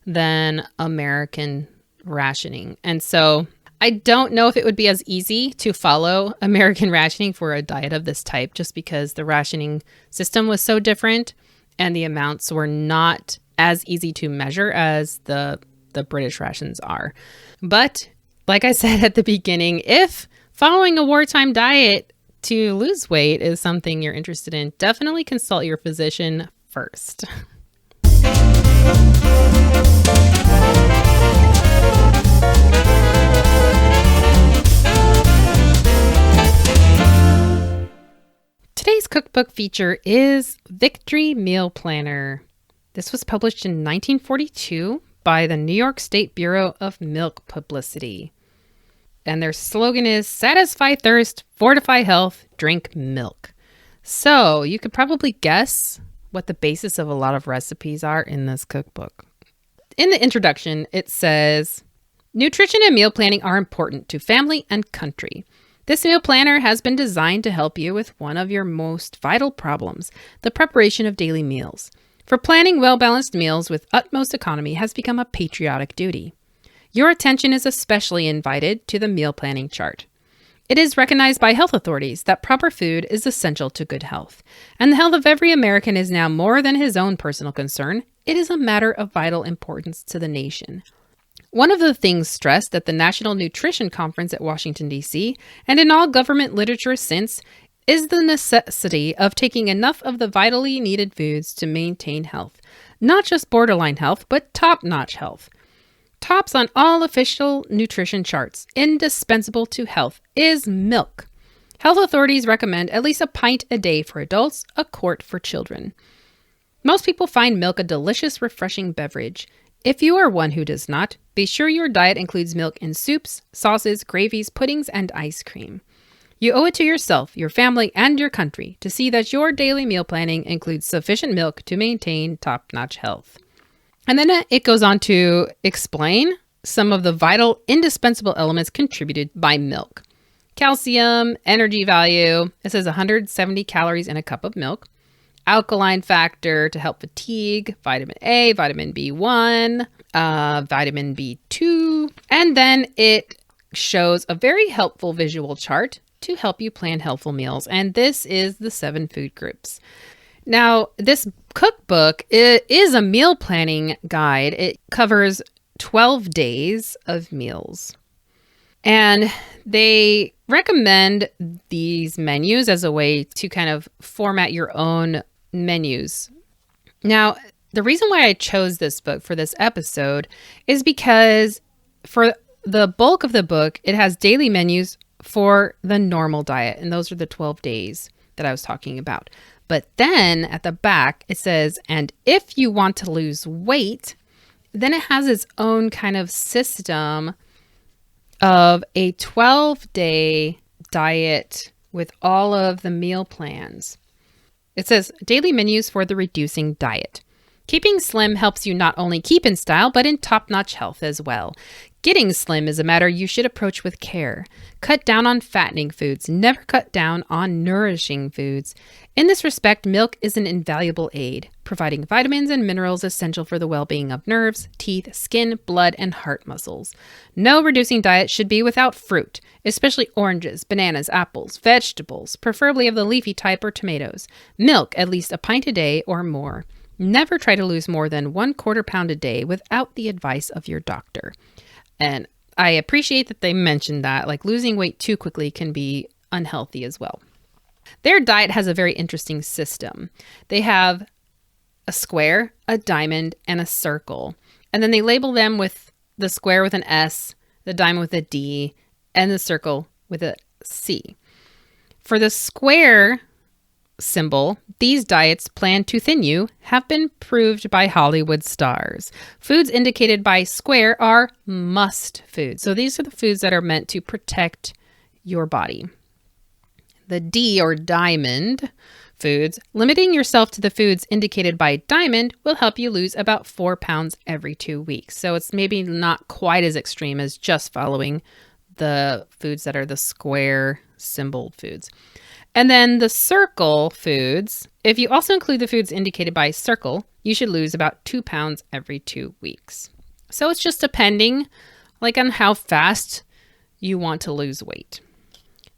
E: than American rationing. And so I don't know if it would be as easy to follow American rationing for a diet of this type, just because the rationing system was so different and the amounts were not as easy to measure as the British rations are. But like I said at the beginning, if following a wartime diet to lose weight is something you're interested in, definitely consult your physician first. Today's cookbook feature is Victory Meal Planner. This was published in 1942 by the New York State Bureau of Milk Publicity. And their slogan is Satisfy Thirst, Fortify Health, Drink Milk. So you could probably guess what the basis of a lot of recipes are in this cookbook. In the introduction, it says, nutrition and meal planning are important to family and country. This meal planner has been designed to help you with one of your most vital problems, the preparation of daily meals. For planning well-balanced meals with utmost economy has become a patriotic duty. Your attention is especially invited to the meal planning chart. It is recognized by health authorities that proper food is essential to good health, and the health of every American is now more than his own personal concern. It is a matter of vital importance to the nation. One of the things stressed at the National Nutrition Conference at Washington, D.C., and in all government literature since, is the necessity of taking enough of the vitally needed foods to maintain health. Not just borderline health, but top-notch health. Tops on all official nutrition charts, indispensable to health, is milk. Health authorities recommend at least a pint a day for adults, a quart for children. Most people find milk a delicious, refreshing beverage. If you are one who does not, be sure your diet includes milk in soups, sauces, gravies, puddings, and ice cream. You owe it to yourself, your family, and your country to see that your daily meal planning includes sufficient milk to maintain top-notch health. And then it goes on to explain some of the vital, indispensable elements contributed by milk. Calcium, energy value, it says 170 calories in a cup of milk. Alkaline factor to help fatigue, vitamin A, vitamin B1, vitamin B2. And then it shows a very helpful visual chart to help you plan healthful meals. And this is the 7 food groups. Now, this cookbook is a meal planning guide. It covers 12 days of meals. And they recommend these menus as a way to kind of format your own menus. Now, the reason why I chose this book for this episode is because for the bulk of the book, it has daily menus for the normal diet. And those are the 12 days that I was talking about. But then at the back, it says, and if you want to lose weight, then it has its own kind of system of a 12-day diet with all of the meal plans. It says, daily menus for the reducing diet. Keeping slim helps you not only keep in style, but in top-notch health as well. Getting slim is a matter you should approach with care. Cut down on fattening foods. Never cut down on nourishing foods. In this respect, milk is an invaluable aid, providing vitamins and minerals essential for the well-being of nerves, teeth, skin, blood, and heart muscles. No reducing diet should be without fruit, especially oranges, bananas, apples, vegetables, preferably of the leafy type or tomatoes. Milk, at least a pint a day or more. Never try to lose more than 1/4 pound a day without the advice of your doctor. And I appreciate that they mentioned that, like losing weight too quickly can be unhealthy as well. Their diet has a very interesting system. They have a square, a diamond, and a circle. And then they label them with the square with an S, the diamond with a D, and the circle with a C. For the square symbol, these diets planned to thin you have been proved by Hollywood stars. Foods indicated by square are must foods. So these are the foods that are meant to protect your body. The D or diamond foods, limiting yourself to the foods indicated by diamond will help you lose about 4 pounds every 2 weeks. So it's maybe not quite as extreme as just following the foods that are the square symboled foods. And then the circle foods, if you also include the foods indicated by circle, you should lose about 2 pounds every 2 weeks. So it's just depending on how fast you want to lose weight.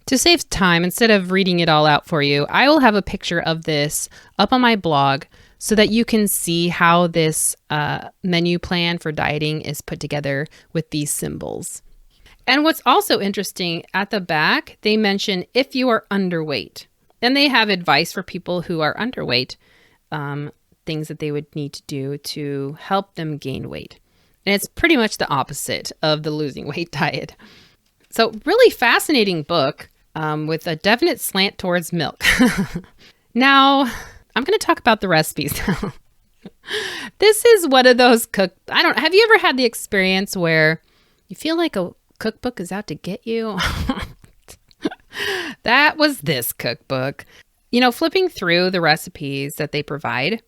E: To save time, instead of reading it all out for you, I will have a picture of this up on my blog so that you can see how this menu plan for dieting is put together with these symbols. And what's also interesting, at the back, they mention if you are underweight. And they have advice for people who are underweight, things that they would need to do to help them gain weight. And it's pretty much the opposite of the losing weight diet. So really fascinating book with a definite slant towards milk. Now, I'm going to talk about the recipes now. This is one of those have you ever had the experience where you feel like a cookbook is out to get you? That was this cookbook. Flipping through the recipes that they provide,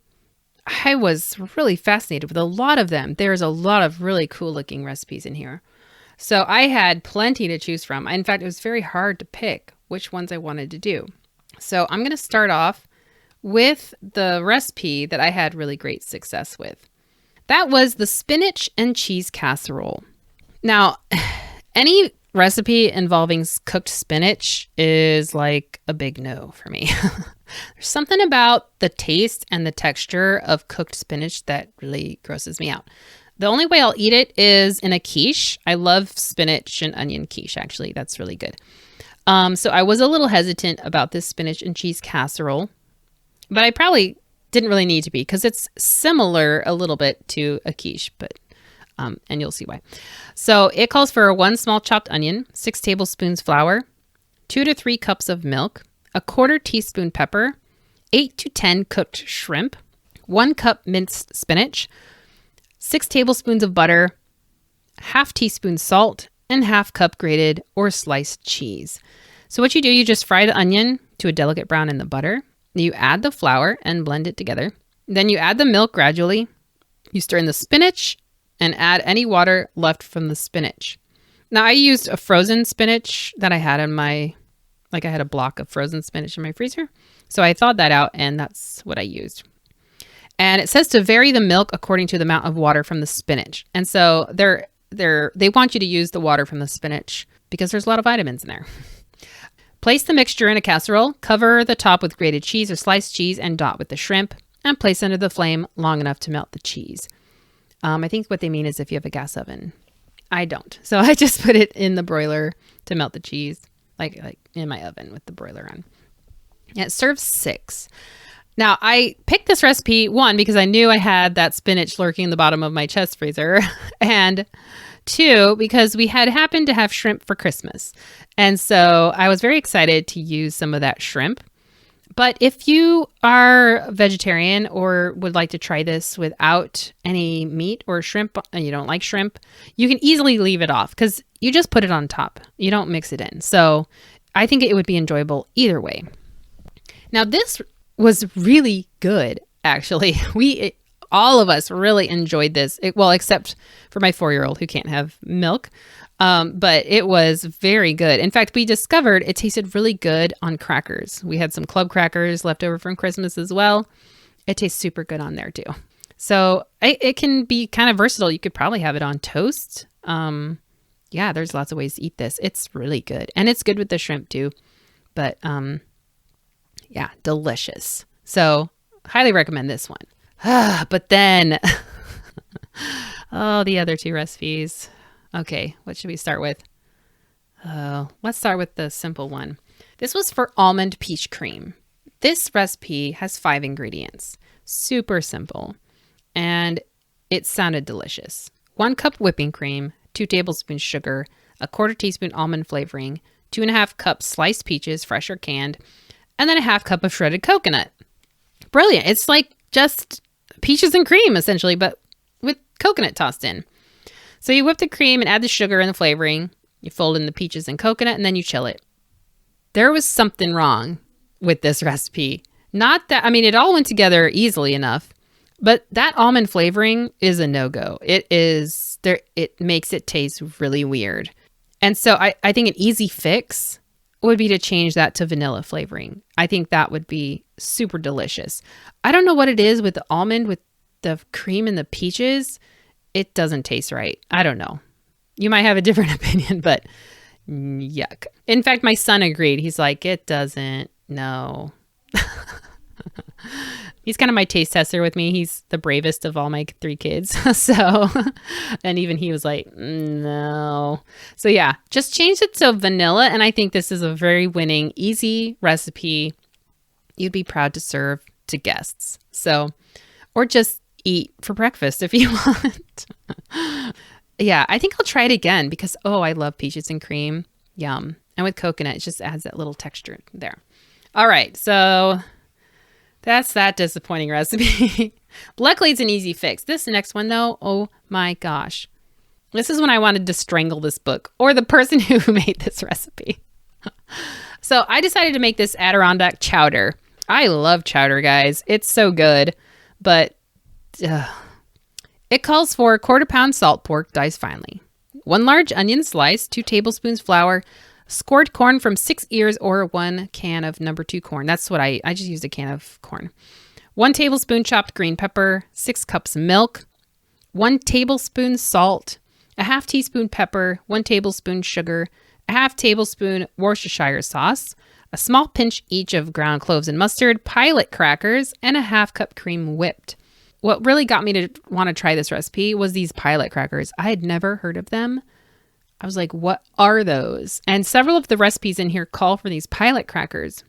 E: I was really fascinated with a lot of them. There's a lot of really cool looking recipes in here. So I had plenty to choose from. In fact, it was very hard to pick which ones I wanted to do. So I'm going to start off with the recipe that I had really great success with. That was the spinach and cheese casserole. Now, any recipe involving cooked spinach is like a big no for me. There's something about the taste and the texture of cooked spinach that really grosses me out. The only way I'll eat it is in a quiche. I love spinach and onion quiche, actually. That's really good. So I was a little hesitant about this spinach and cheese casserole, but I probably didn't really need to be because it's similar a little bit to a quiche, but and you'll see why. So it calls for 1 small chopped onion, 6 tablespoons flour, 2 to 3 cups of milk, a 1/4 teaspoon pepper, 8 to 10 cooked shrimp, 1 cup minced spinach, 6 tablespoons of butter, 1/2 teaspoon salt, and 1/2 cup grated or sliced cheese. So what you do, you just fry the onion to a delicate brown in the butter. You add the flour and blend it together. Then you add the milk gradually. You stir in the spinach and add any water left from the spinach. Now I used a frozen spinach that I had in I had a block of frozen spinach in my freezer. So I thawed that out and that's what I used. And it says to vary the milk according to the amount of water from the spinach. And so they want you to use the water from the spinach because there's a lot of vitamins in there. Place the mixture in a casserole, cover the top with grated cheese or sliced cheese and dot with the shrimp, and place under the flame long enough to melt the cheese. I think what they mean is if you have a gas oven. I don't. So I just put it in the broiler to melt the cheese, like in my oven with the broiler on. And it serves 6. Now, I picked this recipe, 1, because I knew I had that spinach lurking in the bottom of my chest freezer, and 2, because we had happened to have shrimp for Christmas. And so I was very excited to use some of that shrimp. But if you are vegetarian or would like to try this without any meat or shrimp, and you don't like shrimp, you can easily leave it off because you just put it on top. You don't mix it in. So I think it would be enjoyable either way. Now, this was really good, actually. All of us really enjoyed this. Well, except for my 4-year-old who can't have milk. But it was very good. In fact, we discovered it tasted really good on crackers. We had some club crackers left over from Christmas as well. It tastes super good on there too. So it can be kind of versatile. You could probably have it on toast. Yeah, there's lots of ways to eat this. It's really good. And it's good with the shrimp too. But yeah, delicious. So highly recommend this one. But then, the other 2 recipes. Okay, what should we start with? Let's start with the simple one. This was for almond peach cream. This recipe has 5 ingredients. Super simple. And it sounded delicious. 1 cup whipping cream, 2 tablespoons sugar, a 1/4 teaspoon almond flavoring, 2.5 cups sliced peaches, fresh or canned, and then a 1/2 cup of shredded coconut. Brilliant. It's like just peaches and cream, essentially, but with coconut tossed in. So you whip the cream and add the sugar and the flavoring. You fold in the peaches and coconut, and then you chill it. There was something wrong with this recipe. Not that, I mean, it all went together easily enough, but that almond flavoring is a no-go. It makes it taste really weird. And so I think an easy fix would be to change that to vanilla flavoring. I think that would be super delicious. I don't know what it is with the almond, with the cream and the peaches. It doesn't taste right. I don't know. You might have a different opinion, but yuck. In fact, my son agreed. He's like, it doesn't. No. He's kind of my taste tester with me. He's the bravest of all my 3 kids. So, and even he was like, no. So yeah, just change it to vanilla. And I think this is a very winning, easy recipe you'd be proud to serve to guests. So, or just eat for breakfast if you want. Yeah, I think I'll try it again because, I love peaches and cream. Yum. And with coconut, it just adds that little texture there. All right, so that's that disappointing recipe. Luckily, it's an easy fix. This next one, though, oh my gosh. This is when I wanted to strangle this book or the person who made this recipe. So I decided to make this Adirondack chowder. I love chowder, guys. It's so good, but it calls for 1/4 pound salt pork diced finely, 1 large onion slice, 2 tablespoons flour, scored corn from 6 ears or 1 can of number 2 corn. That's what I just used a can of corn. 1 tablespoon chopped green pepper, 6 cups milk, 1 tablespoon salt, a half teaspoon pepper, 1 tablespoon sugar, a half tablespoon Worcestershire sauce, a small pinch each of ground cloves and mustard, pilot crackers, and a half cup cream whipped. What really got me to want to try this recipe was these pilot crackers. I had never heard of them. I was like, what are those? And several of the recipes in here call for these pilot crackers.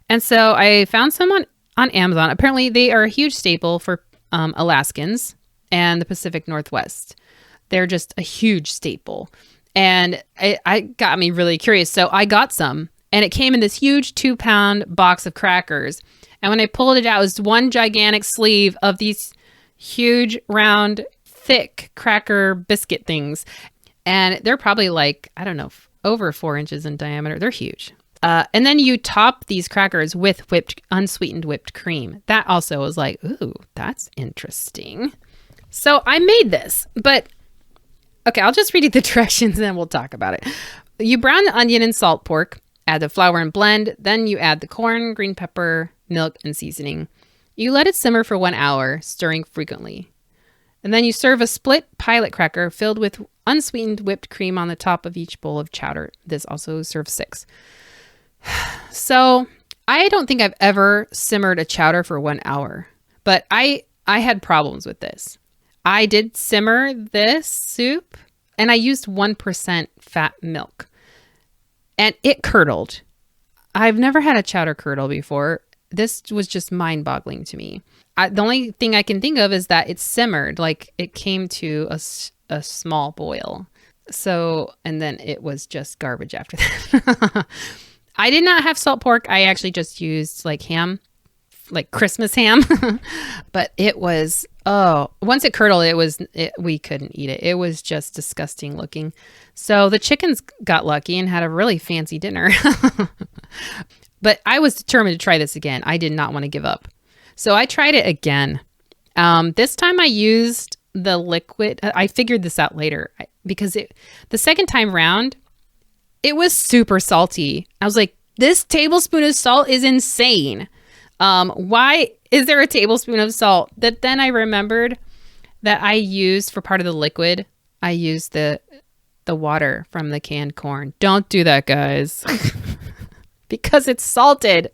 E: And so I found some on Amazon. Apparently, they are a huge staple for Alaskans and the Pacific Northwest. They're just a huge staple. And it got me really curious. So I got some, and it came in this huge 2-pound box of crackers. And when I pulled it out, it was one gigantic sleeve of these huge, round, thick cracker biscuit things. And they're probably like, I don't know, over 4 inches in diameter. They're huge. And then you top these crackers with unsweetened whipped cream. That also was like, ooh, that's interesting. So I made this, but okay, I'll just read you the directions and then we'll talk about it. You brown the onion and salt pork, add the flour and blend. Then you add the corn, green pepper, milk, and seasoning. You let it simmer for 1 hour, stirring frequently. And then you serve a split pilot cracker filled with unsweetened whipped cream on the top of each bowl of chowder. This also serves 6. So I don't think I've ever simmered a chowder for 1 hour, but I had problems with this. I did simmer this soup and I used 1% fat milk and it curdled. I've never had a chowder curdle before. This was just mind-boggling to me. The only thing I can think of is that it simmered, like it came to a small boil. So, and then it was just garbage after that. I did not have salt pork. I actually just used like ham, like Christmas ham. But it was, once it curdled, we couldn't eat it. It was just disgusting looking. So the chickens got lucky and had a really fancy dinner. But I was determined to try this again. I did not want to give up. So I tried it again. This time I used the liquid. I figured this out later because the second time round, it was super salty. I was like, this tablespoon of salt is insane. Why is there a tablespoon of salt? That then I remembered that I used for part of the liquid. I used the water from the canned corn. Don't do that, guys. Because it's salted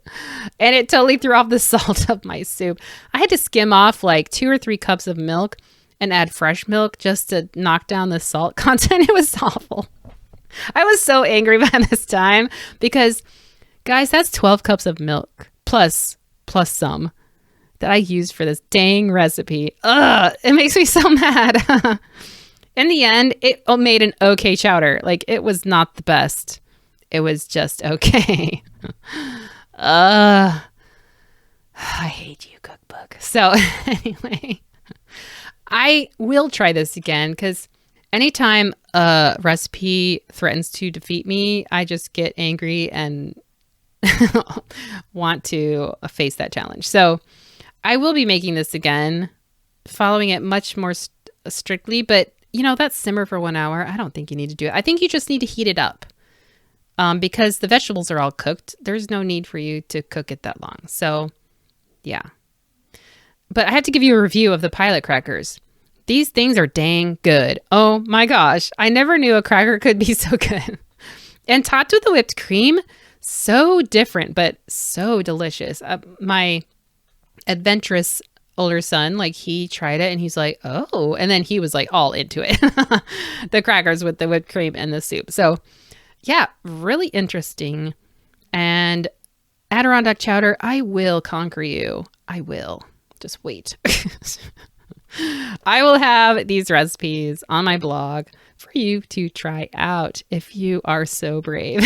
E: and it totally threw off the salt of my soup. I had to skim off like 2 or 3 cups of milk and add fresh milk just to knock down the salt content. It was awful. I was so angry by this time because, guys, that's 12 cups of milk plus some that I used for this dang recipe. Ugh, it makes me so mad. In the end, it made an okay chowder. Like, it was not the best. It was just okay. I hate you, cookbook. So anyway, I will try this again because anytime a recipe threatens to defeat me, I just get angry and want to face that challenge. So I will be making this again, following it much more strictly. But, that simmer for 1 hour, I don't think you need to do it. I think you just need to heat it up. Because the vegetables are all cooked, there's no need for you to cook it that long. So, yeah. But I have to give you a review of the pilot crackers. These things are dang good. Oh my gosh. I never knew a cracker could be so good. And topped with the whipped cream, so different, but so delicious. My adventurous older son, he tried it and he's like, oh. And then he was all into it. The crackers with the whipped cream and the soup. So, yeah, really interesting. And Adirondack chowder, I will conquer you. I will. Just wait. I will have these recipes on my blog for you to try out if you are so brave.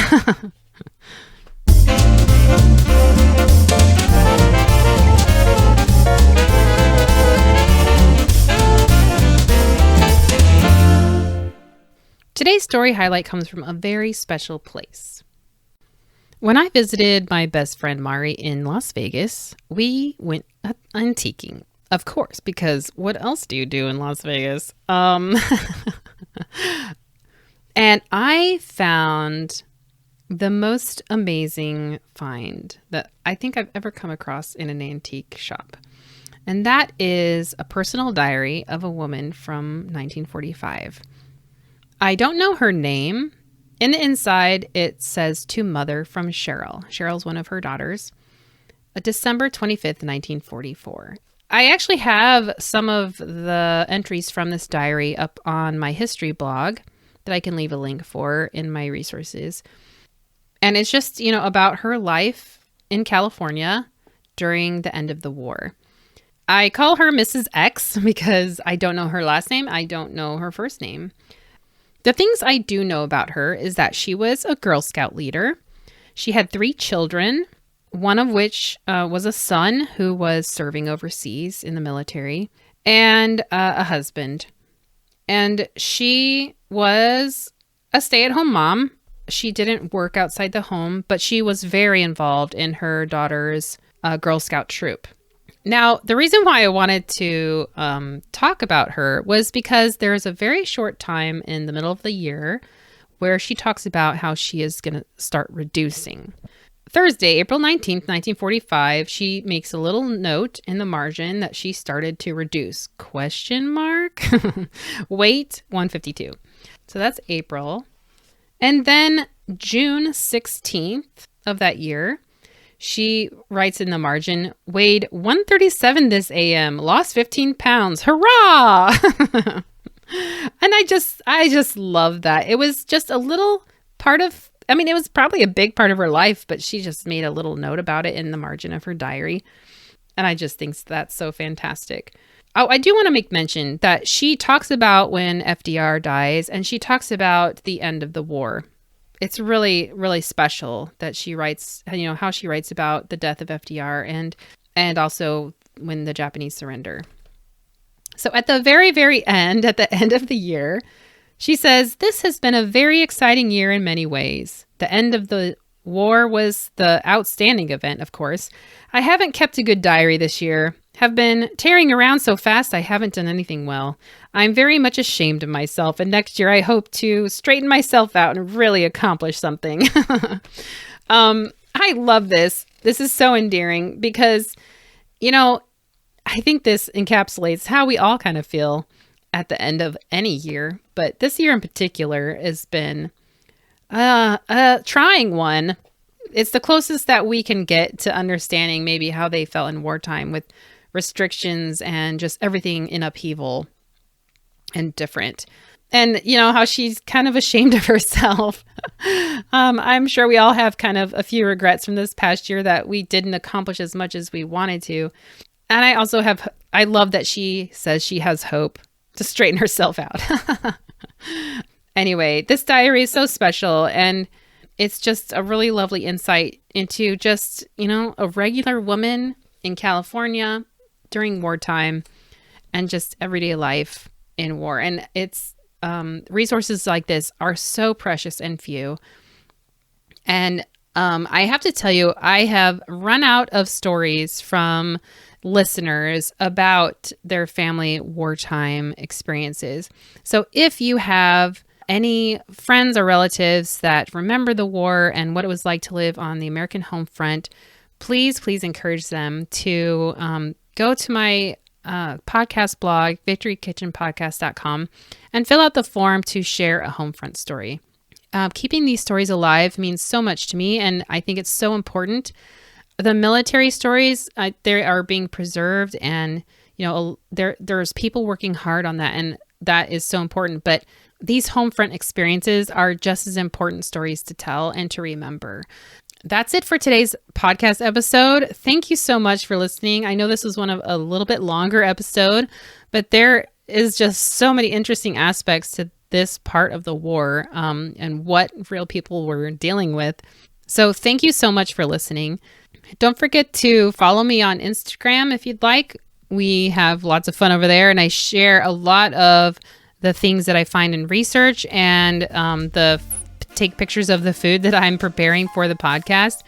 E: Today's story highlight comes from a very special place. When I visited my best friend Mari in Las Vegas, we went antiquing. Of course, because what else do you do in Las Vegas? And I found the most amazing find that I think I've ever come across in an antique shop. And that is a personal diary of a woman from 1945. I don't know her name. In the inside, it says to Mother from Cheryl. Cheryl's one of her daughters. December 25th, 1944. I actually have some of the entries from this diary up on my history blog that I can leave a link for in my resources. And it's just, about her life in California during the end of the war. I call her Mrs. X because I don't know her last name. I don't know her first name. The things I do know about her is that she was a Girl Scout leader. She had 3 children, one of which was a son who was serving overseas in the military, and a husband. And she was a stay-at-home mom. She didn't work outside the home, but she was very involved in her daughter's Girl Scout troop. Now, the reason why I wanted to talk about her was because there's a very short time in the middle of the year where she talks about how she is going to start reducing. Thursday, April 19th, 1945, she makes a little note in the margin that she started to reduce. ? Weight 152. So that's April. And then June 16th of that year, she writes in the margin, weighed 137 this AM, lost 15 pounds. Hurrah! And I just love that. It was just a little part of, it was probably a big part of her life, but she just made a little note about it in the margin of her diary. And I just think that's so fantastic. Oh, I do want to make mention that she talks about when FDR dies, and she talks about the end of the war. It's really, really special that she writes, how she writes about the death of FDR and also when the Japanese surrender. So at the very, very end, at the end of the year, she says, "This has been a very exciting year in many ways. The end of the war was the outstanding event, of course. I haven't kept a good diary this year. Have been tearing around so fast I haven't done anything well. I'm very much ashamed of myself, and next year I hope to straighten myself out and really accomplish something." I love this. This is so endearing because, I think this encapsulates how we all kind of feel at the end of any year. But this year in particular has been a trying one. It's the closest that we can get to understanding maybe how they felt in wartime with restrictions and just everything in upheaval and different. And, how she's kind of ashamed of herself. I'm sure we all have kind of a few regrets from this past year that we didn't accomplish as much as we wanted to. And I love that she says she has hope to straighten herself out. Anyway, this diary is so special, and it's just a really lovely insight into just, a regular woman in California during wartime and just everyday life in war. And it's resources like this are so precious and few. And I have to tell you, I have run out of stories from listeners about their family wartime experiences. So if you have any friends or relatives that remember the war and what it was like to live on the American home front, please encourage them to go to my podcast blog, victorykitchenpodcast.com, and fill out the form to share a home front story. Keeping these stories alive means so much to me, and I think it's so important. The military stories, they are being preserved, and there's people working hard on that, and that is so important. But these home front experiences are just as important stories to tell and to remember. That's it for today's podcast episode. Thank you so much for listening. I know this was one of a little bit longer episode, but there is just so many interesting aspects to this part of the war and what real people were dealing with. So thank you so much for listening. Don't forget to follow me on Instagram if you'd like. We have lots of fun over there, and I share a lot of the things that I find in research and take pictures of the food that I'm preparing for the podcast.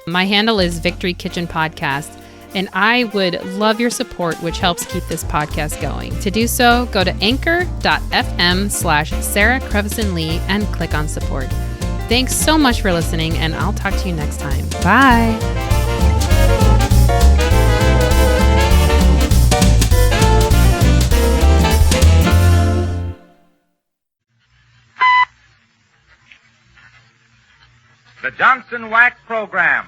E: My handle is Victory Kitchen Podcast, and I would love your support, which helps keep this podcast going. To do so, go to anchor.fm/Sarah Crevison Lee and click on support. Thanks so much for listening, and I'll talk to you next time. Bye.
H: the Johnson Wax Program.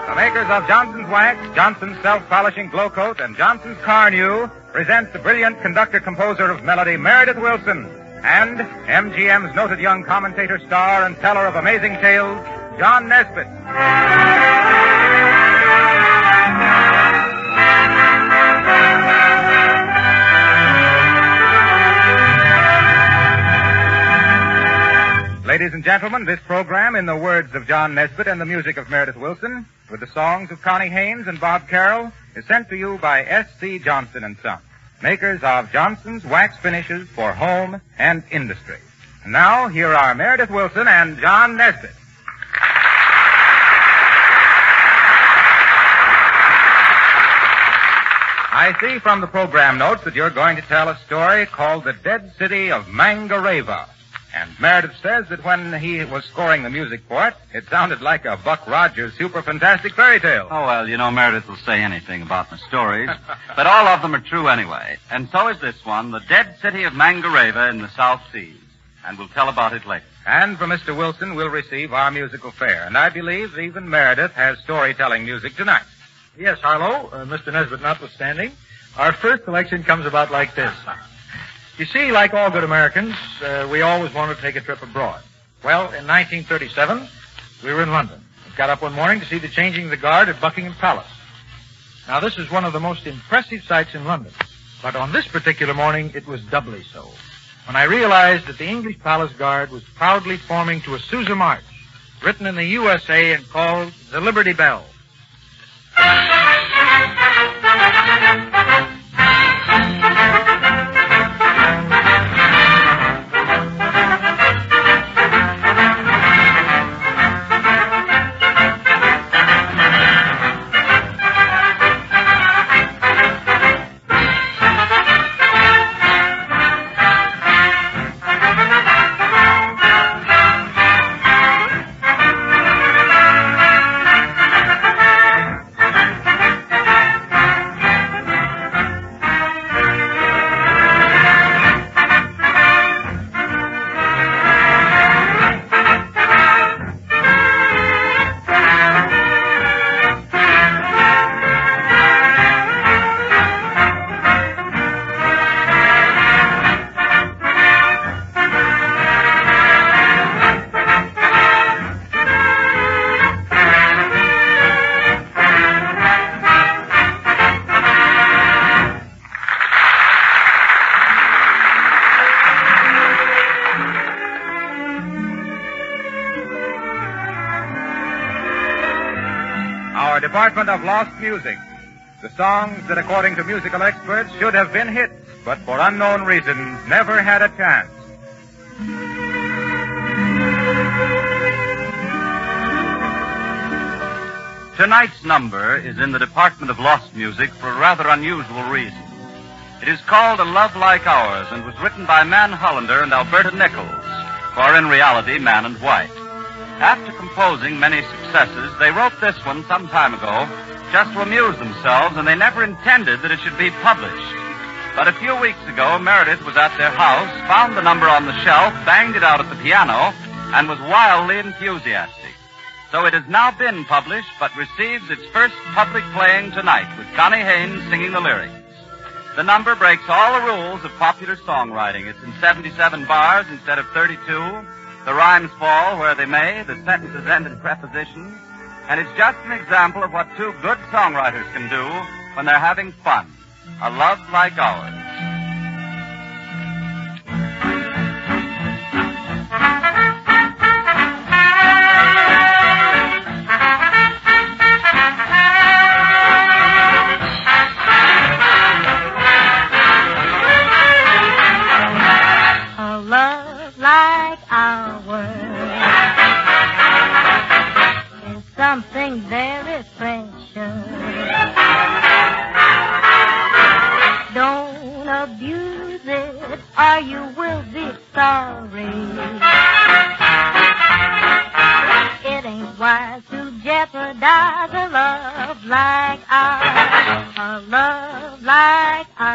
H: The makers of Johnson's Wax, Johnson's Self-Polishing Glow Coat, and Johnson's Car New present the brilliant conductor-composer of melody, Meredith Willson, and MGM's noted young commentator, star, and teller of amazing tales, John Nesbitt. Ladies and gentlemen, this program, in the words of John Nesbitt and the music of Meredith Willson, with the songs of Connie Haynes and Bob Carroll, is sent to you by S.C. Johnson and Son, makers of Johnson's Wax Finishes for home and industry. And now, here are Meredith Willson and John Nesbitt. I see from the program notes that you're going to tell a story called The Dead City of Mangareva. And Meredith says that when he was scoring the music for it, it sounded like a Buck Rogers super fantastic fairy tale.
F: Oh, well, you know, Meredith will say anything about my stories, but all of them are true anyway. And so is this one, The Dead City of Mangareva in the South Seas. And we'll tell about it later.
H: And from Mr. Wilson, we'll receive our musical fare. And I believe even Meredith has storytelling music tonight.
G: Yes, Harlow, Mr. Nesbitt notwithstanding, our first selection comes about like this. You see, like all good Americans, we always want to take a trip abroad. Well, in 1937, we were in London. We got up one morning to see the changing of the guard at Buckingham Palace. Now, this is one of the most impressive sights in London. But on this particular morning, it was doubly so. When I realized that the English Palace Guard was proudly forming to a Sousa March, written in the USA and called the Liberty Bell.
H: Department of Lost Music. The songs that, according to musical experts, should have been hits, but for unknown reasons, never had a chance.
F: Tonight's number is in the Department of Lost Music for a rather unusual reason. It is called A Love Like Ours and was written by Man Hollander and Alberta Nichols, or in reality, man and wife. After composing many successes, they wrote this one some time ago just to amuse themselves, and they never intended that it should be published. But a few weeks ago, Meredith was at their house, found the number on the shelf, banged it out at the piano, and was wildly enthusiastic. So it has now been published, but receives its first public playing tonight, with Connie Haynes singing the lyrics. The number breaks all the rules of popular songwriting. It's in 77 bars instead of 32. The rhymes fall where they may, the sentences end in prepositions, and it's just an example of what two good songwriters can do when they're having fun. A Love Like Ours.
L: A love like ours is something very precious. Don't abuse it or you will be sorry. It ain't wise to jeopardize a love like ours. A love like ours.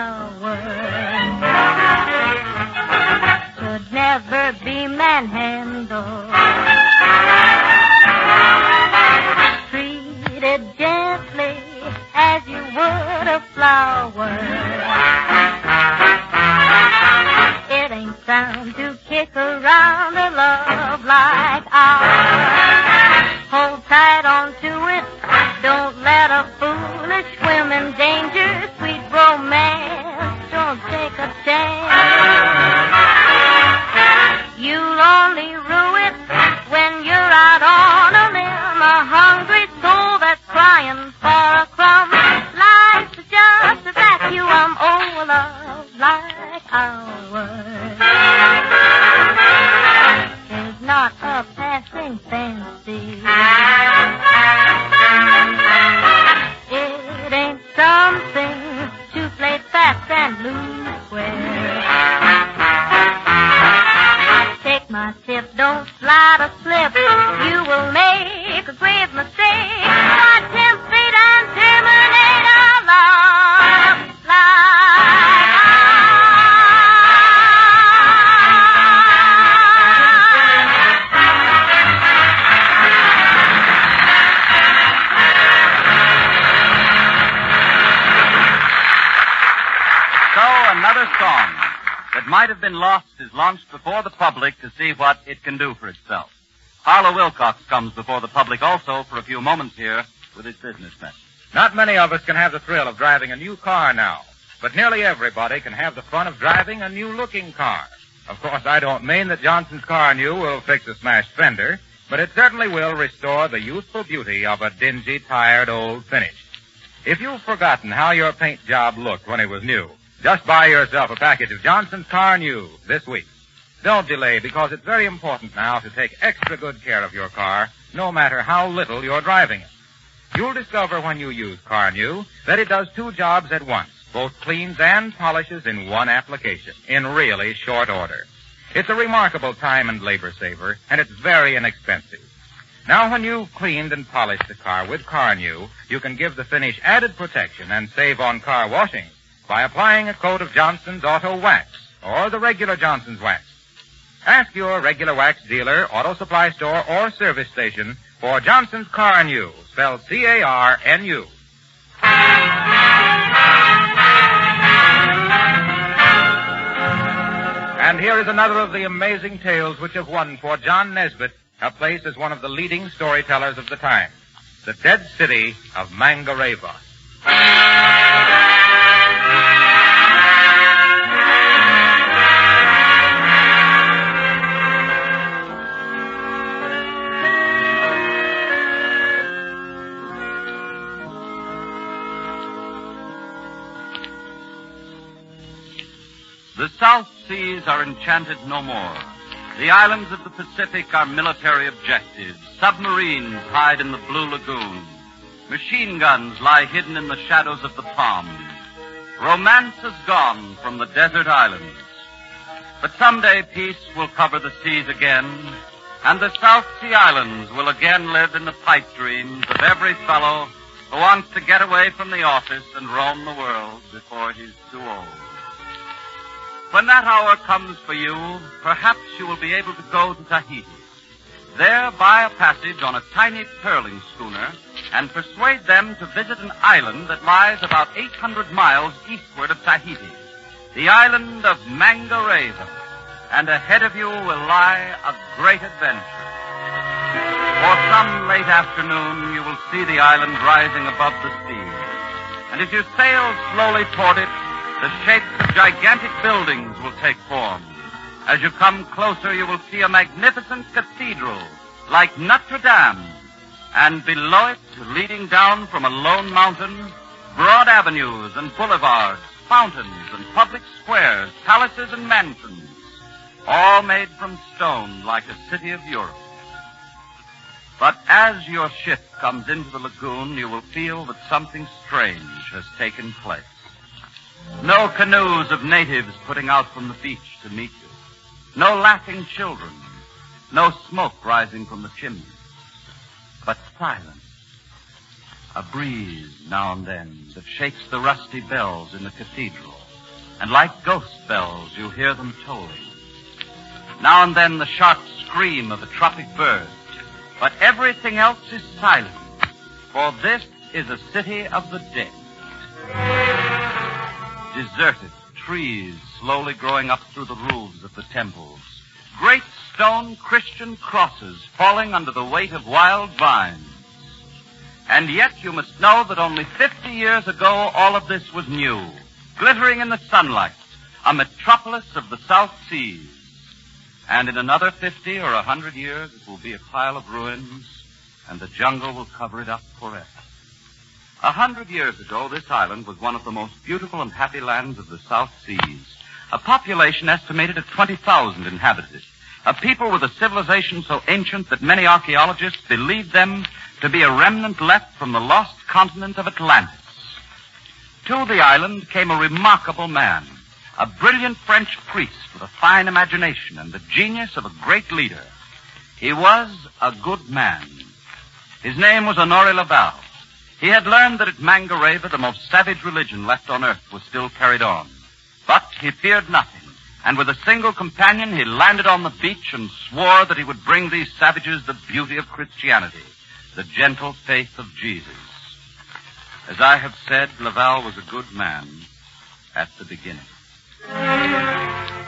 L: as you would a flower. It ain't sound to kick around a love like ours. Hold tight onto it. Don't let a foolish swim in danger. Sweet romance, don't take a chance. You'll only rue it when you're out on a limb. A hungry soul that's crying for a crumb. Life's just a vacuum. Oh, a love like ours is not a passing fancy. It ain't something to play fast and lose square. Take my tip, don't slide or slip. You will make a grave mistake. Attempt fate and terminate our love like
F: So another song that might have been lost is launched before the public to see what it can do for itself. Harlow Wilcox comes before the public also for a few moments here with his business message.
G: Not many of us can have the thrill of driving a new car now, but nearly everybody can have the fun of driving a new-looking car. Of course, I don't mean that Johnson's Car New will fix a smashed fender, but it certainly will restore the youthful beauty of a dingy, tired old finish. If you've forgotten how your paint job looked when it was new, just buy yourself a package of Johnson's Car New this week. Don't delay, because it's very important now to take extra good care of your car, no matter how little you're driving it. You'll discover when you use Car New that it does two jobs at once, both cleans and polishes in one application, in really short order. It's a remarkable time and labor saver, and it's very inexpensive. Now, when you've cleaned and polished the car with Car New, you can give the finish added protection and save on car washing by applying a coat of Johnson's Auto Wax or the regular Johnson's Wax. Ask your regular wax dealer, auto supply store, or service station for Johnson's Car New, spelled C-A-R-N-U. And here is another of the amazing tales which have won for John Nesbitt a place as one of the leading storytellers of the time. The Dead City of Mangareva.
F: The South Seas are enchanted no more. The islands of the Pacific are military objectives. Submarines hide in the blue lagoon. Machine guns lie hidden in the shadows of the palms. Romance is gone from the desert islands. But someday peace will cover the seas again, and the South Sea Islands will again live in the pipe dreams of every fellow who wants to get away from the office and roam the world before he's too old. When that hour comes for you, perhaps you will be able to go to Tahiti. There, buy a passage on a tiny pearling schooner and persuade them to visit an island that lies about 800 miles eastward of Tahiti, the island of Mangareva. And ahead of you will lie a great adventure. For some late afternoon, you will see the island rising above the sea. And if you sail slowly toward it, the shapes of gigantic buildings will take form. As you come closer, you will see a magnificent cathedral like Notre Dame. And below it, leading down from a lone mountain, broad avenues and boulevards, fountains and public squares, palaces and mansions, all made from stone like a city of Europe. But as your ship comes into the lagoon, you will feel that something strange has taken place. No canoes of natives putting out from the beach to meet you. No laughing children. No smoke rising from the chimneys. But silence. A breeze now and then that shakes the rusty bells in the cathedral. And like ghost bells, you hear them tolling. Now and then the sharp scream of a tropic bird. But everything else is silent. For this is a city of the dead. Deserted, trees slowly growing up through the roofs of the temples. Great stone Christian crosses falling under the weight of wild vines. And yet you must know that only 50 years ago all of this was new, glittering in the sunlight, a metropolis of the South Seas. And in another 50 or 100 years it will be a pile of ruins, and the jungle will cover it up forever. 100 years ago, this island was one of the most beautiful and happy lands of the South Seas. A population estimated at 20,000 inhabited. A people with a civilization so ancient that many archaeologists believe them to be a remnant left from the lost continent of Atlantis. To the island came a remarkable man, a brilliant French priest with a fine imagination and the genius of a great leader. He was a good man. His name was Honoré Laval. He had learned that at Mangareva the most savage religion left on earth was still carried on. But he feared nothing, and with a single companion he landed on the beach and swore that he would bring these savages the beauty of Christianity, the gentle faith of Jesus. As I have said, Laval was a good man at the beginning.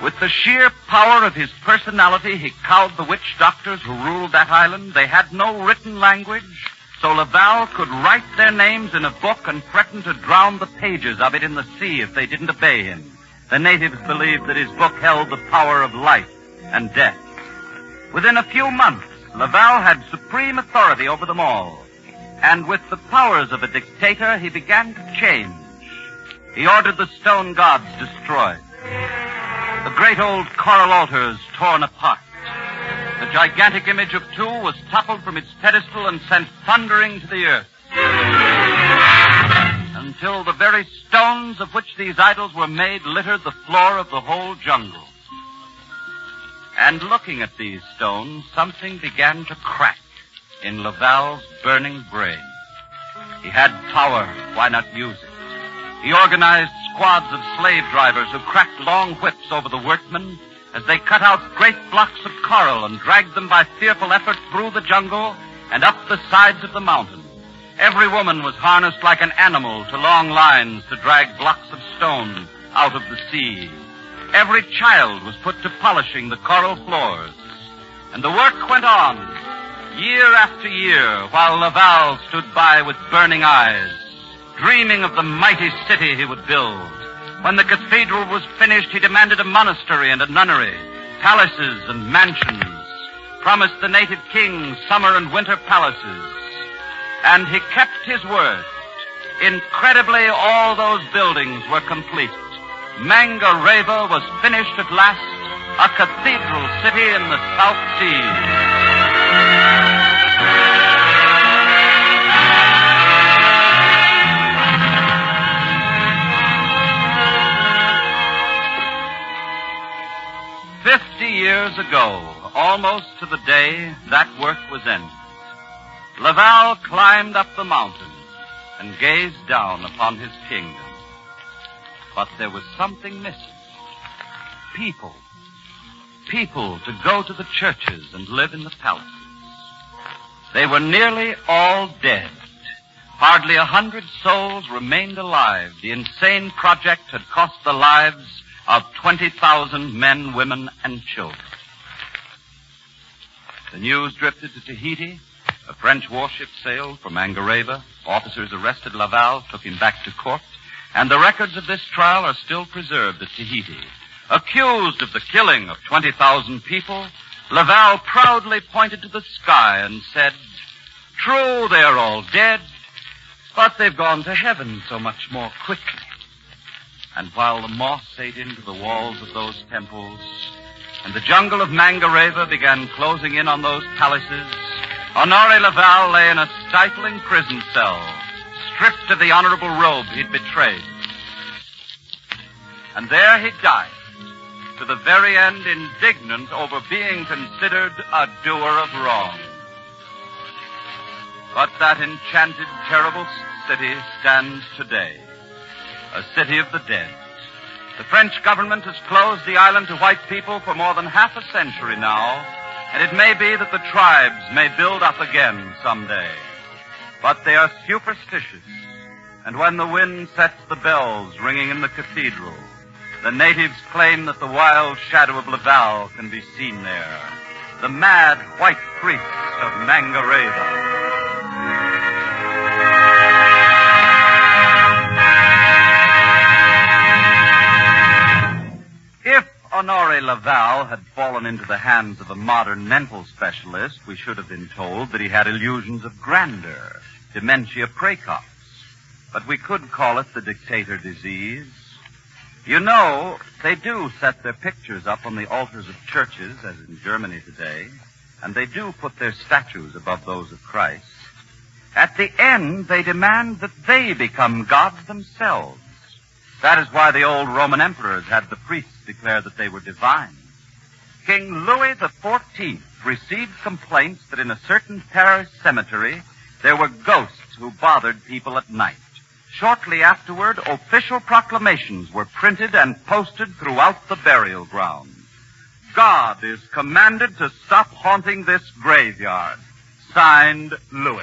F: With the sheer power of his personality, he cowed the witch doctors who ruled that island. They had no written language, so Laval could write their names in a book and threaten to drown the pages of it in the sea if they didn't obey him. The natives believed that his book held the power of life and death. Within a few months, Laval had supreme authority over them all. And with the powers of a dictator, he began to change. He ordered the stone gods destroyed. The great old coral altars torn apart. The gigantic image of two was toppled from its pedestal and sent thundering to the earth. Until the very stones of which these idols were made littered the floor of the whole jungle. And looking at these stones, something began to crack in Laval's burning brain. He had power, why not use it? He organized squads of slave drivers who cracked long whips over the workmen as they cut out great blocks of coral and dragged them by fearful effort through the jungle and up the sides of the mountain. Every woman was harnessed like an animal to long lines to drag blocks of stone out of the sea. Every child was put to polishing the coral floors. And the work went on, year after year, while Laval stood by with burning eyes, dreaming of the mighty city he would build. When the cathedral was finished, he demanded a monastery and a nunnery, palaces and mansions, promised the native kings summer and winter palaces. And he kept his word. Incredibly, all those buildings were complete. Mangareva was finished at last, a cathedral city in the South Seas. 50 years ago, almost to the day, that work was ended. Laval climbed up the mountain and gazed down upon his kingdom. But there was something missing. People. People to go to the churches and live in the palaces. They were nearly all dead. Hardly 100 souls remained alive. The insane project had cost the lives of 20,000 men, women, and children. The news drifted to Tahiti. A French warship sailed from Mangareva. Officers arrested Laval, took him back to court, and the records of this trial are still preserved at Tahiti. Accused of the killing of 20,000 people, Laval proudly pointed to the sky and said, "True, they're all dead, but they've gone to heaven so much more quickly." And while the moss ate into the walls of those temples, and the jungle of Mangareva began closing in on those palaces, Honoré Laval lay in a stifling prison cell, stripped of the honorable robe he'd betrayed. And there he died, to the very end indignant over being considered a doer of wrong. But that enchanted, terrible city stands today, a city of the dead. The French government has closed the island to white people for more than half a century now, and it may be that the tribes may build up again someday. But they are superstitious, And when the wind sets the bells ringing in the cathedral, the natives claim that the wild shadow of Laval can be seen there, the mad white priest of Mangareva. If Honore Laval had fallen into the hands of a modern mental specialist, we should have been told that he had illusions of grandeur, dementia praecox. But we could call it the dictator disease. You know, they do set their pictures up on the altars of churches, as in Germany today, and they do put their statues above those of Christ. At the end, they demand that they become gods themselves. That is why the old Roman emperors had the priests declare that they were divine. King Louis XIV received complaints that in a certain Paris cemetery there were ghosts who bothered people at night. Shortly afterward, official proclamations were printed and posted throughout the burial ground. God is commanded to stop haunting this graveyard. Signed, Louis.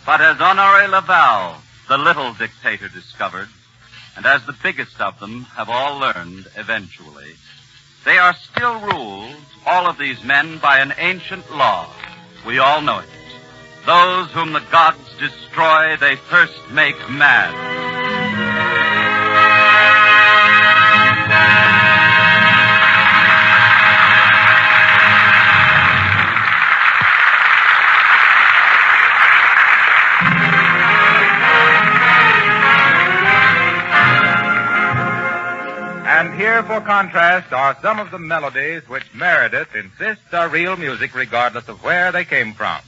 F: But as Honore Laval, the little dictator, discovered, and as the biggest of them have all learned eventually, they are still ruled, all of these men, by an ancient law. We all know it. Those whom the gods destroy, they first make mad.
I: And here, for contrast, are some of the melodies which Meredith insists are real music regardless of where they came from.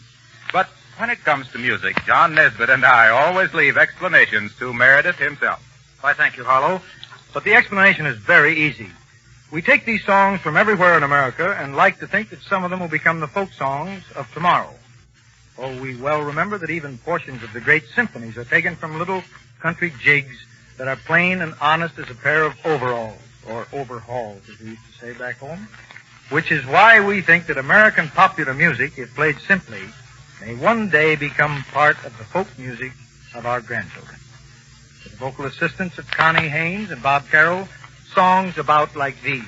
I: But when it comes to music, John Nesbitt and I always leave explanations to Meredith himself.
G: Why, thank you, Harlow. But the explanation is very easy. We take these songs from everywhere in America and like to think that some of them will become the folk songs of tomorrow. Oh, we well remember that even portions of the great symphonies are taken from little country jigs that are plain and honest as a pair of overalls, or overhauls, as we used to say back home. Which is why we think that American popular music, if played simply, may one day become part of the folk music of our grandchildren. With the vocal assistance of Connie Haynes and Bob Carroll, songs about like these.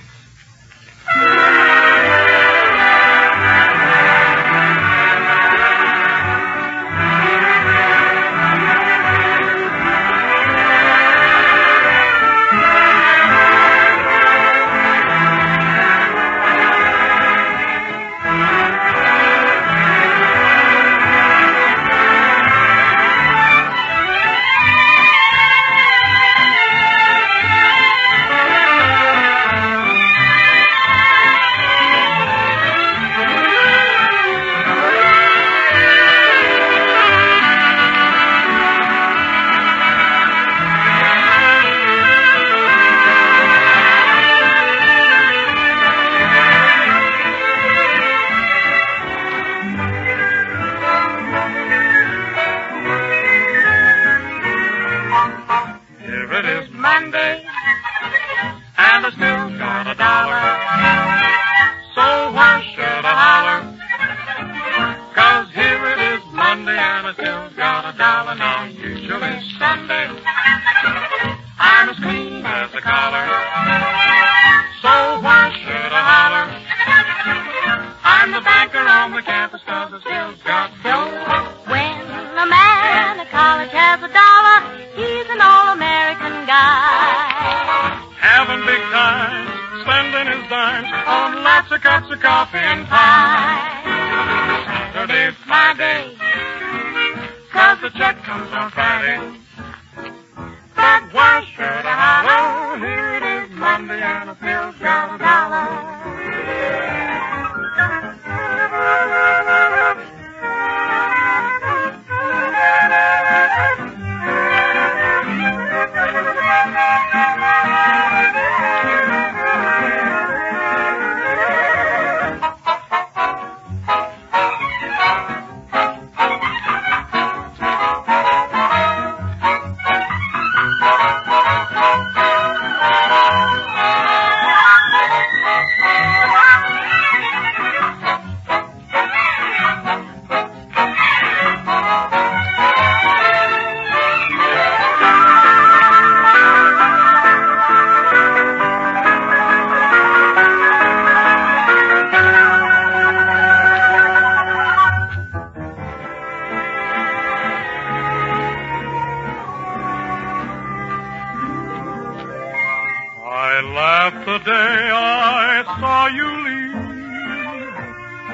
J: the day I saw you leave,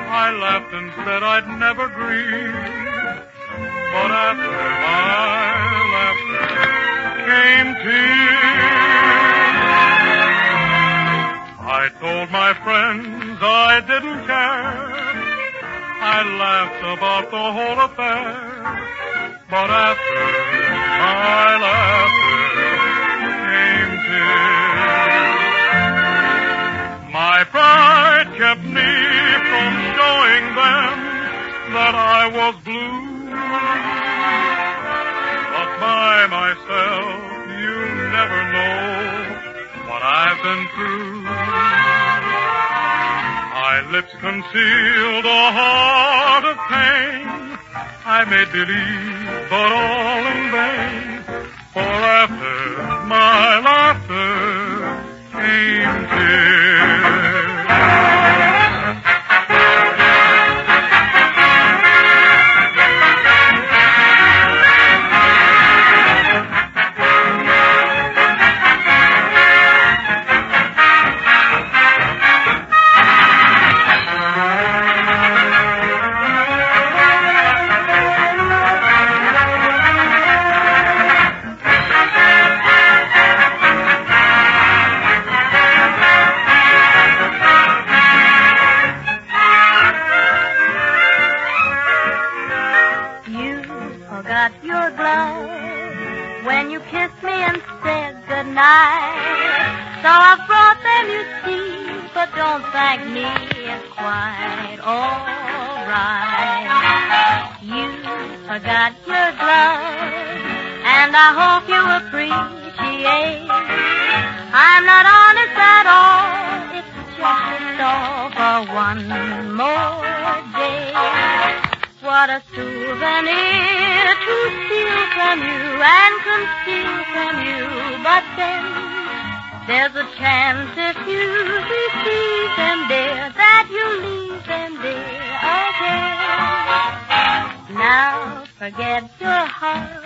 J: I laughed and said I'd never grieve. But after my laughter came tears. I told my friends I didn't care. I laughed about the whole affair. But after my laughter came tears. My pride kept me from showing them that I was blue. But by myself, you never know what I've been through. My lips concealed a heart of pain. I made believe, but all in vain. For after my laughter came tears.
L: There's a chance if you receive them, dear, that you'll leave them, dear, again. Now forget your heart.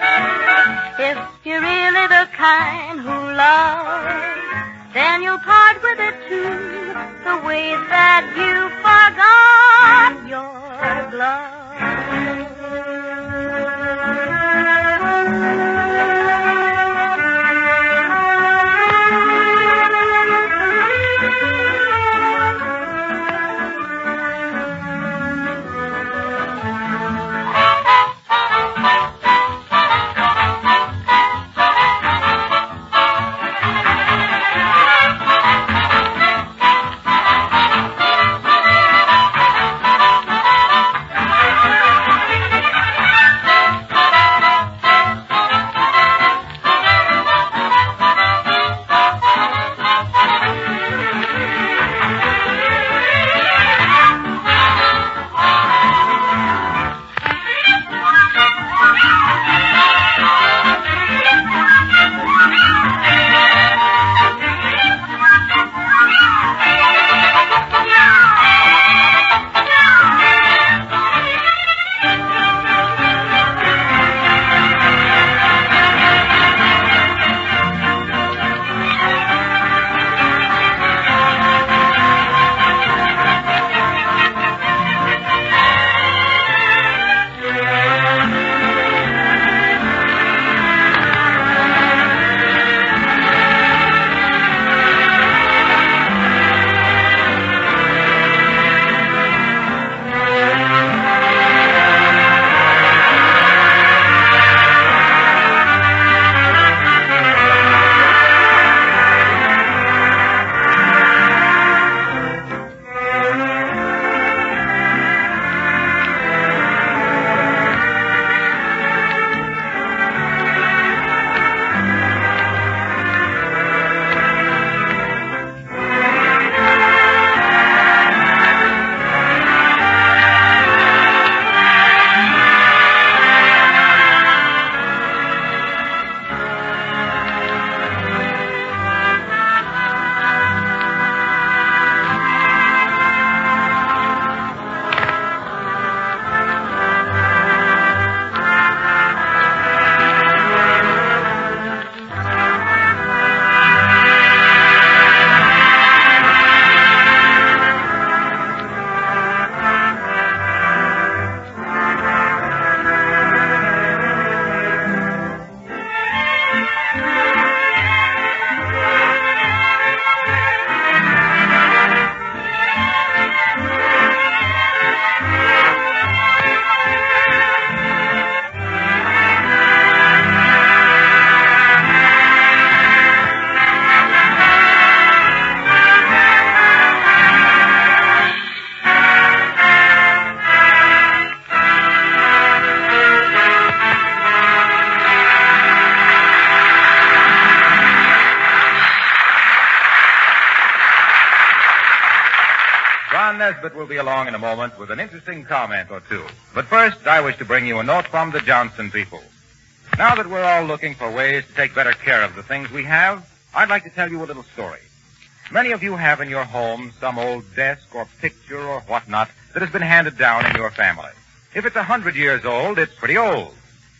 L: If you're really the kind who loves, then you'll part with it too, the way that you forgot your glove.
I: Nesbitt will be along in a moment with an interesting comment or two. But first, I wish to bring you a note from the Johnson people. Now that we're all looking for ways to take better care of the things we have, I'd like to tell you a little story. Many of you have in your home some old desk or picture or whatnot that has been handed down in your family. If it's 100 years old, it's pretty old.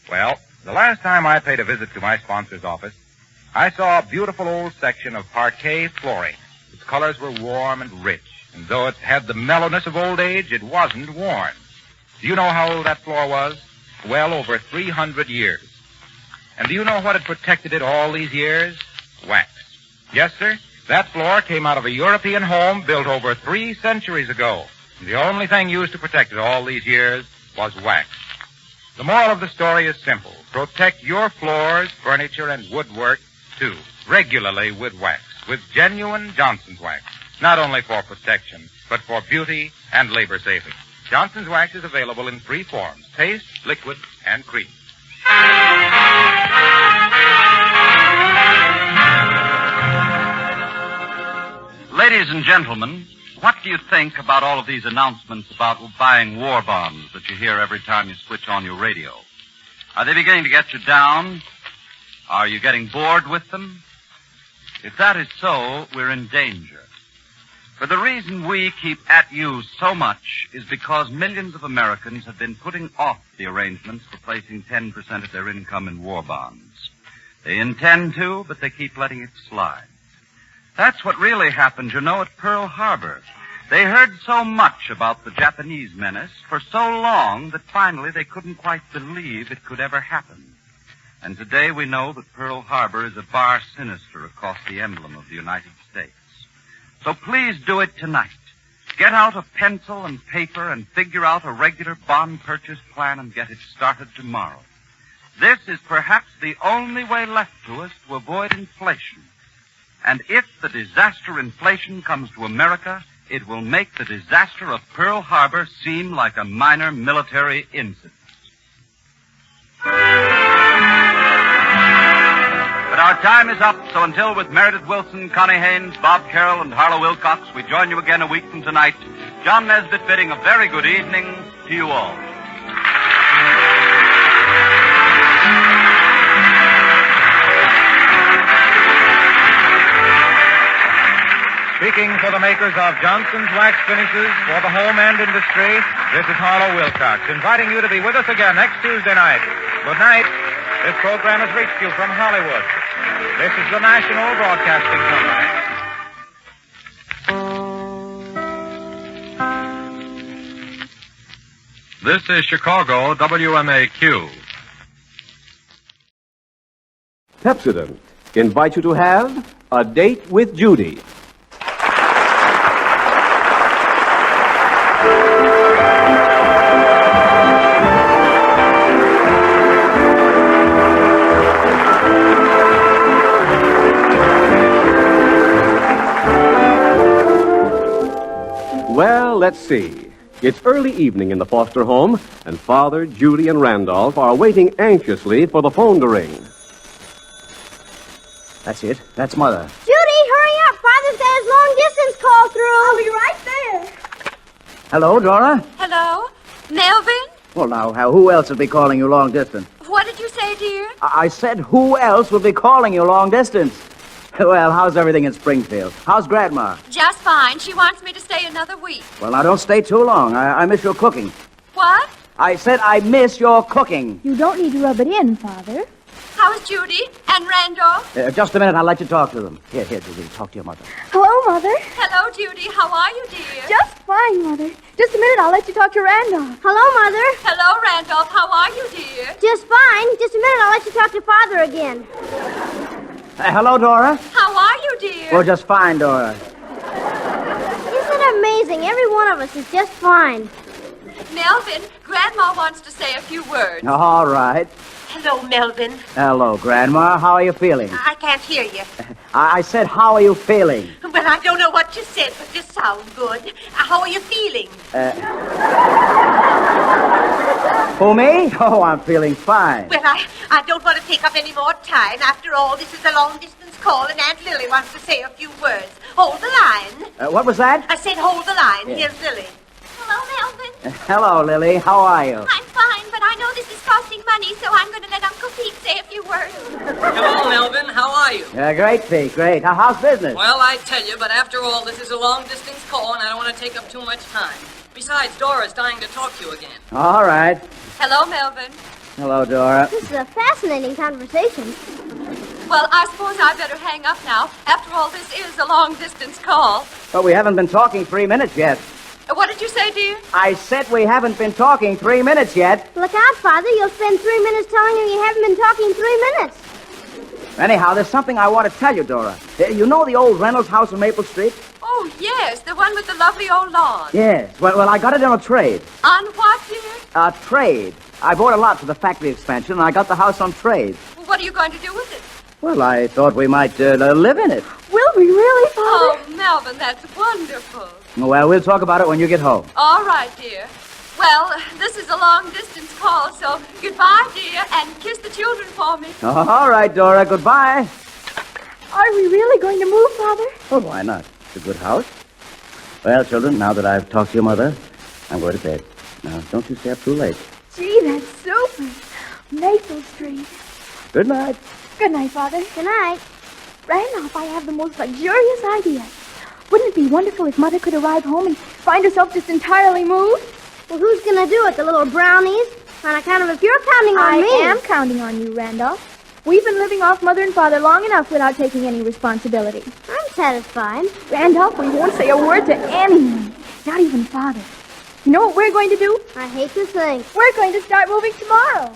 I: Well, the last time I paid a visit to my sponsor's office, I saw a beautiful old section of parquet flooring. Its colors were warm and rich, and though it had the mellowness of old age, it wasn't worn. Do you know how old that floor was? Well over 300 years. And do you know what had protected it all these years? Wax. Yes, sir. That floor came out of a European home built over 3 centuries ago. And the only thing used to protect it all these years was wax. The moral of the story is simple. Protect your floors, furniture, and woodwork, too, regularly with wax, with genuine Johnson's wax. Not only for protection, but for beauty and labor saving. Johnson's wax is available in 3 forms: paste, liquid, and cream.
F: Ladies and gentlemen, what do you think about all of these announcements about buying war bonds that you hear every time you switch on your radio? Are they beginning to get you down? Are you getting bored with them? If that is so, we're in danger. For the reason we keep at you so much is because millions of Americans have been putting off the arrangements for placing 10% of their income in war bonds. They intend to, but they keep letting it slide. That's what really happened, you know, at Pearl Harbor. They heard so much about the Japanese menace for so long that finally they couldn't quite believe it could ever happen. And today we know that Pearl Harbor is a bar sinister across the emblem of the United States. So please do it tonight. Get out a pencil and paper and figure out a regular bond purchase plan and get it started tomorrow. This is perhaps the only way left to us to avoid inflation. And if the disaster inflation comes to America, it will make the disaster of Pearl Harbor seem like a minor military incident. But our time is up, so until with Meredith Wilson, Connie Haynes, Bob Carroll, and Harlow Wilcox, we join you again a week from tonight, John Nesbitt bidding a very good evening to you all.
I: Speaking for the makers of Johnson's Wax Finishes for the home and industry, this is Harlow Wilcox, inviting you to be with us again next Tuesday night. Good night. This program has reached you from Hollywood. This is the National Broadcasting Company.
U: This is Chicago WMAQ.
M: Pepsodent invite you to have a date with Judy. Well, let's see. It's early evening in the Foster home, and Father, Judy, and Randolph are waiting anxiously for the phone to ring.
O: That's it. That's Mother.
L: Judy, hurry up. Father's got his long-distance call through. I'll be right there.
O: Hello, Dora?
S: Hello? Melvin?
O: Well, now, who else will be calling you long distance?
S: What did you say, dear?
O: I said who else will be calling you long distance? Well, how's everything in Springfield? How's Grandma?
S: Just fine. She wants me to stay another week.
O: Well, now, don't stay too long. I miss your cooking.
S: What?
O: I said I miss your cooking.
L: You don't need to rub it in, Father.
S: How's Judy and Randolph?
O: Just a minute. I'll let you talk to them. Here, Judy. Talk to your mother.
L: Hello, Mother.
S: Hello, Judy. How are you, dear?
L: Just fine, Mother. Just a minute. I'll let you talk to Randolph. Hello, Mother.
S: Hello, Randolph. How are you, dear?
L: Just fine. Just a minute. I'll let you talk to Father again.
O: Hello, Dora.
S: How are you, dear?
O: Well, just fine, Dora.
L: Isn't it amazing? Every one of us is just fine.
S: Melvin, Grandma wants to say a few words.
O: All right.
S: Hello, Melvin.
O: Hello, Grandma. How are you feeling?
S: I can't hear you.
O: I said, how are you feeling?
S: Well, I don't know what you said, but you sound good. How are you feeling?
O: Who, me? Oh, I'm feeling fine.
S: Well, I don't want to take up any more time. After all, this is a long-distance call, and Aunt Lily wants to say a few words. Hold the line.
O: What was that?
S: I said hold the line.
O: Yeah.
S: Here's Lily. Hello, Melvin.
O: Hello, Lily. How are you?
S: I'm fine, but I know this is costing money, so I'm going to let Uncle Pete say a few words.
N: Hello, Melvin. How are you?
O: Great, Pete. Great. How's business?
N: Well, I tell you, but after all, this is a long-distance call, and I don't want to take up too much time. Besides, Dora's dying to talk to you again.
O: All right.
S: Hello, Melvin.
O: Hello, Dora.
L: This is a fascinating conversation.
S: Well, I suppose I better hang up now. After all, this is a long-distance call.
O: But we haven't been talking 3 minutes yet.
S: What did you say, dear?
O: I said we haven't been talking 3 minutes yet.
L: Look out, Father. You'll spend 3 minutes telling him you haven't been talking 3 minutes.
O: Anyhow, there's something I want to tell you, Dora. You know the old Reynolds house on Maple Street?
S: Oh, yes, the one with the lovely old lawn.
O: Yes. Well, I got it on a trade.
S: On what, dear?
O: A trade. I bought a lot for the factory expansion, and I got the house on trade.
S: Well, what are you going to do with it?
O: Well, I thought we might live in it.
S: Will we really, Father? Oh, Melvin, that's wonderful.
O: Well, we'll talk about it when you get home.
S: All right, dear. Well, this is a long-distance call, so goodbye, dear, and kiss the children for me.
O: All right, Dora. Goodbye.
S: Are we really going to move, Father?
O: Oh, why not? It's a good house. Well, children, now that I've talked to your mother, I'm going to bed. Now, don't you stay up too late.
P: Gee, that's super. Maple Street.
O: Good night.
P: Good night, Father.
L: Good night.
P: Randolph, I have the most luxurious idea. Wouldn't it be wonderful if Mother could arrive home and find herself just entirely moved?
L: Well, who's going to do it? The little brownies? On account of if you're counting on me.
P: I am counting on you, Randolph. We've been living off Mother and Father long enough without taking any responsibility.
L: I'm satisfied.
P: Randolph, we won't say a word to anyone. Not even Father. You know what we're going to do?
L: I hate to think.
P: We're going to start moving tomorrow.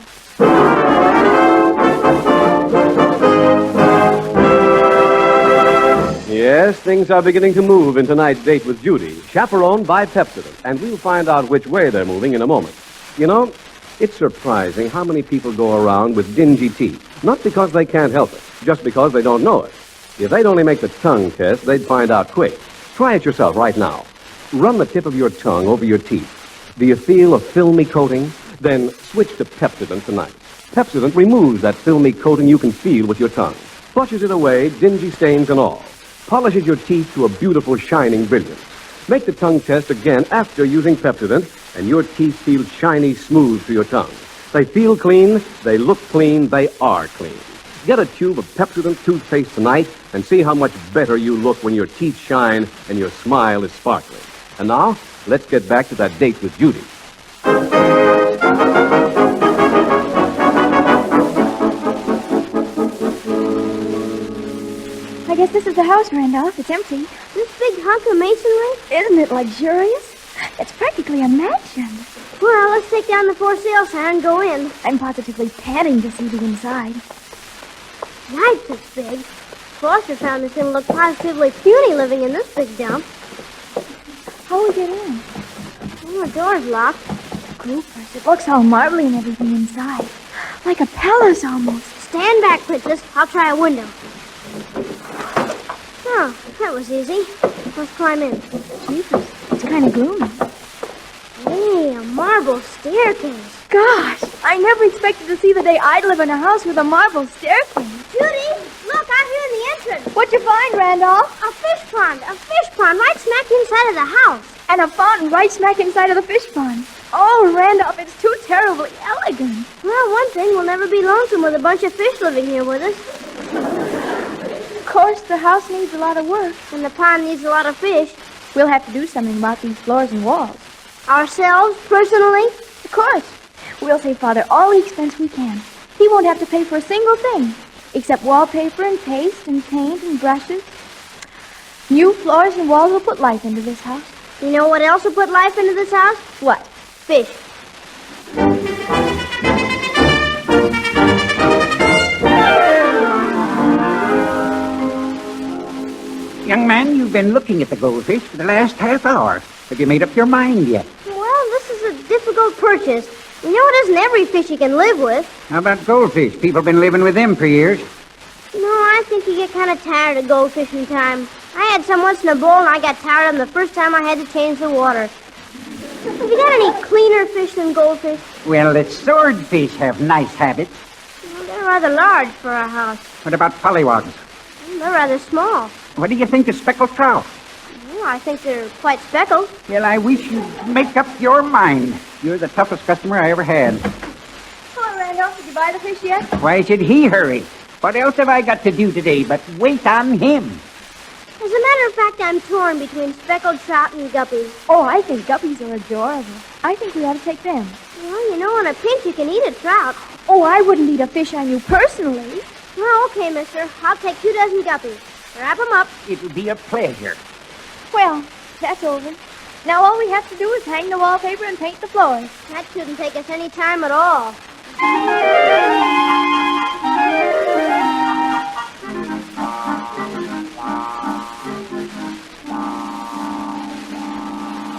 M: Yes, things are beginning to move in tonight's date with Judy, chaperoned by Pepsodent, and we'll find out which way they're moving in a moment. You know, it's surprising how many people go around with dingy teeth, not because they can't help it, just because they don't know it. If they'd only make the tongue test, they'd find out quick. Try it yourself right now. Run the tip of your tongue over your teeth. Do you feel a filmy coating? Then switch to Pepsodent tonight. Pepsodent removes that filmy coating you can feel with your tongue, flushes it away, dingy stains and all, polishes your teeth to a beautiful, shining brilliance. Make the tongue test again after using Pepsodent, and your teeth feel shiny smooth to your tongue. They feel clean, they look clean, they are clean. Get a tube of Pepsodent toothpaste tonight and see how much better you look when your teeth shine and your smile is sparkling. And now, let's get back to that date with Judy.
P: I guess this is the house, Randolph. It's empty.
L: This big hunk of masonry?
P: Isn't it luxurious? It's practically a mansion.
L: Well, let's take down the for sale sign and go in.
P: I'm positively panting to see the inside.
L: Yikes, it's big. Foster found this and looked positively puny living in this big dump.
P: How will we get in?
L: Oh, the door's locked.
P: Goofers, it looks all marbly and everything inside. Like a palace almost.
L: Stand back, Princess. I'll try a window. Oh, that was easy. Let's climb in.
P: Jeepers, it's kind of gloomy.
L: Hey, a marble staircase.
P: Gosh, I never expected to see the day I'd live in a house with a marble staircase.
L: Judy, look, out here in the entrance.
P: What'd you find, Randolph?
L: A fish pond right smack inside of the house.
P: And a fountain right smack inside of the fish pond. Oh, Randolph, it's too terribly elegant.
L: Well, one thing, we'll never be lonesome with a bunch of fish living here with us.
P: Of course, the house needs a lot of work.
L: And the pond needs a lot of fish.
P: We'll have to do something about these floors and walls.
L: Ourselves, personally?
P: Of course. We'll save Father all the expense we can. He won't have to pay for a single thing, except wallpaper and paste and paint and brushes. New floors and walls will put life into this house.
L: You know what else will put life into this house?
P: What?
L: Fish.
R: Young man, you've been looking at the goldfish for the last half hour. Have you made up your mind yet?
L: Well, this is a difficult purchase. You know, it isn't every fish you can live with.
R: How about goldfish? People have been living with them for years.
L: No, I think you get kind of tired of goldfish in time. I had some once in a bowl, and I got tired of them the first time I had to change the water. Have you got any cleaner fish than goldfish?
R: Well, the swordfish have nice habits.
L: Well, they're rather large for a house.
R: What about pollywogs?
L: They're rather small.
R: What do you think of speckled trout?
L: Well, I think they're quite speckled.
R: Well, I wish you'd make up your mind. You're the toughest customer I ever had.
P: Hello, Randolph. Did you buy the fish yet?
R: Why should he hurry? What else have I got to do today but wait on him?
L: As a matter of fact, I'm torn between speckled trout and guppies.
P: Oh, I think guppies are adorable. I think we ought to take them.
L: Well, you know, on a pinch you can eat a trout.
P: Oh, I wouldn't eat a fish on you personally.
L: Well, okay, mister. I'll take 2 dozen guppies. Wrap them up.
R: It'll be a pleasure.
P: Well, that's over. Now all we have to do is hang the wallpaper and paint the floors.
L: That shouldn't take us any time at all.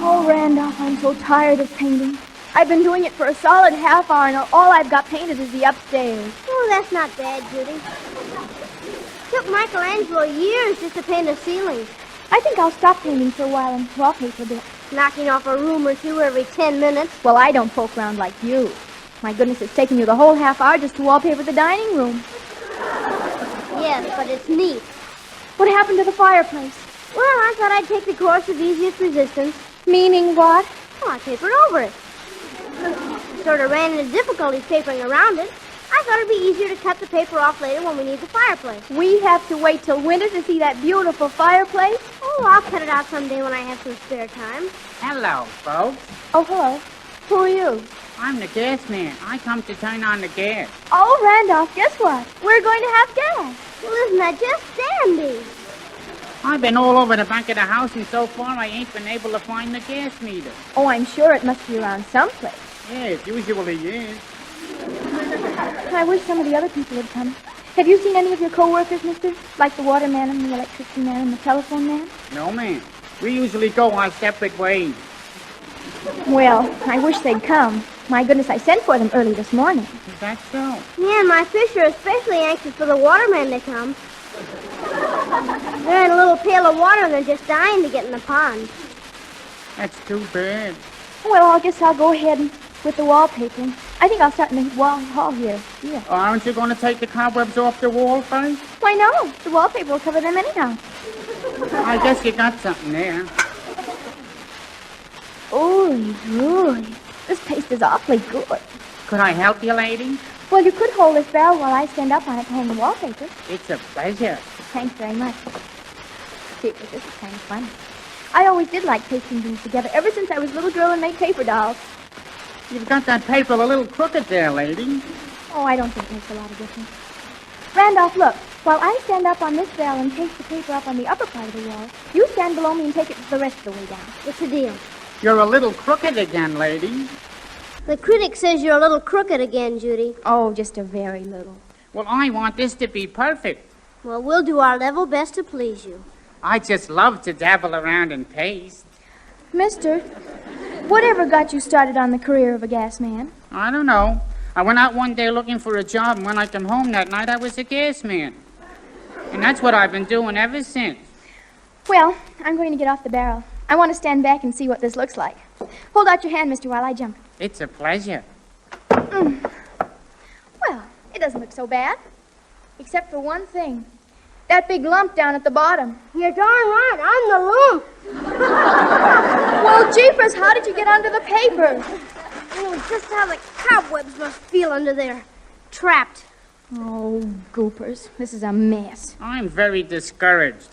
P: Oh, Randolph, I'm so tired of painting. I've been doing it for a solid half hour, and all I've got painted is the upstairs.
L: Oh, that's not bad, Judy. Took Michelangelo years just to paint a ceiling.
P: I think I'll stop painting for a while and wallpaper a bit.
L: Knocking off a room or two every 10 minutes.
P: Well, I don't poke around like you. My goodness, it's taken you the whole half hour just to wallpaper the dining room.
L: Yes, but it's neat.
P: What happened to the fireplace?
L: Well, I thought I'd take the course of easiest resistance.
P: Meaning what?
L: Well, I papered over it. Sort of ran into difficulties papering around it. I thought it'd be easier to cut the paper off later when we need the fireplace.
P: We have to wait till winter to see that beautiful fireplace?
L: Oh, I'll cut it out someday when I have some spare time.
Q: Hello, folks.
P: Oh, hello. Who are you?
Q: I'm the gas man. I come to turn on the gas.
P: Oh, Randolph, guess what? We're going to have gas.
L: Well, isn't that just dandy?
Q: I've been all over the back of the house, and so far I ain't been able to find the gas meter.
P: Oh, I'm sure it must be around someplace.
Q: Yeah, it usually is.
P: I wish some of the other people had come. Have you seen any of your co-workers, mister? Like the waterman and the electricity man and the telephone man?
Q: No, ma'am. We usually go our separate ways.
P: Well, I wish they'd come. My goodness, I sent for them early this morning.
Q: Is that so?
L: Yeah, and my fish are especially anxious for the waterman to come. They're in a little pail of water and they're just dying to get in the pond.
Q: That's too bad.
P: Well, I guess I'll go ahead with the wallpapering. I think I'll start in the hall here. Yeah.
Q: Aren't you going to take the cobwebs off the wall first?
P: Why, no. The wallpaper will cover them anyhow.
Q: I guess you got something there.
P: Ooh. This paste is awfully good.
Q: Could I help you, lady?
P: Well, you could hold this barrel while I stand up on it to hang the wallpaper.
Q: It's a pleasure.
P: Thanks very much. Gee, but this is kind of fun. I always did like pasting things together ever since I was a little girl and made paper dolls.
Q: You've got that paper a little crooked there, lady.
P: Oh, I don't think it makes a lot of difference. Randolph, look. While I stand up on this barrel and paste the paper up on the upper part of the wall, you stand below me and take it the rest of the way down.
L: What's the deal?
Q: You're a little crooked again, lady.
L: The critic says you're a little crooked again, Judy.
P: Oh, just a very little.
Q: Well, I want this to be perfect.
L: Well, we'll do our level best to please you.
Q: I just love to dabble around in paste.
P: Mister, whatever got you started on the career of a gas man?
Q: I don't know. I went out one day looking for a job, and when I came home that night, I was a gas man. And that's what I've been doing ever since.
P: Well, I'm going to get off the barrel. I want to stand back and see what this looks like. Hold out your hand, mister, while I jump.
Q: It's a pleasure.
P: Well, it doesn't look so bad. Except for one thing. That big lump down at the bottom.
L: You're darn right. I'm the lump.
P: Well, jeepers, how did you get under the paper?
L: Oh, just how the cobwebs must feel under there. Trapped.
P: Oh, goopers. This is a mess.
Q: I'm very discouraged.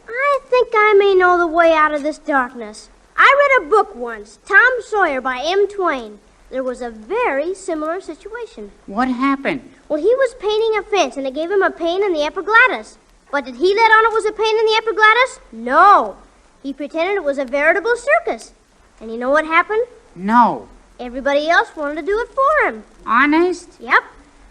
L: I think I may know the way out of this darkness. I read a book once, Tom Sawyer by M. Twain. There was a very similar situation.
Q: What happened?
L: Well, he was painting a fence, and it gave him a pain in the epiglottis. But did he let on it was a pain in the epiglottis? No. He pretended it was a veritable circus. And you know what happened?
Q: No.
L: Everybody else wanted to do it for him.
Q: Honest?
L: Yep.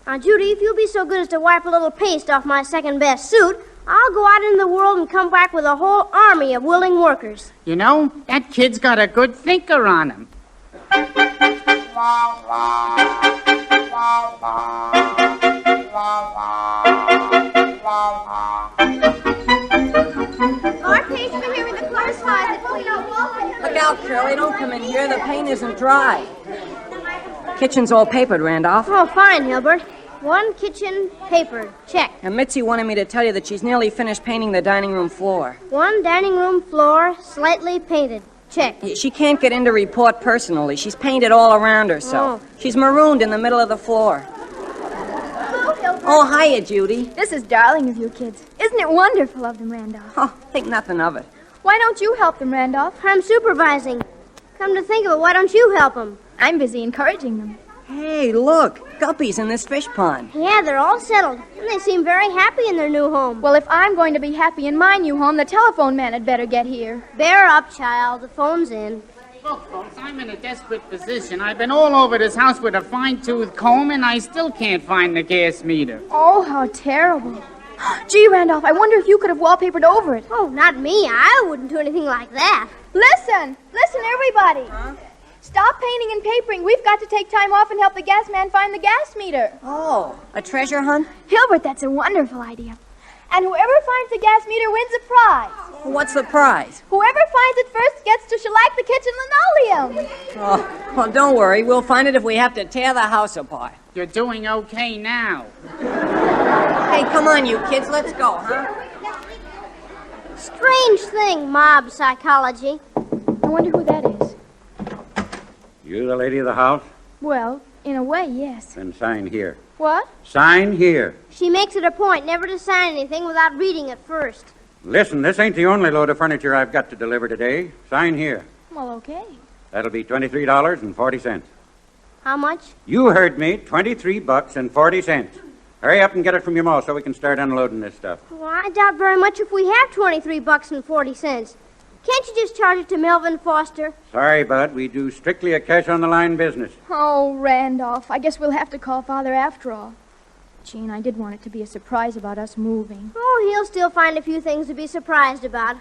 L: Now, Judy, if you'll be so good as to wipe a little paste off my second-best suit, I'll go out into the world and come back with a whole army of willing workers.
Q: You know, that kid's got a good thinker on him.
P: Our pastry here with the clothes closet.
N: Look out, Curly. Don't come in here. The paint isn't dry. Kitchen's all papered, Randolph.
L: Oh, fine, Hilbert.
C: 1 kitchen paper. Check.
N: And Mitzi wanted me to tell you that she's nearly finished painting the dining room floor.
C: 1 dining room floor, slightly painted. Check.
N: She can't get in to report personally. She's painted all around herself.
C: Oh.
N: She's marooned in the middle of the floor. Oh, hiya, Judy.
P: This is darling of you kids. Isn't it wonderful of them, Randolph?
N: Oh, think nothing of it.
P: Why don't you help them, Randolph?
C: I'm supervising. Come to think of it, why don't you help them?
P: I'm busy encouraging them.
N: Hey, look. Guppies in this fish pond.
C: Yeah, they're all settled. And they seem very happy in their new home.
P: Well, if I'm going to be happy in my new home, the telephone man had better get here.
C: Bear up, child. The phone's in.
Q: Look, folks, I'm in a desperate position. I've been all over this house with a fine-tooth comb, and I still can't find the gas meter.
P: Oh, how terrible. Gee, Randolph, I wonder if you could have wallpapered over it.
C: Oh, not me. I wouldn't do anything like that.
P: Listen, everybody. Huh? Stop painting and papering. We've got to take time off and help the gas man find the gas meter.
N: Oh, a treasure hunt?
P: Hilbert, that's a wonderful idea. And whoever finds the gas meter wins a prize.
N: What's the prize?
P: Whoever finds it first gets to shellac the kitchen linoleum.
N: Oh, well, don't worry. We'll find it if we have to tear the house apart.
Q: You're doing okay now.
N: Hey, come on, you kids. Let's go, huh?
C: Strange thing, mob psychology.
P: I wonder who that is.
R: You the lady of the house?
P: Well, in a way, yes.
R: Then sign here.
P: What?
R: Sign here.
C: She makes it a point never to sign anything without reading it first.
R: Listen, this ain't the only load of furniture I've got to deliver today. Sign here.
P: Well, okay.
R: That'll be $23.40.
C: How much?
R: You heard me, $23.40. Hurry up and get it from your mouth so we can start unloading this stuff.
C: Well, I doubt very much if we have $23.40. Can't you just charge it to Melvin Foster?
R: Sorry, Bud. We do strictly a cash-on-the-line business.
P: Oh, Randolph, I guess we'll have to call Father after all. Gene, I did want it to be a surprise about us moving.
C: Oh, he'll still find a few things to be surprised about.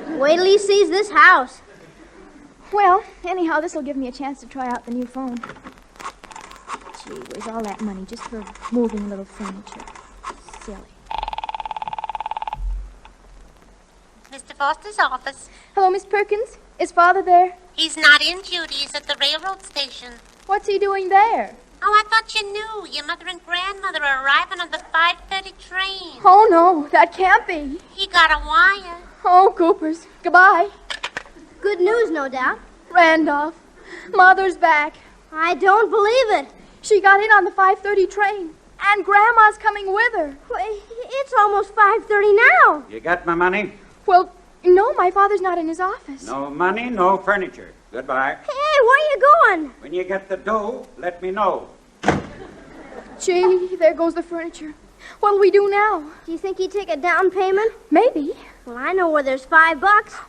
C: Wait till he sees this house.
P: Well, anyhow, this'll give me a chance to try out the new phone. Gee, where's all that money just for moving a little furniture? Silly.
T: Mr. Foster's office.
P: Hello, Miss Perkins. Is Father there?
T: He's not in, Judy. He's at the railroad station.
P: What's he doing there?
T: Oh, I thought you knew. Your mother and grandmother are arriving on the 5:30 train.
P: Oh, no, that can't be.
T: He got a wire.
P: Oh, Coopers. Goodbye.
C: Good news, no doubt.
P: Randolph, Mother's back.
C: I don't believe it.
P: She got in on the 5:30 train, and Grandma's coming with her.
C: It's almost 5:30 now.
R: You got my money?
P: Well, no, my father's not in his office.
R: No money, no furniture. Goodbye.
C: Hey, where are you going?
R: When you get the dough, let me know.
P: Gee, there goes the furniture. What'll we do now?
C: Do you think he'd take a down payment?
P: Maybe.
C: Well, I know where there's $5.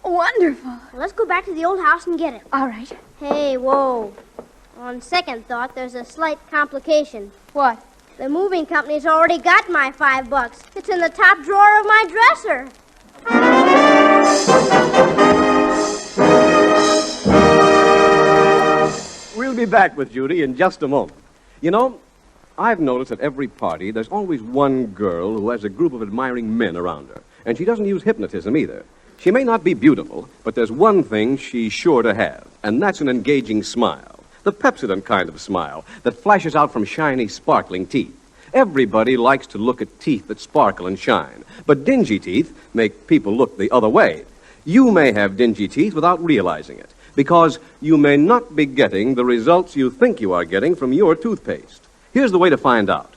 P: Wonderful.
C: Well, let's go back to the old house and get it.
P: All right.
C: Hey, whoa. On second thought, there's a slight complication.
P: What?
C: The moving company's already got my $5. It's in the top drawer of my dresser.
M: We'll be back with Judy in just a moment. You know, I've noticed at every party there's always one girl who has a group of admiring men around her. And she doesn't use hypnotism either. She may not be beautiful, but there's one thing she's sure to have, and that's an engaging smile. The Pepsodent kind of smile that flashes out from shiny, sparkling teeth. Everybody likes to look at teeth that sparkle and shine, but dingy teeth make people look the other way. You may have dingy teeth without realizing it, because you may not be getting the results you think you are getting from your toothpaste. Here's the way to find out.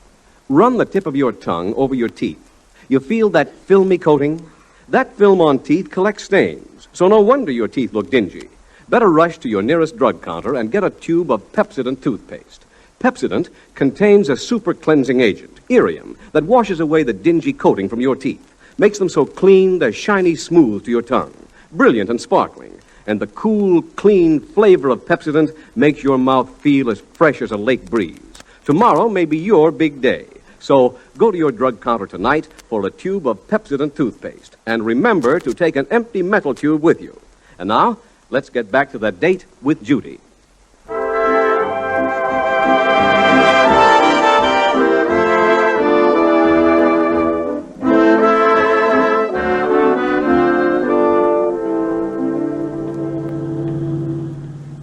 M: Run the tip of your tongue over your teeth. You feel that filmy coating? That film on teeth collects stains, so no wonder your teeth look dingy. Better rush to your nearest drug counter and get a tube of Pepsodent toothpaste. Pepsodent contains a super cleansing agent, Irium, that washes away the dingy coating from your teeth, makes them so clean they're shiny smooth to your tongue, brilliant and sparkling, and the cool, clean flavor of Pepsodent makes your mouth feel as fresh as a lake breeze. Tomorrow may be your big day, so go to your drug counter tonight for a tube of Pepsodent toothpaste, and remember to take an empty metal tube with you. And now, let's get back to the date with Judy.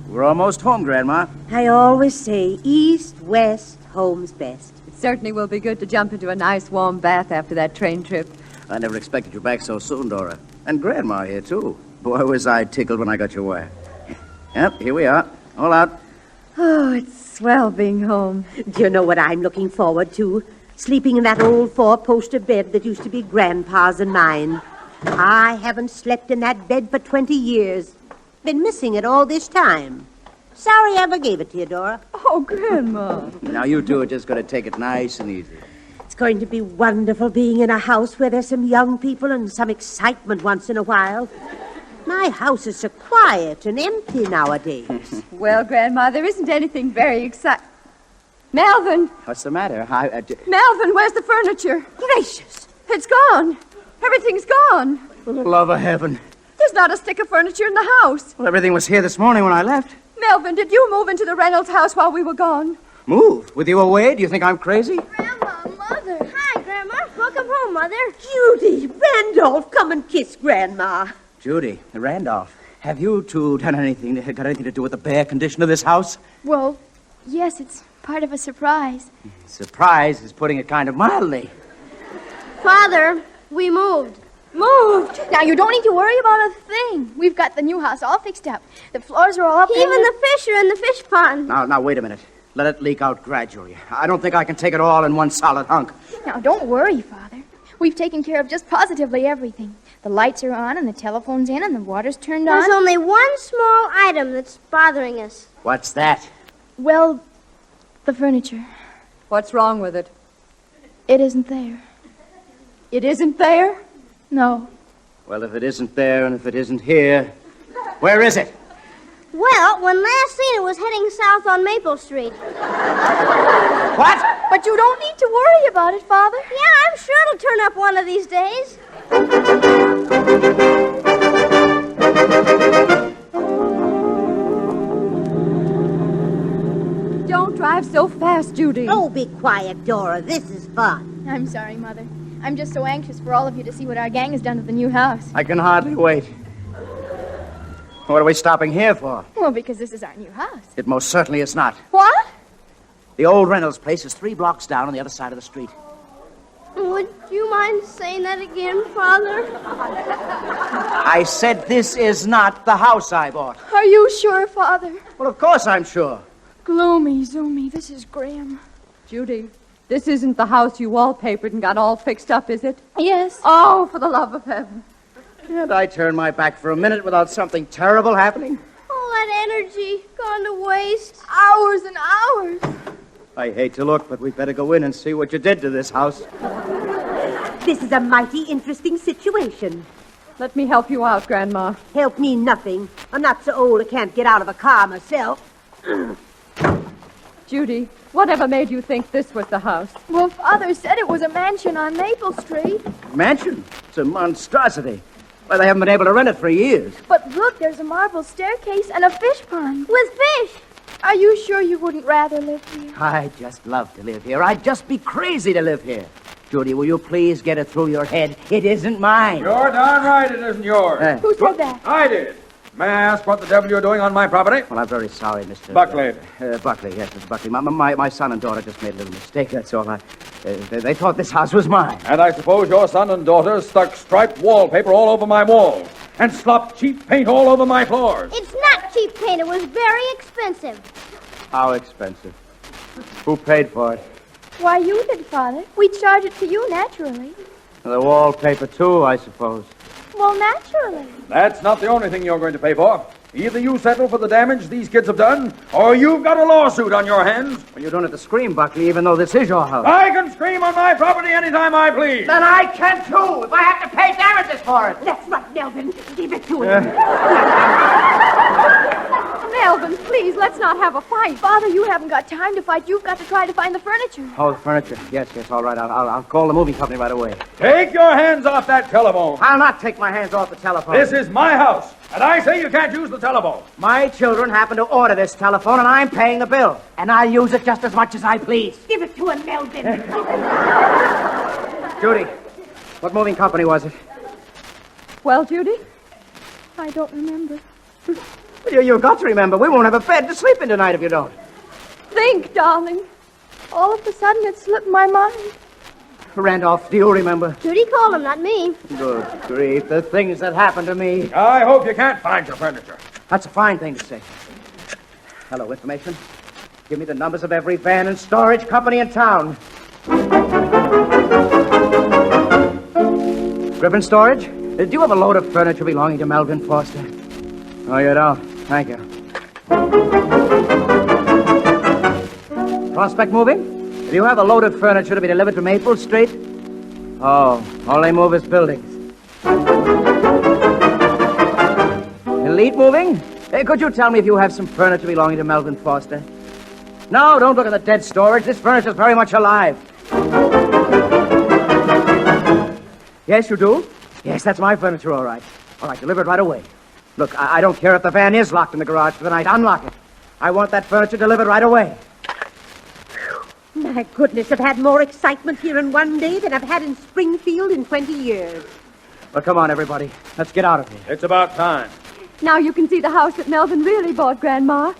W: We're almost home, Grandma.
X: I always say east, west, home's best.
D: It certainly will be good to jump into a nice warm bath after that train trip.
O: I never expected you back so soon, Dora. And Grandma here, too. Boy, was I tickled when I got your wire. Yep, here we are. All out.
D: Oh, it's swell being home.
K: Do you know what I'm looking forward to? Sleeping in that old four-poster bed that used to be Grandpa's and mine. I haven't slept in that bed for 20 years. Been missing it all this time. Sorry I ever gave it to you, Dora.
D: Oh, Grandma.
O: Now, you two are just going to take it nice and easy.
K: It's going to be wonderful being in a house where there's some young people and some excitement once in a while. My house is so quiet and empty nowadays.
D: Well, Grandma, there isn't anything very exciting. Melvin!
O: What's the matter?
D: Melvin, where's the furniture? Gracious! It's gone. Everything's gone.
O: For the love of heaven.
D: There's not a stick of furniture in the house.
O: Well, everything was here this morning when I left.
D: Melvin, did you move into the Reynolds house while we were gone?
O: Move? With you away? Do you think I'm crazy?
C: Grandma, Mother. Hi, Grandma. Welcome home, Mother.
K: Judy, Randolph, come and kiss Grandma.
O: Judy, Randolph, have you two got anything to do with the bare condition of this house?
P: Well, yes, it's part of a surprise.
O: Surprise is putting it kind of mildly.
C: Father, we moved.
P: Moved? Now, you don't need to worry about a thing. We've got the new house all fixed up. The floors are all up.
C: Even the fish are in the fish pond.
O: Now, wait a minute. Let it leak out gradually. I don't think I can take it all in one solid hunk.
P: Now, don't worry, Father. We've taken care of just positively everything. The lights are on, and the telephone's in, and the water's turned on.
C: There's only one small item that's bothering us.
O: What's that?
P: Well, the furniture.
D: What's wrong with it?
P: It isn't there.
D: It isn't there?
P: No.
O: Well, if it isn't there and if it isn't here, where is it?
C: Well, when last seen it was heading south on Maple Street.
O: What?
P: But you don't need to worry about it, Father.
C: Yeah, I'm sure it'll turn up one of these days.
D: Don't drive so fast, Judy.
K: Oh, be quiet, Dora. This is fun.
P: I'm sorry, Mother. I'm just so anxious for all of you to see what our gang has done to the new house.
O: I can hardly wait. What are we stopping here for?
P: Well, because this is our new house.
O: It most certainly is not.
P: What?
O: The old Reynolds place is 3 blocks down on the other side of the street.
C: Would you mind saying that again, Father?
O: I said this is not the house I bought.
P: Are you sure, Father?
O: Well, of course I'm sure.
P: Gloomy, zoomy, this is grim.
D: Judy, this isn't the house you wallpapered and got all fixed up, is it?
P: Yes.
D: Oh, for the love of heaven.
O: Can't I turn my back for a minute without something terrible happening?
C: All that energy gone to waste.
P: Hours and hours.
O: I hate to look, but we'd better go in and see what you did to this house.
K: This is a mighty interesting situation.
D: Let me help you out, Grandma.
K: Help me nothing. I'm not so old I can't get out of a car myself.
D: Judy, whatever made you think this was the house?
P: Well, Father said it was a mansion on Maple Street.
O: Mansion? It's a monstrosity. Why, they haven't been able to rent it for years.
P: But look, there's a marble staircase and a fish pond.
C: With fish.
P: Are you sure you wouldn't rather live here?
O: I'd just love to live here. I'd just be crazy to live here. Judy, will you please get it through your head? It isn't mine.
W: You're darn right it isn't yours.
P: Who said that?
W: I did. May I ask what the devil you're doing on my property?
O: Well, I'm very sorry, Mr.
W: Buckley.
O: Buckley, yes, Mr. Buckley. My son and daughter just made a little mistake, that's all. They thought this house was mine.
W: And I suppose your son and daughter stuck striped wallpaper all over my walls and slopped cheap paint all over my floors.
C: It's not cheap paint. It was very expensive.
O: How expensive? Who paid for it?
P: Why, you did, Father. We charge it to you, naturally.
O: The wallpaper, too, I suppose.
P: Well, naturally.
W: That's not the only thing you're going to pay for. Either you settle for the damage these kids have done, or you've got a lawsuit on your hands.
O: Well, you don't have to scream, Buckley, even though this is your house.
W: I can scream on my property anytime I please.
R: Then I can, too, if I have to pay damages for it.
K: That's right, Melvin. Give it to him.
D: Melvin, please, let's not have a fight.
P: Father, you haven't got time to fight. You've got to try to find the furniture.
O: Oh, the furniture. Yes, all right. I'll call the moving company right away.
W: Take your hands off that telephone.
O: I'll not take my hands off the telephone.
W: This is my house, and I say you can't use the telephone.
O: My children happen to order this telephone, and I'm paying the bill. And I'll use it just as much as I please.
K: Give it to him, Melvin.
O: Judy, what moving company was it?
D: Well, Judy?
P: I don't remember.
O: You've got to remember. We won't have a bed to sleep in tonight if you don't.
D: Think, darling.
P: All of a sudden, it slipped my mind.
O: Randolph, do you remember?
C: Judy called him, not me.
O: Good grief, the things that happened to me.
W: I hope you can't find your furniture.
O: That's a fine thing to say. Hello, information. Give me the numbers of every van and storage company in town. Griffin Storage? Do you have a load of furniture belonging to Melvin Foster? Oh, you don't? Thank you. Prospect Moving? Do you have a load of furniture to be delivered to Maple Street? Oh, all they move is buildings. Elite Moving? Hey, could you tell me if you have some furniture belonging to Melvin Foster? No, don't look at the dead storage. This furniture's very much alive. Yes, you do? Yes, that's my furniture, all right. All right, deliver it right away. Look, I don't care if the van is locked in the garage for the night. Unlock it. I want that furniture delivered right away.
K: My goodness, I've had more excitement here in one day than I've had in Springfield in 20 years.
O: Well, come on, everybody. Let's get out of here.
W: It's about time.
D: Now you can see the house that Melvin really bought, Grandma.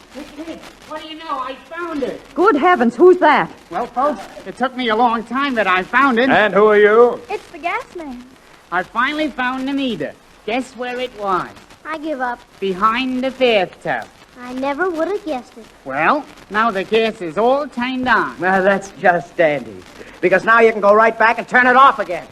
Q: What do you know? I found it.
D: Good heavens, who's that?
Q: Well, folks, it took me a long time, but I found it.
W: And who are you?
P: It's the gas man.
Q: I finally found the meter. Guess where it was?
C: I give up.
Q: Behind the bathtub.
C: I never would have guessed it.
Q: Well, now the gas is all turned on.
O: Well, that's just dandy. Because now you can go right back and turn it off again.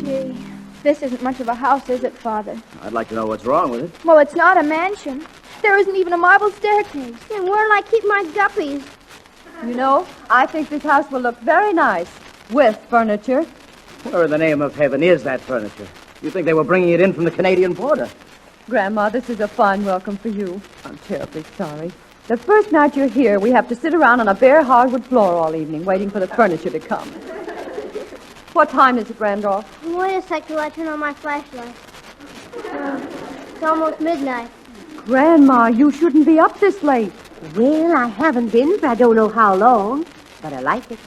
P: Gee, this isn't much of a house, is it, Father?
O: I'd like to know what's wrong with it.
P: Well, it's not a mansion. There isn't even a marble staircase.
C: Then where'll I keep my guppies?
D: You know, I think this house will look very nice with furniture.
O: Where in the name of heaven is that furniture? You think they were bringing it in from the Canadian border?
D: Grandma, this is a fine welcome for you. I'm terribly sorry. The first night you're here, we have to sit around on a bare hardwood floor all evening waiting for the furniture to come. What time is it, Randolph?
C: Wait a sec till I turn on my flashlight. It's almost midnight.
D: Grandma, you shouldn't be up this late.
K: Well, I haven't been for I don't know how long, but I like it.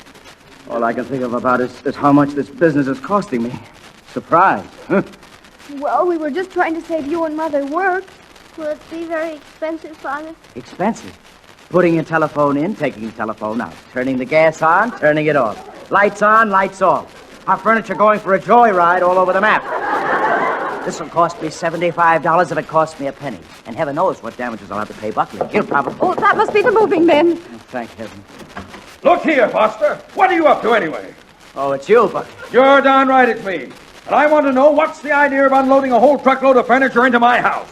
O: All I can think of about is how much this business is costing me. Surprise. Huh?
P: Well, we were just trying to save you and Mother work.
C: Will it be very expensive, Father?
O: Expensive. Putting your telephone in, taking the telephone out. Turning the gas on, turning it off. Lights on, lights off. Our furniture going for a joyride all over the map. This will cost me $75 if it costs me a penny. And heaven knows what damages I'll have to pay Buckley. He'll probably...
D: Oh, that must be the moving men.
O: Oh, thank heaven.
W: Look here, Foster. What are you up to anyway?
O: Oh, it's you, Buckley.
W: You're darn right it's me. And I want to know what's the idea of unloading a whole truckload of furniture into my house.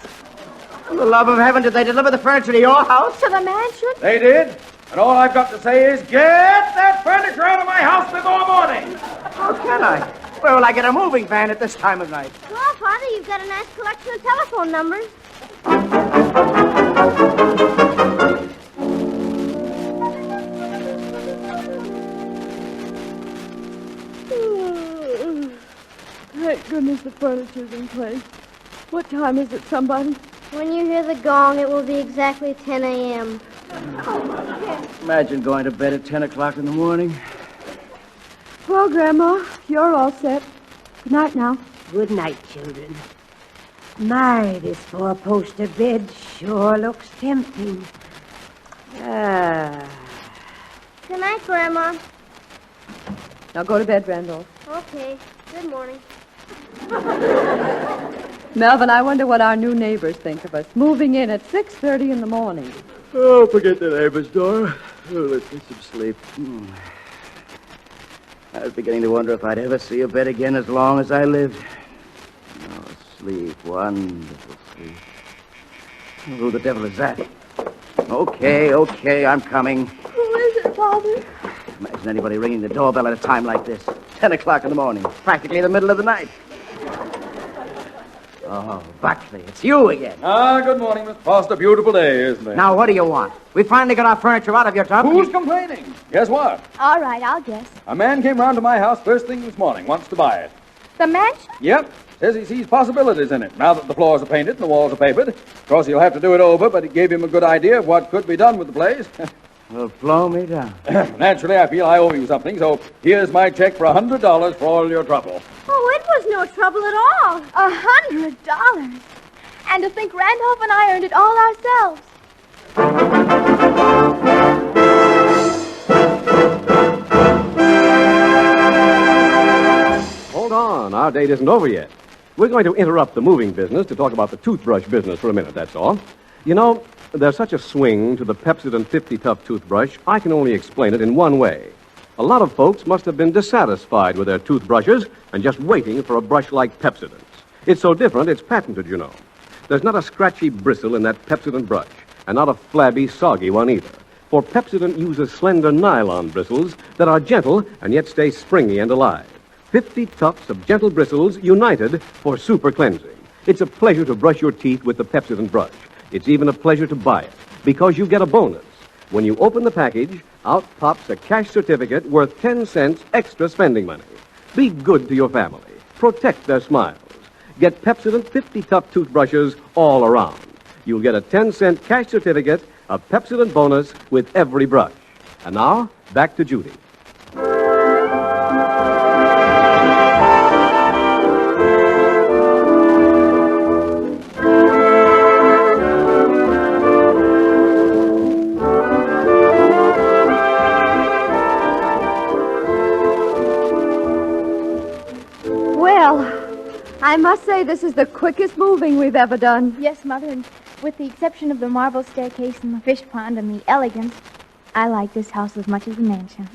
O: For the love of heaven, did they deliver the furniture to your house?
P: To the mansion?
W: They did. And all I've got to say is, get that furniture out of my house before morning.
O: How can I? Where will I get a moving van at this time of night?
C: Well, Father, you've got a nice collection of telephone numbers.
D: Thank goodness the furniture's in place. What time is it, somebody?
C: When you hear the gong, it will be exactly 10 a.m.
O: Imagine going to bed at 10 o'clock in the morning.
D: Well, Grandma, you're all set. Good night now.
K: Good night, children. My, this four-poster bed sure looks tempting.
C: Good night, Grandma.
D: Now go to bed, Randolph.
C: Okay. Good morning.
D: Melvin, I wonder what our new neighbors think of us, moving in at 6:30 in the morning.
O: Oh, forget the neighbor's door. Oh, let's get some sleep. I was beginning to wonder if I'd ever see a bed again as long as I lived. Oh, sleep. Wonderful sleep. Who the devil is that? Okay, I'm coming.
P: Who is it, Father?
O: Imagine anybody ringing the doorbell at a time like this. 10 o'clock in the morning. Practically the middle of the night. Oh, Buckley, it's you again.
W: Good morning, Miss Foster. Beautiful day, isn't it?
O: Now, what do you want? We finally got our furniture out of your tub.
W: Who's complaining? Guess what?
P: All right, I'll guess.
W: A man came round to my house first thing this morning, wants to buy it.
P: The mansion?
W: Yep. Says he sees possibilities in it, now that the floors are painted and the walls are papered. Of course, he'll have to do it over, but it gave him a good idea of what could be done with the place.
O: Well, blow me down.
W: Naturally, I feel I owe you something, so here's my check for $100 for all your trouble.
C: Oh, it was no trouble at all.
P: $100. And to think Randolph and I earned it all ourselves.
M: Hold on. Our date isn't over yet. We're going to interrupt the moving business to talk about the toothbrush business for a minute, that's all. You know, there's such a swing to the Pepsodent 50 Tough toothbrush, I can only explain it in one way. A lot of folks must have been dissatisfied with their toothbrushes and just waiting for a brush like Pepsodent's. It's so different, it's patented, you know. There's not a scratchy bristle in that Pepsodent brush, and not a flabby, soggy one either. For Pepsodent uses slender nylon bristles that are gentle and yet stay springy and alive. 50 tufts of gentle bristles united for super cleansing. It's a pleasure to brush your teeth with the Pepsodent brush. It's even a pleasure to buy it, because you get a bonus. When you open the package, out pops a cash certificate worth 10 cents extra spending money. Be good to your family. Protect their smiles. Get Pepsodent 50 Tough toothbrushes all around. You'll get a 10-cent cash certificate, a Pepsodent bonus with every brush. And now, back to Judy.
D: I must say this is the quickest moving we've ever done.
P: Yes, Mother, and with the exception of the marble staircase and the fish pond and the elegance, I like this house as much as the mansion.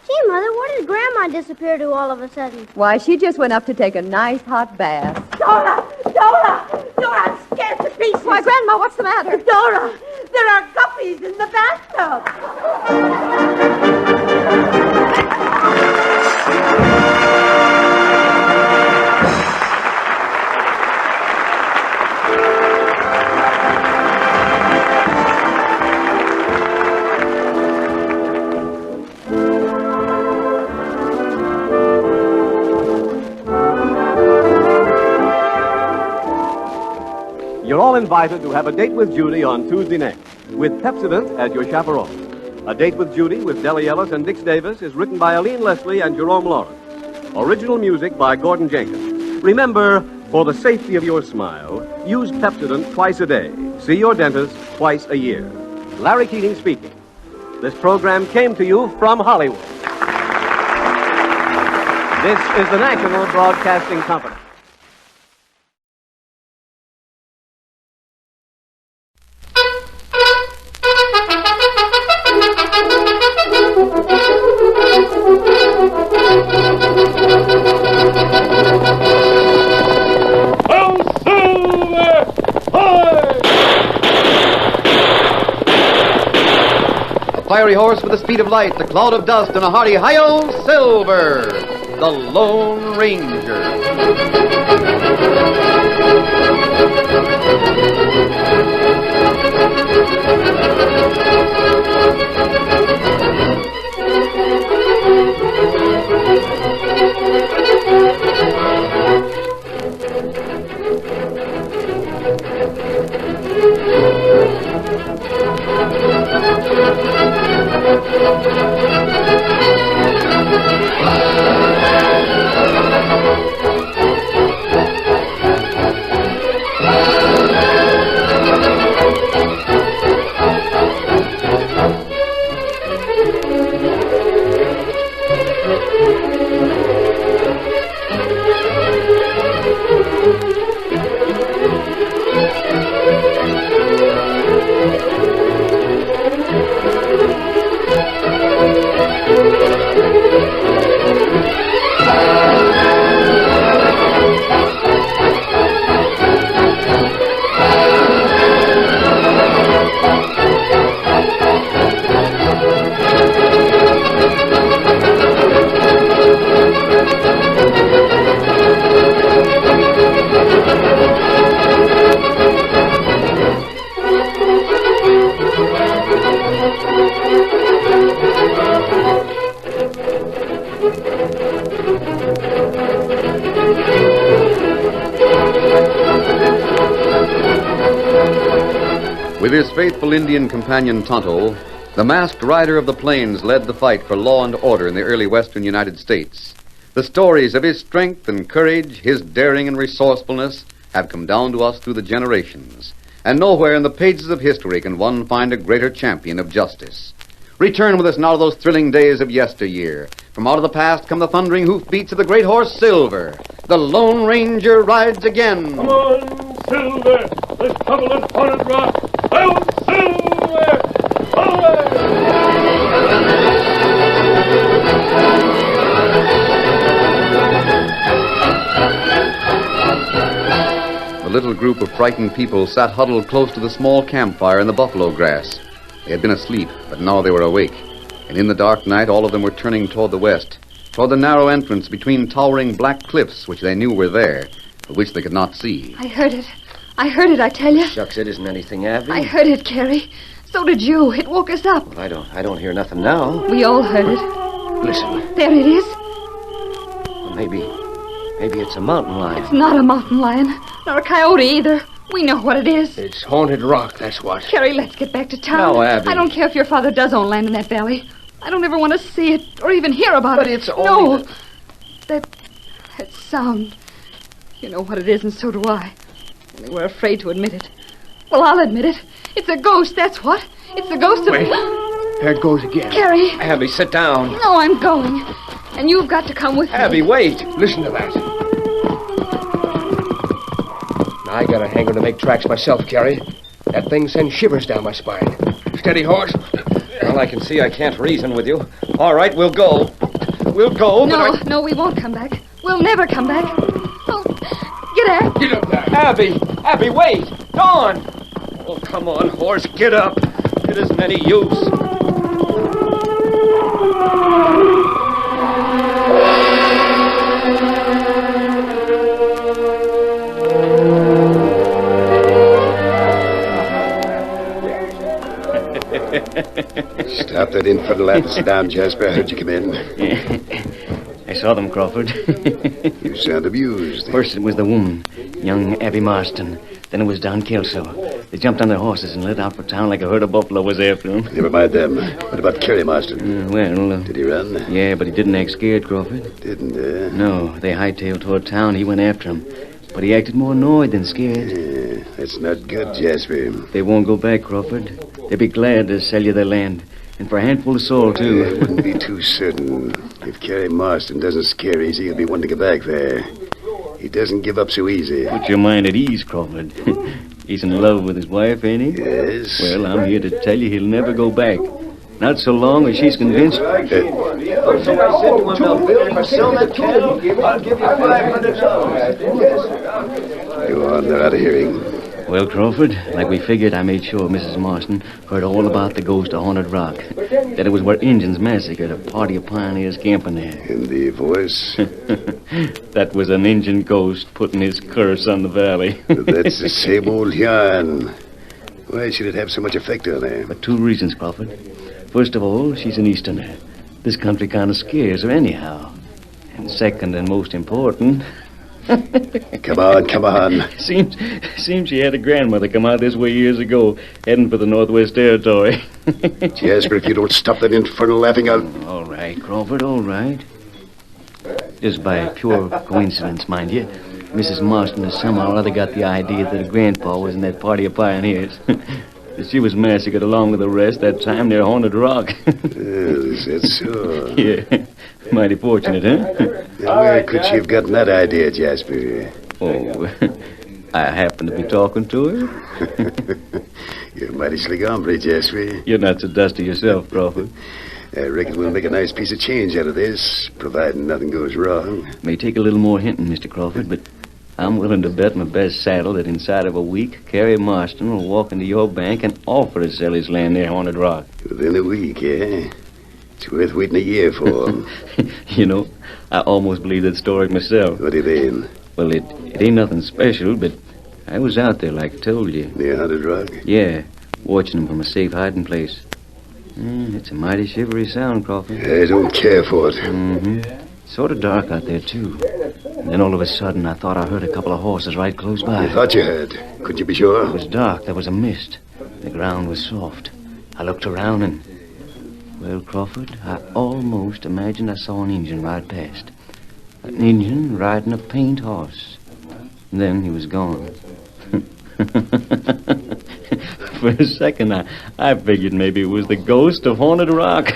C: Gee, Mother, where did Grandma disappear to all of a sudden?
D: Why, she just went up to take a nice hot bath.
K: Dora! Dora! Dora, I'm scared to pieces.
D: Why, Grandma, what's the matter?
K: Dora, there are guppies in the bathtub.
M: You're all invited to have a date with Judy on Tuesday night, with Pepsodent as your chaperone. A Date with Judy with Deli Ellis and Dix Davis is written by Aline Leslie and Jerome Lawrence. Original music by Gordon Jenkins. Remember, for the safety of your smile, use Pepsodent twice a day. See your dentist twice a year. Larry Keating speaking. This program came to you from Hollywood. This is the National Broadcasting Company.
H: Fiery horse with the speed of light, the cloud of dust, and a hearty hi-yo, Silver, the Lone Ranger. With his faithful Indian companion Tonto, The masked rider of the plains led the fight for law and order in the early western United States. The stories of his strength and courage, his daring and resourcefulness, have come down to us through the generations. And nowhere in the pages of history can one find a greater champion of justice. Return with us now to those thrilling days of yesteryear. From out of the past come the thundering hoofbeats of the great horse Silver. The Lone Ranger rides again.
J: Come on, Silver! Let's trouble at Hornet Rock! Oh, Silver!
H: The little group of frightened people sat huddled close to the small campfire in the buffalo grass. They had been asleep, but now they were awake. And in the dark night, all of them were turning toward the west, toward the narrow entrance between towering black cliffs which they knew were there, but which they could not see.
A: I heard it. I heard it, I tell you.
B: Shucks, it isn't anything, Abby.
A: I heard it, Carrie. So did you. It woke us up.
B: Well, I don't hear nothing now.
A: We all heard it.
B: Listen.
A: There it is.
B: Well, maybe it's a mountain lion.
A: It's not a mountain lion, nor a coyote either. We know what it is.
B: It's Haunted Rock, that's what.
A: Carrie, let's get back to town.
B: No, Abby.
A: I don't care if your father does own land in that valley. I don't ever want to see it or even hear about it.
B: But it's only...
A: No. That sound. You know what it is, and so do I. Only we're afraid to admit it. Well, I'll admit it. It's a ghost, that's what. It's the ghost of...
B: Wait. There it goes again.
A: Carrie.
B: Abby, sit down.
A: No, I'm going. And you've got to come with me.
B: Abby, wait. Listen to that. I got a hanger to make tracks myself, Carrie. That thing sends shivers down my spine. Steady, horse.
W: Well, I can see I can't reason with you. All right, we'll go. We'll go,
A: No, we won't come back. We'll never come back. Oh, get there.
B: Get up there.
W: Abby, wait. Dawn. Oh, come on, horse, get up. It isn't any use.
V: Stop that infernal laugh and sit down, Jasper. I heard you come in.
X: I saw them, Crawford.
V: You sound amused.
X: First it was the woman, young Abby Marston. Then it was Don Kelso. They jumped on their horses and lit out for town like a herd of buffalo was after them.
V: Never mind them. What about Kerry Marston?
X: Did
V: he run?
X: Yeah, but he didn't act scared, Crawford.
V: Didn't,
X: No, they hightailed toward town. He went after him. But he acted more annoyed than scared.
V: Yeah, that's not good, Jasper.
X: They won't go back, Crawford. They'd be glad to sell you their land. And for a handful of salt, too.
V: I wouldn't be too certain. If Kerry Marston doesn't scare easy, he'll be one to get back there. He doesn't give up so easy.
X: Put your mind at ease, Crawford. He's in love with his wife, ain't he?
V: Yes.
X: Well, I'm here to tell you he'll never go back. Not so long as she's convinced.
V: Go on, they're out of hearing.
X: Well, Crawford, like we figured, I made sure Mrs. Marston heard all about the ghost of Haunted Rock. That it was where Indians massacred a party of pioneers camping there.
V: And the voice?
X: That was an Indian ghost putting his curse on the valley.
V: That's the same old yarn. Why should it have so much effect on her?
X: For two reasons, Crawford. First of all, she's an Easterner. This country kind of scares her anyhow. And second and most important...
V: Come on.
X: Seems she had a grandmother come out this way years ago, heading for the Northwest Territory.
V: Jasper, if you don't stop that infernal laughing, I'll...
X: All right, Crawford, all right. Just by pure coincidence, mind you, Mrs. Marston has somehow or other got the idea that her grandpa was in that party of pioneers. She was massacred along with the rest that time near Haunted Rock.
V: Is that so?
X: Yeah. Mighty fortunate, huh?
V: Now, where could she have gotten that idea, Jasper?
X: Oh, I happened to be talking to her.
V: You're a mighty slick hombre, Jasper.
X: You're not so dusty yourself, Crawford.
V: I reckon we'll make a nice piece of change out of this, providing nothing goes wrong.
X: May take a little more hinting, Mr. Crawford, but I'm willing to bet my best saddle that inside of a week, Kerry Marston will walk into your bank and offer to sell his land near Haunted Rock.
V: Within a week, eh? It's worth waiting a year for.
X: You know, I almost believe that story myself.
V: What do you mean?
X: Well, it ain't nothing special, but I was out there, like I told you.
V: Near Haunted Rock?
X: Yeah, watching them from a safe hiding place. It's a mighty shivery sound, Crawford.
V: I don't care for it.
X: Mm-hmm. Sort of dark out there, too. And then all of a sudden, I thought I heard a couple of horses right close by.
V: You thought you heard? Couldn't you be sure?
X: It was dark. There was a mist. The ground was soft. I looked around, and Well, Crawford, I almost imagined I saw an Injun ride past. An Injun riding a paint horse. And then he was gone. For a second, I figured maybe it was the ghost of Haunted Rock.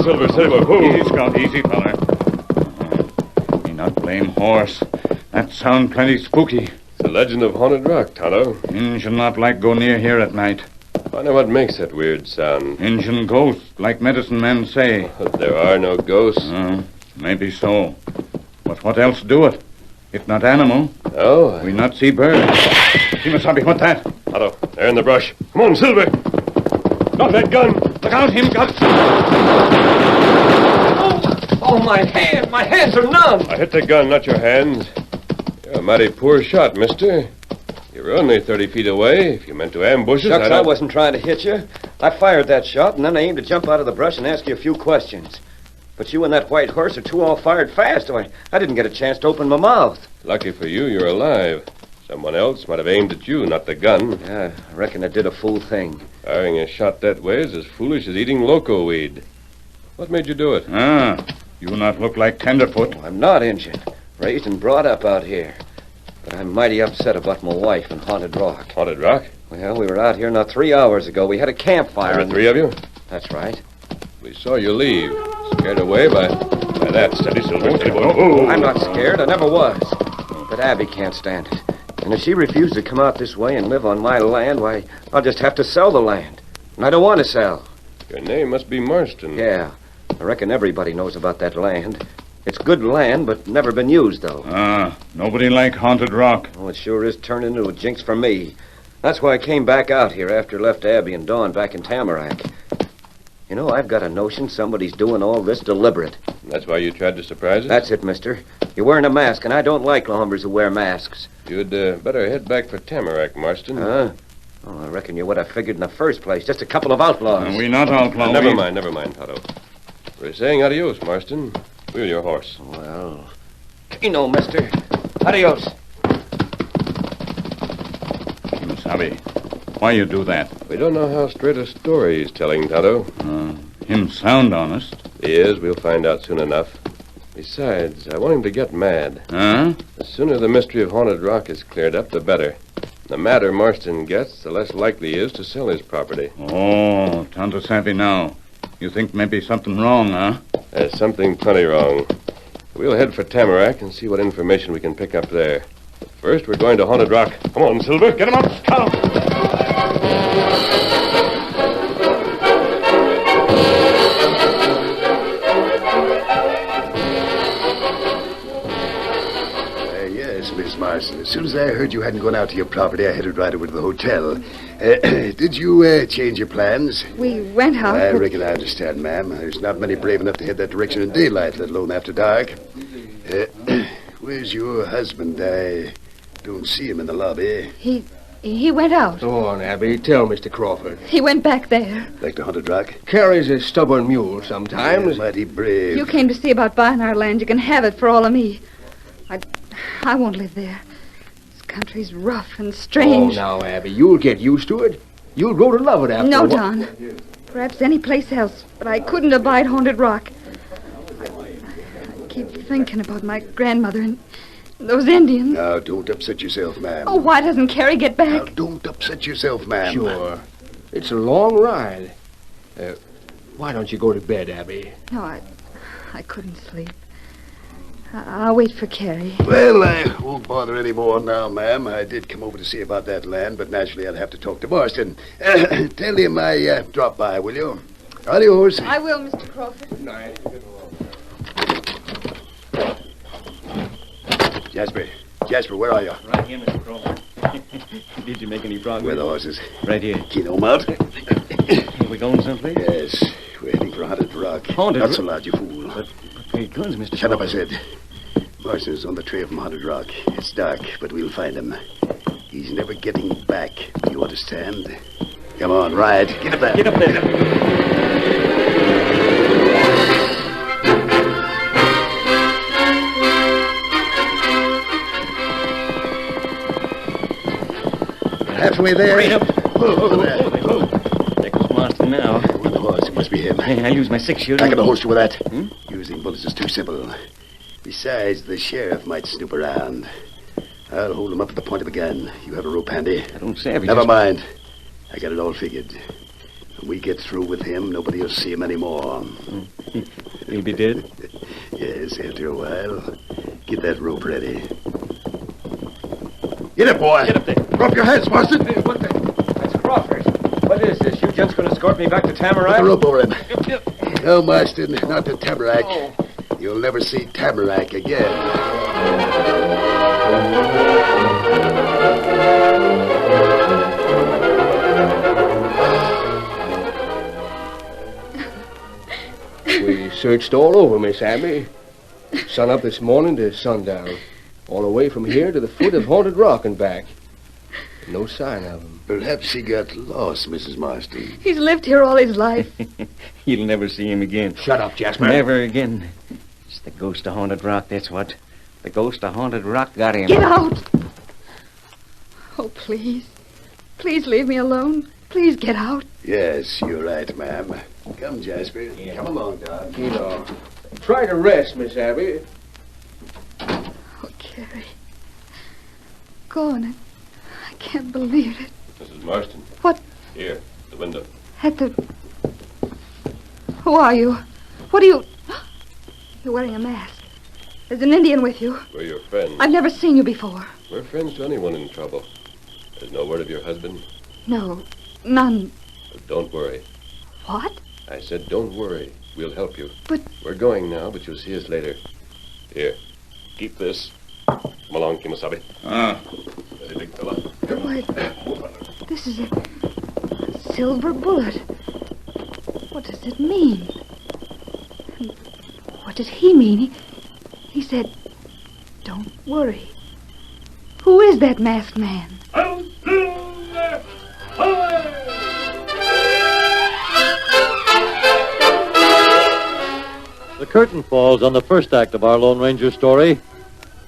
E: Silver, Silver, who? Easy, Scout, easy, fella. Me not blame horse. That sound plenty spooky.
F: It's the legend of Haunted Rock, Tonto.
E: Injun not like go near here at night.
F: Wonder what makes that weird sound.
E: Injun ghost, like medicine men say.
F: But there are no ghosts.
E: Maybe so. But what else do it? If not animal.
F: Oh?
E: We not see birds. Kimasabi, what that?
F: Tonto, they're in the brush. Come on, Silver. Not that gun.
E: Look out, him got...
B: Oh, my hand! My hands are numb!
F: I hit the gun, not your hands. You're a mighty poor shot, mister. You were only 30 feet away. If you meant to ambush us,
W: Shucks, I wasn't trying to hit you. I fired that shot, and then I aimed to jump out of the brush and ask you a few questions. But you and that white horse are two all fired fast. I didn't get a chance to open my mouth.
F: Lucky for you, you're alive. Someone else might have aimed at you, not the gun.
W: Yeah, I reckon I did a fool thing.
F: Firing a shot that way is as foolish as eating loco weed. What made you do it?
E: You not look like tenderfoot.
W: I'm not Injun. Raised and brought up out here. But I'm mighty upset about my wife and Haunted Rock.
F: Haunted Rock?
W: Well, we were out here not 3 hours ago. We had a campfire.
F: There were 3 of you?
W: That's right.
F: We saw you leave. Scared away by that. Steady, Silver.
W: I'm not scared. I never was. But Abby can't stand it. And if she refuses to come out this way and live on my land, why, I'll just have to sell the land. And I don't want to sell.
F: Your name must be Marston.
W: Yeah. I reckon everybody knows about that land. It's good land, but never been used, though.
E: Nobody like Haunted Rock.
W: Oh, it sure is turning into a jinx for me. That's why I came back out here after I left Abby and Dawn back in Tamarack. You know, I've got a notion somebody's doing all this deliberate.
F: That's why you tried to surprise us?
W: That's it, mister. You're wearing a mask, and I don't like hombres who wear masks.
F: You'd better head back for Tamarack, Marston.
W: Oh, I reckon you would have figured in the first place. Just a couple of outlaws.
E: We not outlaws.
F: Never mind, Tonto. We're saying adios, Marston. Wheel your horse.
W: Well, Kino, mister. Adios.
E: Kimasabi, why you do that?
F: We don't know how straight a story he's telling, Tonto.
E: Him sound honest.
F: He is. We'll find out soon enough. Besides, I want him to get mad.
E: Huh?
F: The sooner the mystery of Haunted Rock is cleared up, the better. The madder Marston gets, the less likely he is to sell his property.
E: Oh, Tonto savvy now. You think maybe something wrong, huh?
F: There's something plenty wrong. We'll head for Tamarack and see what information we can pick up there. But first, we're going to Haunted Rock. Come on, Silver. Get him up. Scout.
V: Yes, Miss Marston. As soon as I heard you hadn't gone out to your property, I headed right over to the hotel. Did you change your plans?
A: We went out.
V: I reckon I understand, ma'am. There's not many brave enough to head that direction in daylight, let alone after dark. Where's your husband? I don't see him in the lobby.
A: He went out.
B: Go on, Abby. Tell Mr. Crawford.
A: He went back there.
V: Back to Haunted Rock?
B: Carries a stubborn mule sometimes.
V: Mighty brave.
A: You came to see about buying our land. You can have it for all of me. I won't live there. This country's rough and strange.
B: Oh, now, Abby, you'll get used to it. You'll grow to love it after a while.
A: No, Don. Perhaps any place else, but I couldn't abide Haunted Rock. I keep thinking about my grandmother and those Indians.
V: Now, don't upset yourself, ma'am.
A: Oh, why doesn't Carrie get back?
V: Now, don't upset yourself, ma'am.
B: Sure. It's a long ride. Why don't you go to bed, Abby?
A: No, I couldn't sleep. I'll wait for Carrie.
V: Well, I won't bother any more now, ma'am. I did come over to see about that land, but naturally I'd have to talk to Marston. Tell him I dropped by, will you? Adios.
A: I will, Mr. Crawford.
B: Good night.
V: Jasper, where are you?
X: Right here, Mr. Crawford. Did you make any progress?
V: Where are the horses?
X: Right here.
V: Keno mount.
X: Are we going someplace?
V: Yes, we're heading for Haunted Rock. Not so loud, you fool.
X: But great guns, Mr.
V: Shut up, I
X: Crawford.
V: said. Marston's on the trail from Haunted Rock. It's dark, but we'll find him. He's never getting back, you understand? Come on, ride. Get up there.
X: Get up there.
V: way there.
X: Right up.
V: Over there.
X: There goes Marston now.
V: With the horse, it must be him.
X: I'll use my 6-shooter.
V: I got a holster with that. Using bullets is too simple. Besides, the sheriff might snoop around. I'll hold him up at the point of a gun. You have a rope handy?
X: I don't savvy.
V: Never mind. I got it all figured. When we get through with him, nobody will see him anymore.
X: He'll be dead?
V: Yes, after a while. Get that rope ready. Get up, boy.
X: Get up there.
V: Drop your hands, Marston.
W: Hey, what the? That's Crawford. What is this? You gents going to escort me back to Tamarack?
V: Put the rope over him. No, Marston, not to Tamarack. Oh. You'll never see Tamarack again.
B: We searched all over, Miss Abby. Sun up this morning to sundown. All the way from here to the foot of Haunted Rock and back. No sign of him.
V: Perhaps he got lost, Mrs. Marston.
A: He's lived here all his life.
X: You'll never see him again.
B: Shut up, Jasper.
X: Never again. It's the ghost of Haunted Rock, that's what. The ghost of Haunted Rock got him.
A: Get out! Oh, please. Please leave me alone. Please get out.
V: Yes, you're right, ma'am. Come, Jasper. Yeah. Come along, Doc.
B: You know. Try to rest, Miss Abby.
A: Oh, Carrie. Gone. I can't believe it.
F: Mrs. Marston.
A: What?
F: Here, the window.
A: At the... Who are you? What are you... You're wearing a mask. There's an Indian with you.
F: We're your friends.
A: I've never seen you before.
F: We're friends to anyone in trouble. There's no word of your husband?
A: No, none.
F: Don't worry.
A: What?
F: I said don't worry. We'll help you.
A: But...
F: We're going now, but you'll see us later. Here, keep this. Come along, Kimasabi. Steady, big fella.
A: Why, this is a silver bullet. What does it mean? And what did he mean? He said, don't worry. Who is that masked man?
G: The curtain falls on the first act of our Lone Ranger story.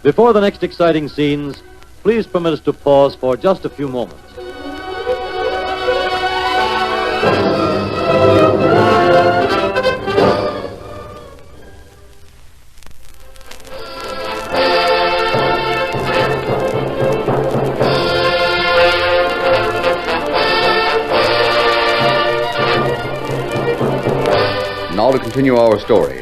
G: Before the next exciting scenes, please permit us to pause for just a few moments.
H: Now to continue our story.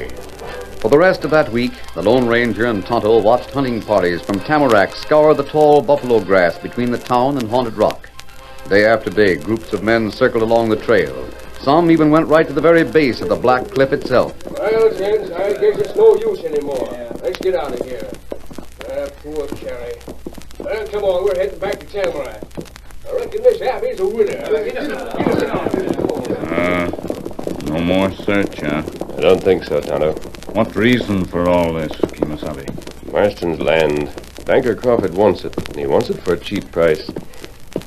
H: For the rest of that week, the Lone Ranger and Tonto watched hunting parties from Tamarack scour the tall buffalo grass between the town and Haunted Rock. Day after day, groups of men circled along the trail. Some even went right to the very base of the Black Cliff itself.
B: Well, gents, I guess it's no use anymore. Let's get out of here. Poor Carrie. Well, come on, we're heading back to Tamarack. I reckon Miss Abby's a winner.
E: No more search, huh?
F: I don't think so, Tonto.
E: What reason for all this, Kimasabi?
F: Marston's land. Banker Crawford wants it, and he wants it for a cheap price.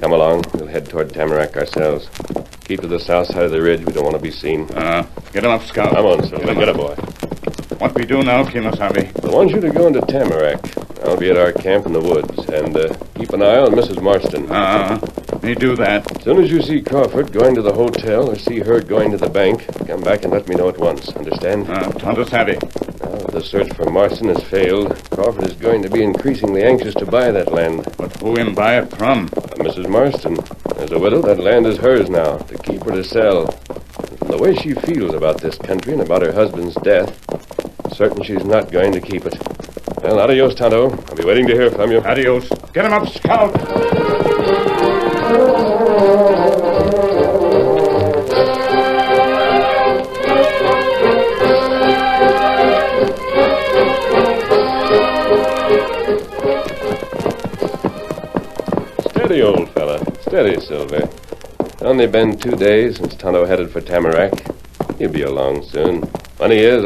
F: Come along. We'll head toward Tamarack ourselves. Keep to the south side of the ridge. We don't want to be seen.
E: Get him up, Scout.
F: Come on, Silver. Get up, boy.
E: What we do now, Kimasabi?
F: I want you to go into Tamarack. I'll be at our camp in the woods, and keep an eye on Mrs. Marston.
E: Me do that.
F: As soon as you see Crawford going to the hotel or see her going to the bank, come back and let me know at once. Understand?
E: Tonto savvy.
F: Now, if the search for Marston has failed, Crawford is going to be increasingly anxious to buy that land.
E: But who him buy it from?
F: Mrs. Marston. As a widow, that land is hers now, to keep or to sell. And from the way she feels about this country and about her husband's death, I'm certain she's not going to keep it. Well, adios, Tonto. I'll be waiting to hear from you.
E: Adios. Get him up, Scout.
F: Steady, old fella. Steady, Silver. It's only been 2 days since Tonto headed for Tamarack. He'll be along soon. Funny is,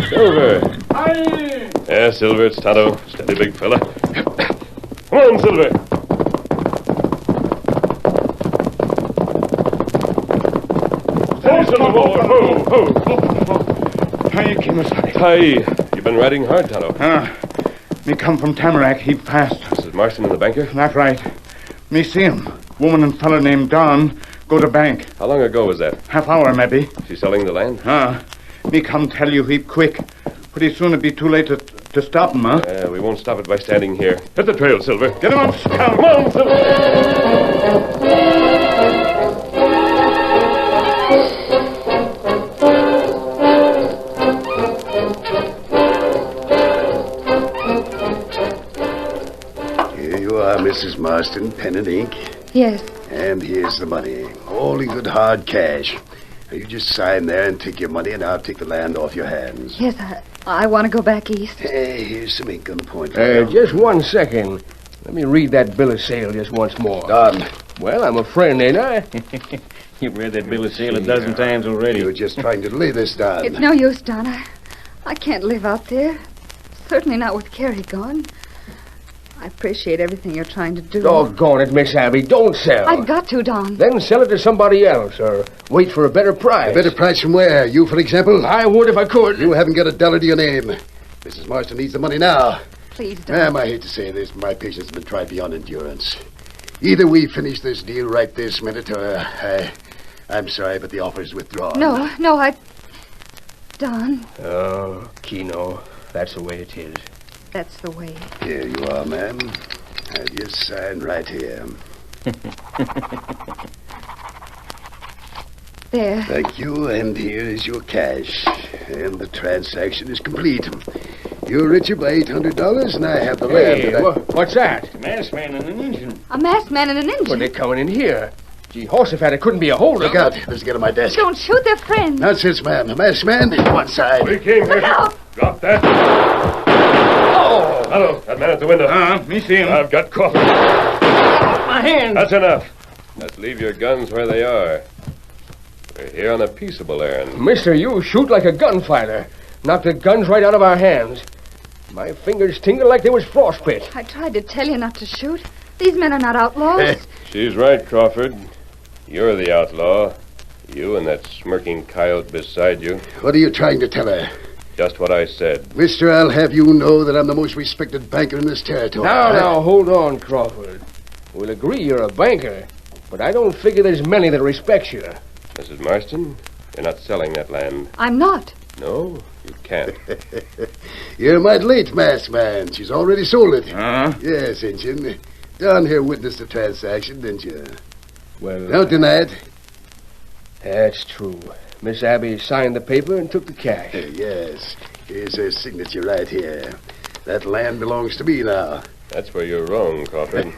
F: Silver!
E: Aye!
F: Yeah, Silver, it's Tonto. Steady, big fella. Come on, Silver! Steady, Silver,
E: Hi, Kimasabi.
F: Hi. You've been riding hard, Tonto.
E: Me come from Tamarack heap fast.
F: Mrs. Marston and the banker?
E: That's right. Me see him. Woman and fella named Don go to bank.
F: How long ago was that?
E: Half hour, maybe.
F: She selling the land?
E: Me come tell you heap quick. Pretty soon it'd be too late to stop him, huh?
F: We won't stop it by standing here. Hit the trail, Silver.
E: Get him up, Scout.
F: Come on, Silver.
V: Mrs. Marston, pen and ink.
A: Yes.
V: And here's the money. All in good hard cash. Now, you just sign there and take your money, and I'll take the land off your hands.
A: Yes, I want to go back east.
V: Hey, here's some ink on the point. For you.
B: Just 1 second. Let me read that bill of sale just once more.
V: Don.
B: Well, I'm a friend, ain't I?
X: You've read that bill of sale a dozen times already.
V: You're just trying to delay this, Don.
A: It's no use, Don. I can't live out there. Certainly not with Carrie gone. I appreciate everything you're trying to do.
B: Doggone it, Miss Abby. Don't sell.
A: I've got to, Don.
B: Then sell it to somebody else or wait for a better price.
V: A better price from where? You, for example?
B: I would if I could.
V: You haven't got a dollar to your name. Mrs. Marston needs the money now.
A: Please, Don.
V: Ma'am, I hate to say this, but my patience has been tried beyond endurance. Either we finish this deal right this minute, or I'm sorry, but the offer's withdrawn.
A: No, Don.
B: Oh, Keno, that's the way it is.
A: That's the way.
V: Here you are, ma'am. I just signed right here.
A: There.
V: Thank you, and here is your cash. And the transaction is complete. You're richer by $800, and I have the land.
B: Hey, what's that?
X: A masked man and an engine.
A: A masked man and an engine?
B: Well, they're coming in here. Gee, Horsefat, it couldn't be a holdup.
V: Look out. Let's get on my desk.
A: Don't shoot their friends.
V: Nonsense, ma'am. A masked man, one side.
F: We came here. Drop that. Oh! Hello, that man at the window.
E: Me see him.
F: I've got coffee.
X: My hand.
F: That's enough. Let's leave your guns where they are. We're here on a peaceable errand.
B: Mister, you shoot like a gunfighter. Knock the guns right out of our hands. My fingers tingle like they was frostbite.
A: I tried to tell you not to shoot. These men are not outlaws.
F: She's right, Crawford. You're the outlaw. You and that smirking coyote beside you.
V: What are you trying to tell her?
F: Just what I said.
V: Mister, I'll have you know that I'm the most respected banker in this territory.
B: Now, hold on, Crawford. We'll agree you're a banker, but I don't figure there's many that respects you.
F: Mrs. Marston, you're not selling that land.
A: I'm not.
F: No, you can't.
V: You're mighty late, masked man. She's already sold it.
E: Yes,
V: Injun. Down here witnessed the transaction, didn't you?
B: Well,
V: don't deny it.
B: That's true. Miss Abby signed the paper and took the cash.
V: Yes. Here's her signature right here. That land belongs to me now.
F: That's where you're wrong, Crawford.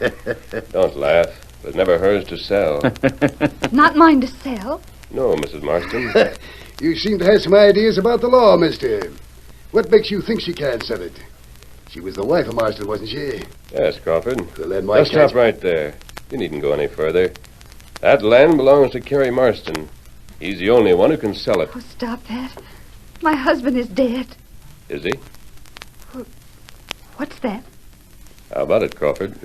F: Don't laugh. It was never hers to sell.
A: Not mine to sell.
F: No, Mrs. Marston.
V: You seem to have some ideas about the law, mister. What makes you think she can't sell it? She was the wife of Marston, wasn't she?
F: Yes, Crawford.
V: Well, then why
F: Just stop right there. You needn't go any further. That land belongs to Carrie Marston. He's the only one who can sell it.
A: Oh, stop that. My husband is dead.
F: Is he?
A: What's that?
F: How about it, Crawford?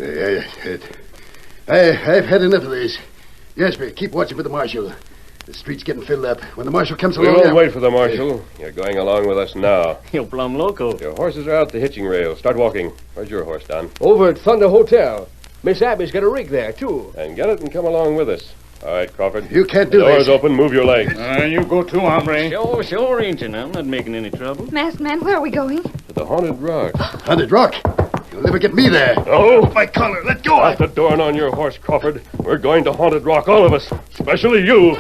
V: I've had enough of this. Jasper, keep watching for the marshal. The street's getting filled up. When the marshal comes
F: We
V: along...
F: won't wait for the marshal. You're going along with us now.
X: You're plumb loco.
F: Your horses are out the hitching rail. Start walking. Where's your horse, Don?
B: Over at Thunder Hotel. Miss Abby's got a rig there, too.
F: And get it and come along with us. All right, Crawford.
V: You can't do
F: the door's
V: this.
F: open. Move your legs.
E: You go too, hombre.
X: Sure, Injun. I'm not making any trouble.
A: Masked man, where are we going?
F: To the Haunted Rock.
V: Haunted Rock? You'll never get me there.
F: Oh!
V: My collar, let go!
F: Lock the door and on your horse, Crawford. We're going to Haunted Rock, all of us. Especially you.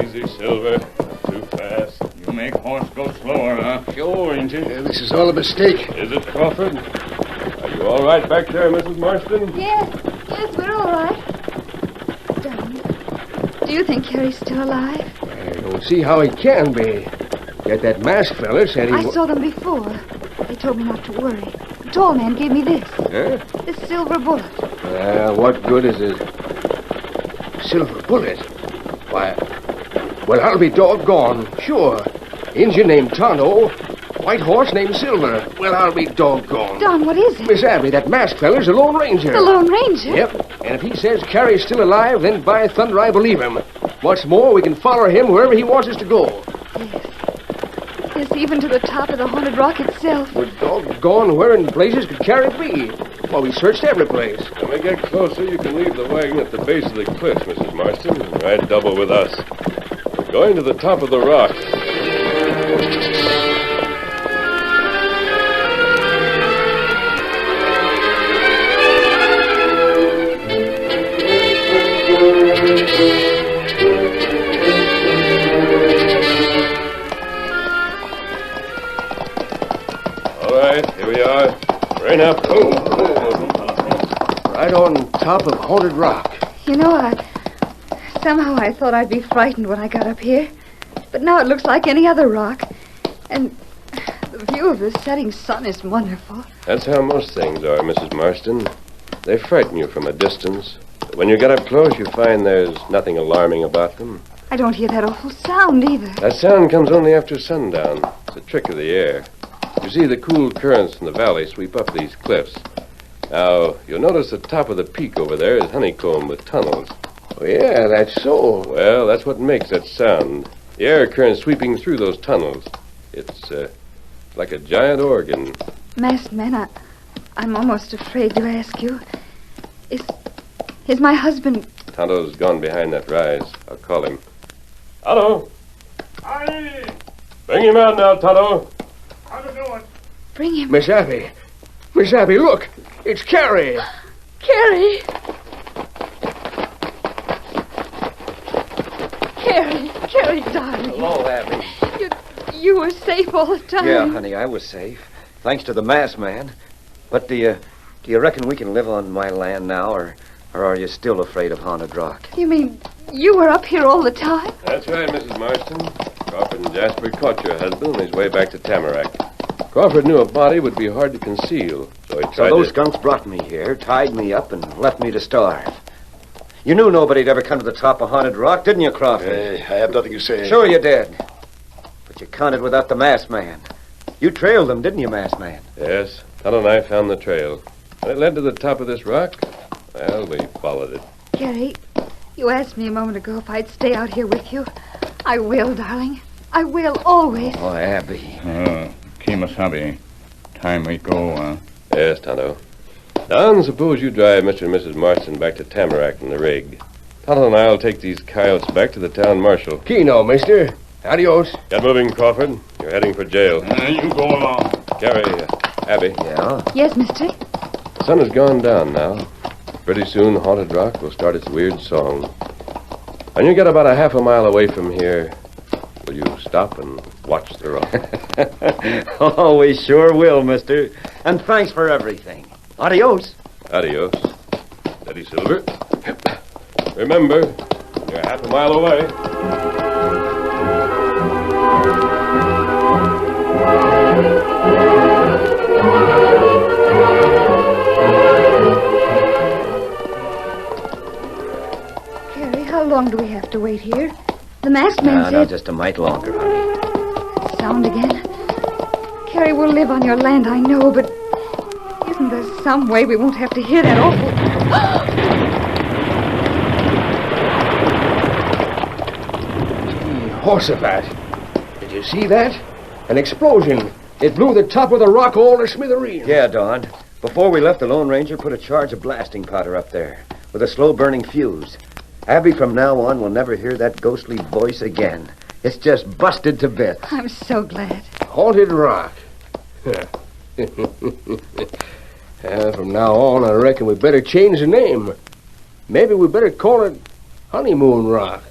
F: Easy, Silver. Too fast.
E: You make horse go slower, huh?
X: Sure, Injun.
V: This is all a mistake.
F: Is it, Crawford? Are you all right back there, Mrs. Marston?
A: Yes, we're all right. Don, do you think Carrie's still alive?
B: I don't see how he can be. Yet that masked fella said he...
A: I saw them before. They told me not to worry. The tall man gave me this.
B: Huh?
A: This silver bullet.
B: What good is it? Silver bullet? Why... Well, I'll be doggone. Sure. Injun named Tonto. White horse named Silver. Well, I'll be doggone.
A: Don, what is it?
B: Miss Abby, that masked feller's the Lone Ranger.
A: The Lone Ranger?
B: Yep. And if he says Carrie's still alive, then by thunder, I believe him. What's more, we can follow him wherever he wants us to go.
A: Yes, even to the top of the haunted rock itself.
B: We're doggone, where in blazes could Carrie be? Well, we searched every place.
F: When we get closer, you can leave the wagon at the base of the cliffs, Mrs. Marston, and ride double with us. We're going to the top of the rock. All right, here we are. Rain up.
B: Right on top of Haunted Rock.
A: You know, somehow I thought I'd be frightened when I got up here. But now it looks like any other rock. And the view of the setting sun is wonderful.
F: That's how most things are, Mrs. Marston. They frighten you from a distance. But when you get up close, you find there's nothing alarming about them.
A: I don't hear that awful sound either.
F: That sound comes only after sundown. It's a trick of the air. You see, the cool currents in the valley sweep up these cliffs. Now, you'll notice the top of the peak over there is honeycombed with tunnels.
B: Oh, yeah, that's so.
F: Well, that's what makes that sound. The air current sweeping through those tunnels. It's like a giant organ.
A: Masked man, I'm almost afraid to ask you. Is my husband...
F: Tonto's gone behind that rise. I'll call him. Tonto! Aye! Bring him out now, Tonto.
J: How's it going?
A: Bring him.
B: Miss Abby. Miss Abby, look. It's Carrie.
A: Carrie. Carrie, darling.
W: Hello, Abby.
A: You were safe all the time.
W: Yeah, honey, I was safe. Thanks to the masked man. But do you reckon we can live on my land now, or are you still afraid of Haunted Rock?
A: You mean you were up here all the time?
F: That's right, Mrs. Marston. Crawford and Jasper caught your husband on his way back to Tamarack. Crawford knew a body would be hard to conceal, so he tried
W: So those skunks brought me here, tied me up, and left me to starve. You knew nobody'd ever come to the top of Haunted Rock, didn't you, Crawford?
V: Hey, I have nothing to say.
W: Sure you did. But you counted without the masked man. You trailed them, didn't you, masked man?
F: Yes, Tonto and I found the trail. When it led to the top of this rock, well, we followed it.
A: Carrie, you asked me a moment ago if I'd stay out here with you. I will, darling. I will, always.
W: Oh, Abby.
E: Kemosabe. Time we go,
F: Yes, Tonto. Don, suppose you drive Mr. and Mrs. Marston back to Tamarack in the rig. Tonto and I'll take these coyotes back to the town marshal.
B: Keno, mister. Adios.
F: Get moving, Crawford. You're heading for jail.
E: You go along.
F: Carrie, Abby.
W: Yeah?
A: Yes, mister.
F: The sun has gone down now. Pretty soon, Haunted Rock will start its weird song. When you get about a half a mile away from here, will you stop and watch the rock?
W: Oh, we sure will, mister. And thanks for everything. Adios.
F: Adios. Steady, Silver. Remember, you're half a mile away.
A: Carrie, how long do we have to wait here? The masked man said...
W: No, just a mite longer, honey.
A: Sound again. Carrie, we'll live on your land, I know, but isn't there some way we won't have to hear that awful...
B: Horsefat. Did you see that? An explosion. It blew the top of the rock all to smithereens.
W: Yeah, Don. Before we left, the Lone Ranger put a charge of blasting powder up there with a slow-burning fuse. Abby, from now on, will never hear that ghostly voice again. It's just busted to bits.
A: I'm so glad.
B: Haunted Rock. From now on, I reckon we better change the name. Maybe we better call it Honeymoon Rock.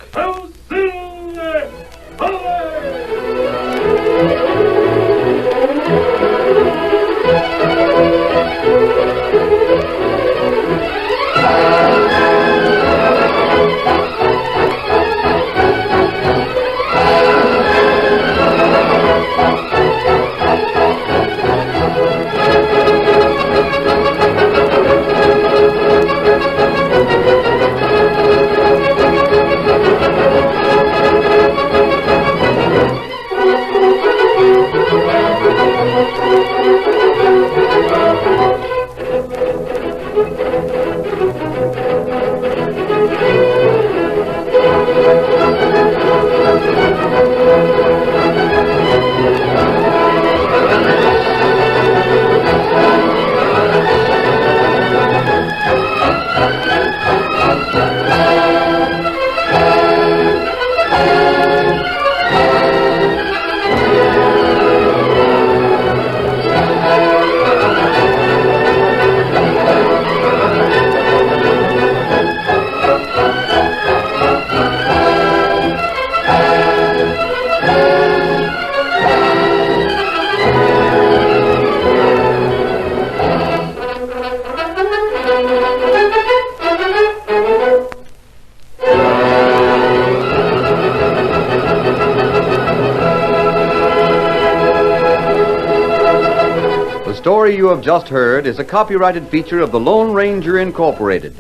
I: The story you have just heard is a copyrighted feature of the Lone Ranger Incorporated.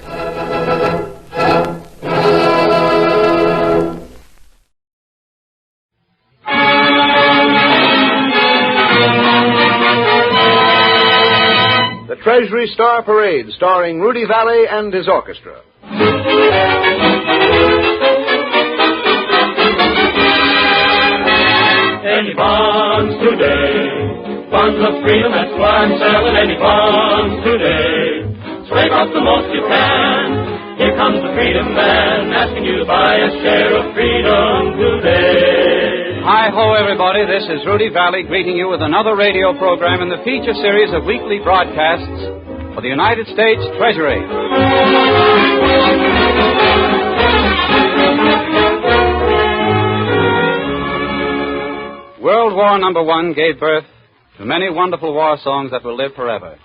L: The Treasury Star Parade, starring Rudy Valley and his orchestra.
J: Any bonds today? Bonds of freedom, that's why I'm selling any bonds today. Scrape up the most you can. Here comes the Freedom Man, asking you to buy a share of freedom today.
S: Hi-ho, everybody. This is Rudy Valley greeting you with another radio program in the feature series of weekly broadcasts for the United States Treasury. World War #1 gave birth to many wonderful war songs that will live forever.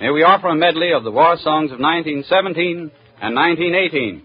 S: May we offer a medley of the war songs of 1917 and 1918.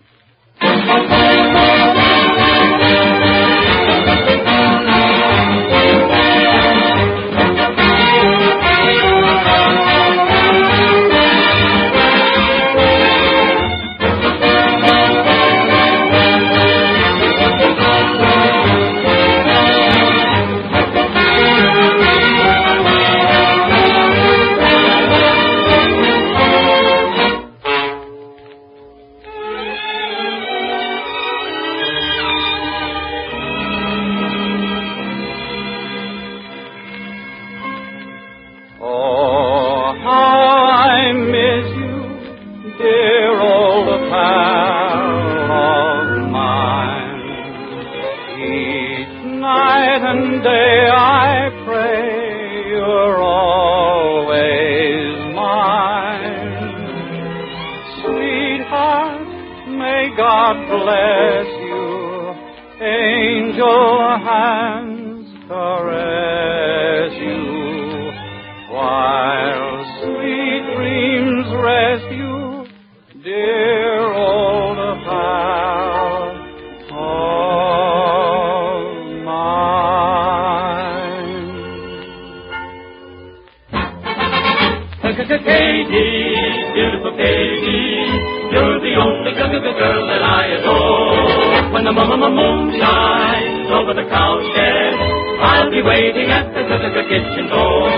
J: Beautiful Katie, you're the only girl that I adore. When the moon shines over the cowshed, I'll be waiting at the kitchen door.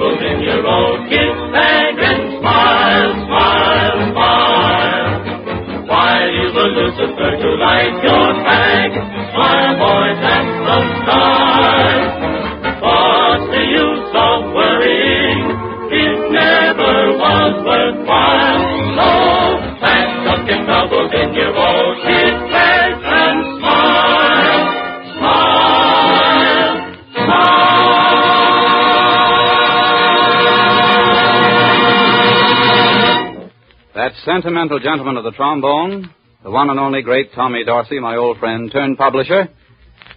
J: In your old kit bag and smile, smile, smile. While you the Lucifer to light your bag, smile, boys, that's the style. What's the use of worrying? It never was worthwhile. So pack up your troubles in your old kit bag and smile, smile, smile.
S: That sentimental gentleman of the trombone, the one and only great Tommy Dorsey, my old friend turned publisher,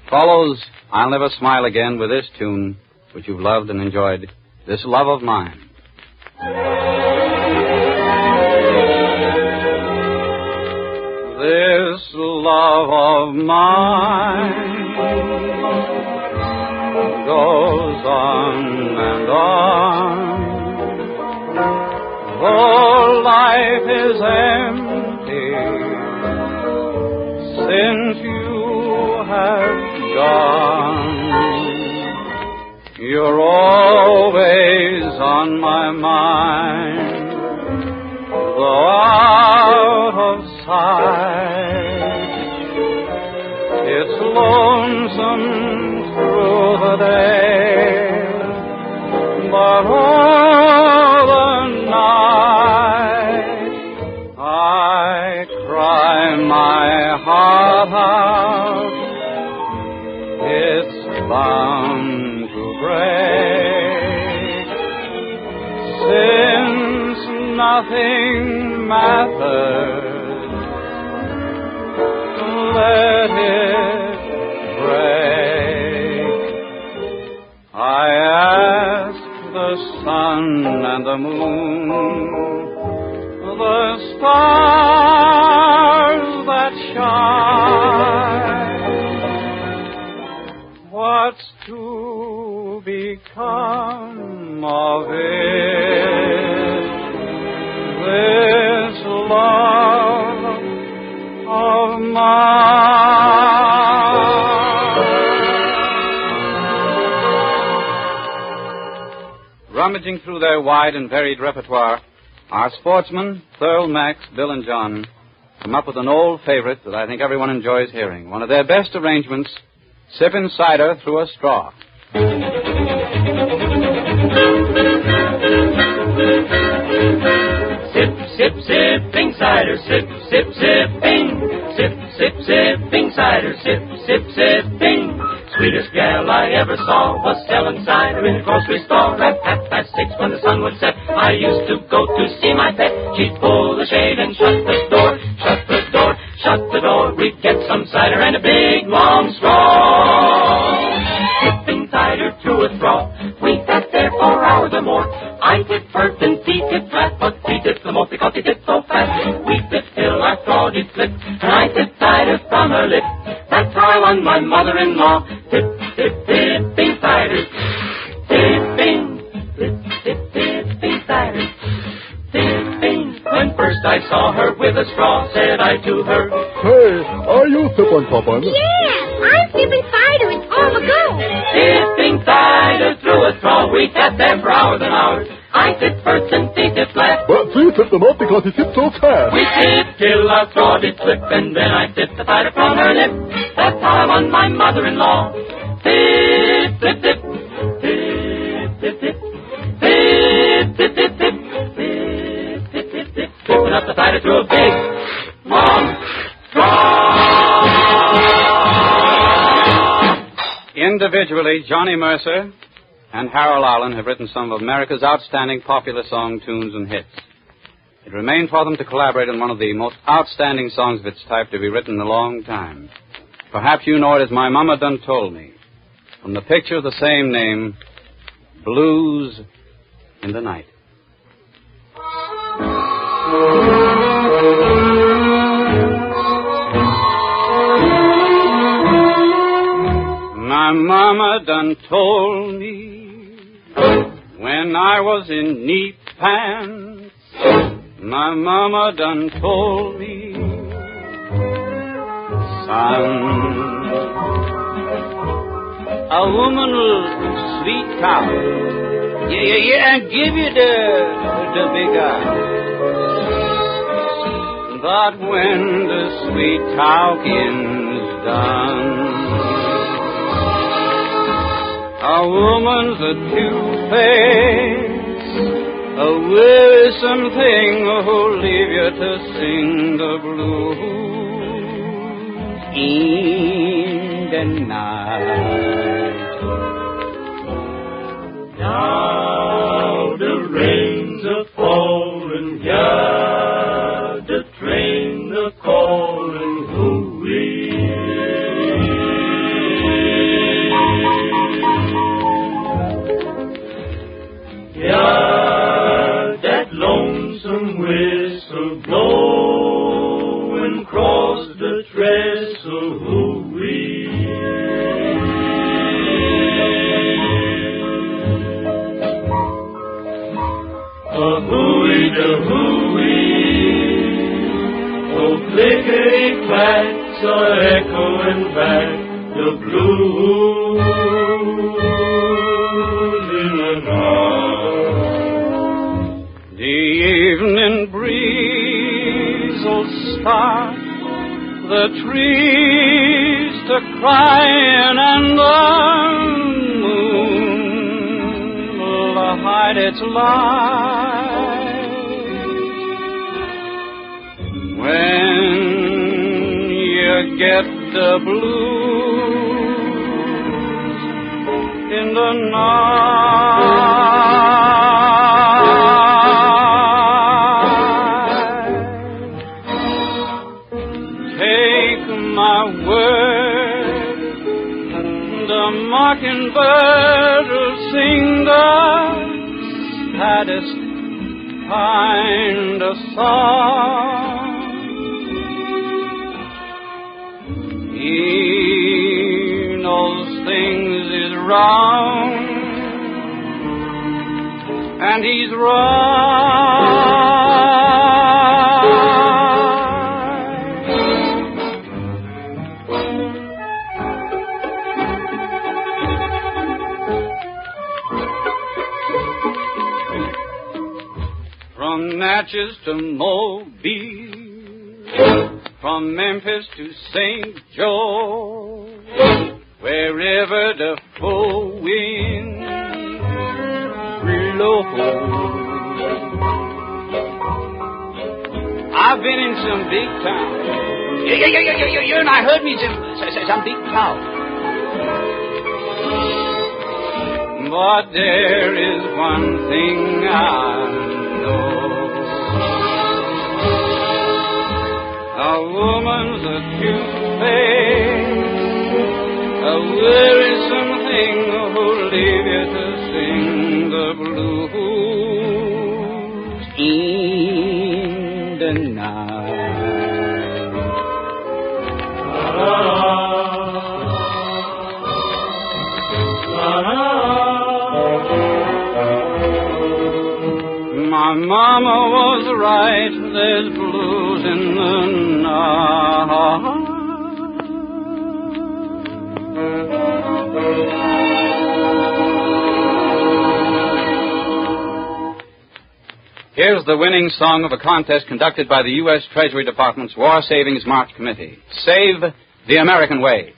S: follows I'll Never Smile Again with this tune, which you've loved and enjoyed, This Love of Mine. This love of mine goes on and on. Though life is empty since you have gone. You're always on my mind, though out of sight. It's lonesome through the day, but all the night I cry my heart out. It's bound to break, since nothing matters. Let it break. I ask the sun and the moon, the stars that shine, what's to become of it, this love of mine? Rummaging through their wide and varied repertoire, our sportsmen, Thurl, Max, Bill, and John, come up with an old favorite that I think everyone enjoys hearing. One of their best arrangements, Sippin' Cider Through a Straw.
N: Sip, sip, sipping cider, sip, sip, sipping. Sip, sip, sipping cider, sip, sip, sipping. Sweetest gal I ever saw was selling cider in a grocery store at 6:30 when the sun would set. I used to go to see my pet. She'd pull the shade and shut the door, shut the door, shut the door. We'd get some cider and a big long straw. Sipping cider through a straw. We sat there for hours or more. I tipped first and he tipped last, but he tipped the most because he tipped so fast. We tipped till our straw did slip, and I tipped cider from her lips. That's how I won my mother-in-law. Tip, tip, tipping cider. Tipping, tip, tip, tipping cider. Tipping. When first I saw her with a straw, said I to her,
R: Hey, are you sipping, Papa?
C: Yeah, I'm sipping cider. It's all the go.
N: Tipping cider through a straw. We sat there for hours and hours. I tipped first and he tipped last.
R: But she tipped them up because he tipped so fast.
N: We tipped till our straw did slip, and then I tipped the cider from her lips. That's how I won my mother-in-law. Tip, tip, tip. Tip, tip, tip. Tip, tip, tip, tip. Tip, tip, tip, tip. Tipping up the cider through a big, long straw.
S: Individually, Johnny Mercer and Harold Arlen have written some of America's outstanding popular song tunes and hits. It remained for them to collaborate on one of the most outstanding songs of its type to be written in a long time. Perhaps you know it as My Mama Done Told Me, from the picture of the same name, Blues in the Night. My mama done told me when I was in neat pants. My mama done told me, son, a woman'll sweet talk. Yeah, and give you the big eye. But when the sweet talking's done, a woman's a two-faced, a wearisome thing who'll leave you to sing the blues in the night.
N: Now the rains are falling, yeah, the train are calling, hoo-wee. Yeah, that lonesome whistle blowing across the trestle, hoo-wee. A-hooey, the hooey, oh, clickety-clacks are echoing back the blues.
O: evening breeze will start the trees to crying, and the moon will hide its light. When you get the blues in the night, take my word, the mockingbird will sing the saddest kind of song. He knows things is wrong, and he's From Natchez to Mobile, from Memphis to St. Joe, wherever the full wind blows. I've been in some big towns. You and I heard me some big towns. But there is one thing I know. A woman's a cute face, a wearisome thing who'll leave you to sing the blues in the night. My mama was right, there's blues in the night. Here's the winning song of a contest conducted by the U.S. Treasury Department's War Savings March Committee. Save the American Way.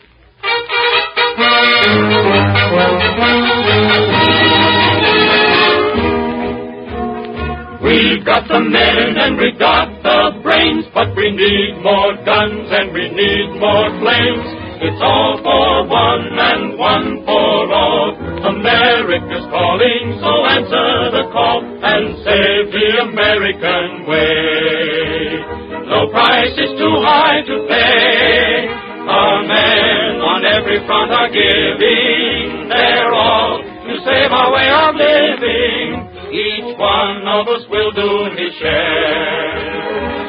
N: We've got the men and we've got the brains, but we need more guns and we need more flames. It's all for one and one for all. America's calling, so answer the call and save the American way. No price is too high to pay. Our men on every front are giving their all to save our way of living. Each one of us will do his share,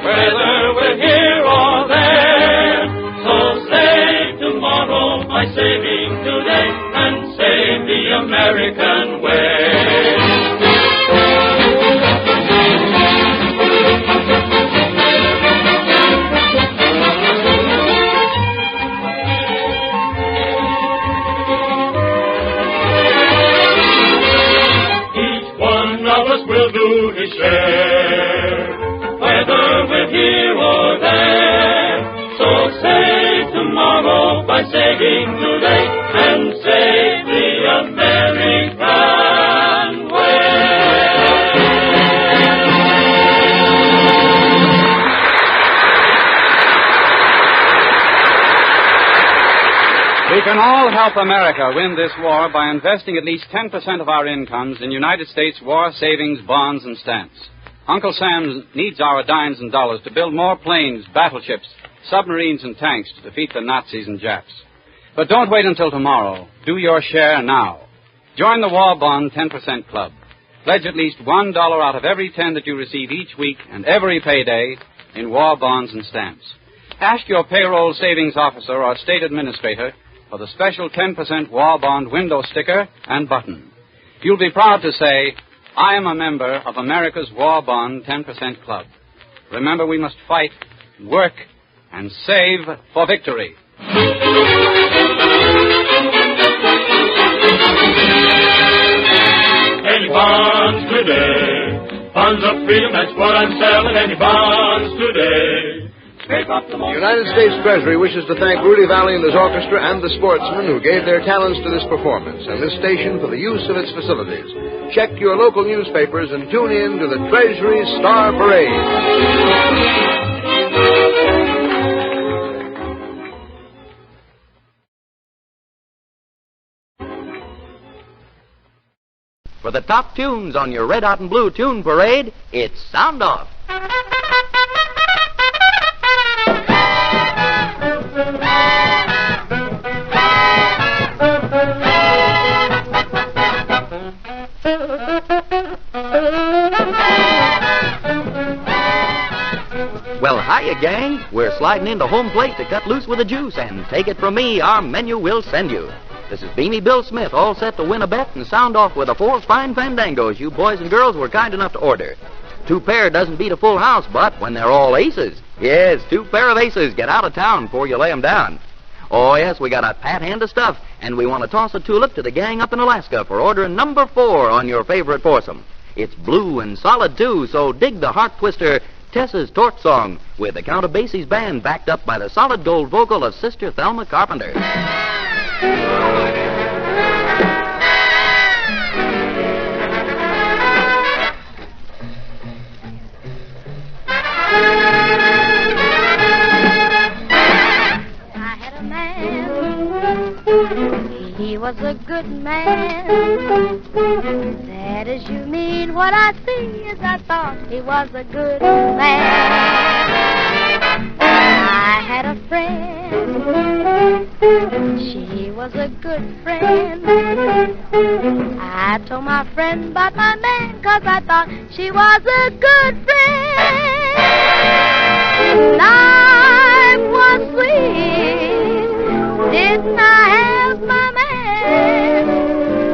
N: whether we're here or there. So save tomorrow by saving today and save the American way. Will do his share, whether we're here or there. So save tomorrow by saving today and save the American way.
S: We can all help America win this war by investing at least 10% of our incomes in United States war savings bonds and stamps. Uncle Sam needs our dimes and dollars to build more planes, battleships, submarines, and tanks to defeat the Nazis and Japs. But don't wait until tomorrow. Do your share now. Join the War Bond 10% Club. Pledge at least $1 out of every 10 that you receive each week and every payday in war bonds and stamps. Ask your payroll savings officer or state administrator for the special 10% War Bond window sticker and button. You'll be proud to say, I am a member of America's War Bond 10% Club. Remember, we must fight, work, and save for victory.
N: Any bonds today, bonds of freedom, that's what I'm selling. Any bonds today. Scrape up the
L: The United States Treasury wishes to thank Rudy Valley and his orchestra and the sportsmen who gave their talents to this performance and this station for the use of its facilities. Check your local newspapers and tune in to the Treasury Star Parade.
P: For the top tunes on your Red Hot and Blue Tune Parade, it's Sound Off. Well, hiya, gang. We're sliding into home plate to cut loose with the juice, and take it from me, our menu will send you. This is Beanie Bill Smith, all set to win a bet and sound off with the 4 fine fandangos you boys and girls were kind enough to order. 2 pair doesn't beat a full house, but when they're all aces, yes, 2 pair of aces get out of town before you lay 'em down. Oh, yes, we got a pat hand of stuff, and we want to toss a tulip to the gang up in Alaska for ordering number 4 on your favorite foursome. It's blue and solid, too, so dig the heart twister Tessa's Torch Song with the Count of Basie's band backed up by the solid gold vocal of Sister Thelma Carpenter.
C: He was a good man. That is, you mean what I see is I thought he was a good man. I had a friend. She was a good friend. I told my friend about my man 'cause I thought she was a good friend. Life was sweet. Didn't I have my man?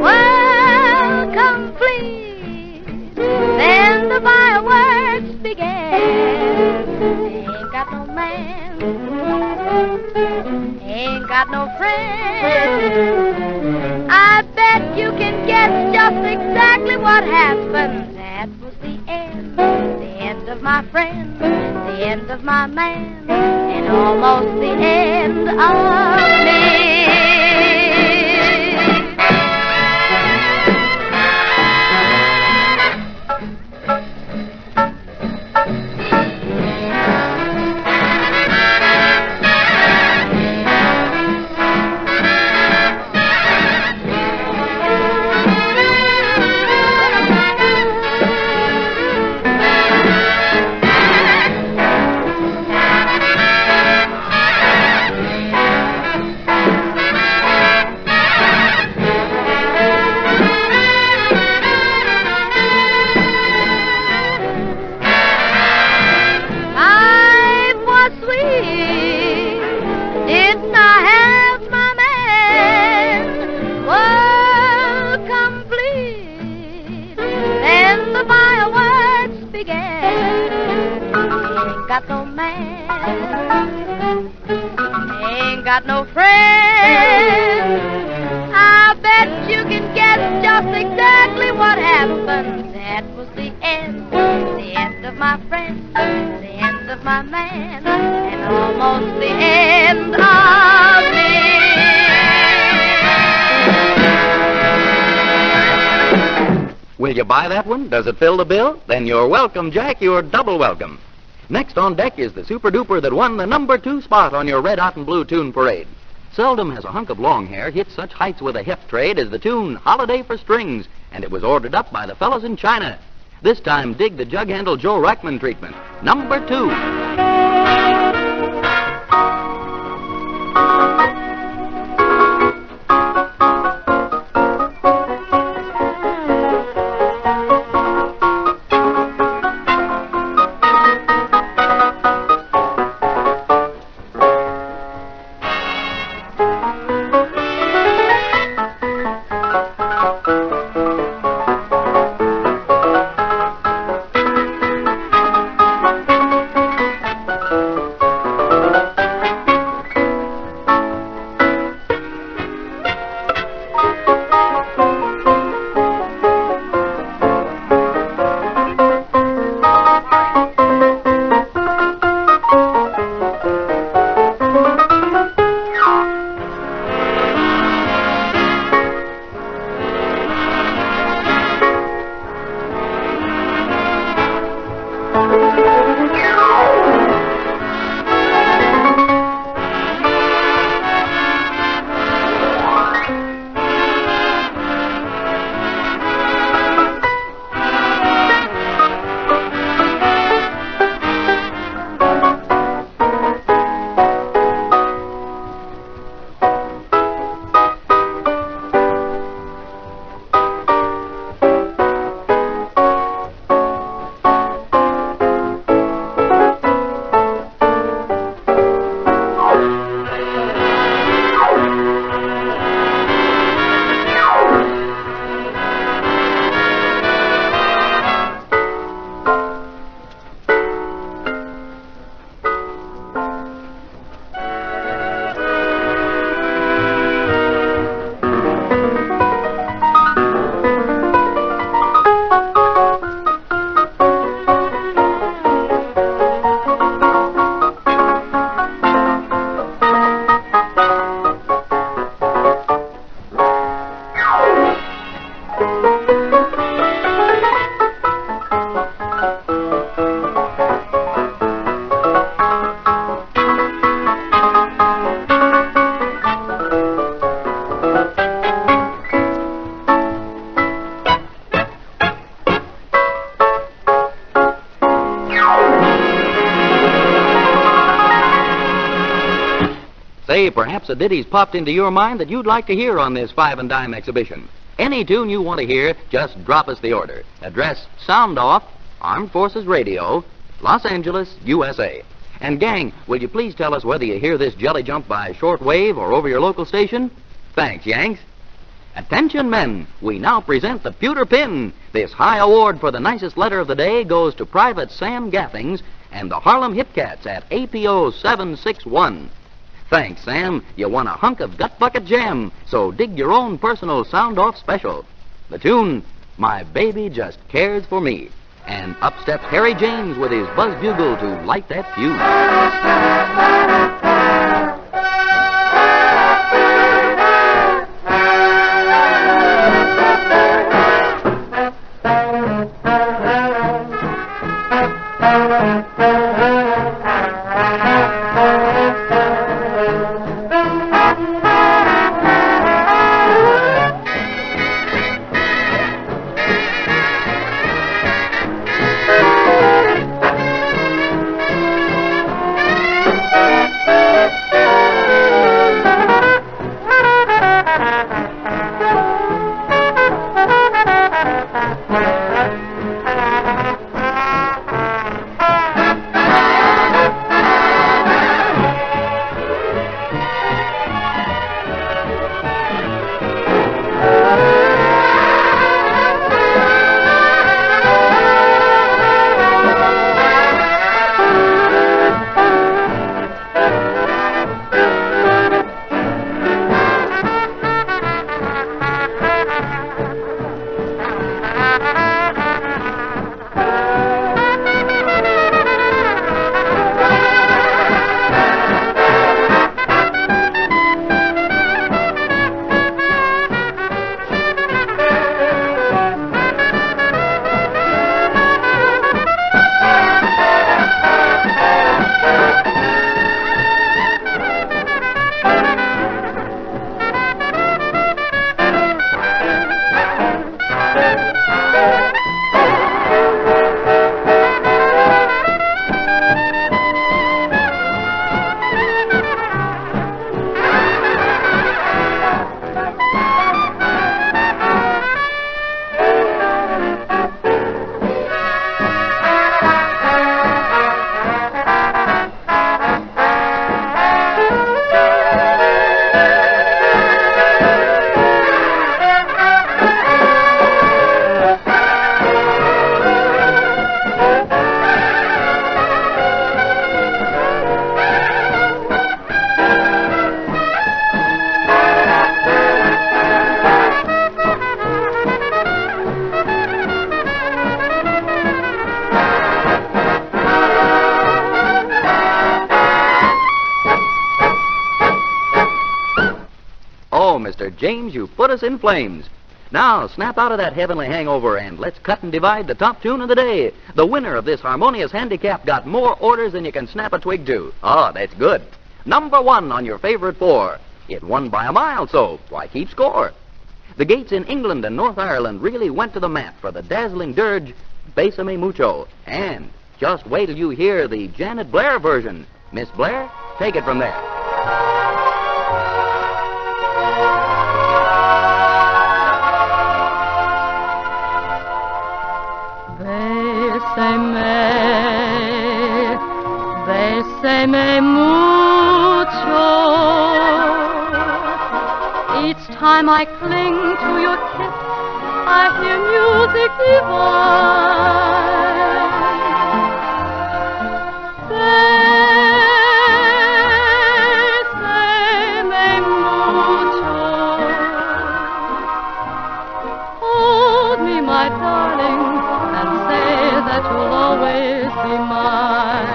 C: Well, complete. Then the fireworks began. Ain't got no man. Ain't got no friend. I bet you can guess just exactly what happened. That was the end of my friend, the end of my man, and almost the end of me. Got no friend. I bet you can guess just exactly what happened. That was the end of my friend, the end of my man, and almost the end of me.
P: Will you buy that one? Does it fill the bill? Then you're welcome, Jack. You're double welcome. Next on deck is the super duper that won the number 2 spot on your Red Hot and Blue Tune Parade. Seldom has a hunk of long hair hit such heights with a hip trade as the tune Holiday for Strings, and it was ordered up by the fellows in China. This time, dig the jug-handle Joe Reichman treatment. Number 2. Say, perhaps a ditty's popped into your mind that you'd like to hear on this 5 and Dime exhibition. Any tune you want to hear, just drop us the order. Address Sound Off, Armed Forces Radio, Los Angeles, USA. And gang, will you please tell us whether you hear this jelly jump by shortwave or over your local station? Thanks, Yanks. Attention, men. We now present the Pewter Pin. This high award for the nicest letter of the day goes to Private Sam Gathings and the Harlem Hit Cats at APO 761. Thanks, Sam. You won a hunk of gut bucket jam, so dig your own personal sound-off special. The tune, My Baby Just Cares for Me. And up steps Harry James with his buzz bugle to light that fuse. Mr. James, you put us in flames. Now, snap out of that heavenly hangover and let's cut and divide the top tune of the day. The winner of this harmonious handicap got more orders than you can snap a twig to. Oh, that's good. Number 1 on your favorite 4. It won by a mile, so why keep score? The gates in England and North Ireland really went to the mat for the dazzling dirge, Bésame Mucho. And just wait till you hear the Janet Blair version. Miss Blair, take it from there.
D: Bésame mucho. Each time I cling to your kiss, I hear music divine. Bésame mucho. Hold me, my darling, and say that you'll always be mine.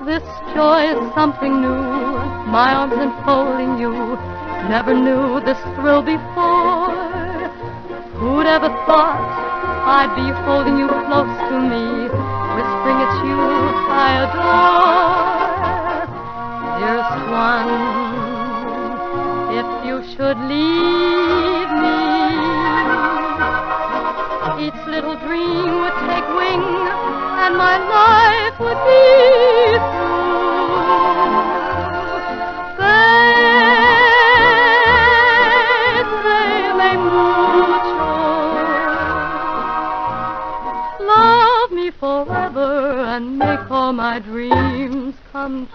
D: This joy is something new, my arms enfolding you. Never knew this thrill before. Who'd ever thought I'd be holding you close to me, whispering it's you I adore. Dearest one, if you should leave me, each little dream would take wing and my life would be through. come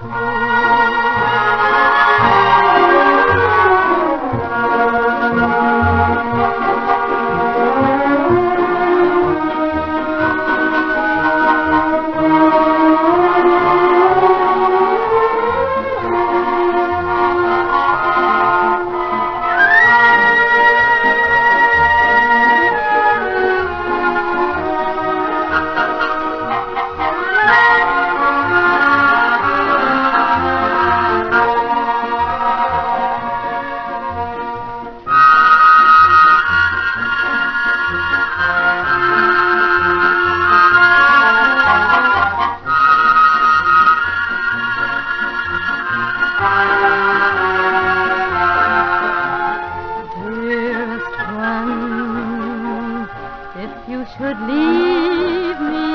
D: should leave me,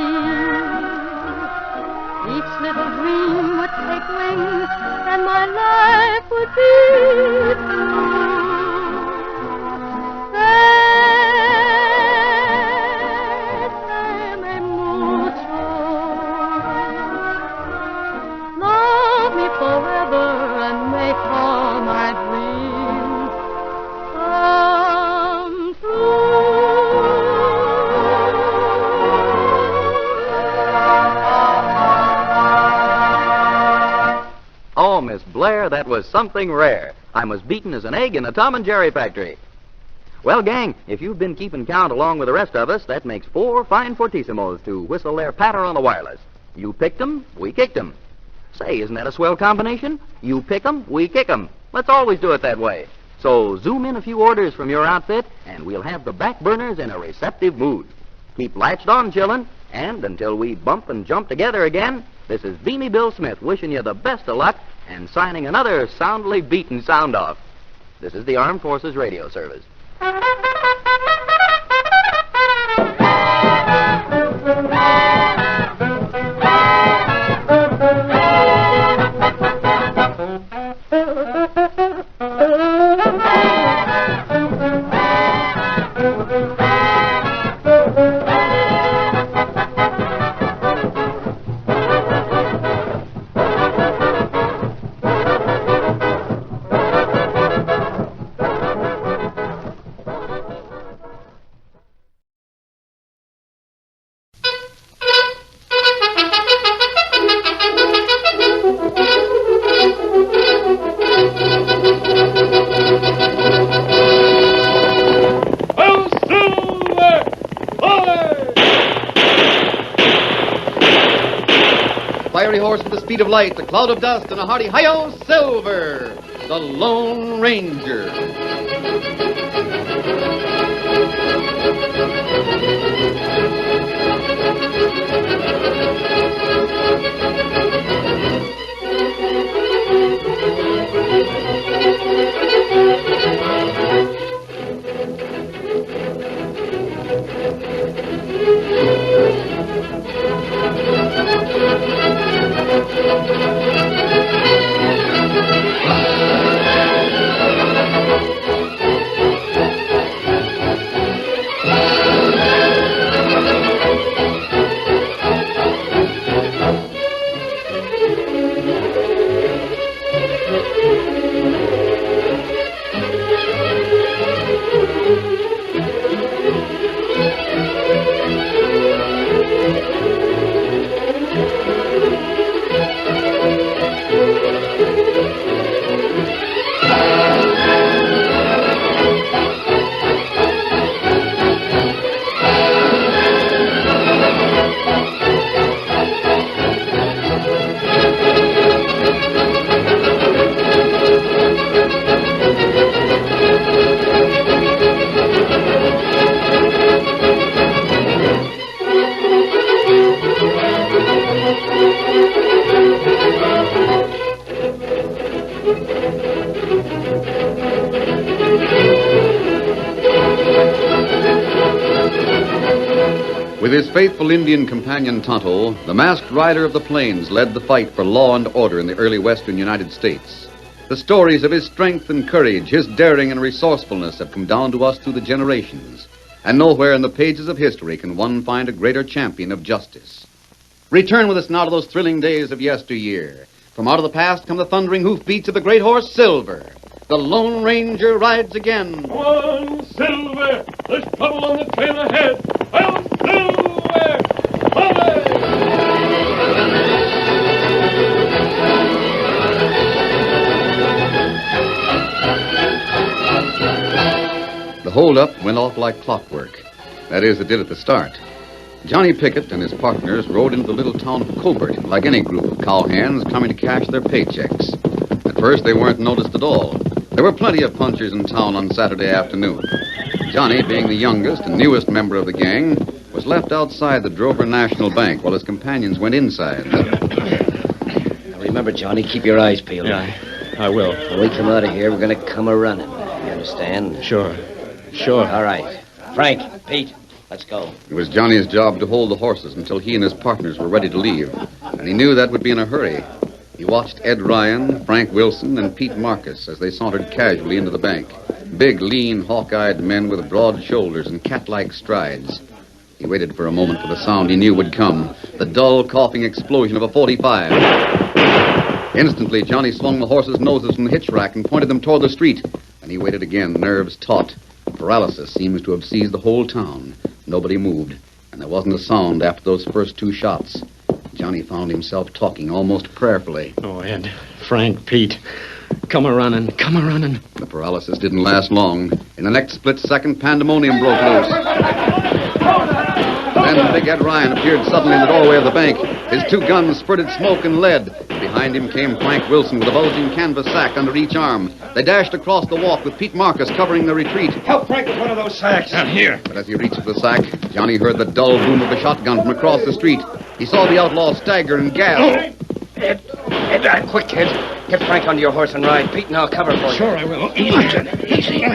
D: each little dream would take wing, and my life would be Bésame mucho, love me forever, and make all my dreams come true.
P: Oh, Miss Blair, that was something rare. I'm as beaten as an egg in a Tom and Jerry factory. Well, gang, if you've been keeping count along with the rest of us, that makes 4 fine fortissimos to whistle their patter on the wireless. You picked 'em, we kicked 'em. Say, isn't that a swell combination? You pick 'em, we kick 'em. Let's always do it that way. So zoom in a few orders from your outfit, and we'll have the back burners in a receptive mood. Keep latched on, chillin', and until we bump and jump together again, this is Beamy Bill Smith wishing you the best of luck and signing another soundly beaten sound off. This is the Armed Forces Radio Service.
I: Fiery horse with the speed of light, a cloud of dust, and a hearty hi-yo, Silver, the Lone Ranger. With his faithful Indian companion Tonto, the masked rider of the plains led the fight for law and order in the early western United States. The stories of his strength and courage, his daring and resourcefulness have come down to us through the generations, and nowhere in the pages of history can one find a greater champion of justice. Return with us now to those thrilling days of yesteryear, From out of the past come the thundering hoofbeats of the great horse Silver. The Lone Ranger rides again.
N: Come on, Silver! There's trouble on the trail ahead! Well, Silver! Hooray!
I: The holdup went off like clockwork. That is, it did at the start. Johnny Pickett and his partners rode into the little town of Colbert like any group of cowhands coming to cash their paychecks. At first, they weren't noticed at all. There were plenty of punchers in town on Saturday afternoon. Johnny, being the youngest and newest member of the gang, was left outside the Drover National Bank while his companions went inside.
W: Now remember, Johnny, keep your eyes peeled.
B: Yeah, I will.
W: When we come out of here, we're going to come a-running. You understand?
B: Sure.
W: All right. Frank, Pete, let's go.
I: It was Johnny's job to hold the horses until he and his partners were ready to leave, and he knew that would be in a hurry. He watched Ed Ryan, Frank Wilson, and Pete Marcus as they sauntered casually into the bank. Big, lean, hawk-eyed men with broad shoulders and cat-like strides. He waited for a moment for the sound he knew would come, the dull, coughing explosion of a .45. Instantly, Johnny swung the horses' noses from the hitch rack and pointed them toward the street, and he waited again, nerves taut. Paralysis seems to have seized the whole town. Nobody moved, and there wasn't a sound after those first two shots. Johnny found himself talking almost prayerfully.
B: Oh, Ed, Frank, Pete, come a-running.
I: The paralysis didn't last long. In the next split second, pandemonium broke loose. Then Big Ed Ryan appeared suddenly in the doorway of the bank. His two guns spurted smoke and lead. Behind him came Frank Wilson with a bulging canvas sack under each arm. They dashed across the walk with Pete Marcus covering the retreat.
B: Help Frank with one of those sacks. Down here.
I: But as he reached for the sack, Johnny heard the dull boom of a shotgun from across the street. He saw the outlaw stagger and gasp.
W: Ed, quick, kid. Get Frank onto your horse and ride. Pete and I'll cover for you.
B: Sure, I will. Easy.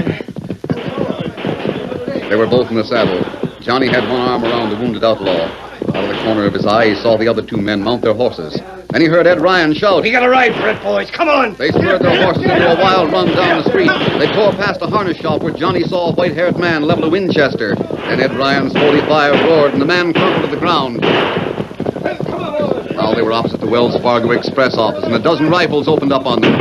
I: They were both in the saddle. Johnny had one arm around the wounded outlaw. Out of the corner of his eye, he saw the other two men mount their horses. Then he heard Ed Ryan shout.
B: We got a ride for it, boys. Come on.
I: They spurred their horses into a wild run down the street. They tore past a harness shop where Johnny saw a white-haired man level a Winchester. Then Ed Ryan's .45 roared, and the man crumpled to the ground. Now they were opposite the Wells Fargo Express office, and a dozen rifles opened up on them.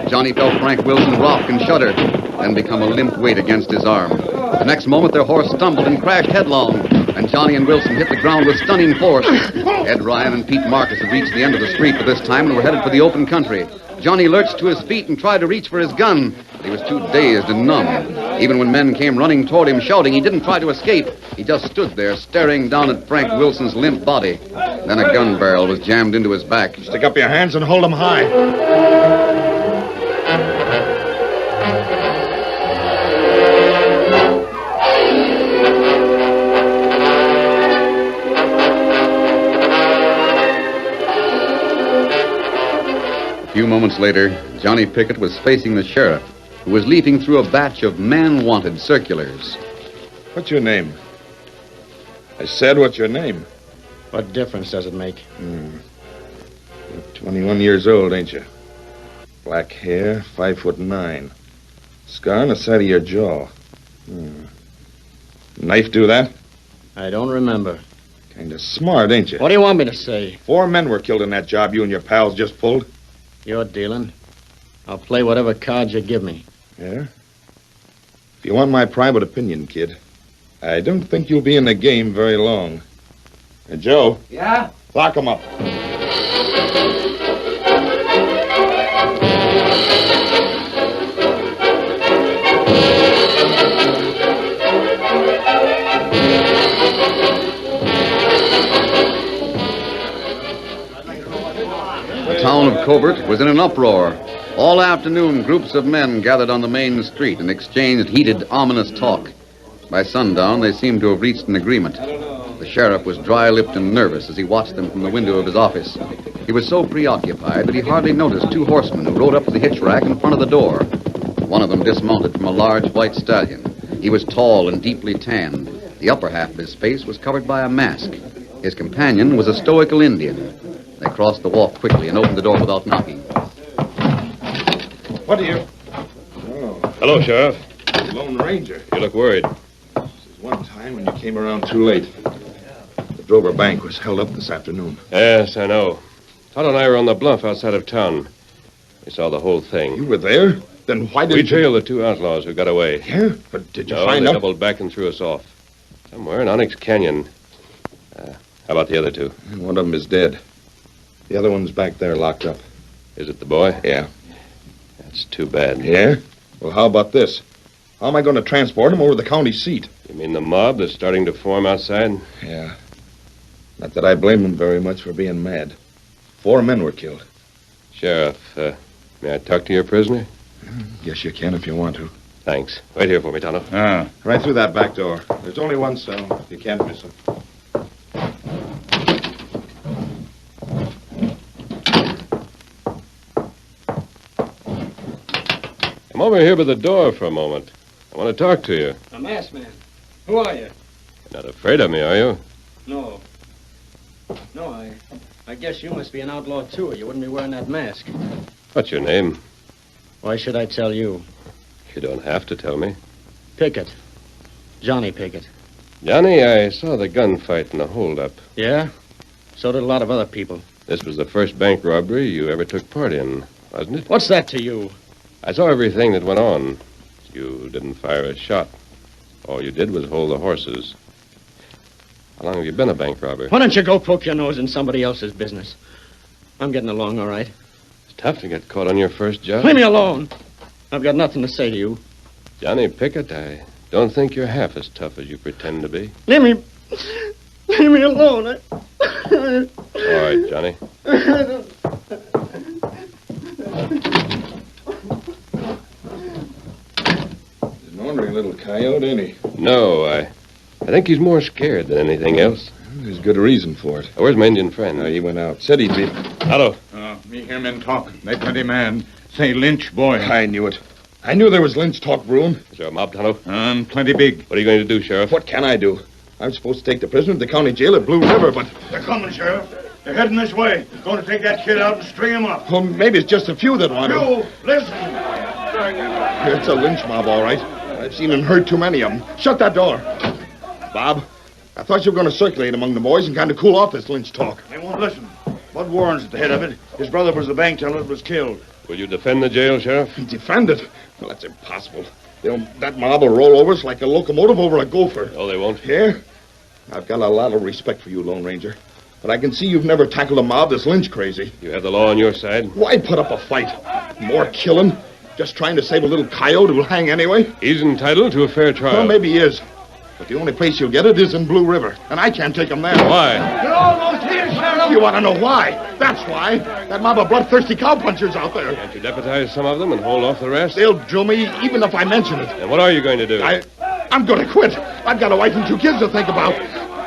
I: Johnny felt Frank Wilson rock and shudder, then become a limp weight against his arm. The next moment, their horse stumbled and crashed headlong, and Johnny and Wilson hit the ground with stunning force. Ed Ryan and Pete Marcus had reached the end of the street by this time and were headed for the open country. Johnny lurched to his feet and tried to reach for his gun, but he was too dazed and numb. Even when men came running toward him shouting, he didn't try to escape. He just stood there, staring down at Frank Wilson's limp body. Then a gun barrel was jammed into his back.
B: Stick up your hands and hold them high.
I: A few moments later, Johnny Pickett was facing the sheriff, who was leafing through a batch of man-wanted circulars.
E: What's your name? I said, what's your name?
B: What difference does it make?
E: You're 21 years old, ain't you? Black hair, 5'9". Scar on the side of your jaw. Knife do that?
B: I don't remember.
E: Kind of smart, ain't you?
B: What do you want me to say?
E: 4 men were killed in that job you and your pals just pulled.
B: You're dealing. I'll play whatever cards you give me.
E: Yeah? If you want my private opinion, kid, I don't think you'll be in the game very long. And Joe?
W: Yeah?
E: Lock him up.
I: The town of Colbert was in an uproar. All afternoon, groups of men gathered on the main street and exchanged heated, ominous talk. By sundown, they seemed to have reached an agreement. The sheriff was dry-lipped and nervous as he watched them from the window of his office. He was so preoccupied that he hardly noticed 2 horsemen who rode up to the hitch rack in front of the door. One of them dismounted from a large white stallion. He was tall and deeply tanned. The upper half of his face was covered by a mask. His companion was a stoical Indian. They crossed the walk quickly and opened the door without knocking.
E: What do you... Oh.
F: Hello, Sheriff.
E: Lone Ranger.
F: You look worried.
E: This is one time when you came around too late. The
K: Drover Bank was held up this afternoon.
F: Yes, I know. Todd and I were on the bluff outside of town. We saw the whole thing.
K: You were there? Then why didn't
F: we trailed the two outlaws who got away.
K: Yeah? But did you
F: no,
K: find
F: they
K: out?
F: doubled back and threw us off. Somewhere in Onyx Canyon. How about the other two?
K: One of them is dead. The other one's back there locked up.
F: Is it the boy?
K: Yeah.
F: That's too bad.
K: Yeah? Well, how about this? How am I going to transport him over the county seat?
F: You mean the mob that's starting to form outside?
K: Yeah. Not that I blame them very much for being mad. 4 men were killed.
F: Sheriff, may I talk to your prisoner?
K: Yes, you can if you want to.
F: Thanks. Wait here for me, Tonto.
K: Right through that back door. There's only one cell. You can't miss him.
F: Come over here by the door for a moment. I want to talk to you.
Q: A masked man. Who are you?
F: You're not afraid of me, are you?
Q: No. No, I guess you must be an outlaw, too, or you wouldn't be wearing that mask.
F: What's your name?
Q: Why should I tell you?
F: You don't have to tell me.
Q: Pickett. Johnny Pickett.
F: Johnny, I saw the gunfight and the holdup.
Q: Yeah? So did a lot of other people.
F: This was the first bank robbery you ever took part in, wasn't it?
Q: What's that to you?
F: I saw everything that went on. You didn't fire a shot. All you did was hold the horses. How long have you been a bank robber?
Q: Why don't you go poke your nose in somebody else's business? I'm getting along all right.
F: It's tough to get caught on your first job.
Q: Leave me alone. I've got nothing to say to you.
F: Johnny Pickett, I don't think you're half as tough as you pretend to be.
Q: Leave me alone.
F: All right, Johnny.
K: He's an ornery little coyote, ain't he?
F: No, I think he's more scared than anything else.
K: There's good reason for it.
F: Where's my Indian friend?
K: He went out. Said he'd be...
F: Hello.
E: Me hear men talk. They plenty man. Say Lynch, boy.
K: I knew it. I knew there was Lynch talk brewing.
F: Is there a mob, Tonto?
E: Plenty big.
F: What are you going to do, Sheriff?
K: What can I do? I'm supposed to take the prisoner to the county jail at Blue River, but...
T: They're coming, Sheriff. They're heading this way. Going to take that kid out and string him up.
K: Well, maybe it's just a few that want to.
T: You, listen.
K: It's a lynch mob, all right. I've seen and heard too many of them. Shut that door. Bob, I thought you were going to circulate among the boys and kind of cool off this lynch talk.
T: They won't listen. Bud Warren's at the head of it. His brother was the bank teller that was killed.
F: Will you defend the jail, Sheriff?
K: Defend it? Well, that's impossible. That mob will roll over us like a locomotive over a gopher.
F: No, they won't.
K: Here? I've got a lot of respect for you, Lone Ranger. But I can see you've never tackled a mob that's lynch crazy.
F: You have the law on your side?
K: Why put up a fight? More killing? Just trying to save a little coyote who'll hang anyway?
F: He's entitled to a fair trial.
K: Well, maybe he is. But the only place you'll get it is in Blue River. And I can't take him there.
F: Why?
T: You're almost here, Sheriff.
K: You want to know why? That's why. That mob of bloodthirsty cowpunchers out there.
F: Can't you deputize some of them and hold off the rest?
K: They'll drill me even if I mention it.
F: And what are you going to do?
K: I'm going to quit. I've got a wife and 2 kids to think about.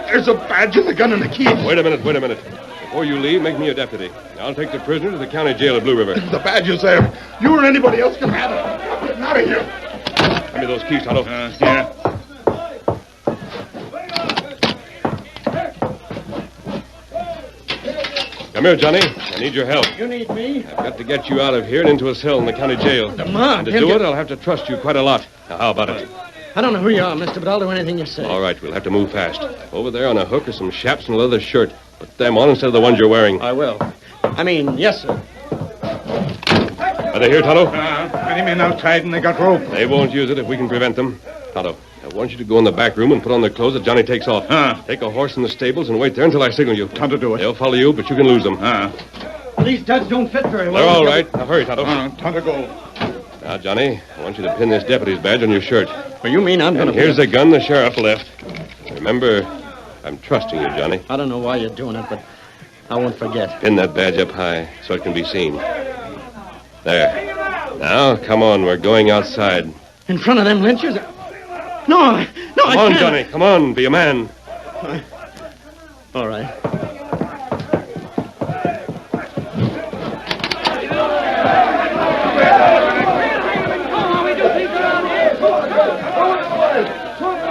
K: There's a badge and the gun and the key.
F: Wait a minute. Before you leave, make me a deputy. I'll take the prisoner to the county jail at Blue River.
K: The badge is there. You or anybody else can have it. Get out of here.
F: Give me those keys, Tonto.
E: Yeah.
F: Come here, Johnny. I need your help.
Q: You need me?
F: I've got to get you out of here and into a cell in the county jail.
Q: The mob.
F: And to do it, I'll have to trust you quite a lot. Now, how about it?
Q: I don't know who you are, mister, but I'll do anything you say.
F: All right, we'll have to move fast. Over there on a hook are some chaps in a leather shirt. Put them on instead of the ones you're wearing.
Q: I will. Yes, sir.
F: Are they here, Tonto?
E: Many men outside and they got rope.
F: They won't use it if we can prevent them. Tonto, I want you to go in the back room and put on the clothes that Johnny takes off. Take a horse in the stables and wait there until I signal you.
E: Tonto, do it.
F: They'll follow you, but you can lose them.
Q: These duds don't fit very well.
F: They're all right. Now hurry, Tonto.
E: Tonto, go.
F: Now, Johnny, I want you to pin this deputy's badge on your shirt.
Q: Well, you mean I'm going to...
F: Here's the gun the sheriff left. Remember, I'm trusting you, Johnny.
Q: I don't know why you're doing it, but I won't forget.
F: Pin that badge up high so it can be seen. There. Now, come on, we're going outside.
Q: In front of them lynchers? No, I can't.
F: Come on, Johnny, come on, be a man.
Q: All right.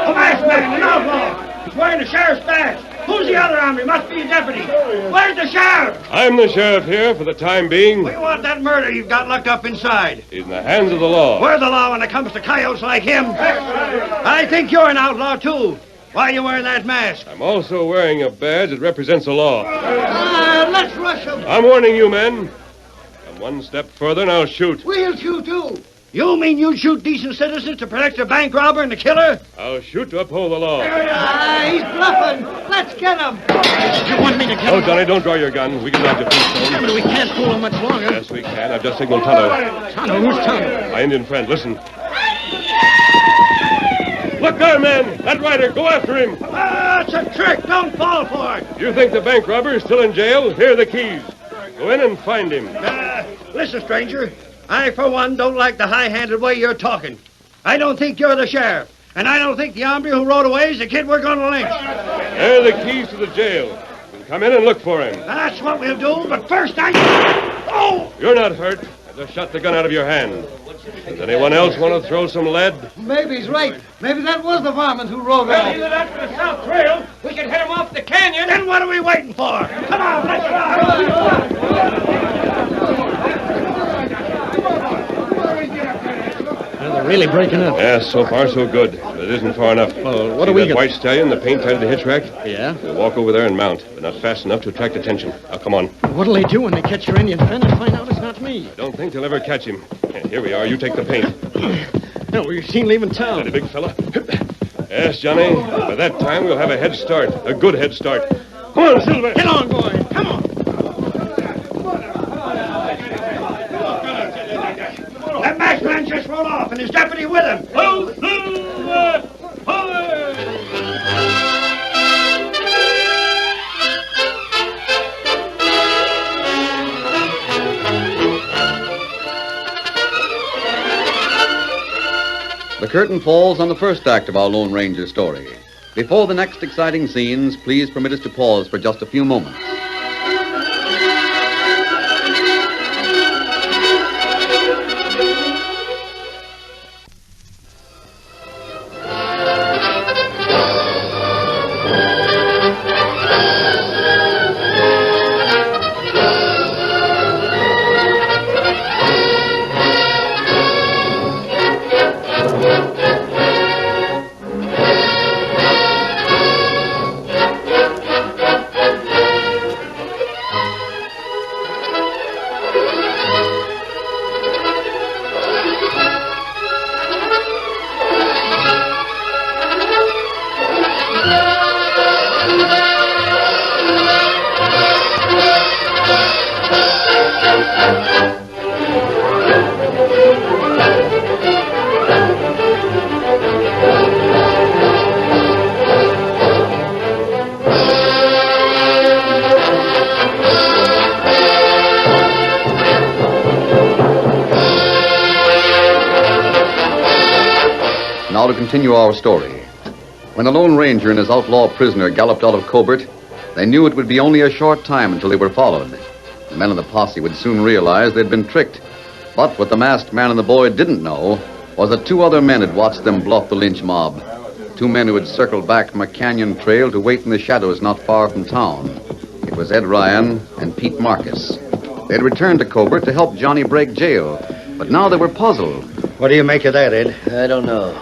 T: A masked man, an outlaw. He's wearing the sheriff's badge. Who's the other on me? Must be a deputy. Where's the sheriff?
F: I'm the sheriff here for the time being.
T: We want that murder you've got locked up inside.
F: He's in the hands of the law.
T: We're the law when it comes to coyotes like him. I think you're an outlaw, too. Why are you wearing that mask?
F: I'm also wearing a badge that represents the law.
T: Let's rush him.
F: I'm warning you, men. Come one step further and I'll shoot.
T: We'll shoot too. You mean you'd shoot decent citizens to protect the bank robber and the killer?
F: I'll shoot to uphold the law.
T: He's bluffing. Let's get him.
Q: You want me to kill
F: Oh,
Q: him?
F: Johnny, don't draw your gun. We can dodge a few stones.
Q: Yeah, but we can't fool him much longer.
F: Yes, we can. I've just signaled Tonto.
Q: Tonto? Who's Tonto?
F: My Indian friend. Listen. Look there, men! That rider, go after him!
T: It's a trick! Don't fall for it!
F: You think the bank robber is still in jail? Here are the keys. Go in and find him.
T: Listen, stranger. I, for one, don't like the high-handed way you're talking. I don't think you're the sheriff. And I don't think the hombre who rode away is the kid we're going to lynch.
F: There are the keys to the jail. You can come in and look for him.
T: That's what we'll do, but first I... Oh!
F: You're not hurt. I just shot the gun out of your hand. Does anyone else want to throw some lead?
T: Maybe he's right. Maybe that was the varmint who rode
B: Well, either that's the South Trail. We can head him off the canyon.
T: Then what are we waiting for? Come on, let's ride.
Q: They're really breaking up.
F: Yes, so far so good. But it isn't far enough.
Q: Well, what
F: See
Q: are we
F: that white stallion, the paint tied to the hitch rack?
Q: Yeah?
F: We'll walk over there and mount, but not fast enough to attract attention. Now, come on.
Q: What'll they do when they catch your Indian friend and find out it's not me?
F: I don't think they'll ever catch him. Here we are. You take the paint.
Q: No, we're seen leaving town.
F: Steady, big fella. Yes, Johnny. By that time, we'll have a head start. A good head start. Come on, Silver.
Q: Get on, boy. Come on.
T: That masked man just rode off, and his deputy with him.
B: Oh, Silver!
I: The curtain falls on the first act of our Lone Ranger story. Before the next exciting scenes, please permit us to pause for just a few moments. Now to continue our story. When the Lone Ranger and his outlaw prisoner galloped out of Cobert, they knew it would be only a short time until they were followed. The men of the posse would soon realize they'd been tricked. But what the masked man and the boy didn't know was that two other men had watched them bluff the lynch mob. Two men who had circled back from a canyon trail to wait in the shadows not far from town. It was Ed Ryan and Pete Marcus. They had returned to Cobert to help Johnny break jail, but now they were puzzled.
V: What do you make of that, Ed?
W: I don't know.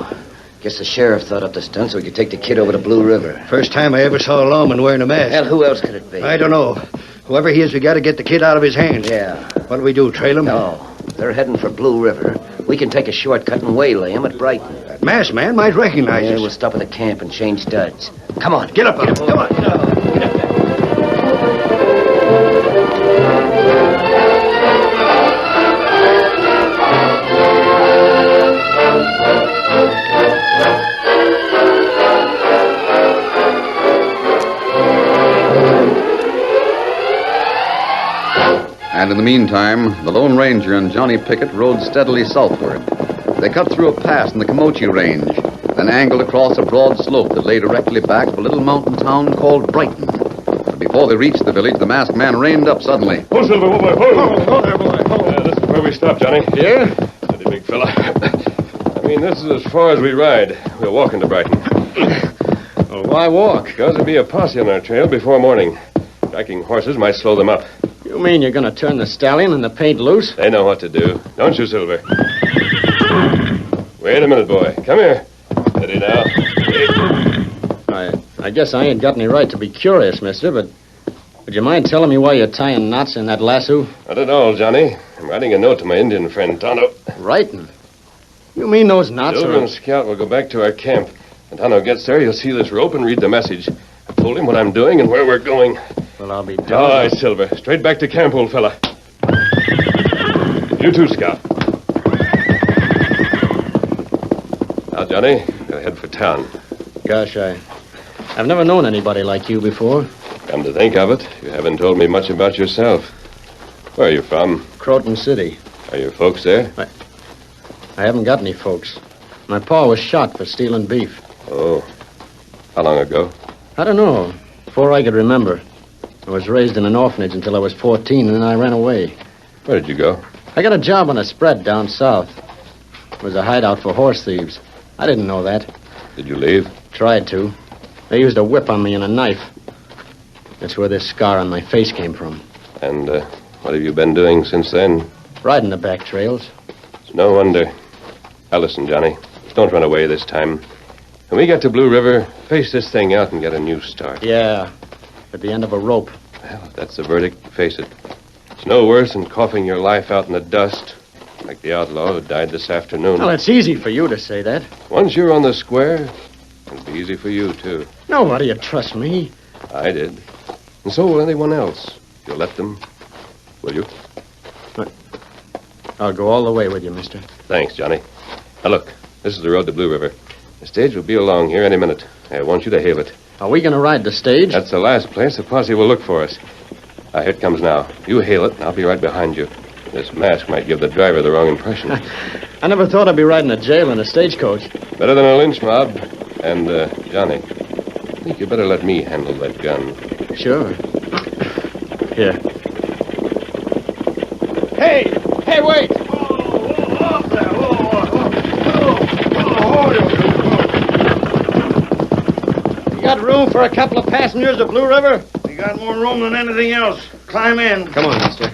W: Guess the sheriff thought up the stunt so we could take the kid over to Blue River.
V: First time I ever saw a lawman wearing a mask.
W: Hell, who else could it be?
V: I don't know. Whoever he is, we got to get the kid out of his hands.
W: Yeah.
V: What do we do, trail him?
W: No. They're heading for Blue River. We can take a shortcut and waylay him at Brighton.
V: That masked man might recognize us.
W: We'll stop at the camp and change studs. Come on.
V: Get up, Come on. Get up.
I: And in the meantime, the Lone Ranger and Johnny Pickett rode steadily southward. They cut through a pass in the Comanche Range, then angled across a broad slope that lay directly back of a little mountain town called Brighton. But before they reached the village, the masked man reined up suddenly.
F: Ho, Silver, ho, boy, ho! There, boy. This is where we stop, Johnny.
V: Yeah?
F: Steady, big fella. I mean, this is as far as we ride. We'll walk into Brighton.
V: Well, why walk?
F: Because there'll be a posse on our trail before morning. Tracking horses might slow them up.
Q: You mean you're going to turn the stallion and the paint loose?
F: They know what to do. Don't you, Silver? Wait a minute, boy. Come here. Steady now.
Q: I guess I ain't got any right to be curious, mister, but would you mind telling me why you're tying knots in that lasso?
F: Not at all, Johnny. I'm writing a note to my Indian friend, Tonto.
Q: Writing? You mean those knots
F: Silver and Scout will go back to our camp. When Tonto gets there, he'll see this rope and read the message. I've told him what I'm doing and where we're going.
Q: Well, I'll be
F: All right, Silver. Straight back to camp, old fella. You too, Scout. Now, Johnny, gotta head for town.
Q: Gosh, I've never known anybody like you before.
F: Come to think of it, you haven't told me much about yourself. Where are you from?
Q: Croton City.
F: Are your folks there?
Q: I haven't got any folks. My pa was shot for stealing beef.
F: Oh. How long ago?
Q: I don't know. Before I could remember. I was raised in an orphanage until I was 14, and then I ran away.
F: Where did you go?
Q: I got a job on a spread down south. It was a hideout for horse thieves. I didn't know that.
F: Did you leave?
Q: Tried to. They used a whip on me and a knife. That's where this scar on my face came from.
F: And what have you been doing since then?
Q: Riding the back trails.
F: It's no wonder. Now listen, Johnny. Don't run away this time. When we get to Blue River, face this thing out and get a new start.
Q: Yeah, at the end of a rope.
F: Well, if that's the verdict, face it. It's no worse than coughing your life out in the dust, like the outlaw who died this afternoon.
Q: Well, it's easy for you to say that.
F: Once you're on the square, it'll be easy for you, too.
Q: Nobody would trust me.
F: I did. And so will anyone else. You'll let them, will you?
Q: I'll go all the way with you, mister.
F: Thanks, Johnny. Now, look, this is the road to Blue River. The stage will be along here any minute. I want you to hail it.
Q: Are we going to ride the stage?
F: That's the last place the posse will look for us. Now, here it comes now. You hail it, and I'll be right behind you. This mask might give the driver the wrong impression.
Q: I never thought I'd be riding a jail in a stagecoach.
F: Better than a lynch mob. And, Johnny, I think you better let me handle that gun.
Q: Sure. Here.
K: Hey, wait!
T: You got room for a couple of passengers at Blue River?
K: You got more room than anything else. Climb in.
Q: Come on, mister.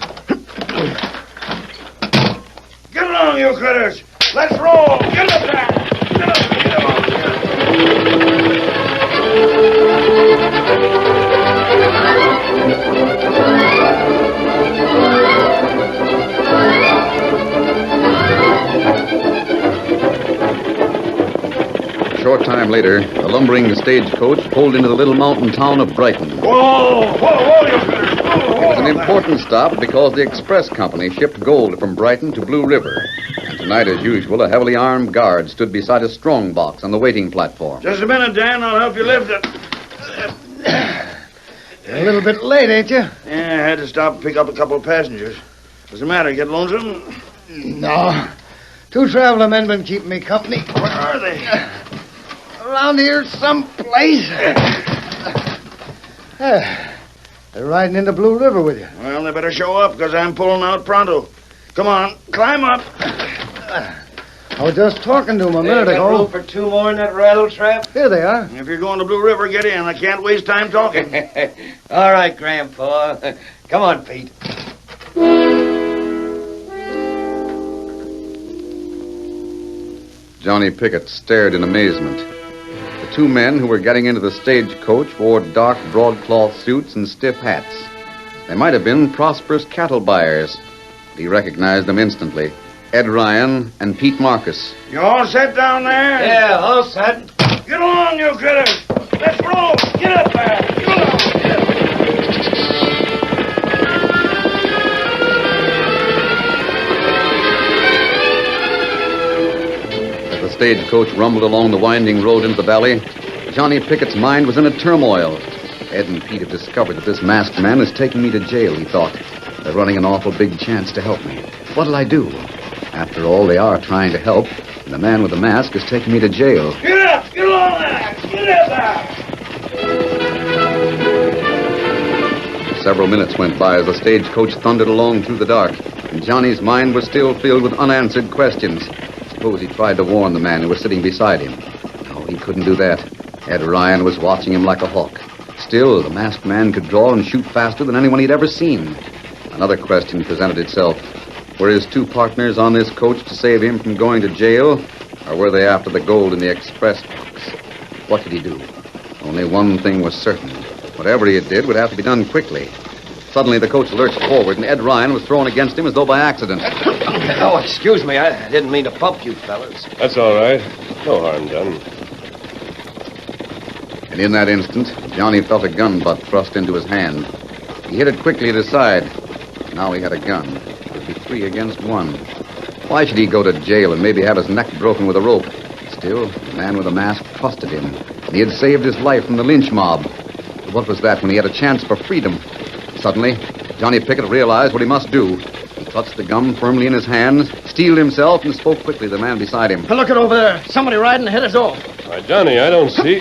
K: Get along, you critters. Let's roll. Get up there. Get up.
I: A short time later, the lumbering stagecoach pulled into the little mountain town of Brighton.
K: Whoa, you critters.
I: It was an important stop because the express company shipped gold from Brighton to Blue River. And tonight, as usual, a heavily armed guard stood beside a strong box on the waiting platform.
K: Just a minute, Dan. I'll help you lift it.
T: You're a little bit late, ain't you?
K: Yeah, I had to stop and pick up a couple of passengers. What's the matter? Get lonesome?
T: No. Two traveler men been keeping me company.
K: Where are they?
T: Around here someplace. They're riding into Blue River with you.
K: Well, they better show up, because I'm pulling out pronto. Come on, climb up.
T: I was just talking to them a minute ago. room
K: for two more in that rattle trap?
T: Here they are.
K: If you're going to Blue River, get in. I can't waste time talking.
T: All right, Grandpa. Come on, Pete.
I: Johnny Pickett stared in amazement. The two men who were getting into the stagecoach wore dark broadcloth suits and stiff hats. They might have been prosperous cattle buyers. But he recognized them instantly. Ed Ryan and Pete Marcus.
K: You all set down there?
T: Yeah, all set.
K: Get along, you critters. Let's roll. Get up there. Get along. Get up.
I: As the stagecoach rumbled along the winding road into the valley, Johnny Pickett's mind was in a turmoil. Ed and Pete have discovered that this masked man is taking me to jail, he thought. They're running an awful big chance to help me. What'll I do? After all, they are trying to help, and the man with the mask is taking me to jail.
K: Get up! Get along there! Get up there!
I: Several minutes went by as the stagecoach thundered along through the dark, and Johnny's mind was still filled with unanswered questions. Suppose he tried to warn the man who was sitting beside him. No, he couldn't do that. Ed Ryan was watching him like a hawk. Still, the masked man could draw and shoot faster than anyone he'd ever seen. Another question presented itself. Were his two partners on this coach to save him from going to jail, or were they after the gold in the express box? What could he do? Only one thing was certain. Whatever he did would have to be done quickly. Suddenly, the coach lurched forward, and Ed Ryan was thrown against him as though by accident.
W: Oh, excuse me. I didn't mean to bump you fellas.
F: That's all right. No harm done.
I: And in that instant, Johnny felt a gun butt thrust into his hand. He hit it quickly at his side. Now he had a gun. It would be 3 against 1. Why should he go to jail and maybe have his neck broken with a rope? Still, the man with a mask trusted him, and he had saved his life from the lynch mob. But what was that when he had a chance for freedom? Suddenly, Johnny Pickett realized what he must do. He clutched the gun firmly in his hands, steeled himself, and spoke quickly to the man beside him.
Q: Look at over there. Somebody riding ahead us off.
F: Why, Johnny, I don't see...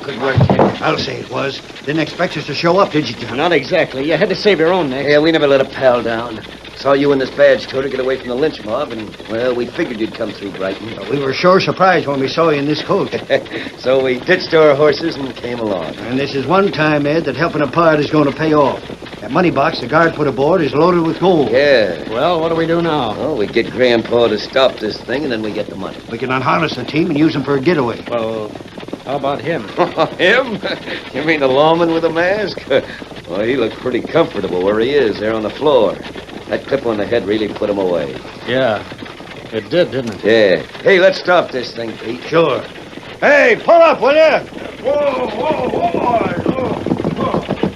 T: Good work, kid. I'll say it was. Didn't expect us to show up, did you, John?
Q: Not exactly. You had to save your own neck.
W: Yeah, we never let a pal down. Saw you and this badge toter get away from the lynch mob, and, well, we figured you'd come through Brighton.
T: We were sure surprised when we saw you in this coach.
W: So we ditched our horses and came along.
T: And this is one time, Ed, that helping a pard is going to pay off. That money box the guard put aboard is loaded with gold.
W: Yeah.
Q: Well, what do we do now?
W: Well, we get Grandpa to stop this thing, and then we get the money.
T: We can unharness the team and use them for a getaway.
Q: Well, how about him?
W: Him? You mean the lawman with a mask? Well, he looks pretty comfortable where he is, there on the floor. That clip on the head really put him away.
Q: Yeah, it did, didn't it?
W: Yeah. Hey, let's stop this thing, Pete.
T: Sure. Hey, pull up, will you? Whoa, boys.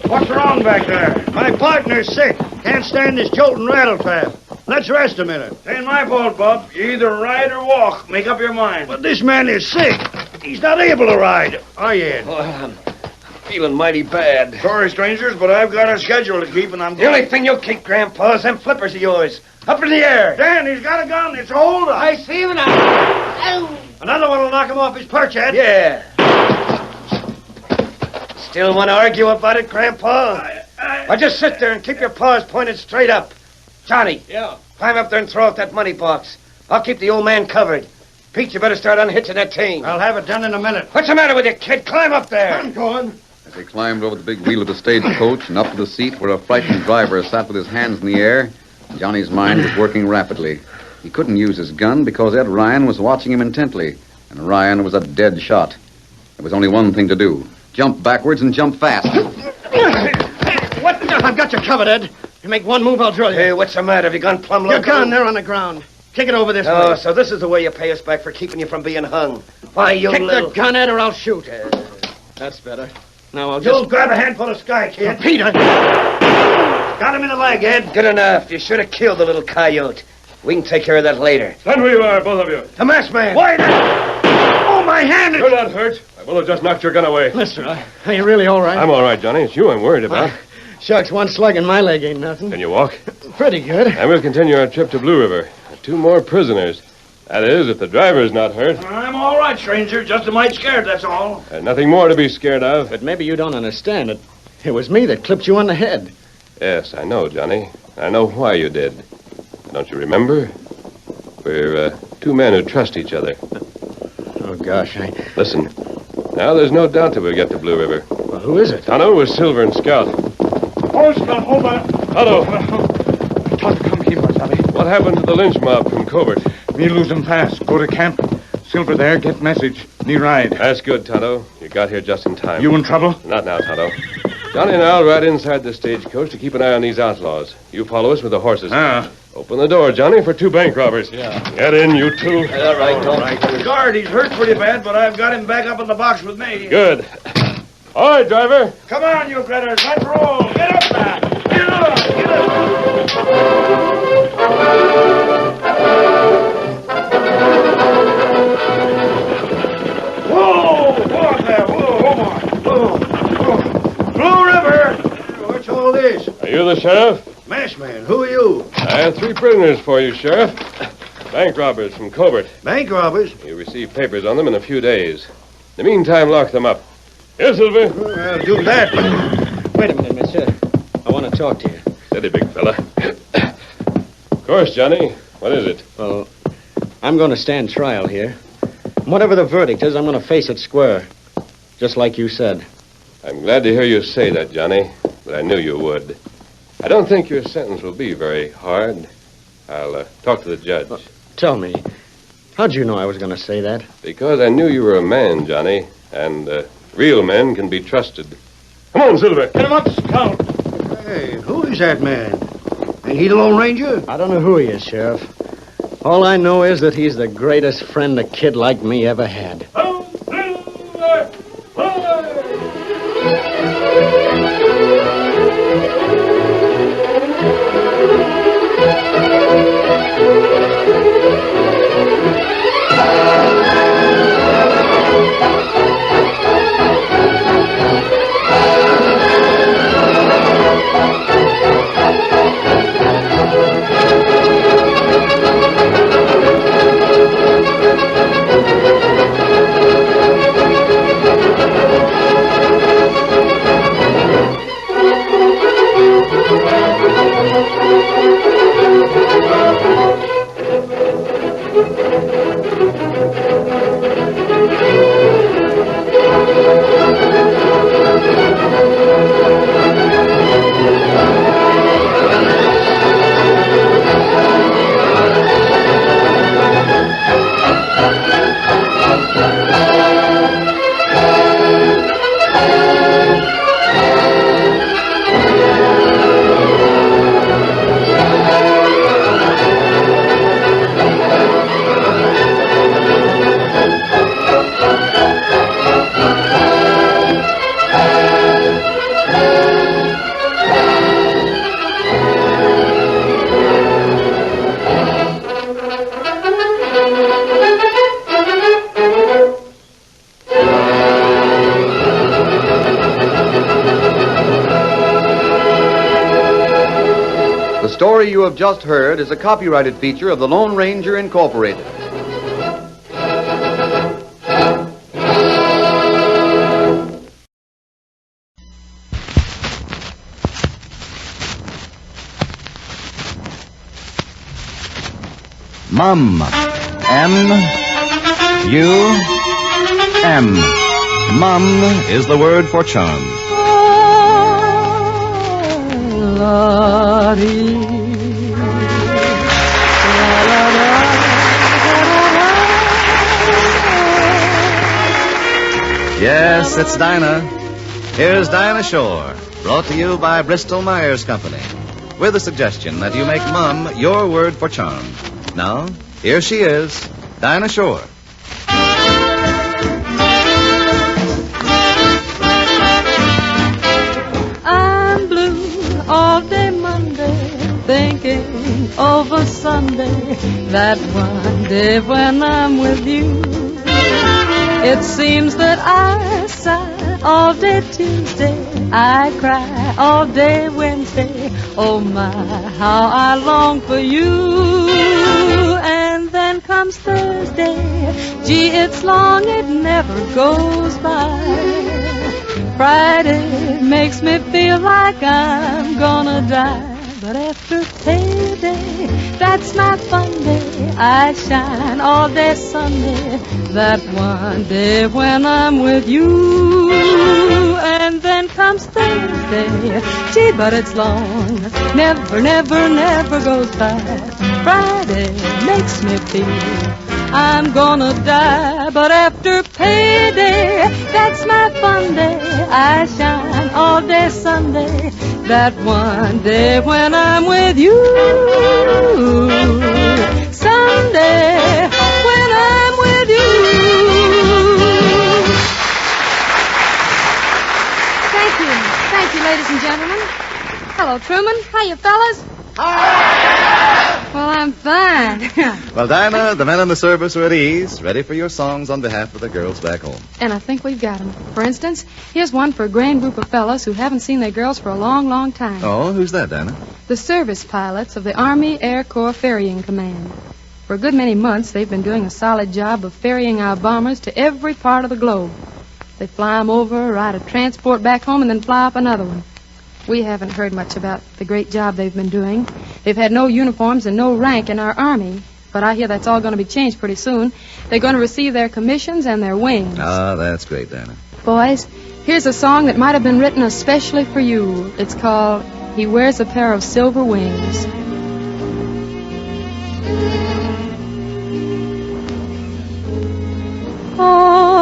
T: What's wrong back there? My partner's sick. Can't stand this jolting rattle trap. Let's rest a minute.
G: Ain't my fault, Bob. You either ride or walk. Make up your mind.
T: But this man is sick. He's not able to ride. Are you, Ed?
W: Well, I'm feeling mighty bad.
G: Sorry, strangers, but I've got a schedule to keep, and I'm...
W: The only thing you'll keep, Grandpa, is them flippers of yours. Up in the air.
T: Dan, he's got a gun. It's a holdup. I see him now. Another one will knock him off his perch, Ed.
W: Yeah. Still want to argue about it, Grandpa? Or just sit there and keep your paws pointed straight up. Johnny.
T: Yeah.
W: Climb up there and throw out that money box. I'll keep the old man covered. Pete, you better start unhitching that team.
T: I'll have it done in a minute.
W: What's the matter with you, kid? Climb up there.
T: I'm going.
I: As they climbed over the big wheel of the stagecoach and up to the seat where a frightened driver sat with his hands in the air, Johnny's mind was working rapidly. He couldn't use his gun because Ed Ryan was watching him intently, and Ryan was a dead shot. There was only one thing to do. Jump backwards and jump fast.
Q: What? I've got you covered, Ed. You make one move, I'll drill you.
W: Hey, what's the matter? Have you gone plumb loco?
Q: Your gun, there on the ground. Kick it over this way.
W: Oh, so this is the way you pay us back for keeping you from being hung. Why, you
Q: Kick
W: little...
Q: the gun at or I'll shoot. That's better. Now I'll just...
T: You'll grab a handful of sky, kid.
Q: Peter!
T: Got him in the leg, Ed.
W: Good enough. You should have killed the little coyote. We can take care of that later.
F: Stand where you are, both of you.
W: The masked man.
T: Why not? Oh, my hand!
F: You're not hurt. I will have just knocked your gun away.
Q: Mister, are you really all right?
F: I'm all right, Johnny. It's you I'm worried about.
Q: Shucks, one slug in my leg ain't nothing.
F: Can you walk?
Q: Pretty good.
F: And we'll continue our trip to Blue River. 2 more prisoners. That is, if the driver's not hurt.
G: I'm all right, stranger. Just a mite scared, that's all.
F: Nothing more to be scared of.
Q: But maybe you don't understand it. It was me that clipped you on the head.
F: Yes, I know, Johnny. I know why you did. Don't you remember? We're 2 men who trust each other.
Q: Oh, gosh,
F: Listen. Now there's no doubt that we'll get to Blue River.
Q: Well, who is it?
F: Tonto with Silver and Scout.
G: Oh, Scout, hold on.
F: Tonto!
J: Tonto, come here, Charlie.
F: What happened to the lynch mob from Covert?
J: Me lose them fast. Go to camp. Silver there, get message. Me ride.
F: That's good, Tonto. You got here just in time.
J: You in trouble?
F: Not now, Tonto. Johnny and I'll ride inside the stagecoach to keep an eye on these outlaws. You follow us with the horses. Open the door, Johnny, for 2 bank robbers.
J: Yeah.
F: Get in, you 2.
W: All right,
G: All right. The guard, he's hurt pretty bad, but I've got him back up in the box with me.
F: Good. All right, driver.
G: Come on, you critters. Let's roll. Get up now. Get up. Get up. Whoa! Whoa up there. Whoa, hold on. Whoa. Blue River.
T: What's all this?
F: Are you the sheriff?
T: Masked man, who are you?
F: I have 3 prisoners for you, Sheriff. Bank robbers from Covert.
T: Bank robbers?
F: You'll receive papers on them in a few days. In the meantime, lock them up. Here, Silver.
T: I'll do that, but...
Q: Wait a minute, mister. I want to talk to you.
F: Steady, big fella. Of course, Johnny. What is it?
Q: Well, I'm going to stand trial here. Whatever the verdict is, I'm going to face it square. Just like you said.
F: I'm glad to hear you say that, Johnny, but I knew you would. I don't think your sentence will be very hard. I'll talk to the judge.
Q: Tell me, How'd you know I was going to say that?
F: Because I knew you were a man, Johnny, and real men can be trusted. Come on, Silver.
T: Get him up, Scout. Hey, who is that man? Ain't he the Lone Ranger?
Q: I don't know who he is, Sheriff. All I know is that he's the greatest friend a kid like me ever had.
I: The story you have just heard is a copyrighted feature of the Lone Ranger Incorporated.
H: Mum. M-U-M. Mum is the word for charm. Yes, it's Dinah. Here's Dinah Shore, brought to you by Bristol Myers Company, with a suggestion that you make Mum your word for charm. Now, here she is, Dinah Shore.
D: I'm blue all day Monday, thinking over Sunday, that one day when I'm with you. It seems that I sigh all day Tuesday, I cry all day Wednesday. Oh my, how I long for you. And then comes Thursday, gee, it's long, it never goes by. Friday makes me feel like I'm gonna die. But after payday, that's my fun day. I shine all day Sunday, that one day when I'm with you. And then comes Thursday, gee, but it's long, never, never, never goes by. Friday makes me feel I'm gonna die. But after payday, that's my fun day. I shine all day Sunday, that one day when I'm with you. Sunday when I'm with you.
A: Thank you, ladies and gentlemen. Hello, Truman. Hiya, fellas. Well, I'm fine.
H: Well, Dinah, the men in the service are at ease, ready for your songs on behalf of the girls back home.
A: And I think we've got them. For instance, here's one for a grand group of fellas who haven't seen their girls for a long, long time.
H: Oh, who's that, Dinah?
A: The service pilots of the Army Air Corps Ferrying Command. For a good many months, they've been doing a solid job of ferrying our bombers to every part of the globe. They fly them over, ride a transport back home, and then fly up another one. We haven't heard much about the great job they've been doing. They've had no uniforms and no rank in our Army, but I hear that's all going to be changed pretty soon. They're going to receive their commissions and their wings.
H: Ah, that's great, Dinah.
A: Boys, here's a song that might have been written especially for you. It's called He Wears a Pair of Silver Wings.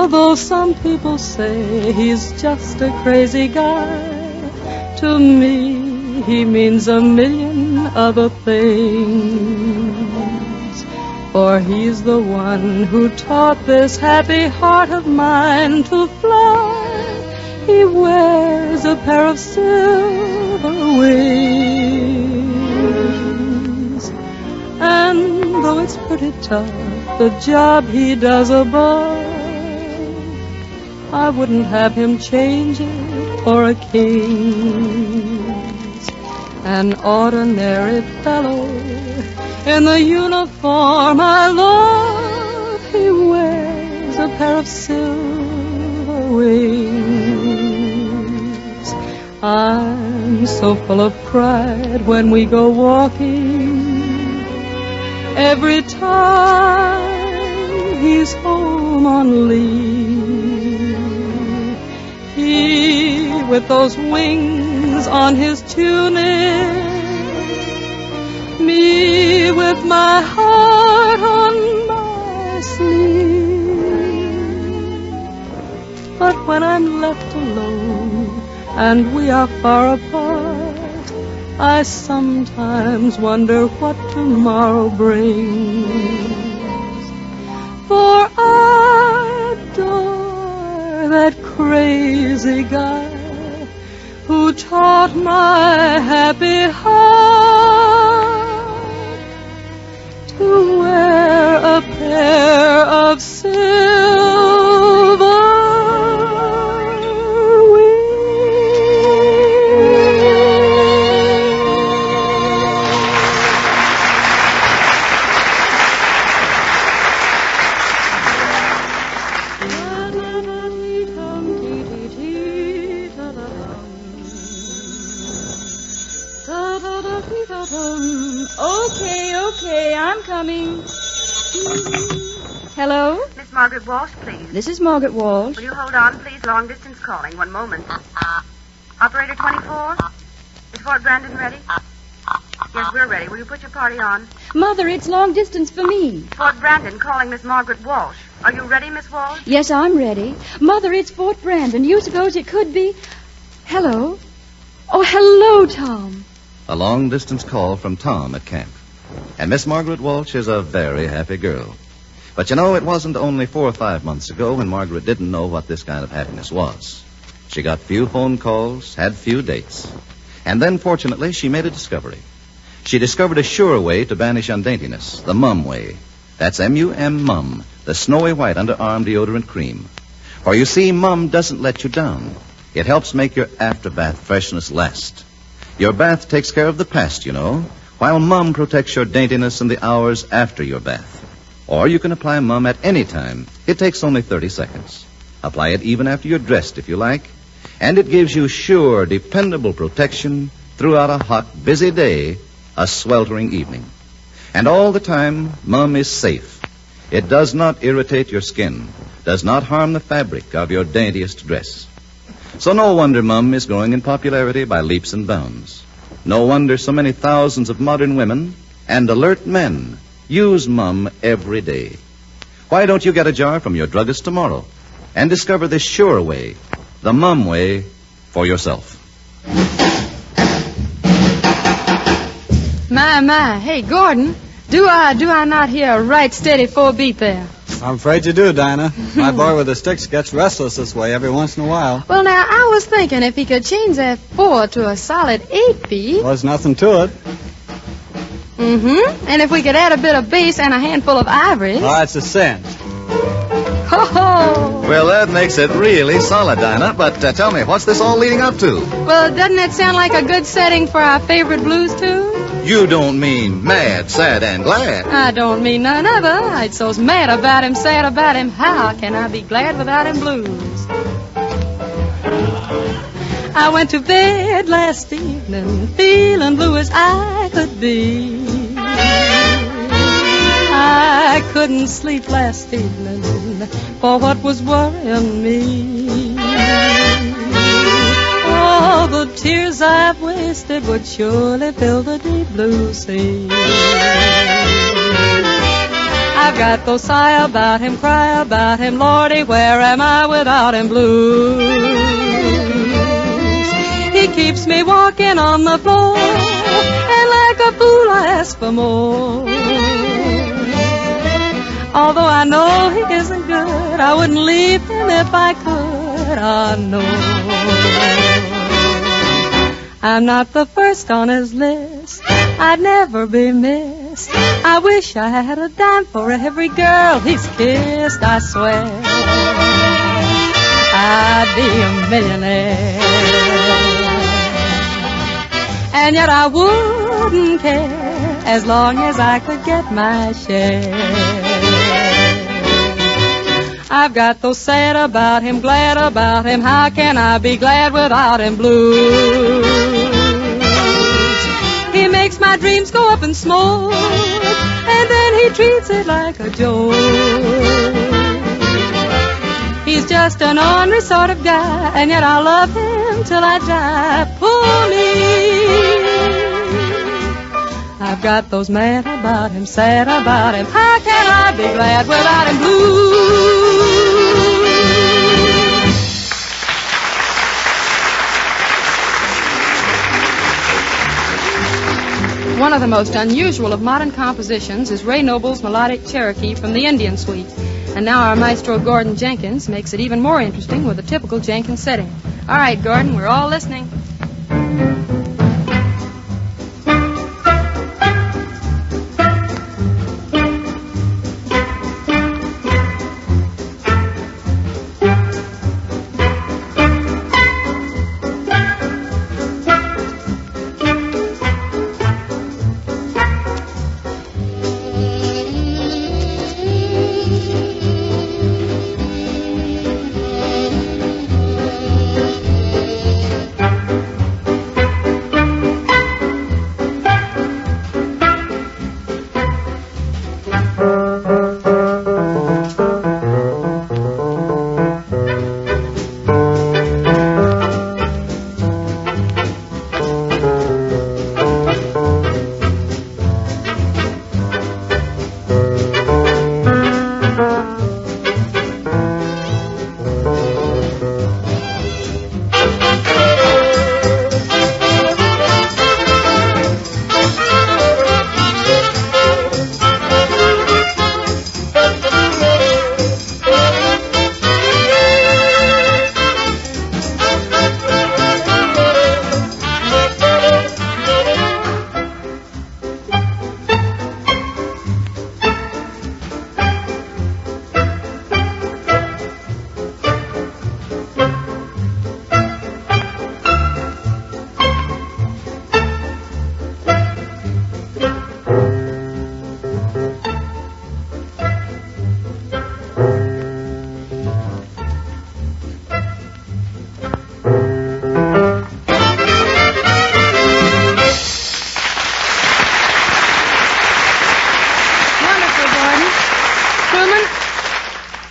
D: Although some people say he's just a crazy guy, to me he means a million other things. For he's the one who taught this happy heart of mine to fly. He wears a pair of silver wings. And though it's pretty tough, the job he does above, I wouldn't have him change it for a king's. An ordinary fellow in the uniform I love, he wears a pair of silver wings. I'm so full of pride when we go walking. Every time he's home on leave, he with those wings on his tunic, me with my heart on my sleeve. But when I'm left alone and we are far apart, I sometimes wonder what tomorrow brings. For I adore that crazy guy who taught my happy heart to wear a pair of silver
A: Okay, I'm coming. Hello?
M: Miss Margaret Walsh, please.
A: This is Margaret Walsh.
M: Will you hold on, please? Long distance calling. One moment. Operator 24? Is Fort Brandon ready? Yes, we're ready. Will you put your party on?
A: Mother, it's long distance for me.
M: Fort Brandon calling Miss Margaret Walsh. Are you ready, Miss Walsh?
A: Yes, I'm ready. Mother, it's Fort Brandon. You suppose it could be... Hello? Oh, hello, Tom.
H: A long-distance call from Tom at camp. And Miss Margaret Walsh is a very happy girl. But you know, it wasn't only 4 or 5 months ago when Margaret didn't know what this kind of happiness was. She got few phone calls, had few dates. And then, fortunately, she made a discovery. She discovered a sure way to banish undaintiness, the Mum way. That's M-U-M, Mum, the snowy white underarm deodorant cream. For you see, Mum doesn't let you down. It helps make your after-bath freshness last. Your bath takes care of the past, you know, while Mum protects your daintiness in the hours after your bath. Or you can apply Mum at any time. It takes only 30 seconds. Apply it even after you're dressed, if you like. And it gives you sure, dependable protection throughout a hot, busy day, a sweltering evening. And all the time, Mum is safe. It does not irritate your skin, does not harm the fabric of your daintiest dress. So no wonder Mum is growing in popularity by leaps and bounds. No wonder so many thousands of modern women and alert men use Mum every day. Why don't you get a jar from your druggist tomorrow and discover this sure way, the Mum way, for yourself?
R: My. Hey, Gordon, do I not hear a right steady 4-beat there?
U: I'm afraid you do, Dinah. My boy with the sticks gets restless this way every once in a while.
R: Well, now, I was thinking if he could change that 4 to a solid 8-beat.
U: There's nothing to it.
R: Mm-hmm. And if we could add a bit of bass and a handful of ivories.
U: Oh, that's a cinch.
R: Ho-ho!
H: Well, that makes it really solid, Dinah. But tell me, what's this all leading up to?
R: Well, doesn't it sound like a good setting for our favorite blues tune?
H: You don't mean mad, sad, and glad.
R: I don't mean none other. I'm so mad about him, sad about him. How can I be glad without him blues? I went to bed last evening feeling blue as I could be. I couldn't sleep last evening for what was worrying me. All the tears I've wasted would surely fill the deep blue sea. I I've got those sigh about him, cry about him, Lordy, where am I without him blues? He keeps me walking on the floor, and like a fool I ask for more. Although I know he isn't good, I wouldn't leave him if I could. I know I'm not the first on his list. I'd never be missed. I wish I had a dime for every girl he's kissed. I swear I'd be a millionaire, and yet I wouldn't care as long as I could get my share. I've got those sad about him, glad about him. How can I be glad without him blues? He makes my dreams go up in smoke, and then he treats it like a joke. He's just an ornery sort of guy, and yet I love him till I die. Poor me. I've got those mad about him, sad about him. How can I be glad without him blue?
L: One of the most unusual of modern compositions is Ray Noble's melodic Cherokee from the Indian Suite. And now our maestro Gordon Jenkins makes it even more interesting with a typical Jenkins setting. All right, Gordon, we're all listening.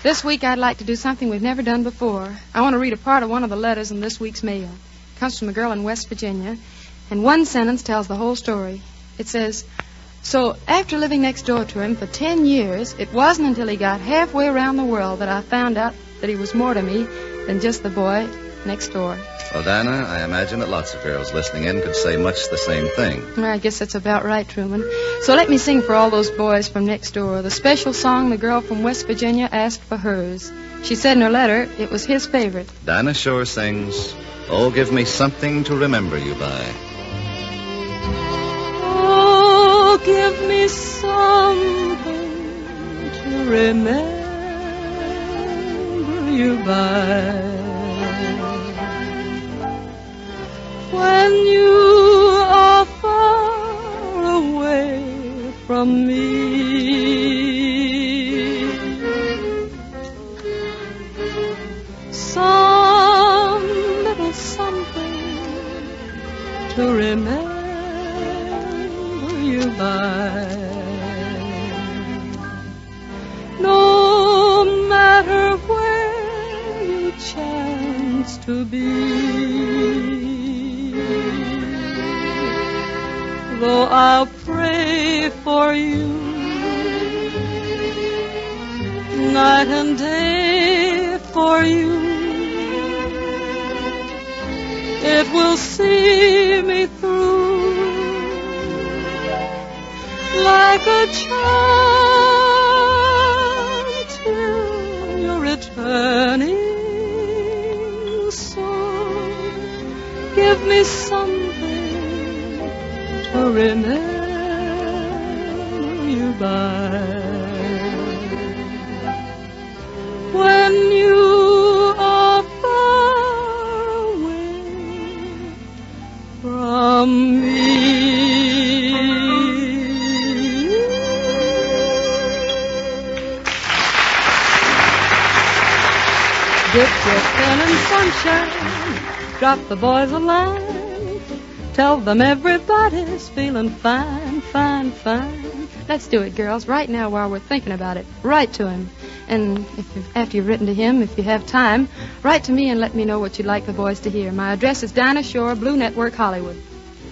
L: This week I'd like to do something we've never done before. I want to read a part of one of the letters in this week's mail. It comes from a girl in West Virginia, and one sentence tells the whole story. It says, "So after living next door to him for 10 years, it wasn't until he got halfway around the world that I found out that he was more to me than just the boy next door."
H: Well, Dinah, I imagine that lots of girls listening in could say much the same thing.
L: Well, I guess that's about right, Truman. So let me sing for all those boys from next door the special song the girl from West Virginia asked for hers. She said in her letter it was his favorite.
H: Dinah Shore sings, "Oh, give me something to remember you by."
R: Oh, give me something to remember you by. When you are far away from me, some little something to remember you by. No matter where you chance to be, though I'll pray for you night and day for you. It will see me through like a charm till you're returning. So give me something to remember you by. When you are far away from me. Dip your pen in sunshine, drop the boys a line, tell them everybody's feeling fine, fine, fine. Let's do it, girls, right now while we're thinking about it. Write to him. And after you've written to him, if you have time, write to me and let me know what you'd like the boys to hear. My address is Dinah Shore, Blue Network, Hollywood.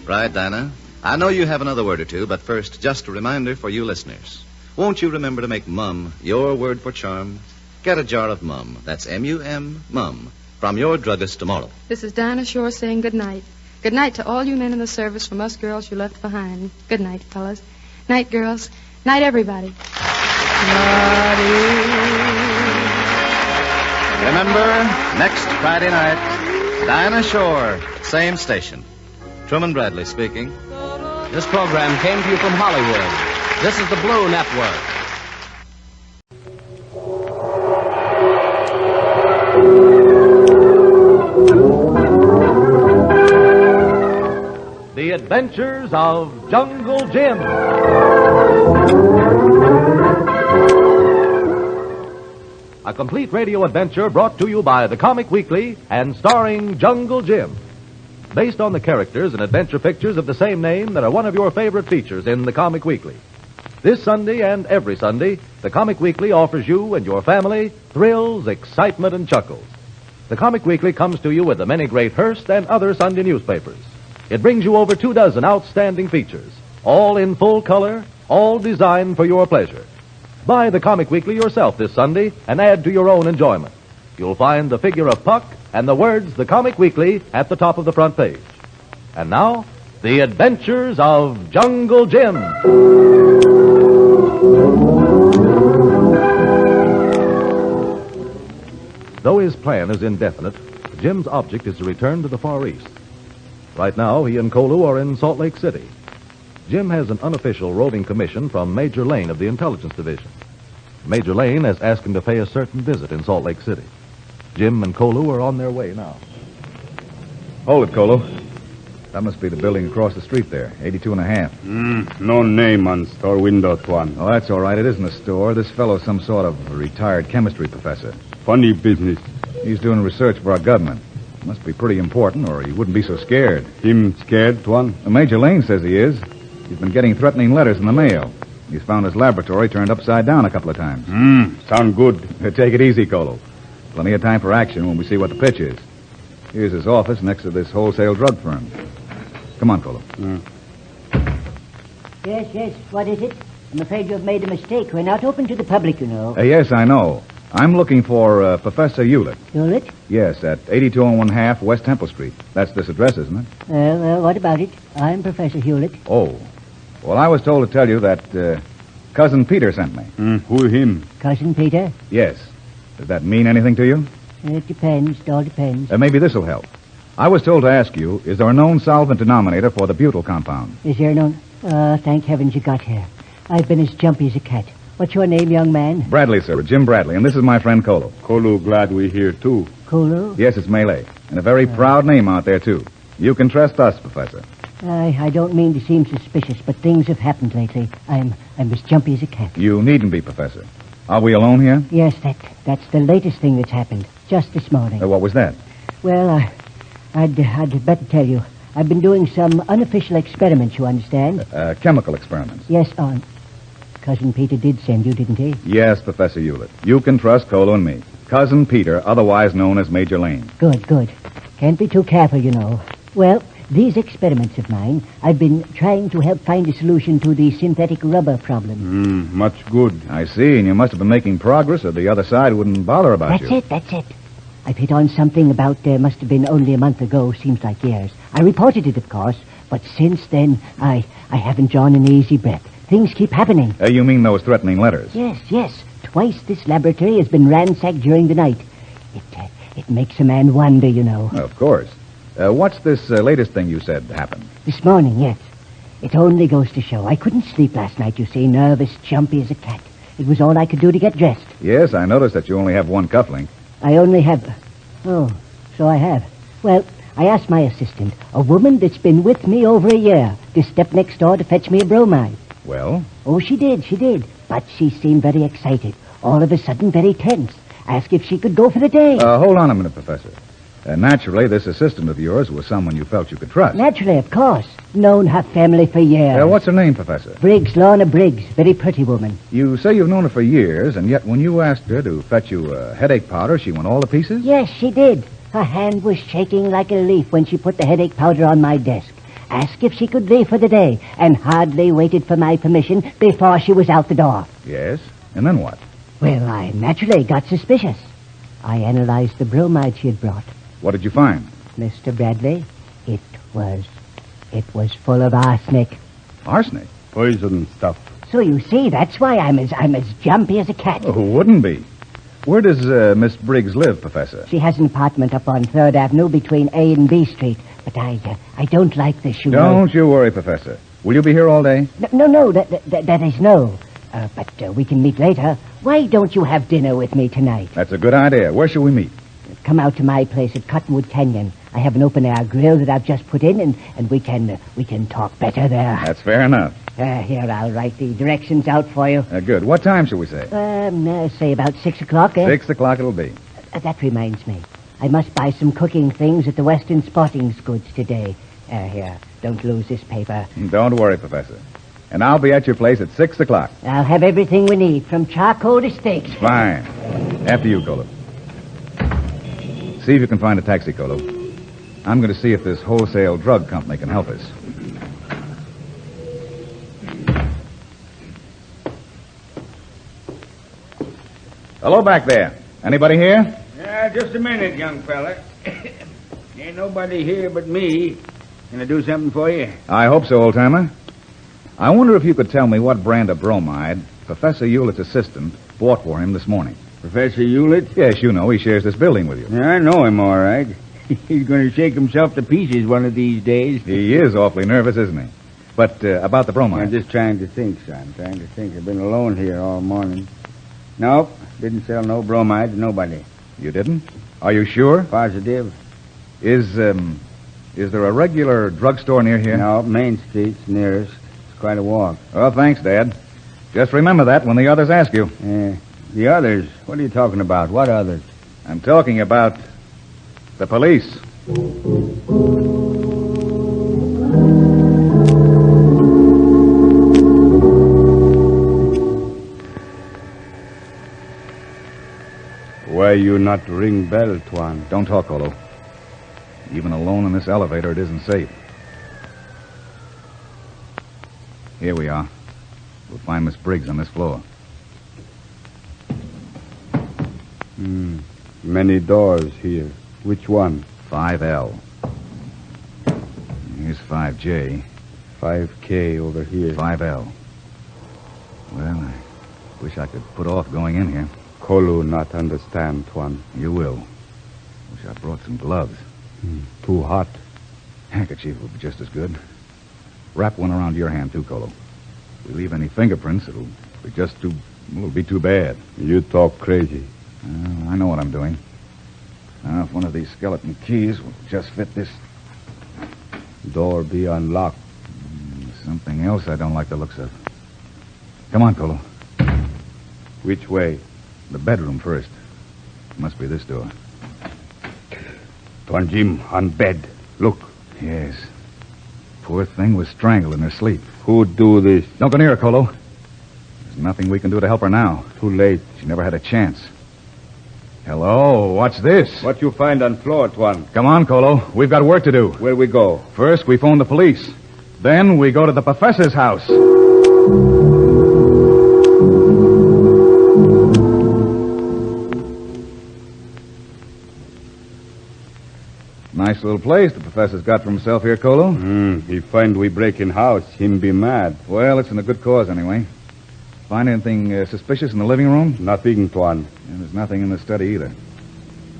H: Right, Dinah. I know you have another word or two, but first, just a reminder for you listeners. Won't you remember to make Mum your word for charm? Get a jar of Mum. That's M-U-M, Mum, from your druggist tomorrow.
L: This is Dinah Shore saying good night. Good night to all you men in the service, from us girls you left behind. Good night, fellas. Night, girls. Night, everybody.
H: Remember, next Friday night, Dinah Shore, same station. Truman Bradley speaking.
C: This program came to you from Hollywood. This is the Blue Network.
O: The Adventures of Jungle Jim. A complete radio adventure brought to you by the Comic Weekly and starring Jungle Jim. Based on the characters and adventure pictures of the same name that are one of your favorite features in the Comic Weekly. This Sunday and every Sunday, the Comic Weekly offers you and your family thrills, excitement, and chuckles. The Comic Weekly comes to you with the many great Hearst and other Sunday newspapers. It brings you over 24 outstanding features, all in full color, all designed for your pleasure. Buy the Comic Weekly yourself this Sunday and add to your own enjoyment. You'll find the figure of Puck and the words The Comic Weekly at the top of the front page. And now, The Adventures of Jungle Jim. Though his plan is indefinite, Jim's object is to return to the Far East. Right now, he and Kolu are in Salt Lake City. Jim has an unofficial roving commission from Major Lane of the Intelligence Division. Major Lane has asked him to pay a certain visit in Salt Lake City. Jim and Kolu are on their way now.
S: Hold it, Kolu. That must be the building across the street there, 82 and a half.
X: No name on store window, Tuan.
S: Oh, that's all right. It isn't a store. This fellow's some sort of retired chemistry professor.
X: Funny business.
S: He's doing research for our government. Must be pretty important, or he wouldn't be so scared.
X: Him scared, Tuan?
S: Major Lane says he is. He's been getting threatening letters in the mail. He's found his laboratory turned upside down a couple of times.
X: Sound good.
S: Take it easy, Kolu. Plenty of time for action when we see what the pitch is. Here's his office next to this wholesale drug firm. Come on, Kolu.
Y: Yes. What is it? I'm afraid you've made a mistake. We're not open to the public, you know.
S: Yes, I know. I'm looking for Professor Hewlett.
Y: Hewlett?
S: Yes, at 8201 half West Temple Street. That's this address, isn't it?
Y: Well, what about it? I'm Professor Hewlett.
S: Oh. Well, I was told to tell you that Cousin Peter sent me.
X: Who him?
Y: Cousin Peter?
S: Yes. Does that mean anything to you?
Y: It depends. It all depends.
S: Maybe this will help. I was told to ask you, is there a known solvent denominator for the butyl compound?
Y: Is there known? Thank heavens you got here. I've been as jumpy as a cat. What's your name, young man?
S: Bradley, sir. Jim Bradley. And this is my friend Kolu.
X: Kolu, glad we're here, too.
Y: Kolu?
S: Yes, it's Malay. And a very proud name out there, too. You can trust us, Professor.
Y: I don't mean to seem suspicious, but things have happened lately. I'm as jumpy as a cat.
S: You needn't be, Professor. Are we alone here?
Y: Yes, that's the latest thing that's happened. Just this morning.
S: What was that?
Y: Well, I'd better tell you. I've been doing some unofficial experiments, you understand?
S: Chemical experiments.
Y: Yes, Cousin Peter did send you, didn't he?
S: Yes, Professor Hewlett. You can trust Kolu and me. Cousin Peter, otherwise known as Major Lane.
Y: Good. Can't be too careful, you know. Well, these experiments of mine, I've been trying to help find a solution to the synthetic rubber problem.
S: Much good. I see, and you must have been making progress, or the other side wouldn't bother about you.
Y: That's it. I've hit on something about, must have been only a month ago, seems like years. I reported it, of course, but since then, I haven't drawn an easy breath. Things keep happening.
S: You mean those threatening letters?
Y: Yes. Twice this laboratory has been ransacked during the night. It makes a man wonder, you know.
S: Of course. What's this latest thing you said happened?
Y: This morning, yes. It only goes to show. I couldn't sleep last night, you see, nervous, jumpy as a cat. It was all I could do to get dressed.
S: Yes, I noticed that you only have one cufflink.
Y: I only have... Oh, so I have. Well, I asked my assistant, a woman that's been with me over a year, to step next door to fetch me a bromide.
S: Well?
Y: Oh, she did. But she seemed very excited. All of a sudden, very tense. Asked if she could go for the day.
S: Hold on a minute, Professor. Naturally, this assistant of yours was someone you felt you could trust.
Y: Naturally, of course. Known her family for years.
S: What's her name, Professor?
Y: Briggs, Lorna Briggs. Very pretty woman.
S: You say you've known her for years, and yet when you asked her to fetch you a headache powder, she went all to pieces?
Y: Yes, she did. Her hand was shaking like a leaf when she put the headache powder on my desk. Asked if she could leave for the day, and hardly waited for my permission before she was out the door.
S: Yes? And then what?
Y: Well, I naturally got suspicious. I analyzed the bromide she had brought.
S: What did you find?
Y: Mr. Bradley, it was full of arsenic.
S: Arsenic?
X: Poison stuff.
Y: So you see, that's why I'm as jumpy as a cat.
S: Oh, who wouldn't be? Where does Miss Briggs live, Professor?
Y: She has an apartment up on 3rd Avenue between A and B Street. But I don't like this, you know.
S: Don't you worry, Professor. Will you be here all day?
Y: No, that is no. But we can meet later. Why don't you have dinner with me tonight?
S: That's a good idea. Where shall we meet?
Y: Come out to my place at Cottonwood Canyon. I have an open-air grill that I've just put in, and we can talk better there.
S: That's fair enough.
Y: Here, I'll write the directions out for you.
S: Good. What time shall we say?
Y: Say about 6 o'clock, eh?
S: 6 o'clock it'll be.
Y: That reminds me. I must buy some cooking things at the Western Sporting Goods today. Here, don't lose this paper.
S: Don't worry, Professor. And I'll be at your place at 6 o'clock.
Y: I'll have everything we need, from charcoal to steaks.
S: Fine. After you, Colo. See if you can find a taxi, Colo. I'm going to see if this wholesale drug company can help us. Hello back there. Anybody here?
B: Just a minute, young fella. Ain't nobody here but me. Can I do something for you?
S: I hope so, old-timer. I wonder if you could tell me what brand of bromide Professor Hewlett's assistant bought for him this morning.
B: Professor Hewlett?
S: Yes, you know. He shares this building with you.
B: Yeah, I know him, all right. He's going to shake himself to pieces one of these days.
S: He is awfully nervous, isn't he? But about the bromide.
B: I'm just trying to think, son. Trying to think. I've been alone here all morning. Nope. Didn't sell no bromide to nobody.
S: You didn't? Are you sure?
B: Positive.
S: Is there a regular drugstore near here?
B: No, Main Street's nearest. It's quite a walk.
S: Well, thanks, Dad. Just remember that when the others ask you.
B: The others? What are you talking about? What others?
S: I'm talking about the police.
X: Why you not ring bell, Tuan?
S: Don't talk, Colo. Even alone in this elevator, it isn't safe. Here we are. We'll find Miss Briggs on this floor.
X: Many doors here. Which one?
S: 5L. Here's 5J.
X: 5K over here.
S: 5L. Well, I wish I could put off going in here.
X: Kolu not understand, Tuan.
S: You will. Wish I brought some gloves.
X: Too hot.
S: Handkerchief would be just as good. Wrap one around your hand, too, Colo. If we leave any fingerprints, it'll be too bad.
X: You talk crazy.
S: I know what I'm doing. Now, if one of these skeleton keys will just fit this...
X: Door be unlocked.
S: Something else I don't like the looks of. Come on, Colo.
X: Which way?
S: The bedroom first. Must be this door.
X: Tuan Jim, on bed. Look.
S: Yes. Poor thing was strangled in her sleep.
X: Who do this?
S: Don't go near her, Colo. There's nothing we can do to help her now.
X: Too late.
S: She never had a chance. Hello, what's this?
X: What you find on floor, Tuan?
S: Come on, Colo. We've got work to do.
X: Where we go?
S: First, we phone the police. Then we go to the professor's house. Nice little place the professor's got for himself here, Colo.
X: He find we break in house. Him be mad.
S: Well, it's in a good cause anyway. Find anything suspicious in the living room?
X: Nothing, Tuan.
S: And there's nothing in the study either.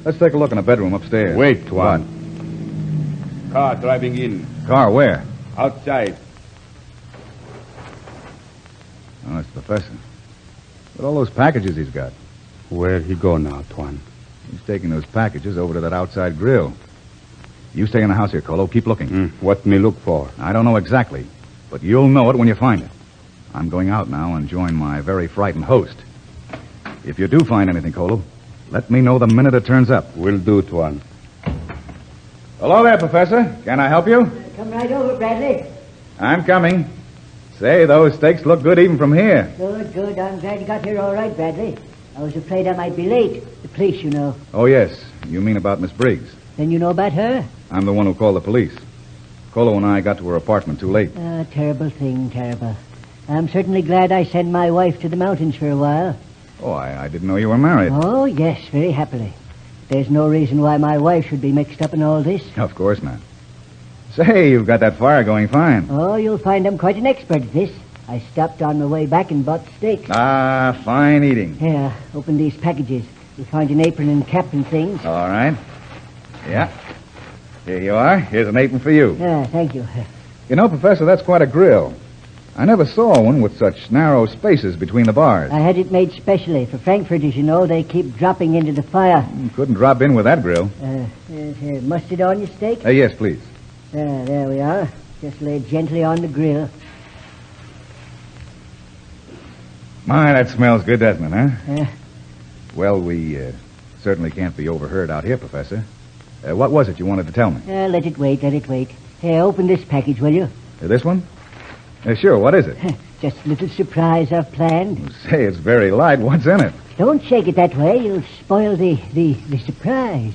S: Let's take a look in the bedroom upstairs.
X: Wait, Tuan.
S: What?
X: Car driving in.
S: Car where?
X: Outside.
S: Oh, it's the professor. Look at all those packages he's got.
X: Where he go now, Tuan?
S: He's taking those packages over to that outside grill. You stay in the house here, Colo. Keep looking.
X: What me look for?
S: I don't know exactly, but you'll know it when you find it. I'm going out now and join my very frightened host. If you do find anything, Colo, let me know the minute it turns up.
X: Will do, Tuan.
S: Hello there, Professor. Can I help you?
Y: Come right over, Bradley.
S: I'm coming. Say, those steaks look good even from here.
Y: Good, good. I'm glad you got here all right, Bradley. I was afraid I might be late. The police, you know.
S: Oh, yes. You mean about Miss Briggs.
Y: Then you know about her?
S: I'm the one who called the police. Colo and I got to her apartment too late.
Y: Terrible thing, terrible. I'm certainly glad I sent my wife to the mountains for a while.
S: Oh, I didn't know you were married.
Y: Oh, yes, very happily. There's no reason why my wife should be mixed up in all this.
S: Of course not. Say, you've got that fire going fine.
Y: Oh, you'll find I'm quite an expert at this. I stopped on my way back and bought steaks.
S: Ah, fine eating.
Y: Here, open these packages. You'll find an apron and cap and things.
S: All right. Yeah. Here you are. Here's an apron for you.
Y: Thank you.
S: You know, Professor, that's quite a grill. I never saw one with such narrow spaces between the bars.
Y: I had it made specially. For Frankfurters, you know, they keep dropping into the fire.
S: Couldn't drop in with that grill.
Y: Here, mustard on your steak?
S: Yes, please.
Y: There we are. Just lay it gently on the grill.
S: My, that smells good, doesn't it, huh? Well, we certainly can't be overheard out here, Professor. What was it you wanted to tell me?
Y: Let it wait. Here, open this package, will you?
S: This one? Sure, what is it?
Y: Just a little surprise I've planned.
S: Say, it's very light. What's in it?
Y: Don't shake it that way. You'll spoil the surprise.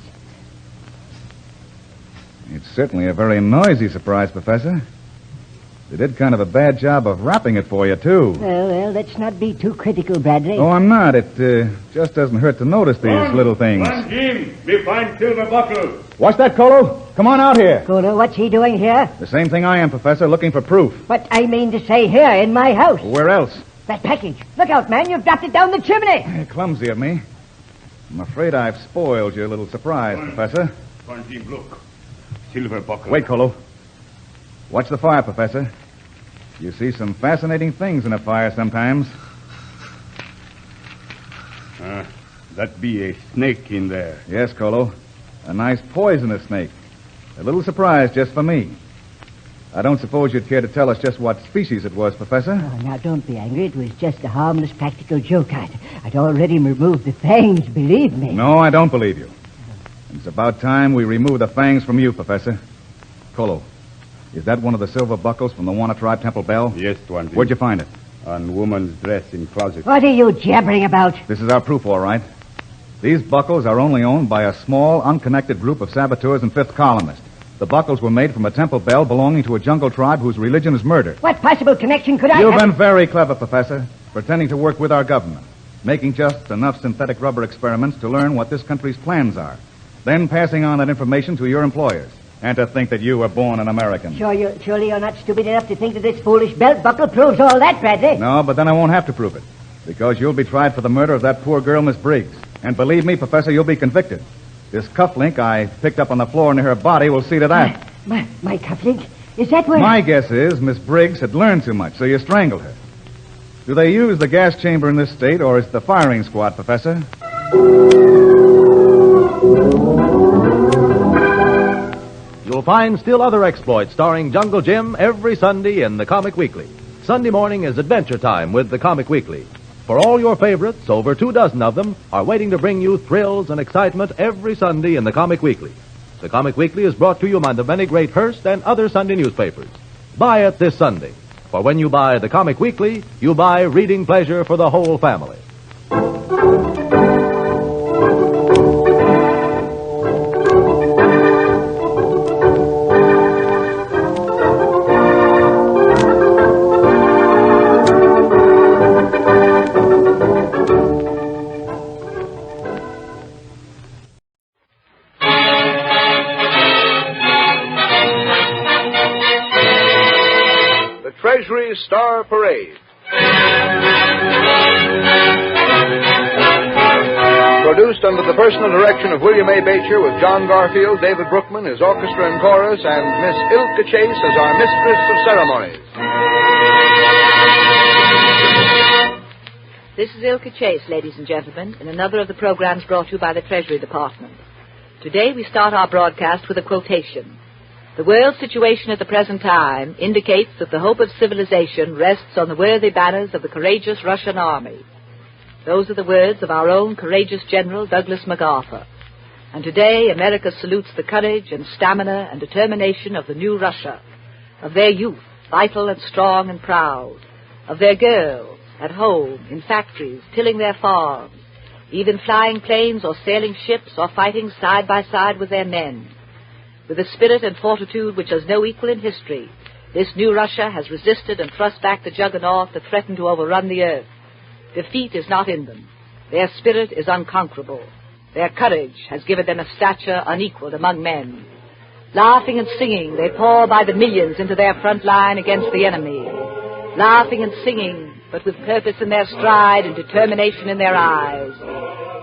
S: It's certainly a very noisy surprise, Professor. They did kind of a bad job of wrapping it for you, too.
Y: Well, let's not be too critical, Bradley.
S: Oh, I'm not. It just doesn't hurt to notice these little things.
X: Jim, we find silver buckle.
S: What's that, Colo? Come on out here.
Y: Colo, what's he doing here?
S: The same thing I am, Professor, looking for proof.
Y: But I mean to say here, in my house.
S: Where else?
Y: That package. Look out, man. You've dropped it down the chimney.
S: Clumsy of me. I'm afraid I've spoiled your little surprise, Professor.
X: Jim, look. Silver buckle.
S: Wait, Colo. Watch the fire, Professor. You see some fascinating things in a fire sometimes.
X: That be a snake in there.
S: Yes, Colo. A nice poisonous snake. A little surprise just for me. I don't suppose you'd care to tell us just what species it was, Professor?
Y: Oh, now, don't be angry. It was just a harmless practical joke. I'd already removed the fangs, believe me.
S: No, I don't believe you. It's about time we remove the fangs from you, Professor. Colo, is that one of the silver buckles from the Wanna Tribe Temple Bell?
X: Yes, Tuan.
S: Where'd you find it?
X: On woman's dress in closet.
Y: What are you jabbering about?
S: This is our proof, all right. These buckles are only owned by a small, unconnected group of saboteurs and fifth columnists. The buckles were made from a temple bell belonging to a jungle tribe whose religion is murder.
Y: What possible connection could I
S: You've
Y: have?
S: been very clever, Professor, pretending to work with our government, making just enough synthetic rubber experiments to learn what this country's plans are, then passing on that information to your employers. And to think that you were born an American.
Y: Surely you're not stupid enough to think that this foolish belt buckle proves all that, Bradley.
S: No, but then I won't have to prove it. Because you'll be tried for the murder of that poor girl, Miss Briggs. And believe me, Professor, you'll be convicted. This cufflink I picked up on the floor near her body will see to that.
Y: My cufflink? Is that where...
S: My guess is Miss Briggs had learned too much, so you strangled her. Do they use the gas chamber in this state, or is it the firing squad, Professor?
O: You'll find still other exploits starring Jungle Jim every Sunday in the Comic Weekly. Sunday morning is Adventure Time with the Comic Weekly. For all your favorites, over 24 of them are waiting to bring you thrills and excitement every Sunday in the Comic Weekly. The Comic Weekly is brought to you by the many great Hearst and other Sunday newspapers. Buy it this Sunday. For when you buy the Comic Weekly, you buy reading pleasure for the whole family.
E: Treasury Star Parade. Produced under the personal direction of William A. Bacher with John Garfield, David Brookman, his orchestra and chorus, and Miss Ilka Chase as our mistress of ceremonies.
K: This is Ilka Chase, ladies and gentlemen, in another of the programs brought to you by the Treasury Department. Today we start our broadcast with a quotation. The world situation at the present time indicates that the hope of civilization rests on the worthy banners of the courageous Russian army. Those are the words of our own courageous General Douglas MacArthur. And today America salutes the courage and stamina and determination of the new Russia, of their youth, vital and strong and proud, of their girls, at home, in factories, tilling their farms, even flying planes or sailing ships or fighting side by side with their men. With a spirit and fortitude which has no equal in history, this new Russia has resisted and thrust back the juggernaut that threatened to overrun the earth. Defeat is not in them. Their spirit is unconquerable. Their courage has given them a stature unequaled among men. Laughing and singing, they pour by the millions into their front line against the enemy. Laughing and singing, but with purpose in their stride and determination in their eyes.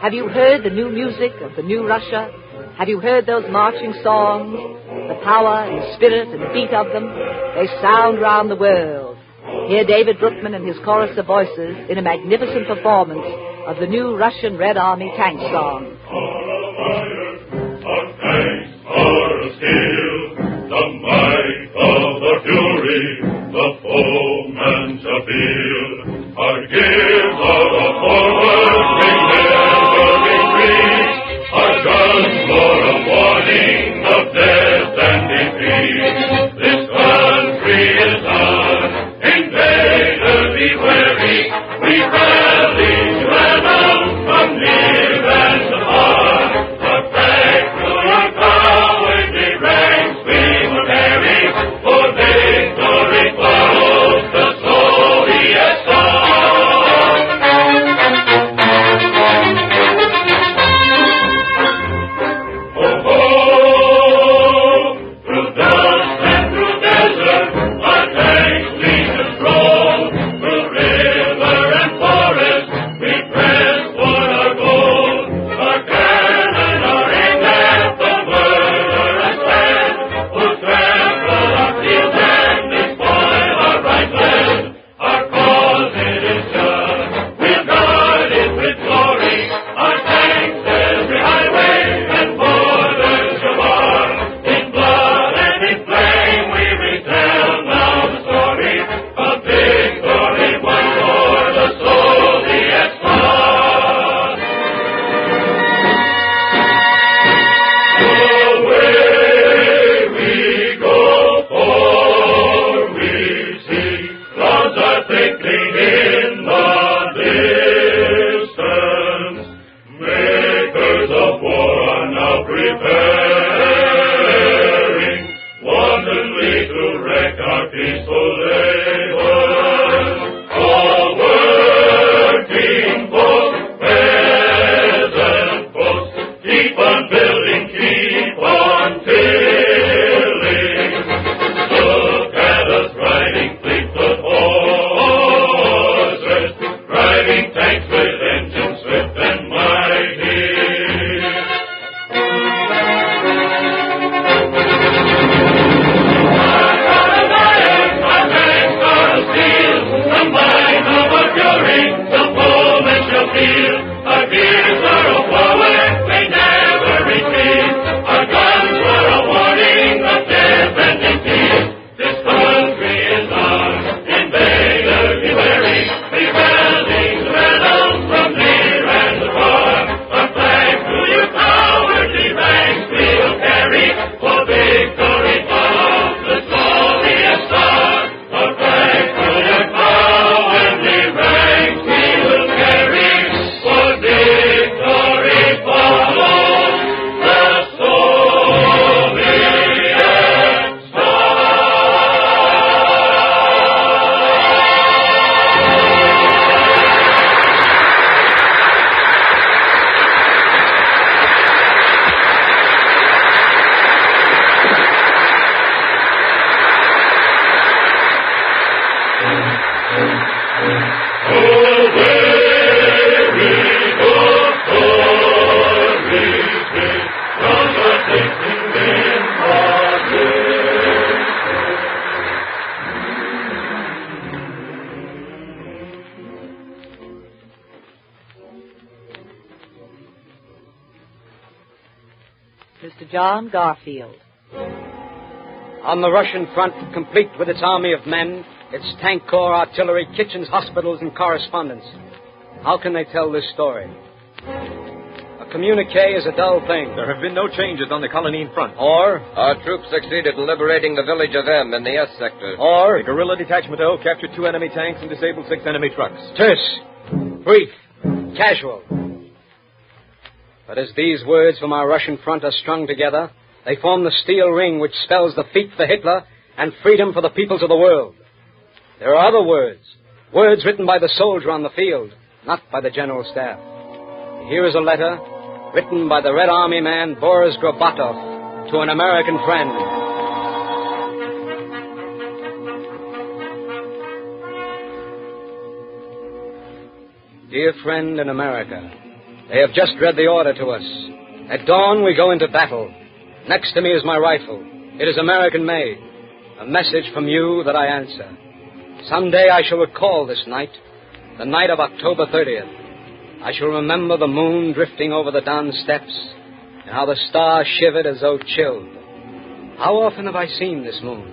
K: Have you heard the new music of the new Russia? Have you heard those marching songs? The power and spirit and beat of them, they sound round the world. Hear David Brookman and his chorus of voices in a magnificent performance of the new Russian Red Army tank song.
J: Our tanks are of steel, the might of the fury, the foeman shall feel. Our gears are the forward, we never retreat. Our guns are a warning of death and defeat. This country is ours, invader be wary. We rally to Adolf from near and afar. Our back to our cowardly ranks we will carry, for victory follows the Soviet star. Look at us riding fleet foot home.
K: Mr. John Garfield.
G: On the Russian front, complete with its army of men, its tank corps, artillery, kitchens, hospitals, and correspondents. How can they tell this story? A communique is a dull thing.
N: There have been no changes on the Colonnine front.
G: Or?
P: Our troops succeeded in liberating the village of M in the S sector.
G: Or?
N: The guerrilla detachment O captured 2 enemy tanks and disabled 6 enemy trucks.
G: Terse, brief, casual. But as these words from our Russian front are strung together, they form the steel ring which spells defeat for Hitler and freedom for the peoples of the world. There are other words, words written by the soldier on the field, not by the general staff. Here is a letter written by the Red Army man Boris Gorbatov to an American friend. Dear friend in America, they have just read the order to us. At dawn, we go into battle. Next to me is my rifle. It is American-made. A message from you that I answer. Someday I shall recall this night, the night of October 30th. I shall remember the moon drifting over the Don steps and how the stars shivered as though chilled. How often have I seen this moon?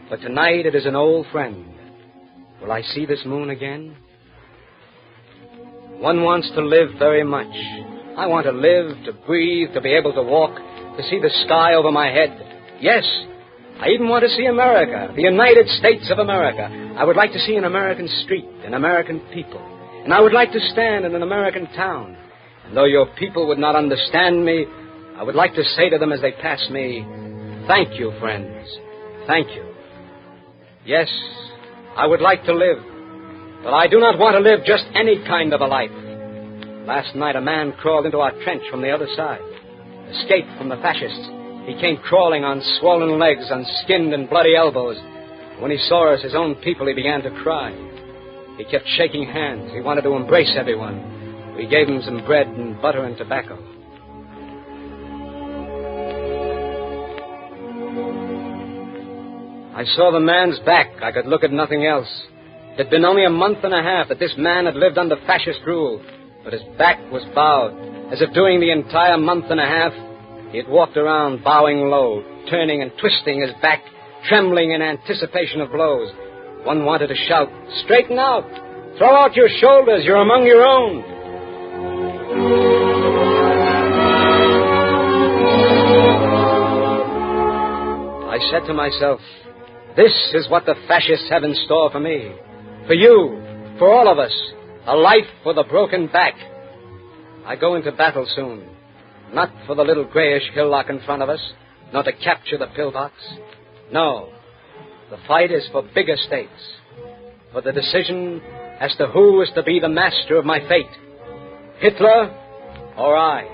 G: But tonight it is an old friend. Will I see this moon again? One wants to live very much. I want to live, to breathe, to be able to walk, to see the sky over my head. Yes, I even want to see America, the United States of America. I would like to see an American street, an American people. And I would like to stand in an American town. And though your people would not understand me, I would like to say to them as they pass me, thank you, friends. Thank you. Yes, I would like to live. But I do not want to live just any kind of a life. Last night a man crawled into our trench from the other side. Escaped from the fascists. He came crawling on swollen legs, on skinned and bloody elbows. When he saw us, his own people, he began to cry. He kept shaking hands. He wanted to embrace everyone. We gave him some bread and butter and tobacco. I saw the man's back. I could look at nothing else. It had been only a month and a half that this man had lived under fascist rule, but his back was bowed, as if during the entire month and a half he had walked around bowing low, turning and twisting his back, trembling in anticipation of blows. One wanted to shout, straighten out! Throw out your shoulders, you're among your own! I said to myself, this is what the fascists have in store for me. For you, for all of us, a life with a broken back. I go into battle soon, not for the little grayish hillock in front of us, not to capture the pillbox. No, the fight is for bigger stakes, for the decision as to who is to be the master of my fate, Hitler or I.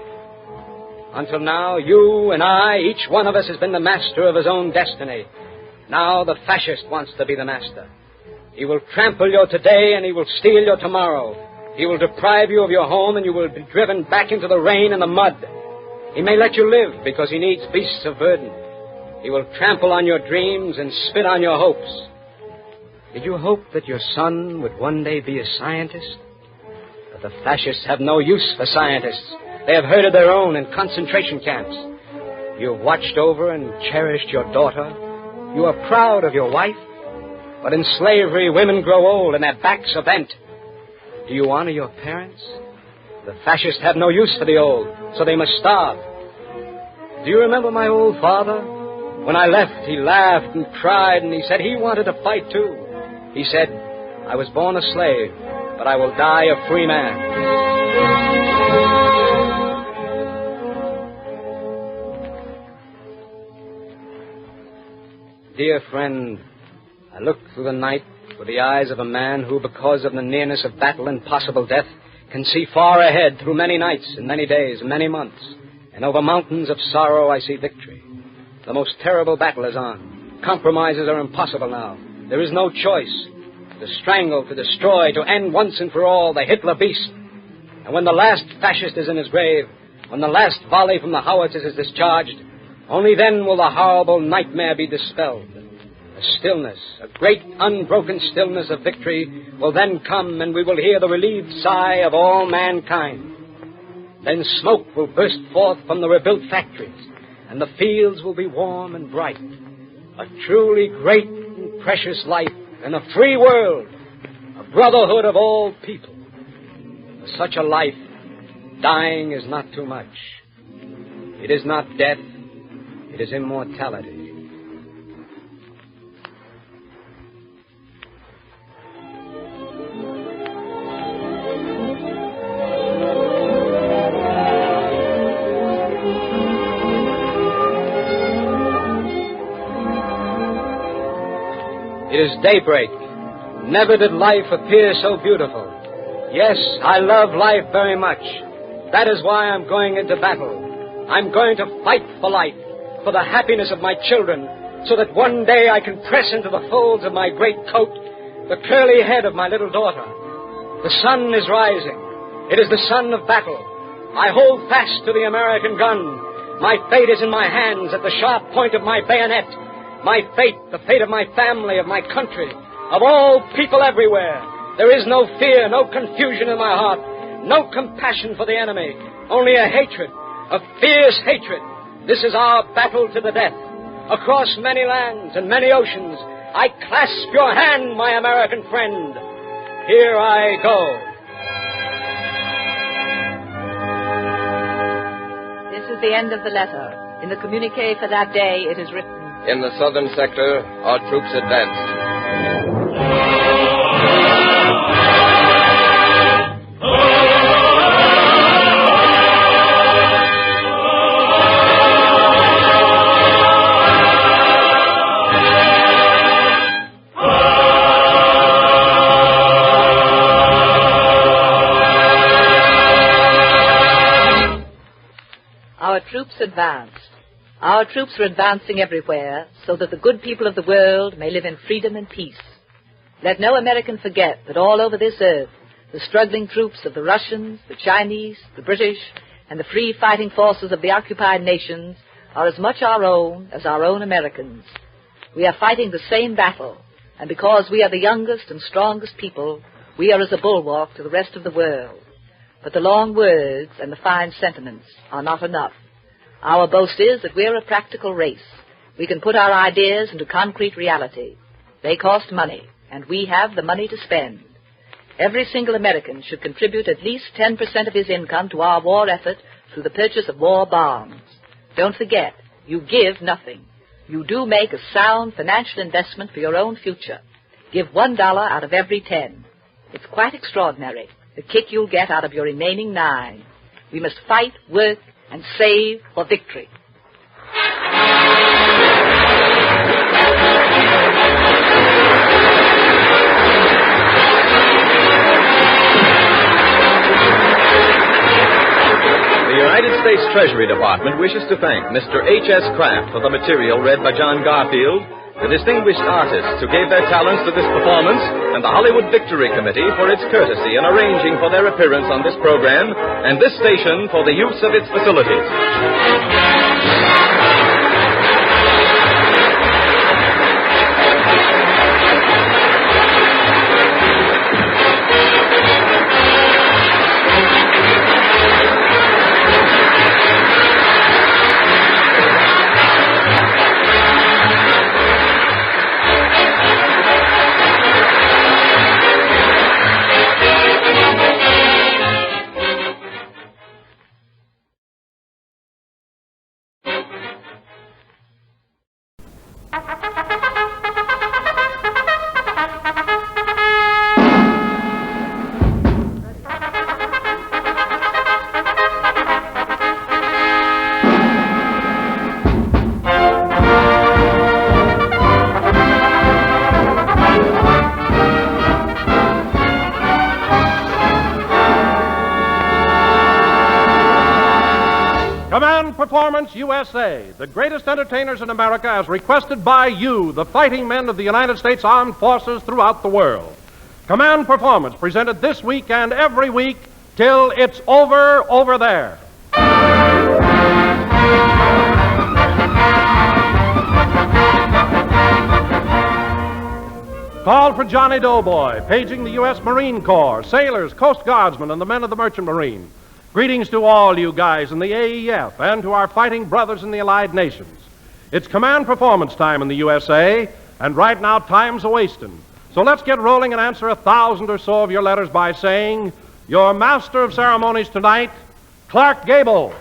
G: Until now, you and I, each one of us has been the master of his own destiny. Now the fascist wants to be the master. He will trample your today and he will steal your tomorrow. He will deprive you of your home and you will be driven back into the rain and the mud. He may let you live because he needs beasts of burden. He will trample on your dreams and spit on your hopes. Did you hope that your son would one day be a scientist? But the fascists have no use for scientists. They have herded their own in concentration camps. You have watched over and cherished your daughter. You are proud of your wife. But in slavery, women grow old and their backs are bent. Do you honor your parents? The fascists have no use for the old, so they must starve. Do you remember my old father? When I left, he laughed and cried, and he said he wanted to fight too. He said, I was born a slave, but I will die a free man. Dear friend, I look through the night with the eyes of a man who, because of the nearness of battle and possible death, can see far ahead through many nights and many days and many months. And over mountains of sorrow I see victory. The most terrible battle is on. Compromises are impossible now. There is no choice. to strangle, to destroy, to end once and for all the Hitler beast. And when the last fascist is in his grave, when the last volley from the howitzers is discharged, only then will the horrible nightmare be dispelled. A stillness, a great unbroken stillness of victory will then come, and we will hear the relieved sigh of all mankind. Then smoke will burst forth from the rebuilt factories, and the fields will be warm and bright. A truly great and precious life in a free world, a brotherhood of all people. For such a life, dying is not too much. It is not death, it is immortality. It is daybreak. Never did life appear so beautiful. Yes, I love life very much. That is why I'm going into battle. I'm going to fight for life, for the happiness of my children, so that one day I can press into the folds of my great coat the curly head of my little daughter. The sun is rising. It is the sun of battle. I hold fast to the American gun. My fate is in my hands at the sharp point of my bayonet. My fate, the fate of my family, of my country, of all people everywhere. There is no fear, no confusion in my heart, no compassion for the enemy, only a hatred, a fierce hatred. This is our battle to the death. Across many lands and many oceans, I clasp your hand, my American friend. Here I go.
K: This is the end of the letter. In the communiqué for that day, it is written,
P: in the southern sector, our troops advanced.
K: Our troops advanced. Our troops are advancing everywhere so that the good people of the world may live in freedom and peace. Let no American forget that all over this earth, the struggling troops of the Russians, the Chinese, the British, and the free fighting forces of the occupied nations are as much our own as our own Americans. We are fighting the same battle, and because we are the youngest and strongest people, we are as a bulwark to the rest of the world. But the long words and the fine sentiments are not enough. Our boast is that we're a practical race. We can put our ideas into concrete reality. They cost money, and we have the money to spend. Every single American should contribute at least 10% of his income to our war effort through the purchase of war bonds. Don't forget, you give nothing. You do make a sound financial investment for your own future. Give $1 out of every 10. It's quite extraordinary, the kick you'll get out of your remaining 9. We must fight, work, and save for victory.
N: The United States Treasury Department wishes to thank Mr. H.S. Kraft for the material read by John Garfield, the distinguished artists who gave their talents to this performance, and the Hollywood Victory Committee for its courtesy in arranging for their appearance on this program, and this station for the use of its facilities.
F: Performance USA, the greatest entertainers in America as requested by you, the fighting men of the United States Armed Forces throughout the world. Command Performance, presented this week and every week till it's over there. Call for Johnny Doughboy, paging the U.S. Marine Corps, sailors, Coast Guardsmen, and the men of the Merchant Marine. Greetings to all you guys in the AEF and to our fighting brothers in the Allied Nations. It's Command Performance time in the USA, and right now time's a-wasting. So let's get rolling and answer 1,000 or so of your letters by saying, your master of ceremonies tonight, Clark Gable.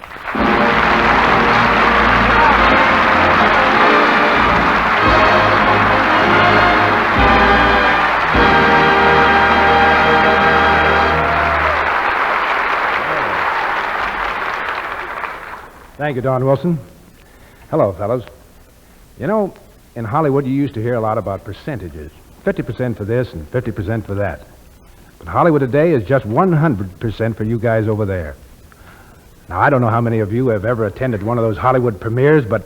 I: Thank you, Don Wilson. Hello, fellows. You know, in Hollywood, you used to hear a lot about percentages. 50% for this and 50% for that. But Hollywood today is just 100% for you guys over there. Now, I don't know how many of you have ever attended one of those Hollywood premieres, but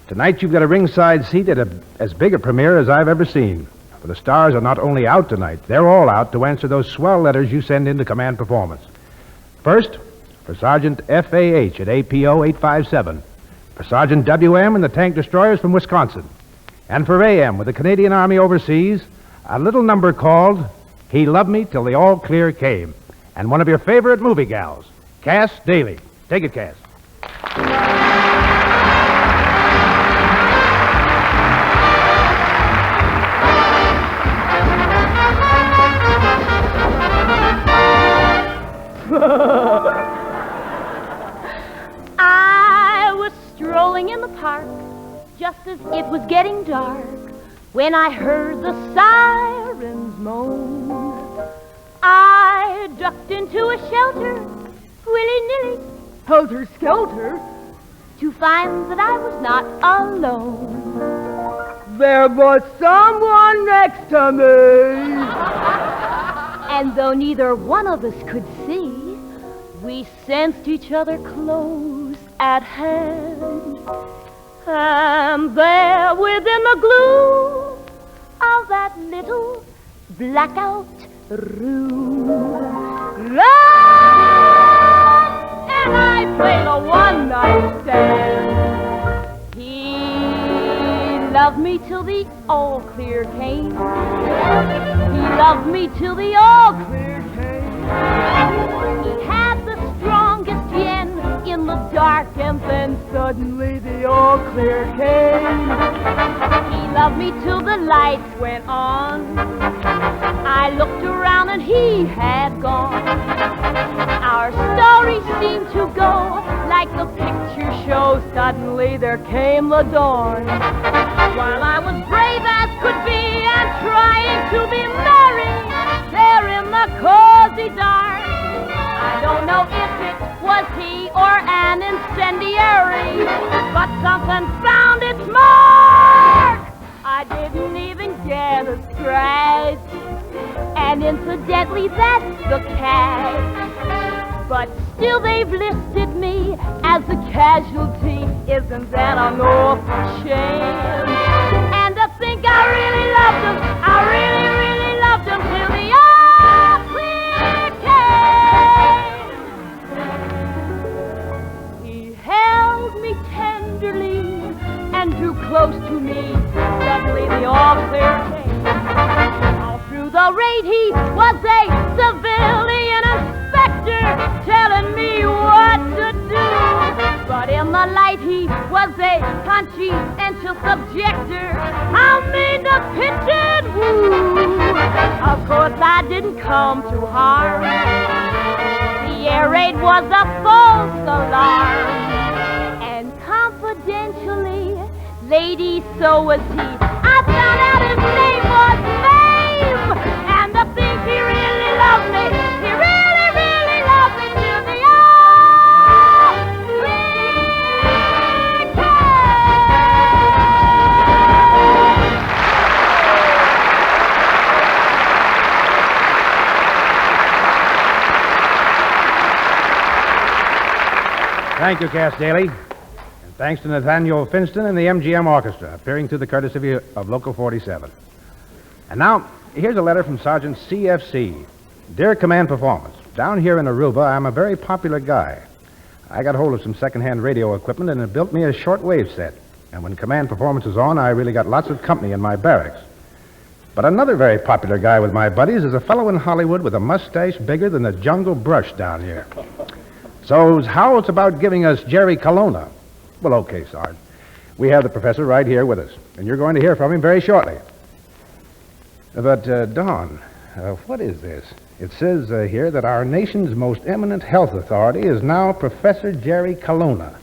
I: tonight you've got a ringside seat at as big a premiere as I've ever seen. For the stars are not only out tonight, they're all out to answer those swell letters you send in to Command Performance. First, for Sergeant FAH at APO 857. For Sergeant WM and the tank destroyers from Wisconsin. And for AM with the Canadian Army overseas, a little number called He Loved Me Till the All Clear Came. And one of your favorite movie gals, Cass Daly. Take it, Cass.
Q: I was strolling in the park just as it was getting dark when I heard the sirens moan. I ducked into a shelter, willy-nilly, helter-skelter, to find that I was not alone. There was someone next to me. And though neither one of us could see, we sensed each other close at hand. And there within the gloom of that little blackout room, love and I played a one-night stand. He loved me till the all clear came. He loved me till the all clear came. He had the strongest yen in the dark, and then suddenly the all clear came. He loved me till the lights went on. I looked around and he had gone. Our story seemed to go like the picture show. Suddenly there came the dawn. While I was brave as could be and trying to be merry there in the cozy dark, I don't know if it was he or an incendiary, but something found its mark. I didn't even get a scratch, and incidentally that's the catch. But still they've listed me as the casualty. Isn't that an awful shame? And to think I really loved him, I really, really loved him till the all clear came. He held me tenderly and drew close to me. Suddenly the all clear came. All through the raid he was a civilian inspector telling me what to do. But in the light he was a conscientious objector. I mean to pitch and woo. Of course I didn't come to harm. The air raid was a false alarm. And confidentially, lady, so was he. I found out his name was Fame. And to think he really loved me. He really, really loved me till the all clear
I: Thank you, Cass Daly. And thanks to Nathaniel Finston and the MGM Orchestra, appearing through the courtesy of Local 47. And now, Here's a letter from Sergeant CFC. Dear Command Performance, down here in Aruba, I'm a very popular guy. I got hold of some second-hand radio equipment and it built me a shortwave set. And when Command Performance is on, I really got lots of company in my barracks. But another very popular guy with my buddies is a fellow in Hollywood with a mustache bigger than the jungle brush down here. So how's about giving us Jerry Colonna? Well, okay, Sarge. We have the professor right here with us, and you're going to hear from him very shortly. But, Don, what is this? It says here that our nation's most eminent health authority is now Professor Jerry Colonna.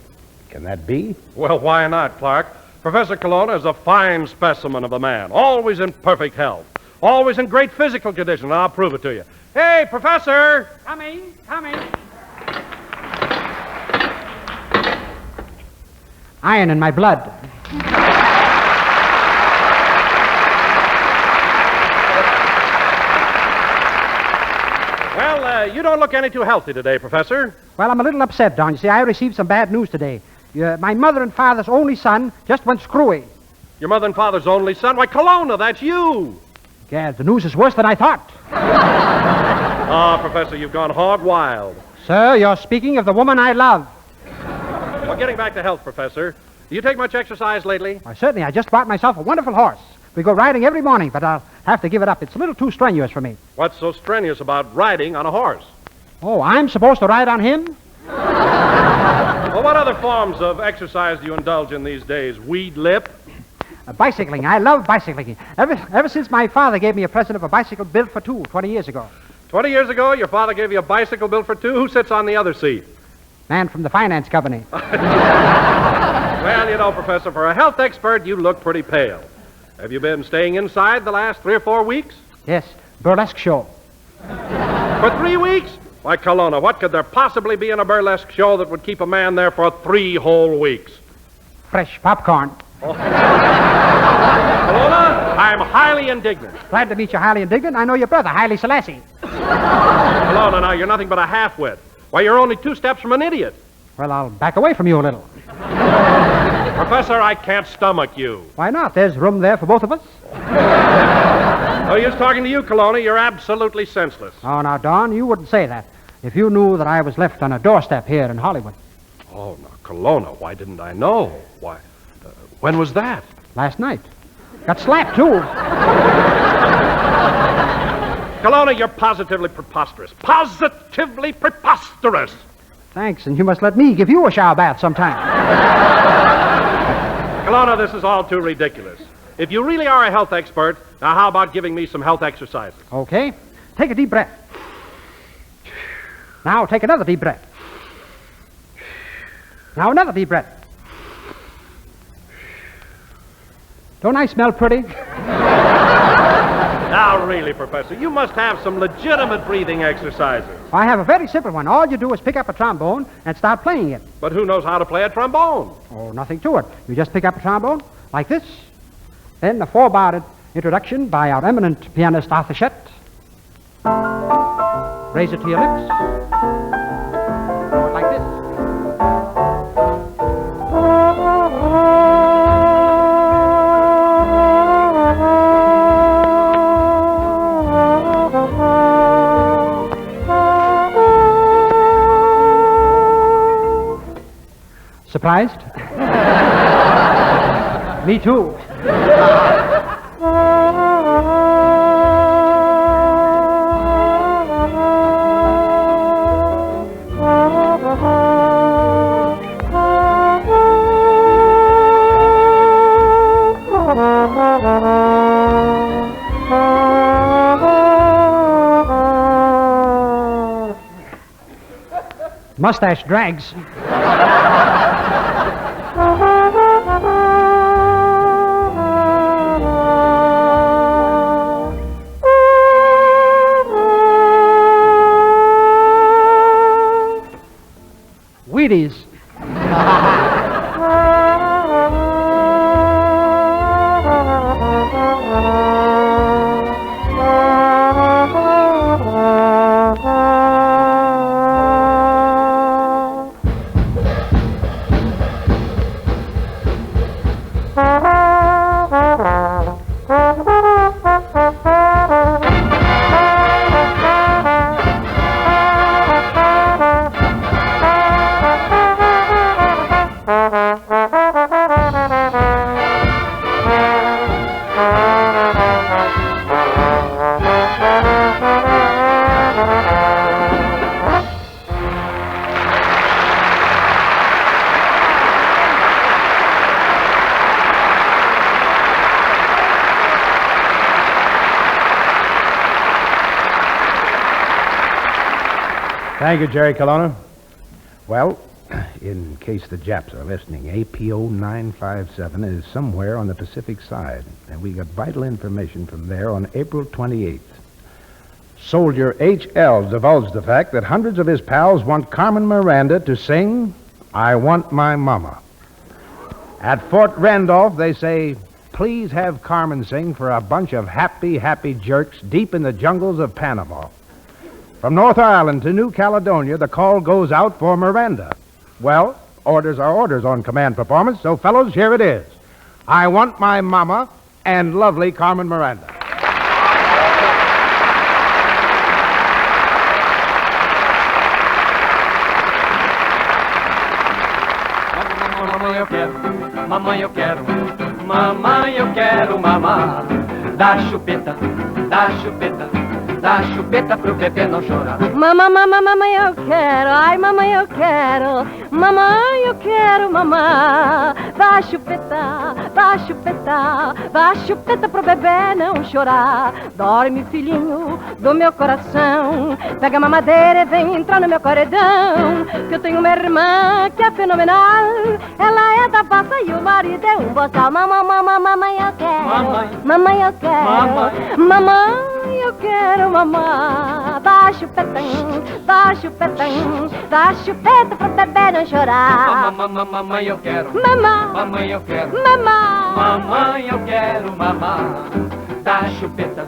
I: Can that be?
F: Well, why not, Clark? Professor Colonna is a fine specimen of a man, always in perfect health, always in great physical condition, and I'll prove it to you. Hey, Professor!
D: Coming. Iron in my blood.
F: Well, you don't look any too healthy today, Professor.
D: Well, I'm a little upset, Don. You see, I received some bad news today. My mother and father's only son just went screwy.
F: Your mother and father's only son? Why, Colonna, that's you.
D: Yeah, the news is worse than I thought.
F: Professor, you've gone hog wild.
D: Sir, you're speaking of the woman I love.
F: Well, getting back to health, Professor, do you take much exercise lately?
D: Why, certainly. I just bought myself a wonderful horse. We go riding every morning, but I'll have to give it up. It's a little too strenuous for me.
F: What's so strenuous about riding on a horse?
D: Oh, I'm supposed to ride on him?
F: Well, what other forms of exercise do you indulge in these days? Weed lip?
D: Bicycling. I love bicycling. Ever since my father gave me a present of a bicycle built for two 20 years ago.
F: 20 years ago, your father gave you a bicycle built for two? Who sits on the other seat?
D: Man from the finance company.
F: Well, you know, Professor, for a health expert, you look pretty pale. Have you been staying inside the last 3 or 4 weeks?
D: Yes, burlesque show.
F: For 3 weeks? Why, Colonna, what could there possibly be in a burlesque show that would keep a man there for 3 whole weeks?
D: Fresh popcorn.
F: Oh. Colonna, I'm highly indignant.
D: Glad to meet you, highly indignant. I know your brother, Haile Selassie.
F: Colonna, now, you're nothing but a half-wit. Why, you're only 2 steps from an idiot.
D: Well, I'll back away from you a little.
F: Professor, I can't stomach you.
D: Why not? There's room there for both of us.
F: No use talking to you, Colonna. You're absolutely senseless.
D: Oh, now, Don, you wouldn't say that if you knew that I was left on a doorstep here in Hollywood.
F: Oh, now, Colonna, why didn't I know? Why, when was that?
D: Last night. Got slapped, too.
F: Colonna, you're positively preposterous. Positively preposterous.
D: Thanks, and you must let me give you a shower bath sometime.
F: Colonna, this is all too ridiculous. If you really are a health expert, now how about giving me some health exercises?
D: Okay. Take a deep breath. Now take another deep breath. Now another deep breath. Don't I smell pretty?
F: Now, really, Professor, you must have some legitimate breathing exercises.
D: I have a very simple one. All you do is pick up a trombone and start playing it.
F: But who knows how to play a trombone?
D: Oh, nothing to it. You just pick up a trombone like this. Then a 4-bar introduction by our eminent pianist Arthur Shett. Raise it to your lips. Like this. Surprised? Me too. Mustache drags. Wheaties.
I: Thank you, Jerry Colonna. Well, in case the Japs are listening, APO 957 is somewhere on the Pacific side, and we got vital information from there on April 28th. Soldier H.L. divulged the fact that hundreds of his pals want Carmen Miranda to sing I Want My Mama. At Fort Randolph, they say, please have Carmen sing for a bunch of happy, happy jerks deep in the jungles of Panama. From North Ireland to New Caledonia, the call goes out for Miranda. Well, orders are orders on command performance, so fellows, here it is. I Want My Mama and lovely Carmen Miranda.
A: Mamãe, eu quero, mamãe, eu quero mamar. Dá chupeta, dá chupeta, dá chupeta pro bebê não chorar.
M: Mamãe, eu quero, ai, mamãe, eu quero. Mamãe, eu quero mamar. Dá chupeta, dá chupeta, dá chupeta pro bebê não chorar. Dorme, filhinho do meu coração. Pega a mamadeira e vem entrar no meu corredão. Que eu tenho uma irmã que é fenomenal. Ela é da passa e o marido é um boçal. Mamãe, eu quero. Mamãe, eu quero. Mamãe, eu quero mamar. Dá chupetão, dá chupetão, dá chupeta pro bebê não chorar.
A: Mamãe, eu quero.
M: Mamãe,
A: eu quero.
M: Mamãe,
A: eu quero mamar. Dá chupeta,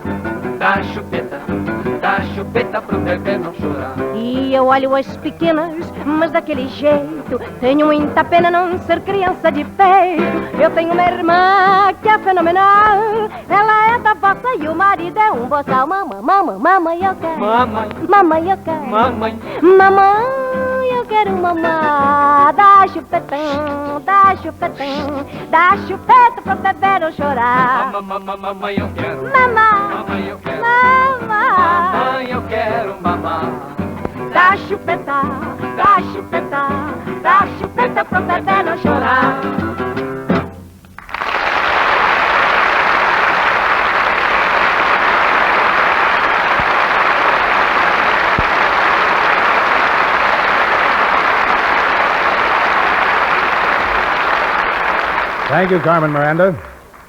A: dá chupeta, dá chupeta pro bebê não chorar.
M: E eu olho as pequenas, mas daquele jeito. Tenho muita pena não ser criança de peito. Eu tenho uma irmã que é fenomenal. Ela é da vossa e o marido é um boçal. Mamãe, eu quero. Mamãe, eu quero. Mamãe, eu quero mamar. Dá chupetão, dá chupetão, dá chupeta pro bebê não chorar.
A: Mamãe, eu quero.
M: Mamãe,
A: eu quero.
M: Mamãe,
A: eu quero mamar.
M: Dá chupeta, dá chupeta, dá chupeta pro bebê não chorar.
I: Thank you, Carmen Miranda.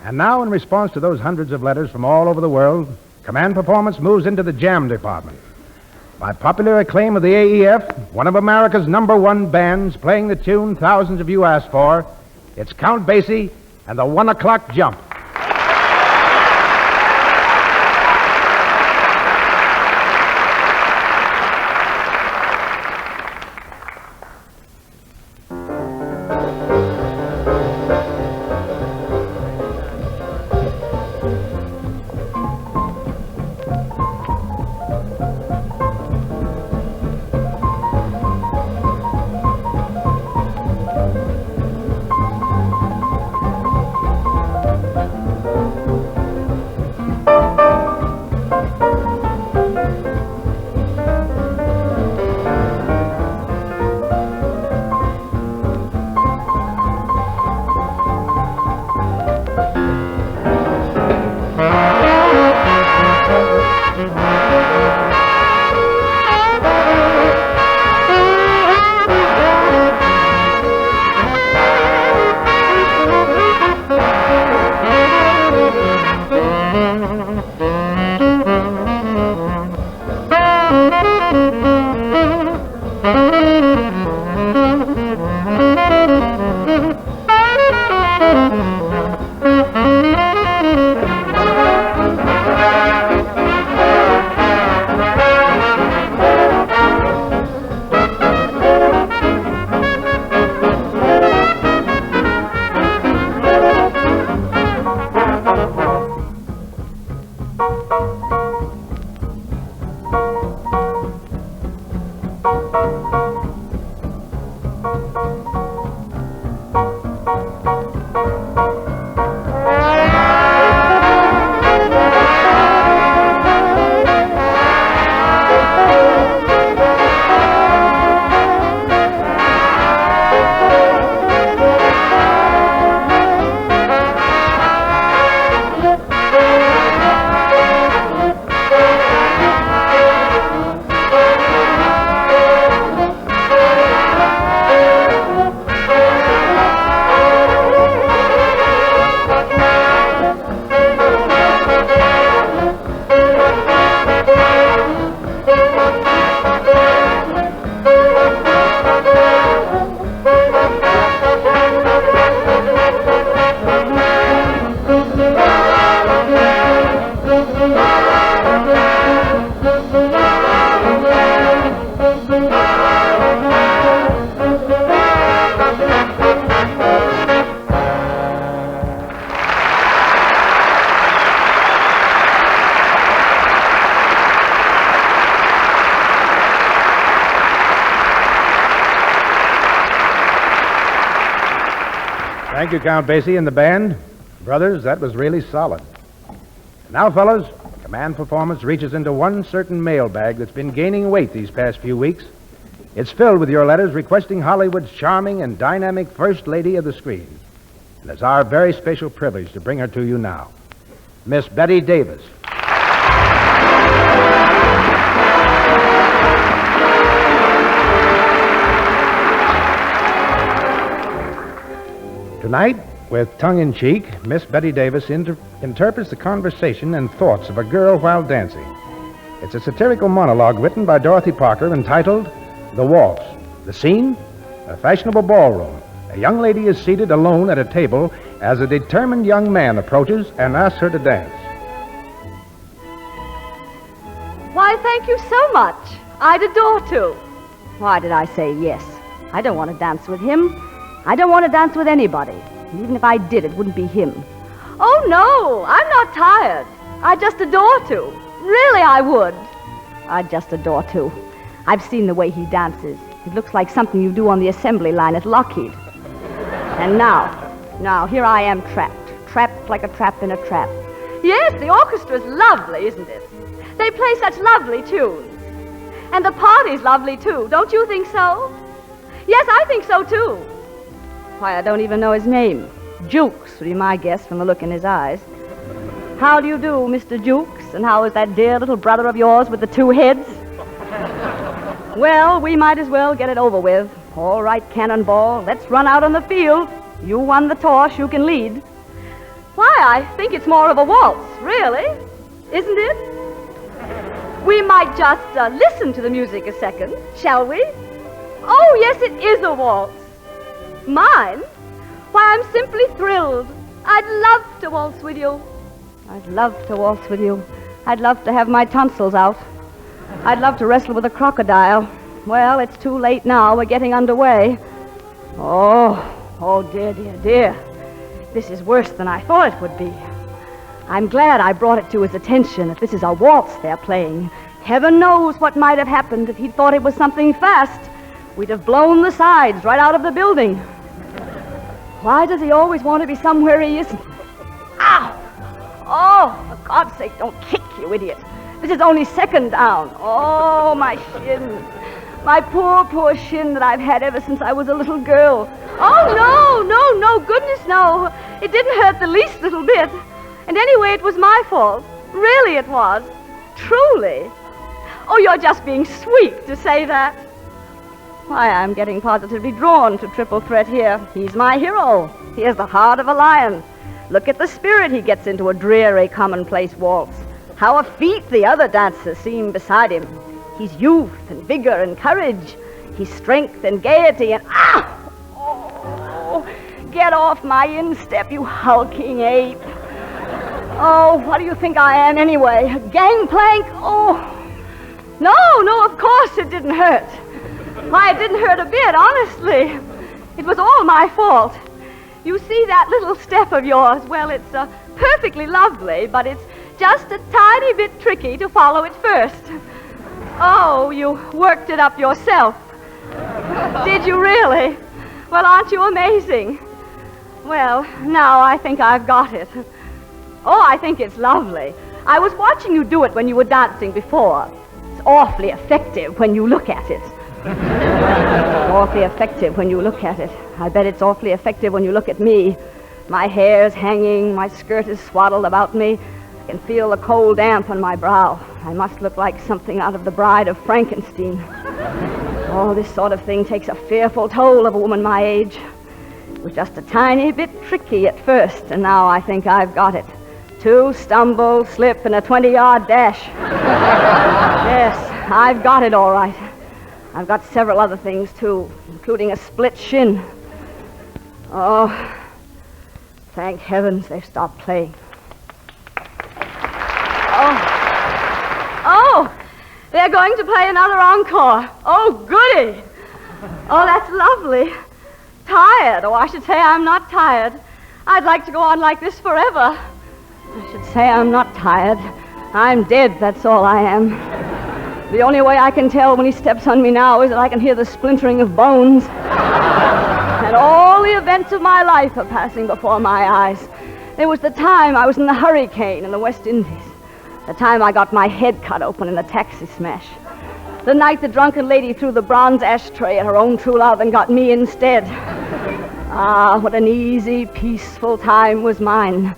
I: And now, in response to those hundreds of letters from all over the world, command performance moves into the jam department. By popular acclaim of the AEF, one of America's #1 bands playing the tune thousands of you asked for, it's Count Basie and the 1 o'clock jump. Thank you, Count Basie and the band. Brothers, that was really solid. Now, fellas, command performance reaches into one certain mailbag that's been gaining weight these past few weeks. It's filled with your letters requesting Hollywood's charming and dynamic first lady of the screen. And it's our very special privilege to bring her to you now. Miss Betty Davis. Tonight, with tongue-in-cheek, Miss Betty Davis interprets the conversation and thoughts of a girl while dancing. It's a satirical monologue written by Dorothy Parker entitled The Waltz. The scene? A fashionable ballroom. A young lady is seated alone at a table as a determined young man approaches and asks her to dance.
M: Why, thank you so much. I'd adore to. Why did I say yes? I don't want to dance with him. I don't want to dance with anybody. Even if I did, it wouldn't be him. Oh, no, I'm not tired. I'd just adore to. Really, I would. I'd just adore to. I've seen the way he dances. It looks like something you do on the assembly line at Lockheed. And now, here I am trapped like a trap in a trap. Yes, the orchestra's lovely, isn't it? They play such lovely tunes. And the party's lovely, too. Don't you think so? Yes, I think so, too. Why, I don't even know his name. Jukes would be my guess from the look in his eyes. How do you do, Mr. Jukes? And how is that dear little brother of yours with the two heads? Well, we might as well get it over with. All right, Cannonball, let's run out on the field. You won the toss, you can lead. Why, I think it's more of a waltz, really. Isn't it? We might just listen to the music a second, shall we? Oh, yes, it is a waltz. Mine? Why, I'm simply thrilled. I'd love to waltz with you. I'd love to waltz with you. I'd love to have my tonsils out. I'd love to wrestle with a crocodile. Well, it's too late now. We're getting underway. Oh, dear. This is worse than I thought it would be. I'm glad I brought it to his attention that this is a waltz they're playing. Heaven knows what might have happened if he'd thought it was something fast. We'd have blown the sides right out of the building. Why does he always want to be somewhere he isn't? Ow! Oh, for God's sake, don't kick, you idiot. This is only second down. Oh, my shin. My poor shin that I've had ever since I was a little girl. Oh, no, goodness, no. It didn't hurt the least little bit. And anyway, it was my fault. Really, it was. Truly. Oh, you're just being sweet to say that. Why, I'm getting positively drawn to Triple Threat here. He's my hero. He has the heart of a lion. Look at the spirit he gets into a dreary, commonplace waltz. How effete the other dancers seem beside him. He's youth and vigor and courage. He's strength and gaiety and... Oh, get off my instep, you hulking ape. Oh, what do you think I am anyway? A gangplank? Oh, no, of course it didn't hurt. Why, it didn't hurt a bit, honestly. It was all my fault. You see that little step of yours? Well, it's perfectly lovely, but it's just a tiny bit tricky to follow it first. Oh, you worked it up yourself. Did you really? Well, aren't you amazing? Well, now I think I've got it. Oh, I think it's lovely. I was watching you do it when you were dancing before. It's awfully effective when you look at it. Awfully effective when you look at it. I bet it's awfully effective when you look at me. My hair's hanging, my skirt is swaddled about me. I can feel the cold damp on my brow. I must look like something out of The Bride of Frankenstein. Oh, this sort of thing takes a fearful toll of a woman my age. It was just a tiny bit tricky at first, and now I think I've got it. 2 stumble, slip, and a 20-yard dash. Yes, I've got it all right. I've got several other things, too, including a split shin. Oh, thank heavens they've stopped playing. Oh, they're going to play another encore. Oh, goody. Oh, that's lovely. Tired. Oh, I should say I'm not tired. I'd like to go on like this forever. I should say I'm not tired. I'm dead, that's all I am. The only way I can tell when he steps on me now is that I can hear the splintering of bones. And all the events of my life are passing before my eyes. There was the time I was in the hurricane in the West Indies. The time I got my head cut open in a taxi smash. The night the drunken lady threw the bronze ashtray at her own true love and got me instead. Ah, what an easy, peaceful time was mine.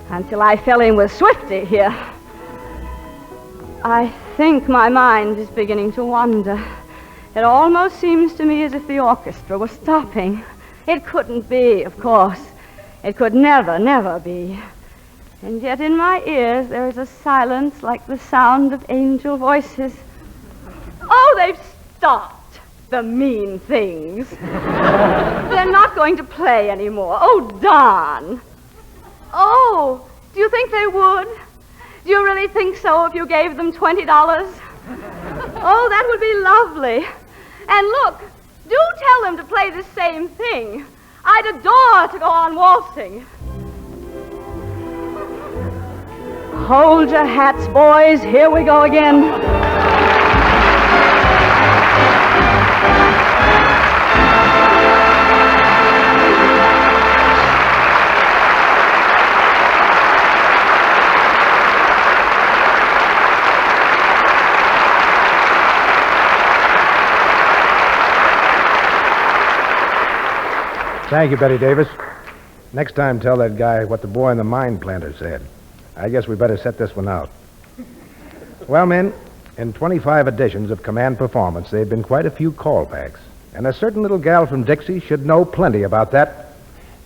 M: Until I fell in with Swifty here. I think my mind is beginning to wander. It almost seems to me as if the orchestra was stopping. It couldn't be, of course. It could never, never be. And yet in my ears there is a silence like the sound of angel voices. Oh, they've stopped, the mean things. They're not going to play anymore. Oh, darn. Oh, do you think they would? Do you really think so if you gave them $20? Oh, that would be lovely. And look, do tell them to play the same thing. I'd adore to go on waltzing. Hold your hats, boys. Here we go again.
I: Thank you, Betty Davis. Next time, tell that guy what the boy in the mine planter said. I guess we better set this one out. Well, men, in 25 editions of Command Performance, there have been quite a few callbacks. And a certain little gal from Dixie should know plenty about that,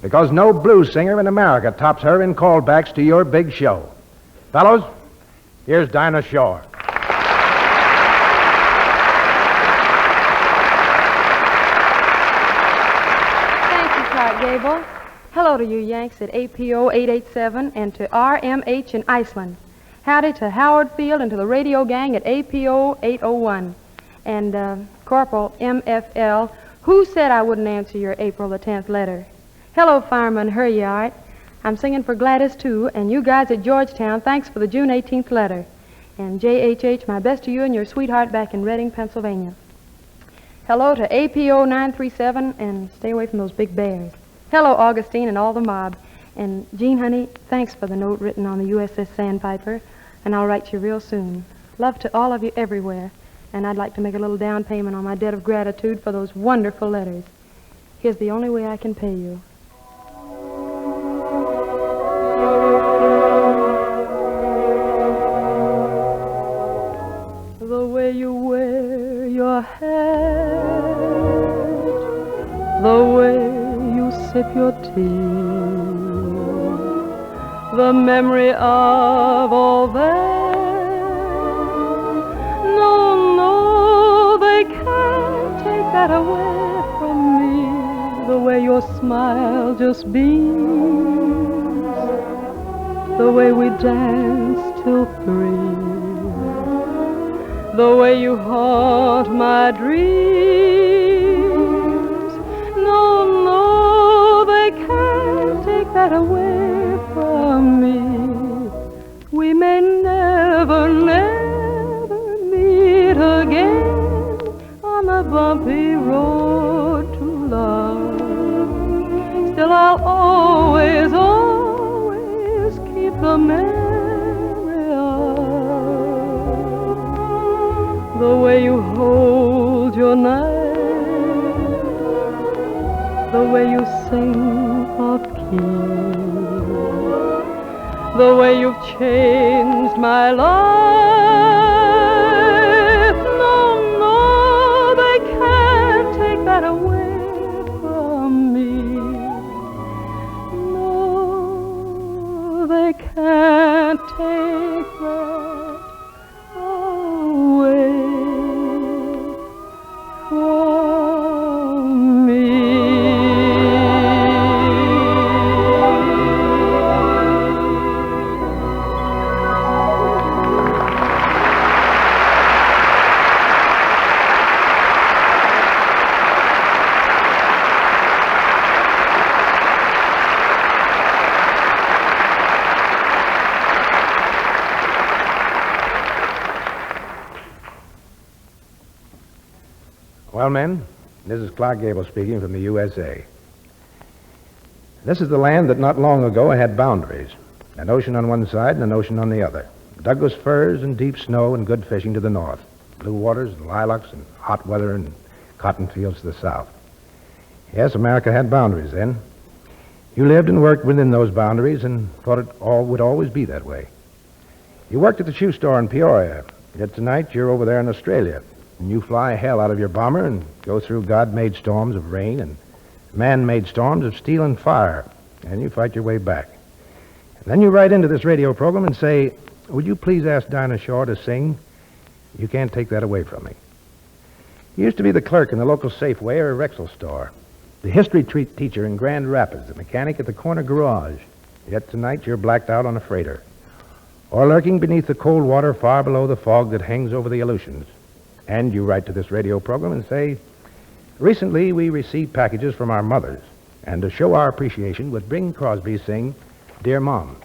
I: because no blues singer in America tops her in callbacks to your big show. Fellows, here's Dinah Shore.
L: Gable. Hello to you Yanks at APO 887 and to RMH in Iceland. Howdy to Howard Field and to the radio gang at APO 801. And Corporal MFL, who said I wouldn't answer your April the 10th letter? Hello, Fireman Hurryart. I'm singing for Gladys, too, and you guys at Georgetown, thanks for the June 18th letter. And JHH, my best to you and your sweetheart back in Reading, Pennsylvania. Hello to APO 937, and stay away from those big bears. Hello, Augustine and all the mob. And, Gene, honey, thanks for the note written on the USS Sandpiper, and I'll write you real soon. Love to all of you everywhere, and I'd like to make a little down payment on my debt of gratitude for those wonderful letters. Here's the only way I can pay you. The way you wear your hat, the way sip your tea, the memory of all that. No, they can't take that away from me. The way your smile just beams, the way we dance till 3, the way you haunt my dreams. No, they can't take that away from me. We may never meet again on the bumpy road to love. Still, I'll always keep the memory of the way you hold your knife, the way you sing off-key, the way you've changed my life. No, they can't take that away from me. No, they can't take that away from me.
I: Well, men, this is Clark Gable speaking from the USA. This is the land that not long ago had boundaries. An ocean on one side and an ocean on the other. Douglas firs and deep snow and good fishing to the north. Blue waters and lilacs and hot weather and cotton fields to the south. Yes, America had boundaries then. You lived and worked within those boundaries and thought it all would always be that way. You worked at the shoe store in Peoria, yet tonight you're over there in Australia, and you fly hell out of your bomber and go through God-made storms of rain and man-made storms of steel and fire, and you fight your way back. And then you write into this radio program and say, would you please ask Dinah Shore to sing? You can't take that away from me. You used to be the clerk in the local Safeway or Rexall store, the history teacher in Grand Rapids, the mechanic at the corner garage, yet tonight you're blacked out on a freighter, or lurking beneath the cold water far below the fog that hangs over the Aleutians. And you write to this radio program and say, recently we received packages from our mothers, and to show our appreciation would Bing Crosby sing Dear Mom.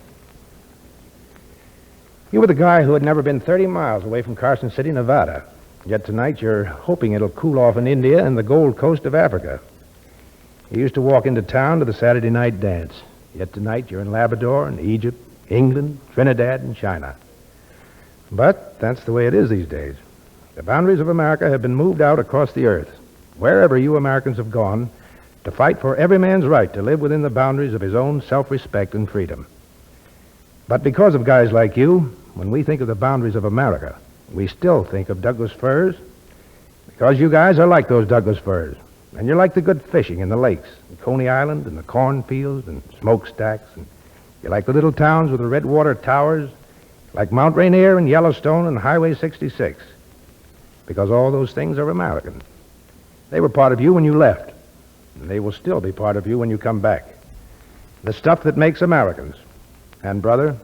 I: You were the guy who had never been 30 miles away from Carson City, Nevada, yet tonight you're hoping it'll cool off in India and the Gold Coast of Africa. You used to walk into town to the Saturday night dance, yet tonight you're in Labrador and Egypt, England, Trinidad, and China. But that's the way it is these days. The boundaries of America have been moved out across the earth, wherever you Americans have gone, to fight for every man's right to live within the boundaries of his own self-respect and freedom. But because of guys like you, when we think of the boundaries of America, we still think of Douglas firs, because you guys are like those Douglas firs, and you're like the good fishing in the lakes, and Coney Island, and the cornfields, and smokestacks, and you like the little towns with the red water towers, like Mount Rainier and Yellowstone and Highway 66, because all those things are American. They were part of you when you left, and they will still be part of you when you come back. The stuff that makes Americans. And, brother,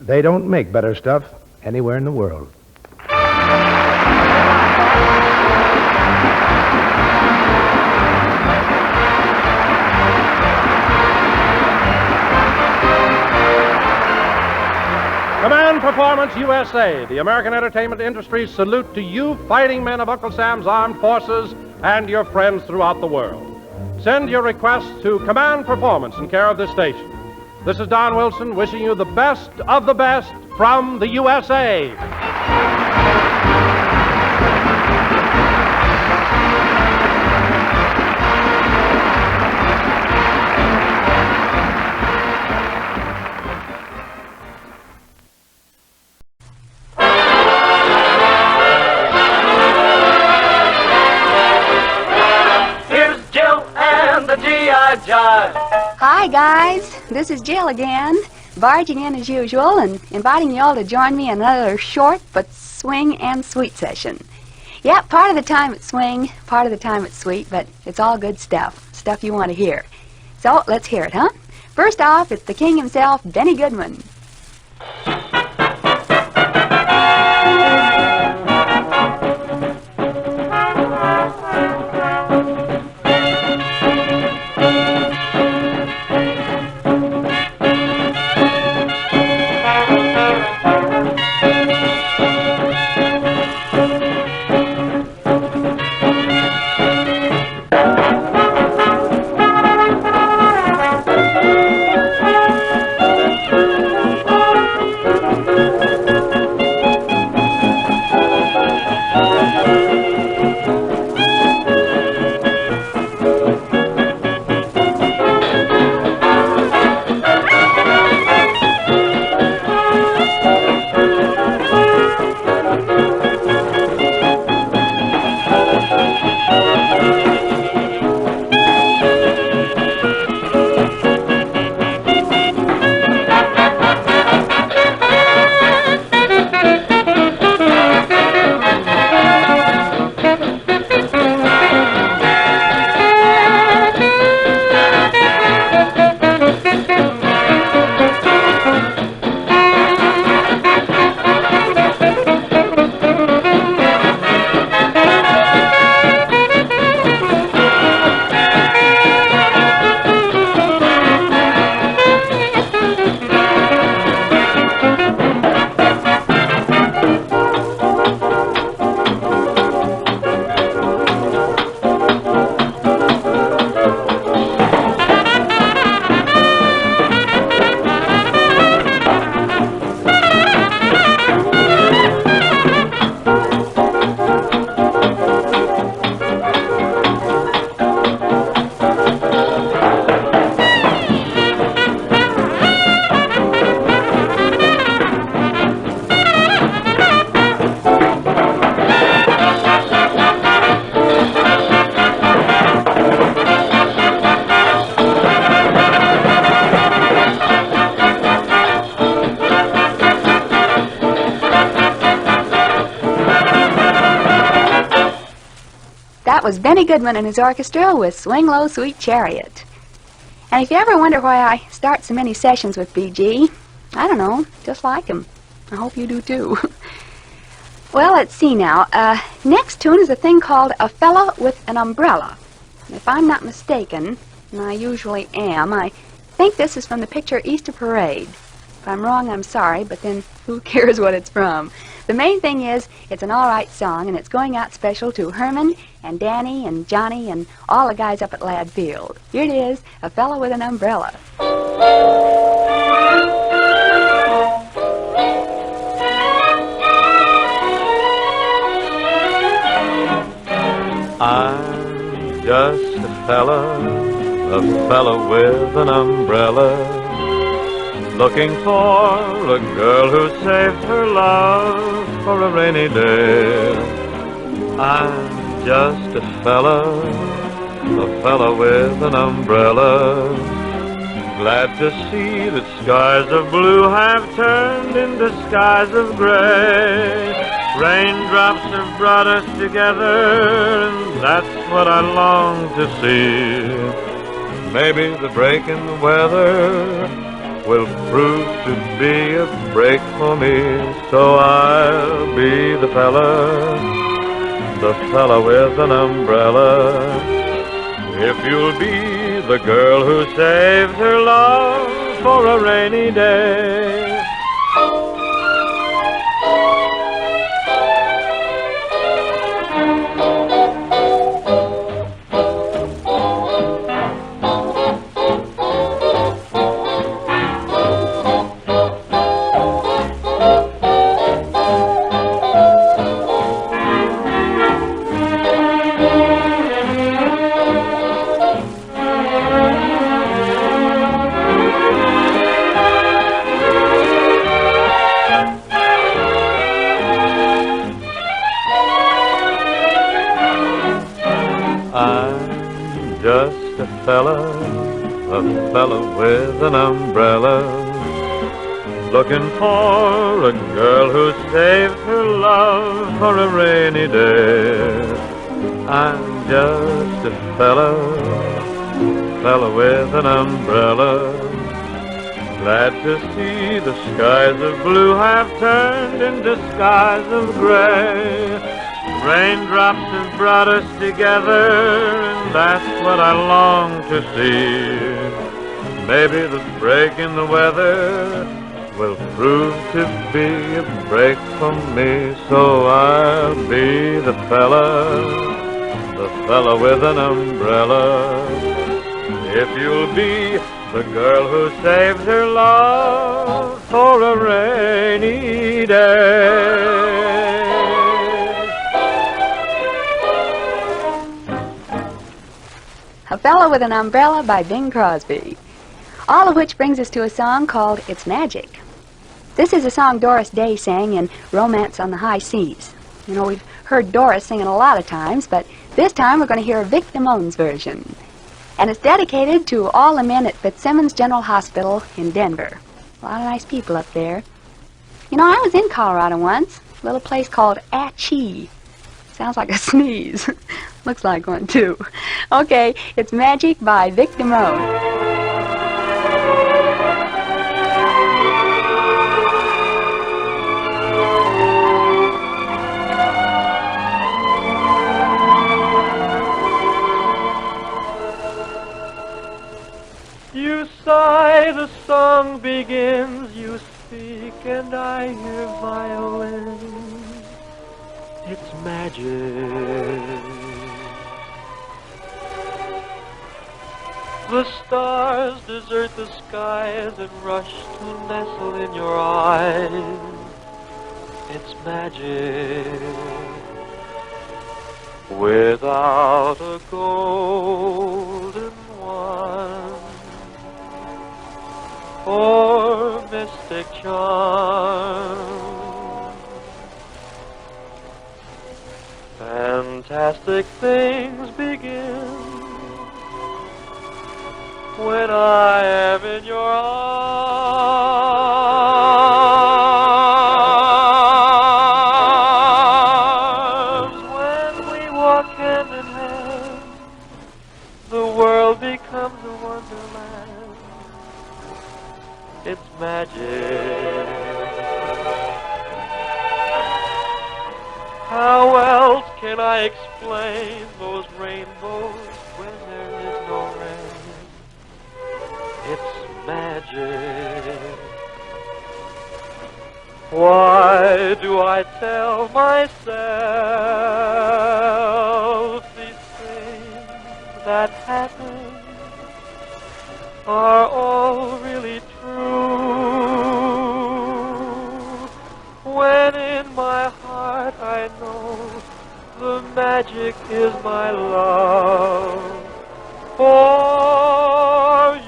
I: they don't make better stuff anywhere in the world.
F: Command Performance USA, the American entertainment industry's salute to you fighting men of Uncle Sam's Armed Forces and your friends throughout the world. Send your requests to Command Performance in care of this station. This is Don Wilson wishing you the best of the best from the USA.
A: Here's Jill and the GI Jive.
R: Hi, guys. This is Jill again, barging in as usual and inviting you all to join me in another short but swing and sweet session. Yeah, part of the time it's swing, part of the time it's sweet, but it's all good stuff, stuff you want to hear. So, let's hear it, huh? First off, it's the king himself, Benny Goodman. That was Benny Goodman and his orchestra with Swing Low, Sweet Chariot. And if you ever wonder why I start so many sessions with BG, I don't know, just like him. I hope you do too. Well, let's see now. Next tune is a thing called A Fella with an Umbrella. If I'm not mistaken, and I usually am, I think this is from the picture Easter Parade. If I'm wrong, I'm sorry, but then who cares what it's from? The main thing is, it's an all-right song, and it's going out special to Herman and Danny and Johnny and all the guys up at Ladd Field. Here it is, A Fella with an Umbrella.
H: I'm just a fella with an umbrella, looking for a girl who saved her love for a rainy day. I'm just a fella with an umbrella, glad to see that skies of blue have turned into skies of gray. Raindrops have brought us together, and that's what I long to see. Maybe the break in the weather will prove to be a break for me, so I'll be the fella with an umbrella. If you'll be the girl who saved her love for a rainy day. Just a fella with an umbrella, looking for a girl who saved her love for a rainy day. I'm just a fella with an umbrella, glad to see the skies of blue have turned into skies of gray. Raindrops have brought us together, and that's what I long to see. Maybe the break in the weather will prove to be a break for me, so I'll be the fella with an umbrella. If you'll be the girl who saved her love for a rainy day.
R: A Fella with an Umbrella by Bing Crosby. All of which brings us to a song called It's Magic. This is a song Doris Day sang in Romance on the High Seas. You know, we've heard Doris sing it a lot of times, but this time we're going to hear Vic Damone's version. And it's dedicated to all the men at Fitzsimmons General Hospital in Denver. A lot of nice people up there. You know, I was in Colorado once, a little place called Atchee. Sounds like a sneeze. Looks like one, too. Okay, it's Magic by Vic Damone.
H: You sigh, the song begins, you speak, and I hear violins. It's magic. The stars desert the skies and rush to nestle in your eyes. It's magic. Without a golden one or mystic charm, fantastic things begin when I am in your arms. When we walk hand in hand wonderland. It's magic. How else can I explain those rainbows when there is no rain? It's magic. Why do I tell myself these things that happen are all really true? When in my heart I know the magic is my love for you.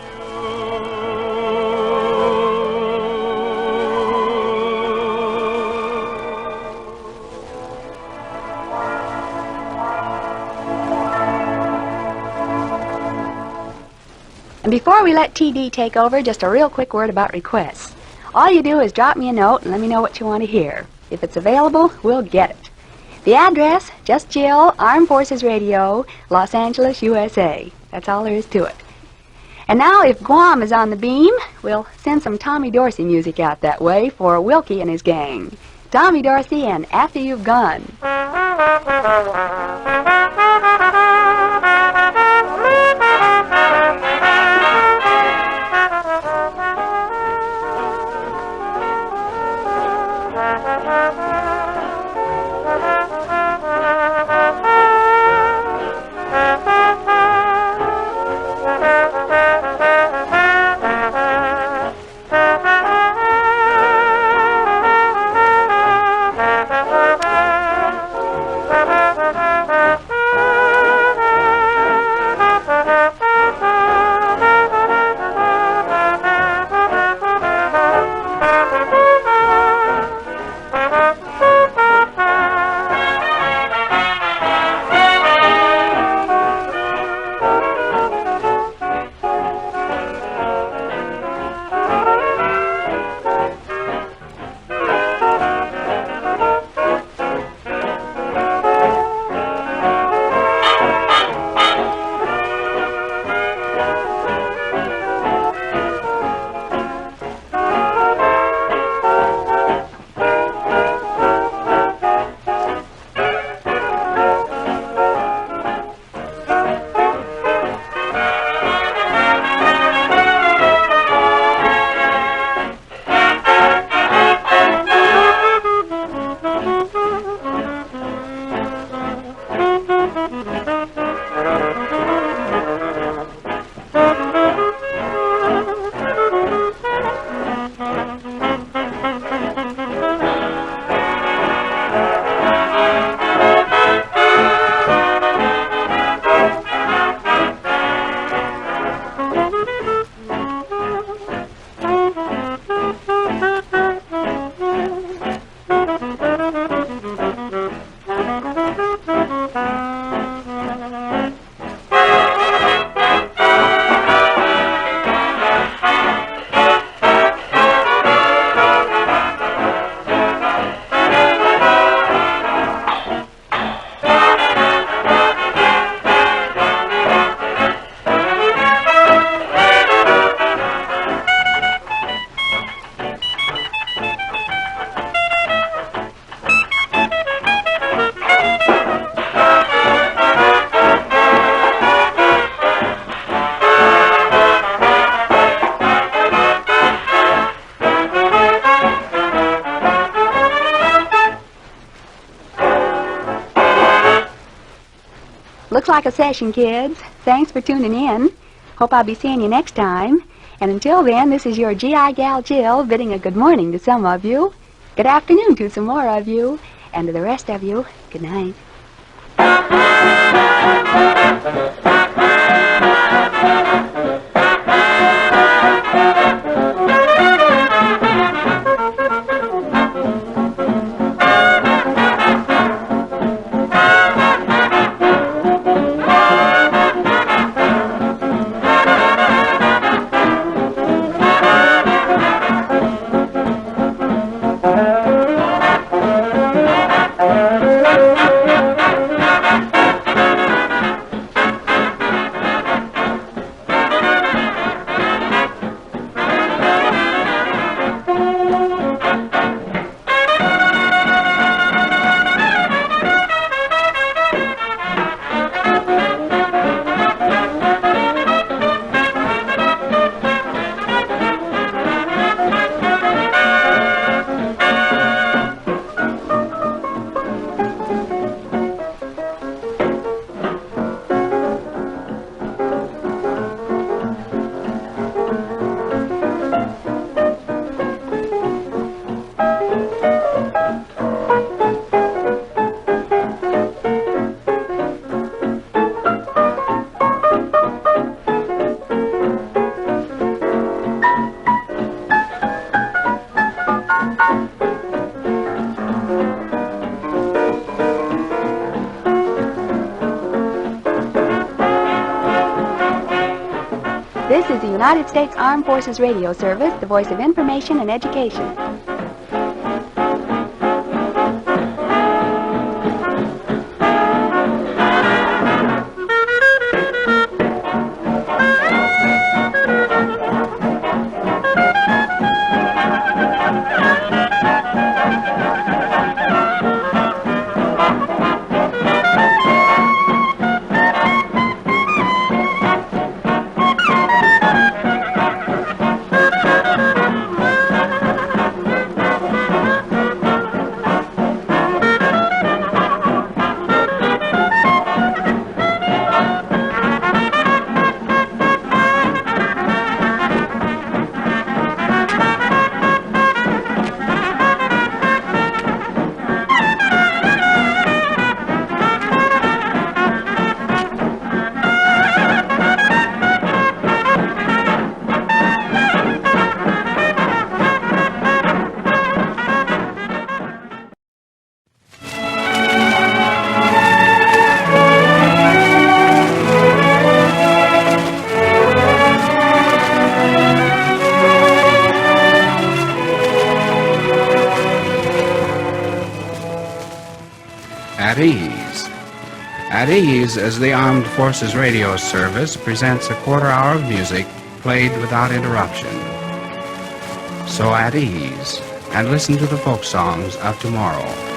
R: And before we let TD take over, just a real quick word about requests. All you do is drop me a note and let me know what you want to hear. If it's available, we'll get it. The address, just Jill, Armed Forces Radio, Los Angeles, USA. That's all there is to it. And now, if Guam is on the beam, we'll send some Tommy Dorsey music out that way for Wilkie and his gang. Tommy Dorsey and After You've Gone. Looks like a session, kids. Thanks for tuning in. Hope I'll be seeing you next time. And until then, this is your GI gal Jill bidding a good morning to some of you, good afternoon to some more of you, and to the rest of you, good night. This is the United States Armed Forces Radio Service, the voice of information and education.
C: At Ease is the Armed Forces Radio Service presents a quarter hour of music played without interruption. So at ease, and listen to the folk songs of tomorrow.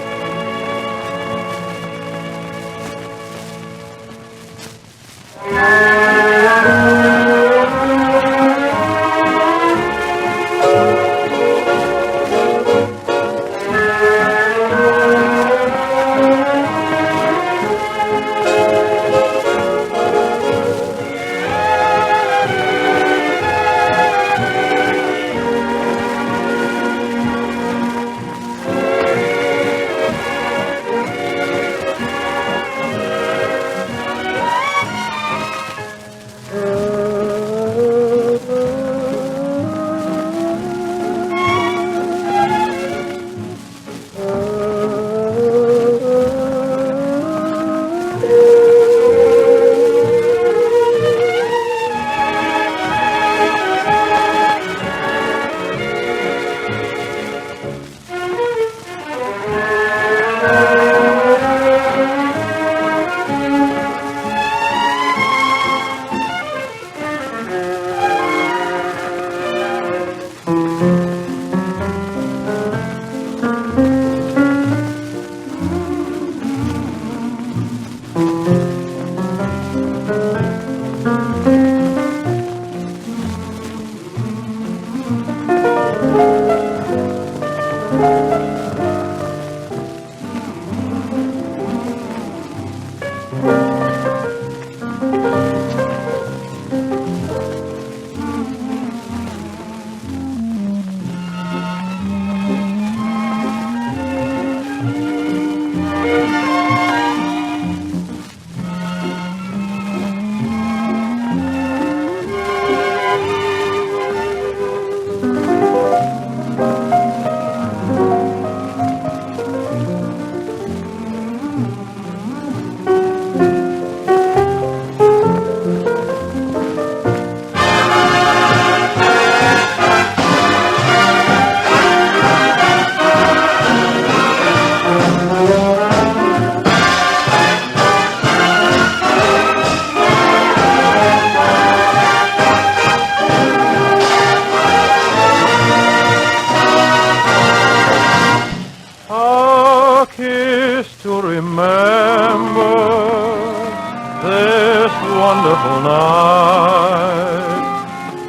H: wonderful night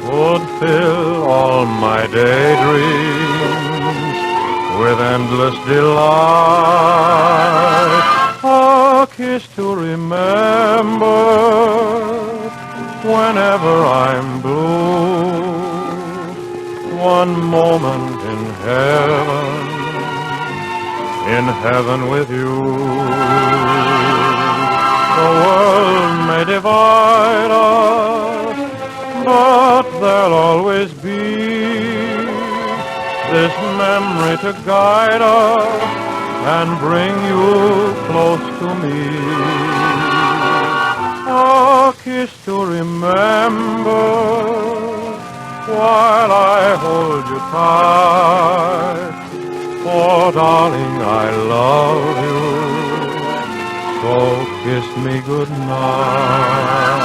H: would fill all my daydreams with endless delight. A kiss to remember whenever I'm blue. One moment in heaven with you. The world may divide us, but there'll always be this memory to guide us and bring you close to me. A kiss to remember while I hold you tight. For, darling, I love you, so kiss me goodnight.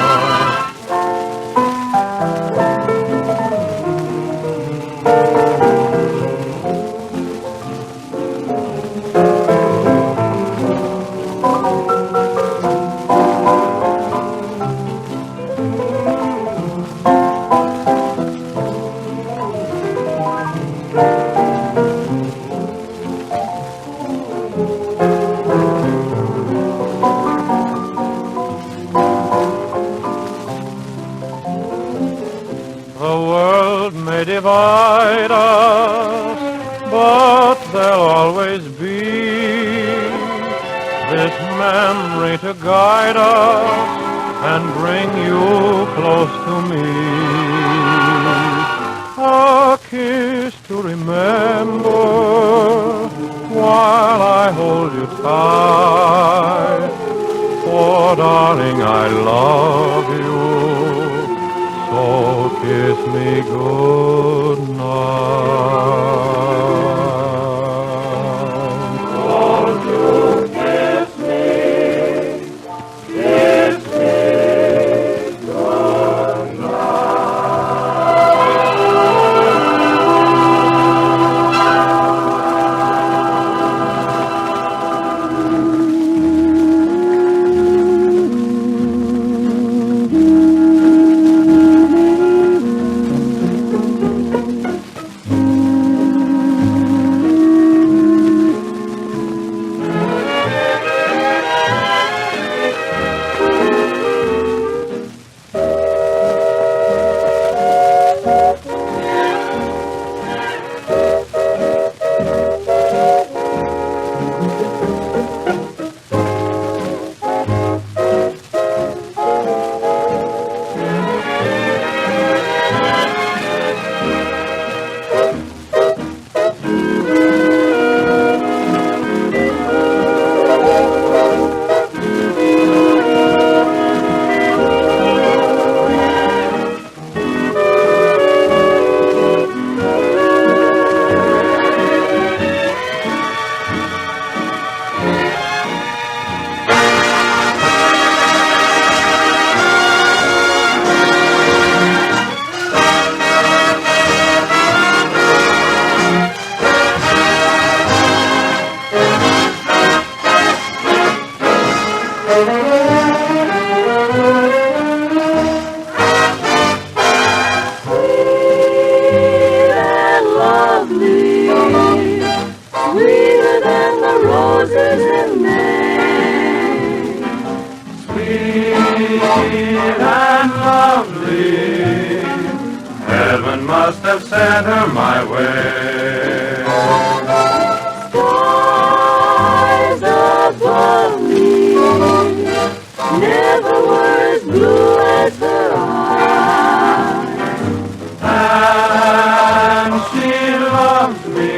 H: Divide us, but there'll always be this memory to guide us and bring you close to me. A kiss to remember while I hold you tight. For, darling, I love you. So kiss me goodnight. Won't you kiss me Heaven must have sent her my way.
M: Skies above me never were as blue as her eyes.
H: And she loves me.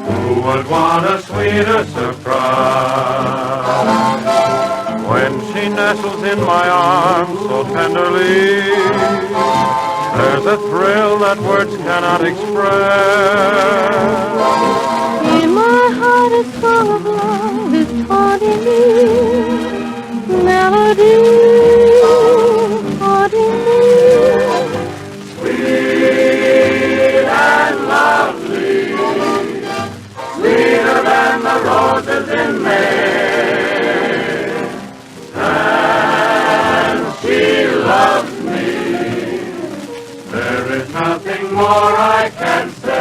H: Who would want a sweeter surprise? When she nestles in my arms so tenderly, there's a thrill that words cannot express.
M: In my heart a song of love is haunting me, melody haunting me.
H: Sweet and lovely, sweeter than the roses in May. And she loves me. There is nothing more I can say.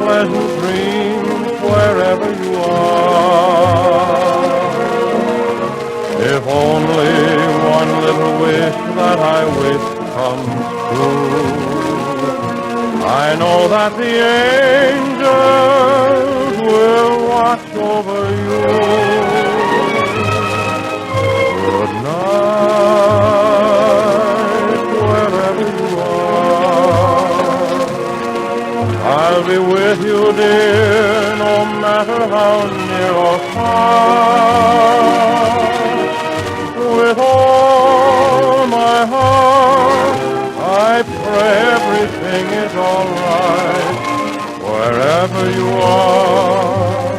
H: Pleasant dreams wherever you are. only one little wish that I wish comes true. I know that the angels will watch over you. Good night, wherever you are. I'll be with you, dear, no matter how near or far. With all my heart, I pray everything is all right, wherever you are.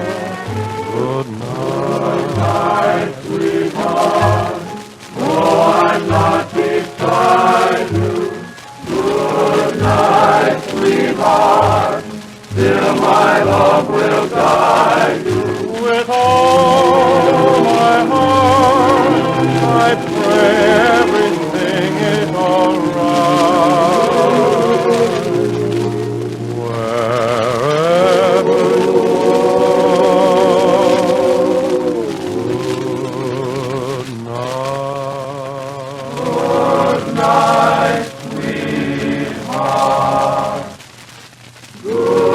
H: Good night, sweetheart. Oh, I'm not beside you. Good night, sweetheart. Still my love will guide you. With all my heart, I pray everything is all right. Wherever you are. Good night, sweetheart. Good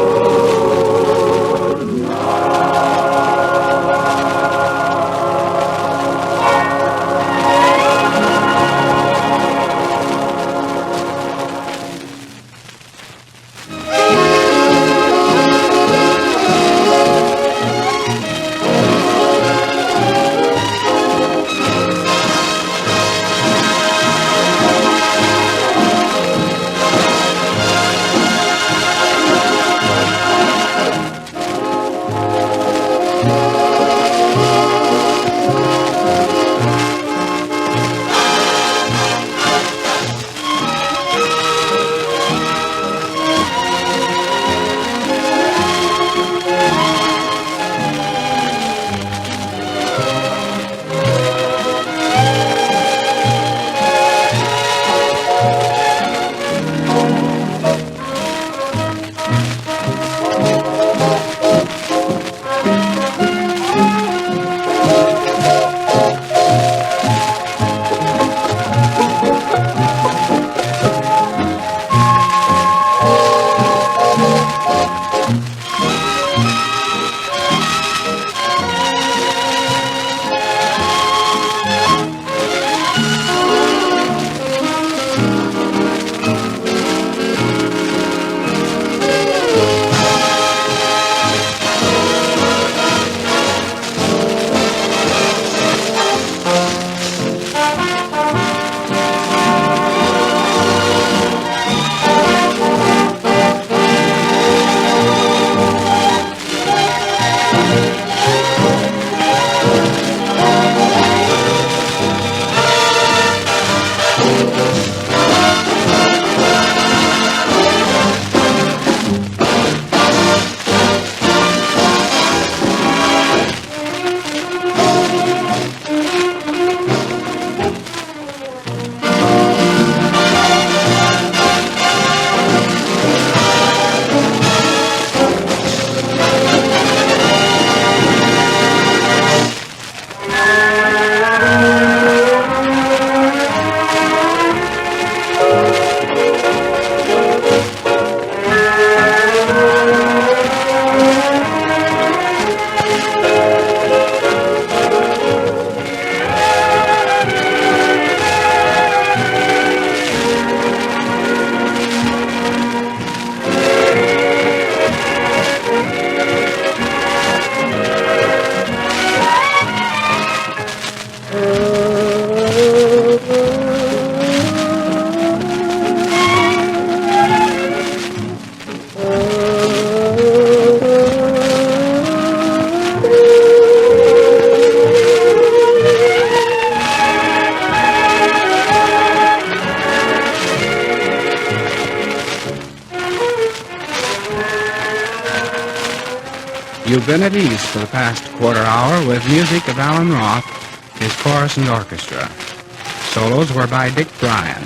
C: You've been at ease for the past quarter hour with music of Alan Roth, his chorus and orchestra. Solos were by Dick Bryan.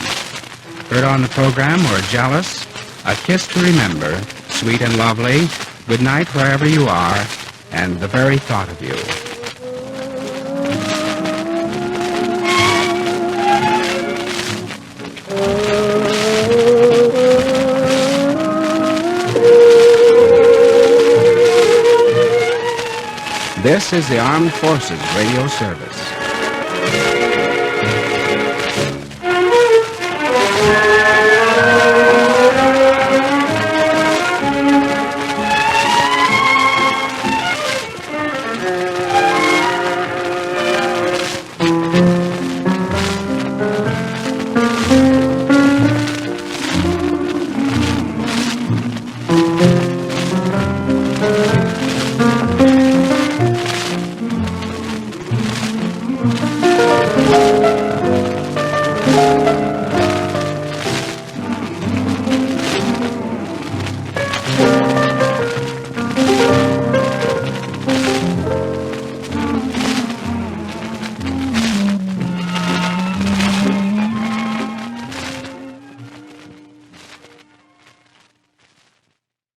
C: Heard on the program were Jealous, A Kiss to Remember, Sweet and Lovely, Good Night Wherever You Are, and The Very Thought of You. This is the Armed Forces Radio Service.